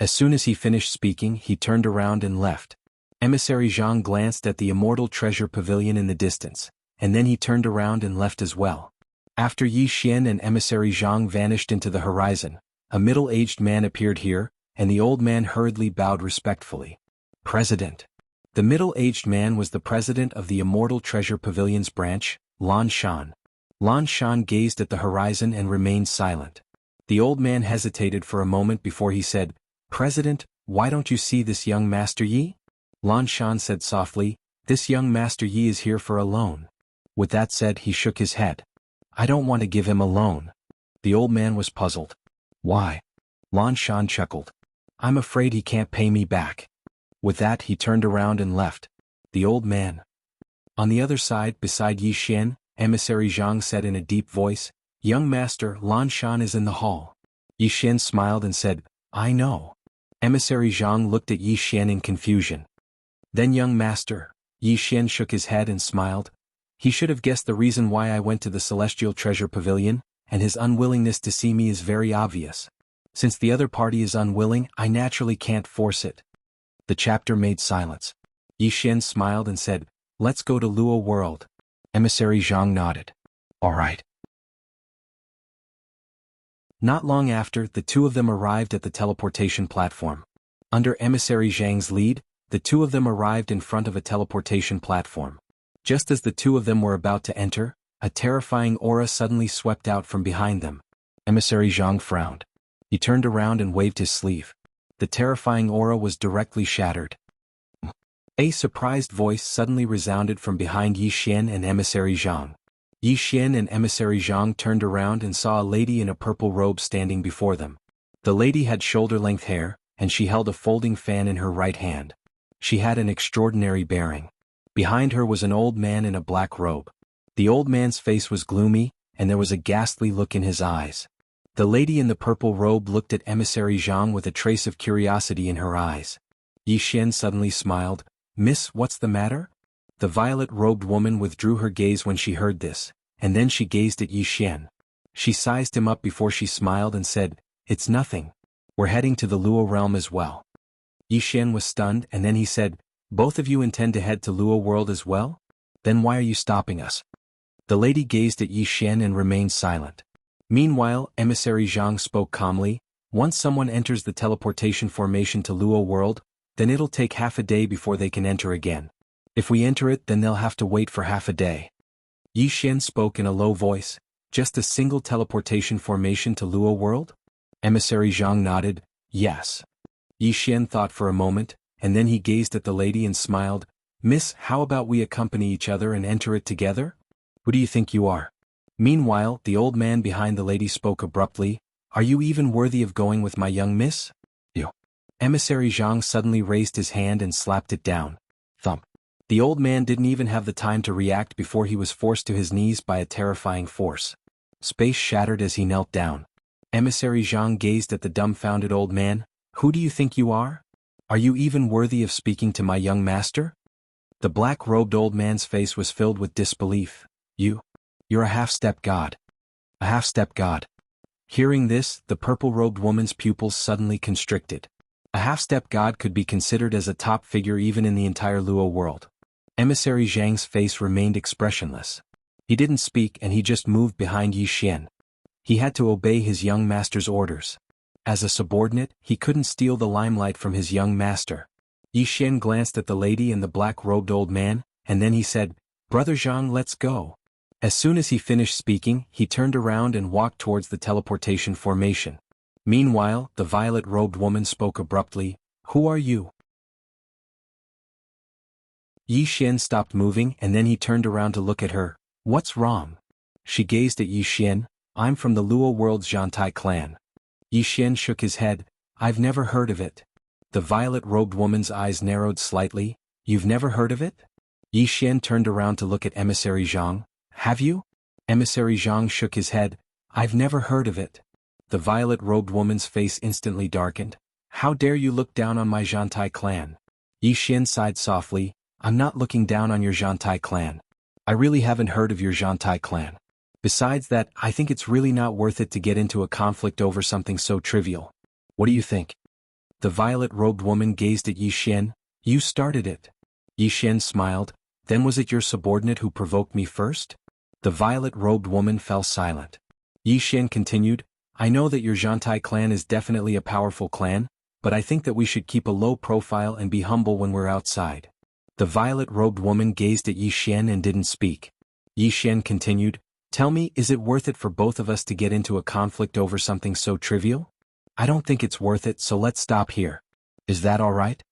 As soon as he finished speaking, he turned around and left. Emissary Zhang glanced at the Immortal Treasure Pavilion in the distance, and then he turned around and left as well. After Yi Xian and Emissary Zhang vanished into the horizon, a middle-aged man appeared here, and the old man hurriedly bowed respectfully. "President." The middle-aged man was the president of the Immortal Treasure Pavilion's branch, Lan Shan. Lan Shan gazed at the horizon and remained silent. The old man hesitated for a moment before he said, "President, why don't you see this young Master Yi?" Lan Shan said softly, "This young Master Yi is here for a loan." With that said, he shook his head. "I don't want to give him a loan." The old man was puzzled. "Why?" Lan Shan chuckled. "I'm afraid he can't pay me back." With that, he turned around and left. The old man. On the other side, beside Yi Xian, Emissary Zhang said in a deep voice, Young master, Lan Shan is in the hall. Yi Xian smiled and said, I know. Emissary Zhang looked at Yi Xian in confusion. Then young master, Yi Xian shook his head and smiled. He should have guessed the reason why I went to the Celestial Treasure Pavilion, and his unwillingness to see me is very obvious. Since the other party is unwilling, I naturally can't force it. The chapter made silence. Yi Xian smiled and said, Let's go to Luo World. Emissary Zhang nodded. All right. Not long after, the two of them arrived at the teleportation platform. Under Emissary Zhang's lead, the two of them arrived in front of a teleportation platform. Just as the two of them were about to enter, a terrifying aura suddenly swept out from behind them. Emissary Zhang frowned. He turned around and waved his sleeve. The terrifying aura was directly shattered. A surprised voice suddenly resounded from behind Yi Xian and Emissary Zhang. Yi Xian and Emissary Zhang turned around and saw a lady in a purple robe standing before them. The lady had shoulder-length hair, and she held a folding fan in her right hand. She had an extraordinary bearing. Behind her was an old man in a black robe. The old man's face was gloomy, and there was a ghastly look in his eyes. The lady in the purple robe looked at Emissary Zhang with a trace of curiosity in her eyes. Yi Xian suddenly smiled. Miss, what's the matter? The violet-robed woman withdrew her gaze when she heard this, and then she gazed at Yi Xian. She sized him up before she smiled and said, It's nothing. We're heading to the Luo realm as well. Yi Xian was stunned, and then he said, Both of you intend to head to Luo world as well? Then why are you stopping us? The lady gazed at Yi Xian and remained silent. Meanwhile, Emissary Zhang spoke calmly, Once someone enters the teleportation formation to Luo world, then it'll take half a day before they can enter again. If we enter it, then they'll have to wait for half a day. Yi Xian spoke in a low voice, Just a single teleportation formation to Luo world? Emissary Zhang nodded, Yes. Yi Xian thought for a moment, and then he gazed at the lady and smiled, Miss, how about we accompany each other and enter it together? Who do you think you are? Meanwhile, the old man behind the lady spoke abruptly, Are you even worthy of going with my young miss? You. Emissary Zhang suddenly raised his hand and slapped it down. Thump. The old man didn't even have the time to react before he was forced to his knees by a terrifying force. Space shattered as he knelt down. Emissary Zhang gazed at the dumbfounded old man. Who do you think you are? Are you even worthy of speaking to my young master? The black-robed old man's face was filled with disbelief. You're a half-step god. A half-step god. Hearing this, the purple-robed woman's pupils suddenly constricted. A half-step god could be considered as a top figure even in the entire Luo world. Emissary Zhang's face remained expressionless. He didn't speak and he just moved behind Yi Xian. He had to obey his young master's orders. As a subordinate, he couldn't steal the limelight from his young master. Yi Xian glanced at the lady and the black-robed old man, and then he said, Brother Zhang, let's go. As soon as he finished speaking, he turned around and walked towards the teleportation formation. Meanwhile, the violet-robed woman spoke abruptly, Who are you? Yi Xian stopped moving and then he turned around to look at her. What's wrong? She gazed at Yi Xian. I'm from the Luo world's Zhantai clan. Yi Xian shook his head. I've never heard of it. The violet-robed woman's eyes narrowed slightly. You've never heard of it? Yi Xian turned around to look at Emissary Zhang. Have you? Emissary Zhang shook his head. I've never heard of it. The violet-robed woman's face instantly darkened. How dare you look down on my Zhantai clan? Yi Xian sighed softly. I'm not looking down on your Zhantai clan. I really haven't heard of your Zhantai clan. Besides that, I think it's really not worth it to get into a conflict over something so trivial. What do you think? The violet-robed woman gazed at Yi Xian. You started it. Yi Xian smiled. Then was it your subordinate who provoked me first? The violet-robed woman fell silent. Yi Xian continued. I know that your Zhantai clan is definitely a powerful clan, but I think that we should keep a low profile and be humble when we're outside. The violet-robed woman gazed at Yi Xian and didn't speak. Yi Xian continued. Tell me, is it worth it for both of us to get into a conflict over something so trivial? I don't think it's worth it, so let's stop here. Is that all right?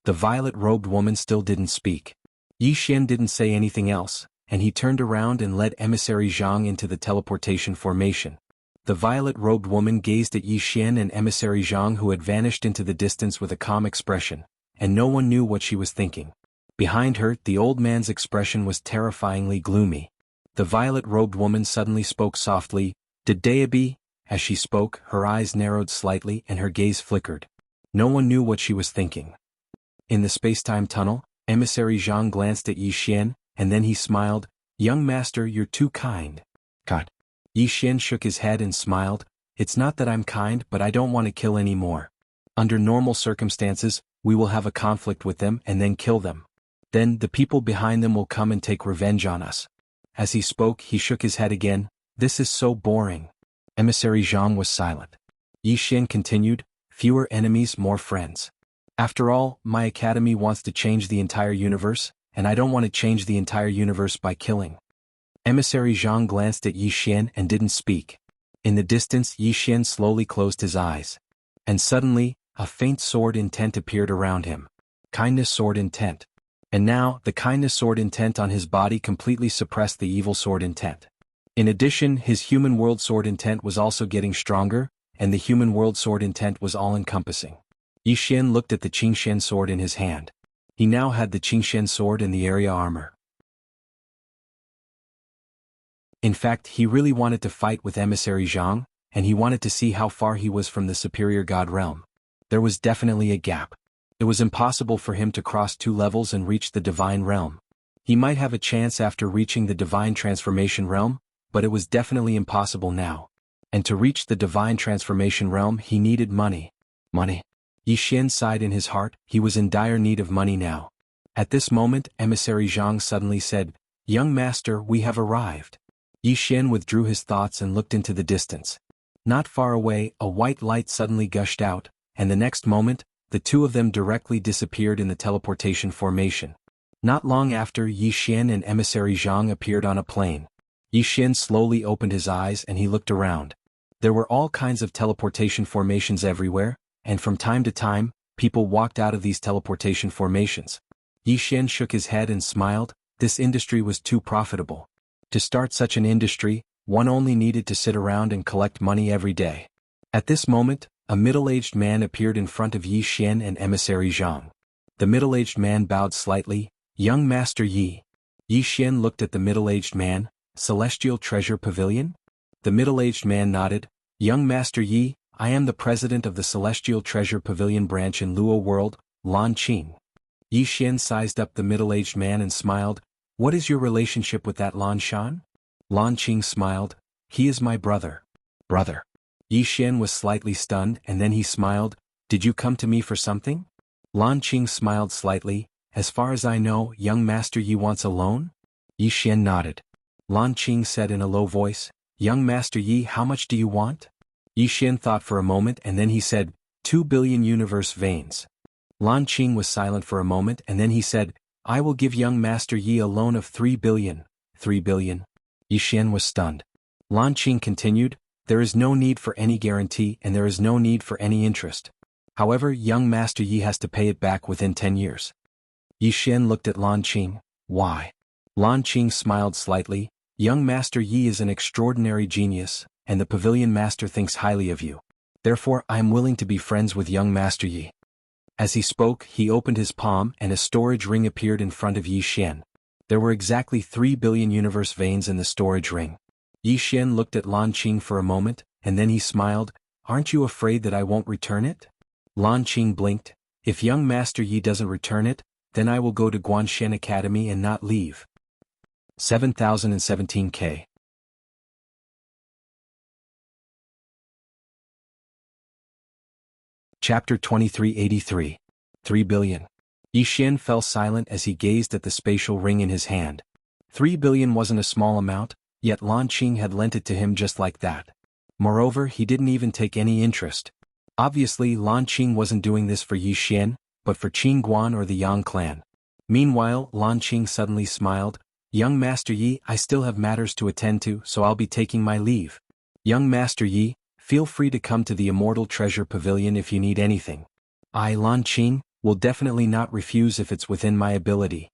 The violet-robed woman still didn't speak. Yi Xian didn't say anything else, and he turned around and led Emissary Zhang into the teleportation formation. The violet-robed woman gazed at Yi Xian and Emissary Zhang, who had vanished into the distance with a calm expression, and no one knew what she was thinking. Behind her, the old man's expression was terrifyingly gloomy. The violet-robed woman suddenly spoke softly. Did Daebi? As she spoke, her eyes narrowed slightly and her gaze flickered. No one knew what she was thinking. In the space-time tunnel, Emissary Zhang glanced at Yi Xian, and then he smiled. Young master, you're too kind. God. Yi Xian shook his head and smiled. It's not that I'm kind, but I don't want to kill any more. Under normal circumstances, we will have a conflict with them and then kill them. Then the people behind them will come and take revenge on us. As he spoke, he shook his head again. This is so boring. Emissary Zhang was silent. Yi Xian continued, fewer enemies, more friends. After all, my academy wants to change the entire universe, and I don't want to change the entire universe by killing. Emissary Zhang glanced at Yi Xian and didn't speak. In the distance, Yi Xian slowly closed his eyes. And suddenly, a faint sword intent appeared around him. Kindness sword intent. And now, the kindness sword intent on his body completely suppressed the evil sword intent. In addition, his human world sword intent was also getting stronger, and the human world sword intent was all-encompassing. Yi Xian looked at the Qingshen sword in his hand. He now had the Qingshen sword and the area armor. In fact, he really wanted to fight with Emissary Zhang, and he wanted to see how far he was from the superior god realm. There was definitely a gap. It was impossible for him to cross 2 levels and reach the divine realm. He might have a chance after reaching the divine transformation realm, but it was definitely impossible now. And to reach the divine transformation realm, he needed money. Money. Yi Xian sighed in his heart. He was in dire need of money now. At this moment, Emissary Zhang suddenly said, Young master, we have arrived. Yi Xian withdrew his thoughts and looked into the distance. Not far away, a white light suddenly gushed out, and the next moment, the two of them directly disappeared in the teleportation formation. Not long after, Yi Xian and Emissary Zhang appeared on a plane. Yi Xian slowly opened his eyes and he looked around. There were all kinds of teleportation formations everywhere, and from time to time, people walked out of these teleportation formations. Yi Xian shook his head and smiled. This industry was too profitable. To start such an industry, one only needed to sit around and collect money every day. At this moment, a middle-aged man appeared in front of Yi Xian and Emissary Zhang. The middle-aged man bowed slightly. Young Master Yi. Yi Xian looked at the middle-aged man. Celestial Treasure Pavilion? The middle-aged man nodded. Young Master Yi, I am the president of the Celestial Treasure Pavilion branch in Luo World, Lan Qing. Yi Xian sized up the middle-aged man and smiled. What is your relationship with that Lan Shan? Lan Qing smiled. He is my brother. Brother. Yi Xian was slightly stunned and then he smiled. Did you come to me for something? Lan Qing smiled slightly. As far as I know, young Master Yi wants a loan? Yi Xian nodded. Lan Qing said in a low voice, Young Master Yi, how much do you want? Yi Xian thought for a moment and then he said, 2 billion universe veins. Lan Qing was silent for a moment and then he said, I will give young Master Yi a loan of 3 billion. 3 billion? Yi Xian was stunned. Lan Qing continued, there is no need for any guarantee and there is no need for any interest. However, young Master Yi has to pay it back within 10 years. Yi Xian looked at Lan Qing. Why? Lan Qing smiled slightly. Young Master Yi is an extraordinary genius, and the pavilion master thinks highly of you. Therefore, I am willing to be friends with young Master Yi. As he spoke, he opened his palm and a storage ring appeared in front of Yi Xian. There were exactly 3 billion universe veins in the storage ring. Yi Xian looked at Lan Qing for a moment, and then he smiled. Aren't you afraid that I won't return it? Lan Qing blinked. If young Master Yi doesn't return it, then I will go to Guanshen Academy and not leave. 7017K. Chapter 2383. 3 billion. Yi Xian fell silent as he gazed at the spatial ring in his hand. 3 billion wasn't a small amount, yet Lan Qing had lent it to him just like that. Moreover, he didn't even take any interest. Obviously, Lan Qing wasn't doing this for Yi Xian, but for Qing Guan or the Yang clan. Meanwhile, Lan Qing suddenly smiled. Young Master Yi, I still have matters to attend to, so I'll be taking my leave. Young Master Yi, feel free to come to the Immortal Treasure Pavilion if you need anything. I, Lan Qing, will definitely not refuse if it's within my ability.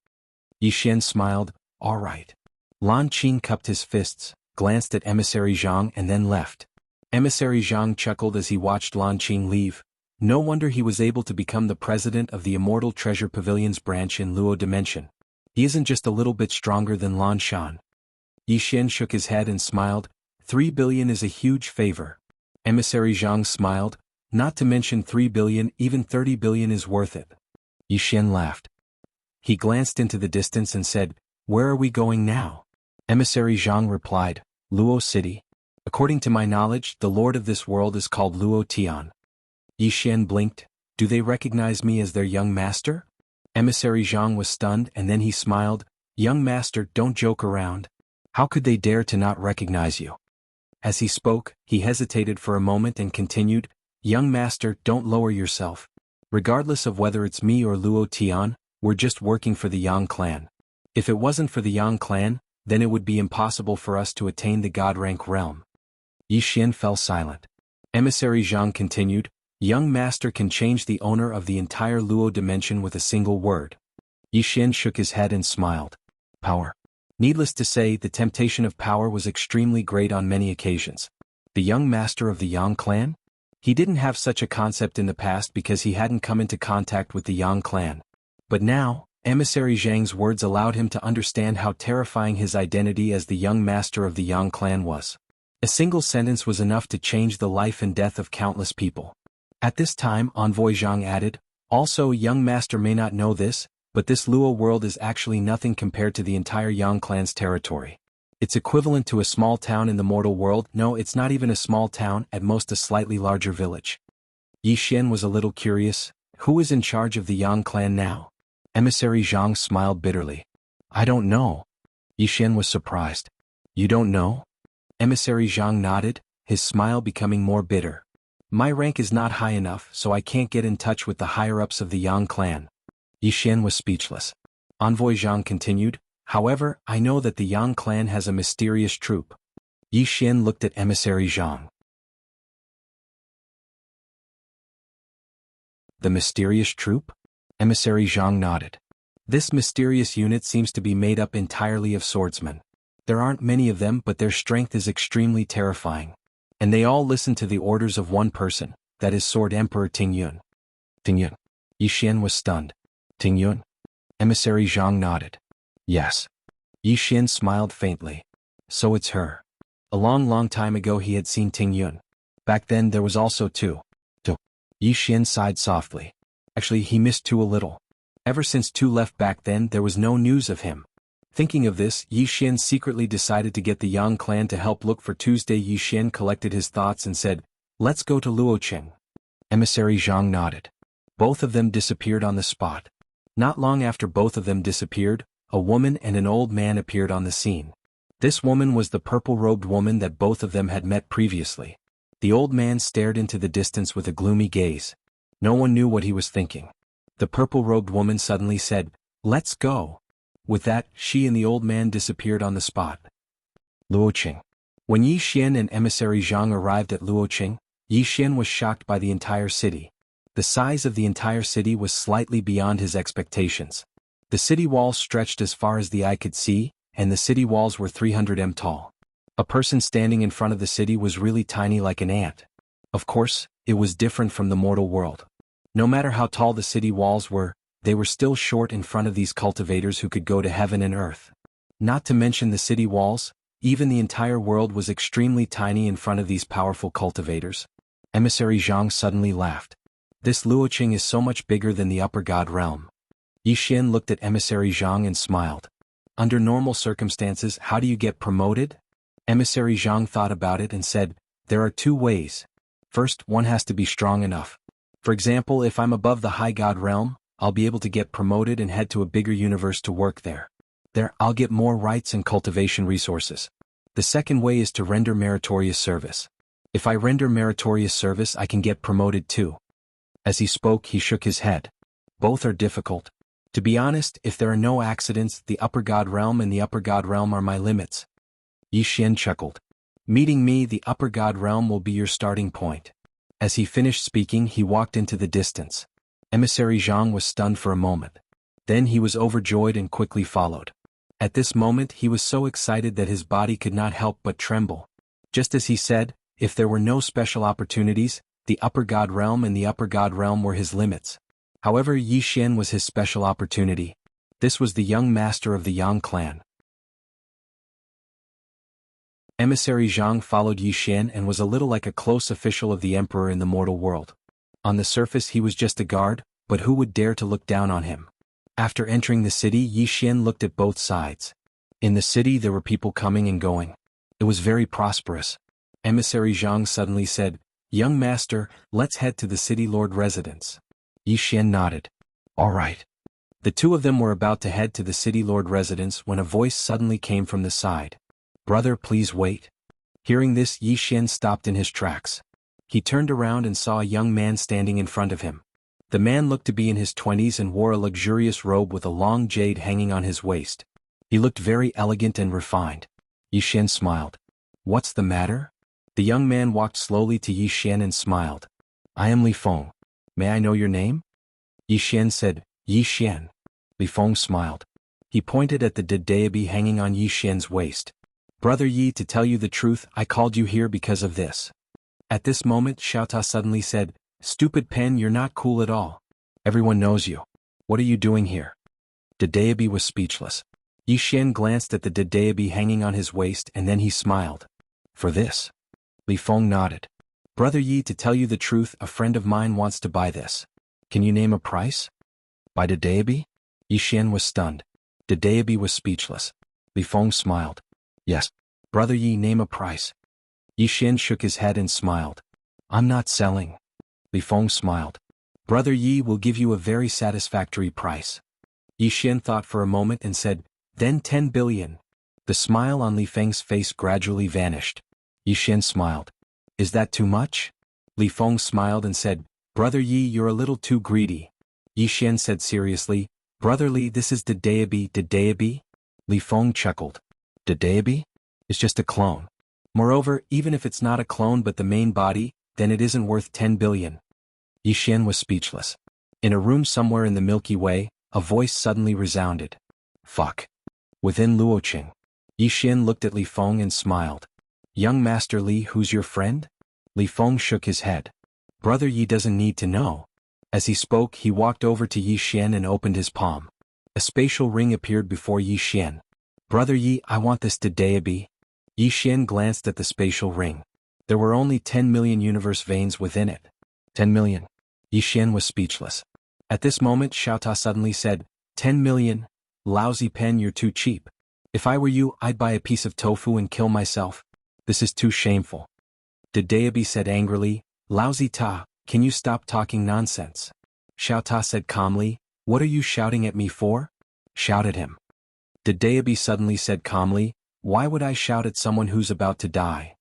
Yi Xian smiled. All right. Lan Qing cupped his fists, glanced at Emissary Zhang and then left. Emissary Zhang chuckled as he watched Lan Qing leave. No wonder he was able to become the president of the Immortal Treasure Pavilion's branch in Luo Dimension. He isn't just a little bit stronger than Lan Shan. Yi Xian shook his head and smiled. 3 billion is a huge favor. Emissary Zhang smiled, not to mention 3 billion, even 30 billion is worth it. Yixin laughed. He glanced into the distance and said, "Where are we going now?" Emissary Zhang replied, "Luo City. According to my knowledge, the lord of this world is called Luo Tian." Yixin blinked. "Do they recognize me as their young master?" Emissary Zhang was stunned, and then he smiled. "Young master, don't joke around. How could they dare to not recognize you?" As he spoke, he hesitated for a moment and continued, "Young master, don't lower yourself. Regardless of whether it's me or Luo Tian, we're just working for the Yang clan. If it wasn't for the Yang clan, then it would be impossible for us to attain the god rank realm." Yixin fell silent. Emissary Zhang continued, "Young master can change the owner of the entire Luo dimension with a single word." Yixin shook his head and smiled. Power. Needless to say, the temptation of power was extremely great on many occasions. The young master of the Yang clan? He didn't have such a concept in the past because he hadn't come into contact with the Yang clan. But now, Emissary Zhang's words allowed him to understand how terrifying his identity as the young master of the Yang clan was. A single sentence was enough to change the life and death of countless people. At this time, Envoy Zhang added, "Also, young master may not know this, but this Luo world is actually nothing compared to the entire Yang clan's territory. It's equivalent to a small town in the mortal world. No, it's not even a small town, at most a slightly larger village." Yixin was a little curious. Who is in charge of the Yang clan now? Emissary Zhang smiled bitterly. "I don't know." Yixin was surprised. "You don't know?" Emissary Zhang nodded, his smile becoming more bitter. "My rank is not high enough, so I can't get in touch with the higher-ups of the Yang clan." Yixin was speechless. Envoy Zhang continued, "However, I know that the Yang clan has a mysterious troop." Yixin looked at Emissary Zhang. "The mysterious troop?" Emissary Zhang nodded. "This mysterious unit seems to be made up entirely of swordsmen. There aren't many of them, but their strength is extremely terrifying. And they all listen to the orders of one person, that is Sword Emperor Tingyun." "Tingyun?" Yixin was stunned. "Tingyun?" Emissary Zhang nodded. "Yes." Yixin smiled faintly. "So it's her." A long time ago he had seen Tingyun. Back then there was also Tu. Yixin sighed softly. Actually, he missed Tu a little. Ever since Tu left back then, there was no news of him. Thinking of this, Yixin secretly decided to get the Yang clan to help look for Tuesday. Yixin collected his thoughts and said, "Let's go to Luoqing." Emissary Zhang nodded. Both of them disappeared on the spot. Not long after both of them disappeared, a woman and an old man appeared on the scene. This woman was the purple-robed woman that both of them had met previously. The old man stared into the distance with a gloomy gaze. No one knew what he was thinking. The purple-robed woman suddenly said, "Let's go." With that, she and the old man disappeared on the spot. Luoqing. When Yixin and Emissary Zhang arrived at Luoqing, Yixin was shocked by the entire city. The size of the entire city was slightly beyond his expectations. The city walls stretched as far as the eye could see, and the city walls were 300 m tall. A person standing in front of the city was really tiny like an ant. Of course, it was different from the mortal world. No matter how tall the city walls were, they were still short in front of these cultivators who could go to heaven and earth. Not to mention the city walls, even the entire world was extremely tiny in front of these powerful cultivators. Emissary Zhang suddenly laughed. This Luoqing is so much bigger than the upper god realm. Yixin looked at Emissary Zhang and smiled. Under normal circumstances, how do you get promoted? Emissary Zhang thought about it and said, "There are two ways. First, one has to be strong enough. For example, if I'm above the high god realm, I'll be able to get promoted and head to a bigger universe to work there. There, I'll get more rights and cultivation resources. The second way is to render meritorious service. If I render meritorious service, I can get promoted too." As he spoke, he shook his head. "Both are difficult. To be honest, if there are no accidents, the upper god realm and the upper god realm are my limits." Yixin chuckled. "Meeting me, the upper god realm will be your starting point." As he finished speaking, he walked into the distance. Emissary Zhang was stunned for a moment. Then he was overjoyed and quickly followed. At this moment he was so excited that his body could not help but tremble. Just as he said, if there were no special opportunities, the upper god realm and the upper god realm were his limits. However, Yixin was his special opportunity. This was the young master of the Yang clan. Emissary Zhang followed Yi Xian and was a little like a close official of the emperor in the mortal world. On the surface he was just a guard, but who would dare to look down on him? After entering the city, Yi Xian looked at both sides. In the city there were people coming and going. It was very prosperous. Emissary Zhang suddenly said, "Young master, let's head to the city lord residence." Yi Xian nodded. "All right." The two of them were about to head to the city lord residence when a voice suddenly came from the side. "Brother, please wait." Hearing this, Yi Xian stopped in his tracks. He turned around and saw a young man standing in front of him. The man looked to be in his 20s and wore a luxurious robe with a long jade hanging on his waist. He looked very elegant and refined. Yi Xian smiled. "What's the matter?" The young man walked slowly to Yi Xian and smiled. "I am Li Feng. May I know your name?" Yi Xian said, "Yi Xian." Li Feng smiled. He pointed at the dedayabi hanging on Yi Xian's waist. "Brother Yi, to tell you the truth, I called you here because of this." At this moment Xiaota suddenly said, "Stupid pen, you're not cool at all. Everyone knows you. What are you doing here?" Dedayabi was speechless. Yi Xian glanced at the dedayabi hanging on his waist and then he smiled. "For this?" Li Feng nodded. "Brother Yi, to tell you the truth, a friend of mine wants to buy this. Can you name a price?" "By dedayabi?" Yi Xian was stunned. Dedayabi was speechless. Li Feng smiled. "Yes. Brother Yi, name a price." Yi Xian shook his head and smiled. "I'm not selling." Li Feng smiled. "Brother Yi will give you a very satisfactory price." Yi Xian thought for a moment and said, "Then 10 billion. The smile on Li Feng's face gradually vanished. Yi Xian smiled. "Is that too much?" Li Feng smiled and said, "Brother Yi, you're a little too greedy." Yi Xian said seriously, "Brother Li, this is dedayabi, dedayabi?" Li Feng chuckled. "Dedayabi? It's just a clone. Moreover, even if it's not a clone but the main body, then it isn't worth 10 billion. Yi Xian was speechless. In a room somewhere in the Milky Way, a voice suddenly resounded. "Fuck." Within Luoqing, Yi Xian looked at Li Feng and smiled. "Young Master Li, who's your friend?" Li Feng shook his head. "Brother Yi doesn't need to know." As he spoke, he walked over to Yi Xian and opened his palm. A spatial ring appeared before Yi Xian. "Brother Yi, I want this dedayabi." Yi Xian glanced at the spatial ring. There were only 10 million universe veins within it. 10 million. Yi Xian was speechless. At this moment Xiaota suddenly said, 10 million? Lousy pen, you're too cheap. If I were you, I'd buy a piece of tofu and kill myself. This is too shameful. Dedayabi said angrily, "Lousy ta, can you stop talking nonsense?" Xiaota said calmly, "What are you shouting at me for?" Shout at him. Dedayabi suddenly said calmly, "Why would I shout at someone who's about to die?"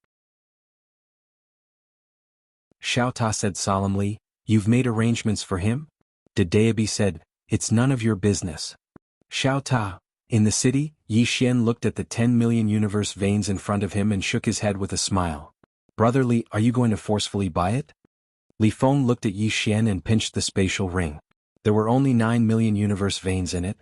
Xiaota said solemnly, "You've made arrangements for him?" Dedayabi said, "It's none of your business." Xiaota. In the city, Yi Xian looked at the 10 million universe veins in front of him and shook his head with a smile. "Brother Li, are you going to forcefully buy it?" Li Feng looked at Yi Xian and pinched the spatial ring. There were only 9 million universe veins in it.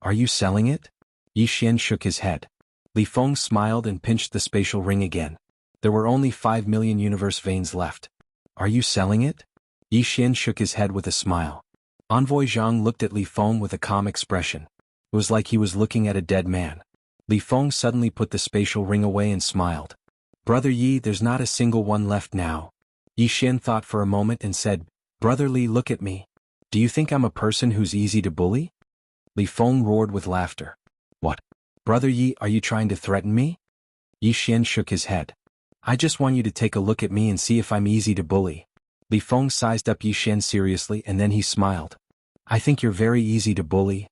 "Are you selling it?" Yi Xian shook his head. Li Feng smiled and pinched the spatial ring again. There were only 5 million universe veins left. "Are you selling it?" Yi Xian shook his head with a smile. Envoy Zhang looked at Li Feng with a calm expression. It was like he was looking at a dead man. Li Feng suddenly put the spatial ring away and smiled. "Brother Yi, there's not a single one left now." Yi Xian thought for a moment and said, "Brother Li, look at me. Do you think I'm a person who's easy to bully?" Li Feng roared with laughter. "What? Brother Yi, are you trying to threaten me?" Yi Xian shook his head. "I just want you to take a look at me and see if I'm easy to bully." Li Feng sized up Yi Xian seriously and then he smiled. "I think you're very easy to bully."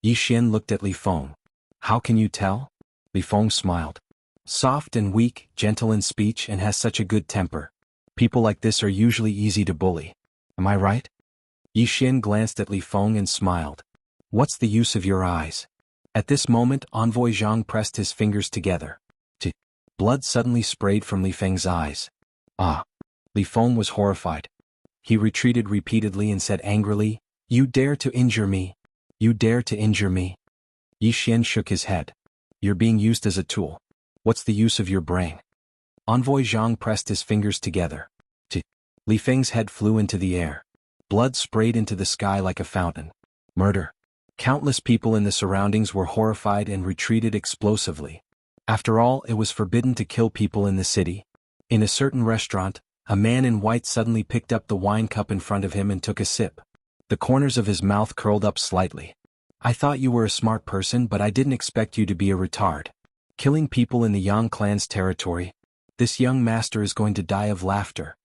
Yi Xian looked at Li Feng. "How can you tell?" Li Feng smiled. "Soft and weak, gentle in speech and has such a good temper. People like this are usually easy to bully. Am I right?" Yi Xian glanced at Li Feng and smiled. "What's the use of your eyes?" At this moment Envoy Zhang pressed his fingers together. Blood suddenly sprayed from Li Feng's eyes. "Ah!" Li Feng was horrified. He retreated repeatedly and said angrily, "You dare to injure me! You dare to injure me!" Yi Xian shook his head. "You're being used as a tool. What's the use of your brain?" Envoy Zhang pressed his fingers together. Li Feng's head flew into the air. Blood sprayed into the sky like a fountain. Murder. Countless people in the surroundings were horrified and retreated explosively. After all, it was forbidden to kill people in the city. In a certain restaurant, a man in white suddenly picked up the wine cup in front of him and took a sip. The corners of his mouth curled up slightly. I thought you were a smart person, but I didn't expect you to be a retard. Killing people in the Yang clan's territory. This young master is going to die of laughter.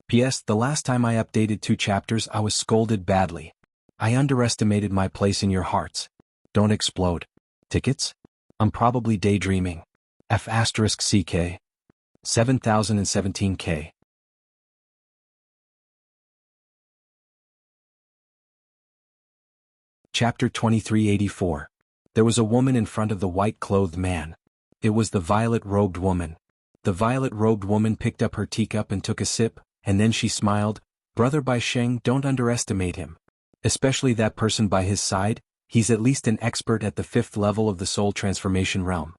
P.S. The last time I updated 2 chapters I was scolded badly. I underestimated my place in your hearts. Don't explode. Tickets? I'm probably daydreaming. F***CK. 7017K. Chapter 2384. There was a woman in front of the white-clothed man. It was the violet-robed woman. The violet-robed woman picked up her teacup and took a sip, and then she smiled. Brother Bai Sheng, don't underestimate him. Especially that person by his side, he's at least an expert at the 5th level of the soul transformation realm.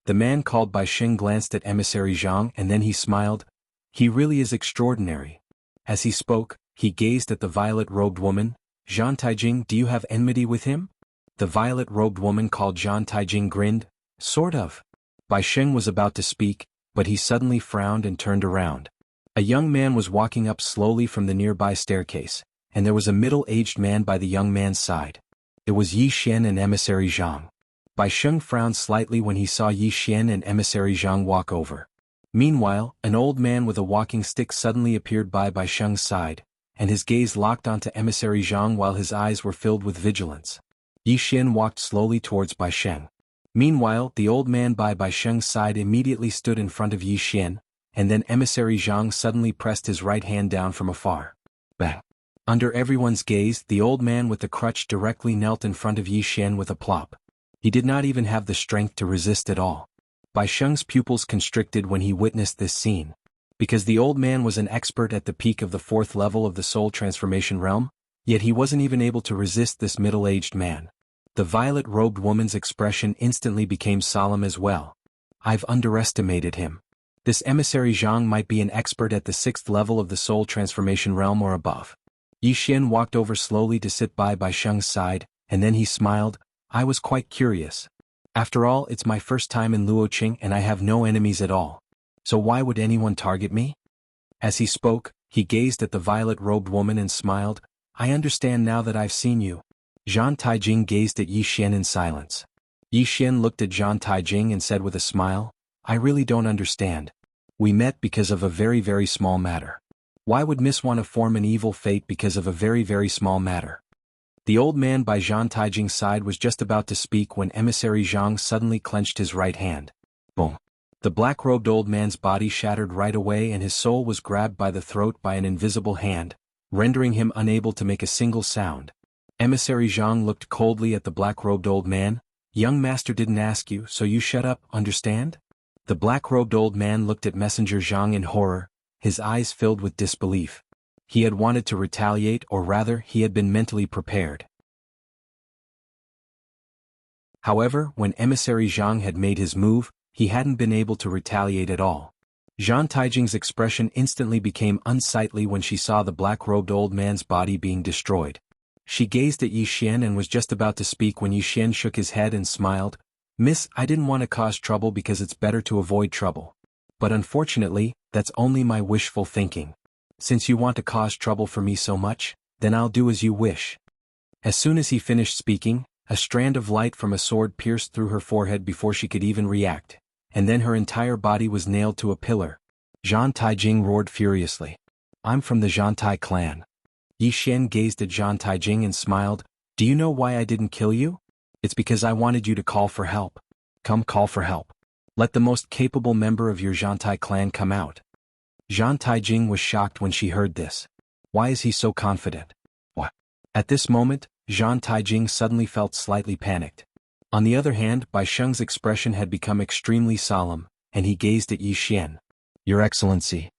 The man called Bai Sheng glanced at Emissary Zhang and then he smiled. He really is extraordinary. As he spoke, he gazed at the violet-robed woman. Zhang Taijing, do you have enmity with him? The violet-robed woman called Zhang Taijing grinned. Sort of. Bai Sheng was about to speak, but he suddenly frowned and turned around. A young man was walking up slowly from the nearby staircase, and there was a middle-aged man by the young man's side. It was Yi Xian and Emissary Zhang. Bai Sheng frowned slightly when he saw Yi Xian and Emissary Zhang walk over. Meanwhile, an old man with a walking stick suddenly appeared by Bai Sheng's side, and his gaze locked onto Emissary Zhang while his eyes were filled with vigilance. Yi Xian walked slowly towards Bai Sheng. Meanwhile, the old man by Bai Sheng's side immediately stood in front of Yi Xian, and then Emissary Zhang suddenly pressed his right hand down from afar. Bang! Under everyone's gaze, the old man with the crutch directly knelt in front of Yi Xian with a plop. He did not even have the strength to resist at all. Bai Sheng's pupils constricted when he witnessed this scene. Because the old man was an expert at the peak of the 4th level of the soul transformation realm, yet he wasn't even able to resist this middle-aged man. The violet-robed woman's expression instantly became solemn as well. I've underestimated him. This Emissary Zhang might be an expert at the 6th level of the soul transformation realm or above. Yi Xian walked over slowly to sit by Bai Sheng's side, and then he smiled. I was quite curious. After all, it's my first time in Luoqing and I have no enemies at all. So why would anyone target me? As he spoke, he gazed at the violet-robed woman and smiled. I understand now that I've seen you. Zhang Taijing gazed at Yi Xian in silence. Yi Xian looked at Zhang Taijing and said with a smile, I really don't understand. We met because of a very, very small matter. Why would Miss want to form an evil fate because of a very, very small matter? The old man by Zhang Taijing's side was just about to speak when Emissary Zhang suddenly clenched his right hand. Boom. The black-robed old man's body shattered right away and his soul was grabbed by the throat by an invisible hand, rendering him unable to make a single sound. Emissary Zhang looked coldly at the black-robed old man. Young master didn't ask you, so you shut up, understand? The black-robed old man looked at Messenger Zhang in horror, his eyes filled with disbelief. He had wanted to retaliate, or rather, he had been mentally prepared. However, when Emissary Zhang had made his move, he hadn't been able to retaliate at all. Zhang Taijing's expression instantly became unsightly when she saw the black-robed old man's body being destroyed. She gazed at Yi Xian and was just about to speak when Yi Xian shook his head and smiled. Miss, I didn't want to cause trouble because it's better to avoid trouble. But unfortunately, that's only my wishful thinking. Since you want to cause trouble for me so much, then I'll do as you wish. As soon as he finished speaking, a strand of light from a sword pierced through her forehead before she could even react, and then her entire body was nailed to a pillar. Zhang Taijing roared furiously. I'm from the Zhantai clan. Yi Xian gazed at Zhang Taijing and smiled. Do you know why I didn't kill you? It's because I wanted you to call for help. Come call for help. Let the most capable member of your Zhantai clan come out. Zhang Taijing was shocked when she heard this. Why is he so confident? What? At this moment, Zhang Taijing suddenly felt slightly panicked. On the other hand, Bai Sheng's expression had become extremely solemn, and he gazed at Yi Xian. Your Excellency.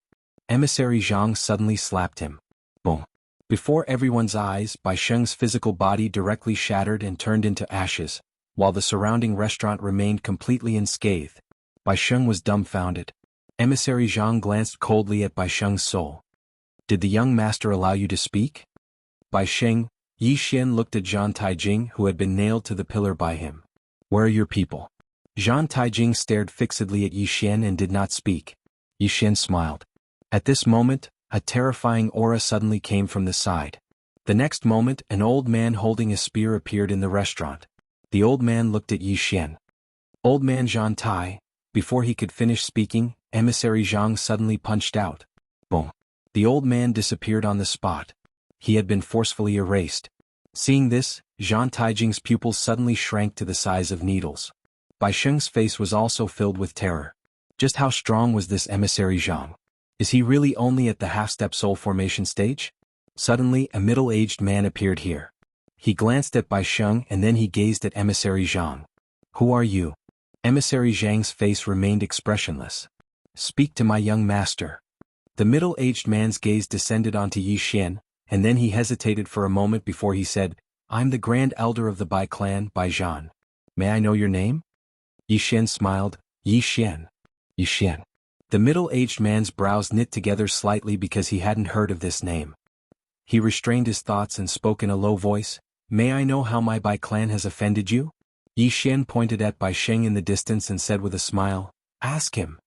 Emissary Zhang suddenly slapped him. Boom. Before everyone's eyes, Bai Sheng's physical body directly shattered and turned into ashes, while the surrounding restaurant remained completely unscathed. Bai Sheng was dumbfounded. Emissary Zhang glanced coldly at Bai Sheng's soul. Did the young master allow you to speak? Bai Sheng, Yi Xian looked at Zhang Taijing who had been nailed to the pillar by him. Where are your people? Zhang Taijing stared fixedly at Yi Xian and did not speak. Yi Xian smiled. At this moment, a terrifying aura suddenly came from the side. The next moment, an old man holding a spear appeared in the restaurant. The old man looked at Yi Xian. Old man Zhang Tai. Before he could finish speaking, emissary Zhang suddenly punched out. Boom. The old man disappeared on the spot. He had been forcefully erased. Seeing this, Zhang Taijing's pupils suddenly shrank to the size of needles. Bai Sheng's face was also filled with terror. Just how strong was this emissary Zhang? Is he really only at the half-step soul formation stage? Suddenly, a middle-aged man appeared here. He glanced at Bai Sheng and then he gazed at emissary Zhang. Who are you? Emissary Zhang's face remained expressionless. Speak to my young master. The middle-aged man's gaze descended onto Yi Xian, and then he hesitated for a moment before he said, I'm the Grand Elder of the Bai clan, Bai Zhan. May I know your name? Yi Xian smiled. Yi Xian. Yi Xian. The middle-aged man's brows knit together slightly because he hadn't heard of this name. He restrained his thoughts and spoke in a low voice, May I know how my Bai clan has offended you? Yi Xian pointed at Bai Sheng in the distance and said with a smile, Ask him.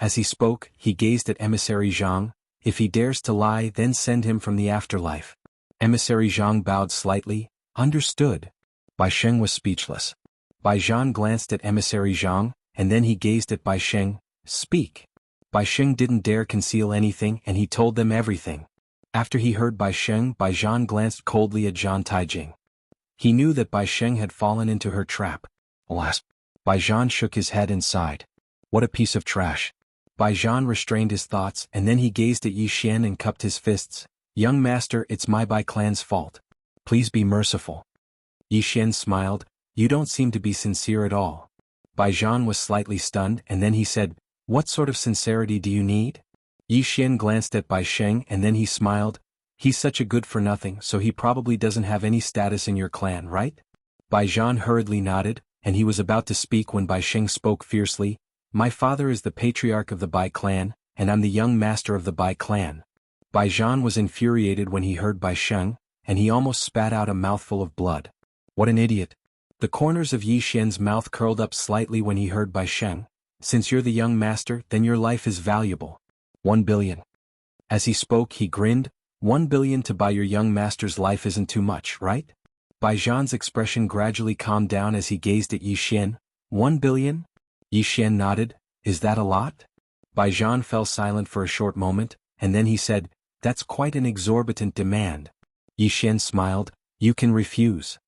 As he spoke, he gazed at emissary Zhang. If he dares to lie, then send him from the afterlife. Emissary Zhang bowed slightly. Understood. Bai Sheng was speechless. Bai Zhan glanced at emissary Zhang, and then he gazed at Bai Sheng. Speak. Bai Sheng didn't dare conceal anything and he told them everything. After he heard Bai Sheng, Bai Zhan glanced coldly at Zhang Taijing. He knew that Bai Sheng had fallen into her trap. Alas. Bai Zhan shook his head and sighed. What a piece of trash. Bai Zhan restrained his thoughts and then he gazed at Yi Xian and cupped his fists. Young master, it's my Bai clan's fault. Please be merciful. Yi Xian smiled. You don't seem to be sincere at all. Bai Zhan was slightly stunned and then he said, What sort of sincerity do you need? Yi Xian glanced at Bai Sheng and then he smiled. He's such a good-for-nothing, so he probably doesn't have any status in your clan, right? Bai Zhan hurriedly nodded, and he was about to speak when Bai Sheng spoke fiercely. My father is the patriarch of the Bai clan, and I'm the young master of the Bai clan. Bai Zhan was infuriated when he heard Bai Sheng, and he almost spat out a mouthful of blood. What an idiot. The corners of Yi Xian's mouth curled up slightly when he heard Bai Sheng. Since you're the young master, then your life is valuable. 1 billion. As he spoke, he grinned. 1 billion to buy your young master's life isn't too much, right? Bai Zhan's expression gradually calmed down as he gazed at Yi Xian. 1 billion? Yi Xian nodded. Is that a lot? Bai Zhan fell silent for a short moment, and then he said, That's quite an exorbitant demand. Yi Xian smiled. You can refuse.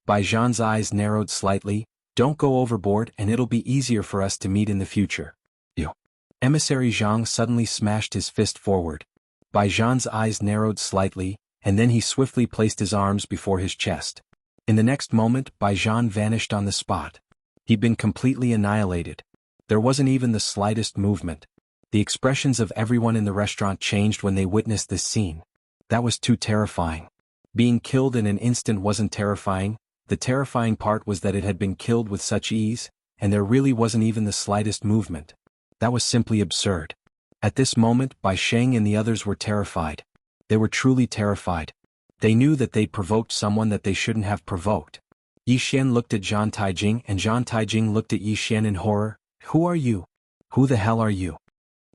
Bai Zhan's eyes narrowed slightly. Don't go overboard and it'll be easier for us to meet in the future. You. Emissary Zhang suddenly smashed his fist forward. Bai Zhan's eyes narrowed slightly, and then he swiftly placed his arms before his chest. In the next moment, Bai Zhan vanished on the spot. He'd been completely annihilated. There wasn't even the slightest movement. The expressions of everyone in the restaurant changed when they witnessed this scene. That was too terrifying. Being killed in an instant wasn't terrifying. The terrifying part was that it had been killed with such ease, and there really wasn't even the slightest movement. That was simply absurd. At this moment, Bai Sheng and the others were terrified. They were truly terrified. They knew that they'd provoked someone that they shouldn't have provoked. Yi Xian looked at Zhang Taijing and Zhang Taijing looked at Yi Xian in horror. Who are you? Who the hell are you?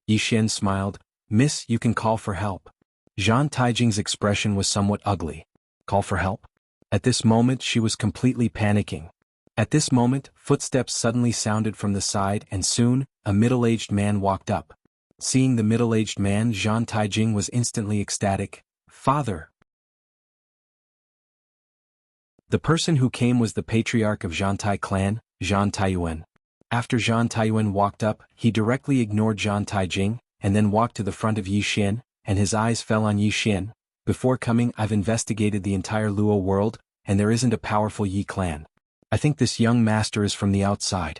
Yi Xian smiled. Miss, you can call for help. Zhang Taijing's expression was somewhat ugly. Call for help? At this moment she was completely panicking. At this moment, footsteps suddenly sounded from the side and soon, a middle-aged man walked up. Seeing the middle-aged man, Zhang Taijing was instantly ecstatic. Father! The person who came was the patriarch of Zhang Tai clan, Zhang Taiyuan. After Zhang Taiyuan walked up, he directly ignored Zhang Taijing, and then walked to the front of Yi Xian, and his eyes fell on Yi Xian. Before coming, I've investigated the entire Luo world, and there isn't a powerful Yi clan. I think this young master is from the outside.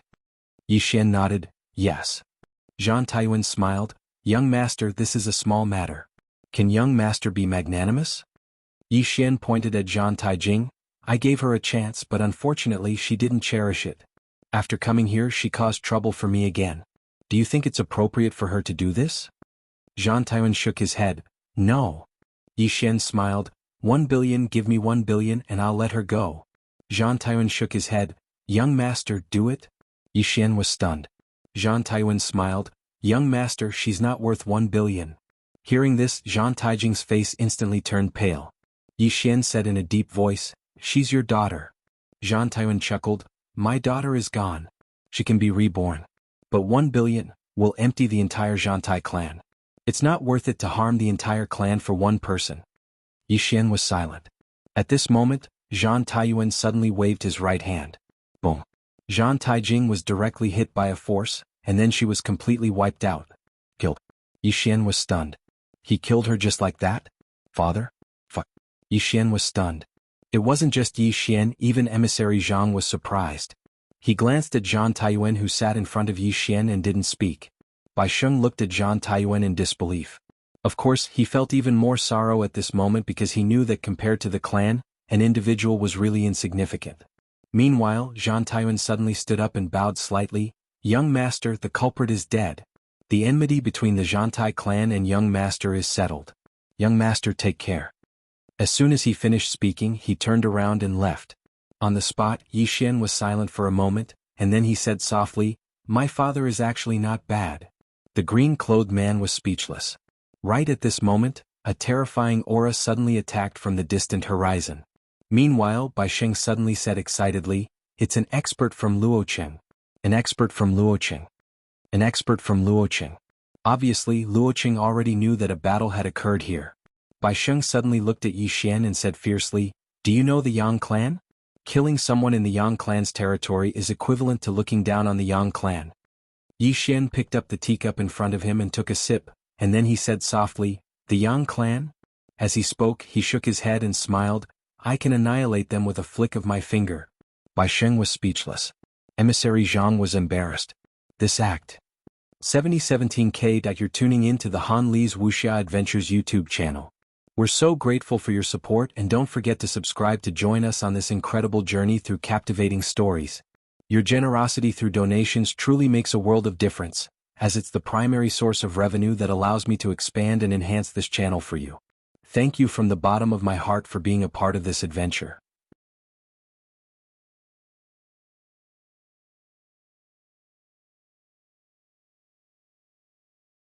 Yi Xian nodded, yes. Zhang Taiyuan smiled. Young master, this is a small matter. Can young master be magnanimous? Yi Xian pointed at Zhang Taijing. I gave her a chance, but unfortunately she didn't cherish it. After coming here she caused trouble for me again. Do you think it's appropriate for her to do this? Zhang Taiyuan shook his head. No. Yi Xian smiled. 1 billion, give me 1 billion and I'll let her go. Zhang Taiyuan shook his head. Young master, do it? Yi Xian was stunned. Zhang Taiyuan smiled. Young master, she's not worth 1 billion. Hearing this, Zhang Taijing's face instantly turned pale. Yi Xian said in a deep voice, she's your daughter. Zhang Taiyuan chuckled. My daughter is gone. She can be reborn. But 1 billion will empty the entire Zhantai clan. It's not worth it to harm the entire clan for one person. Yi Xian was silent. At this moment, Zhang Taiyuan suddenly waved his right hand. Boom. Zhang Taijing was directly hit by a force, and then she was completely wiped out. Killed. Yi Xian was stunned. He killed her just like that? Father? Fuck. Yi Xian was stunned. It wasn't just Yi Xian, even emissary Zhang was surprised. He glanced at Zhang Taiyuan who sat in front of Yi Xian and didn't speak. Bai Sheng looked at Zhang Taiyuan in disbelief. Of course, he felt even more sorrow at this moment because he knew that compared to the clan, an individual was really insignificant. Meanwhile, Zhang Taiyuan suddenly stood up and bowed slightly. Young master, the culprit is dead. The enmity between the Zhantai clan and young master is settled. Young master, take care. As soon as he finished speaking, he turned around and left. On the spot, Yi Xian was silent for a moment, and then he said softly, my father is actually not bad. The green-clothed man was speechless. Right at this moment, a terrifying aura suddenly attacked from the distant horizon. Meanwhile, Bai Sheng suddenly said excitedly, it's an expert from Luocheng. An expert from Luocheng. An expert from Luocheng. Obviously, Luocheng already knew that a battle had occurred here. Bai Sheng suddenly looked at Yi Xian and said fiercely, do you know the Yang clan? Killing someone in the Yang clan's territory is equivalent to looking down on the Yang clan. Yi Xian picked up the teacup in front of him and took a sip, and then he said softly, the Yang clan? As he spoke, he shook his head and smiled, I can annihilate them with a flick of my finger. Bai Sheng was speechless. Emissary Zhang was embarrassed. This act. 7017K. You're tuning in to the Han Li's Wuxia Adventures YouTube channel. We're so grateful for your support and don't forget to subscribe to join us on this incredible journey through captivating stories. Your generosity through donations truly makes a world of difference, as it's the primary source of revenue that allows me to expand and enhance this channel for you. Thank you from the bottom of my heart for being a part of this adventure.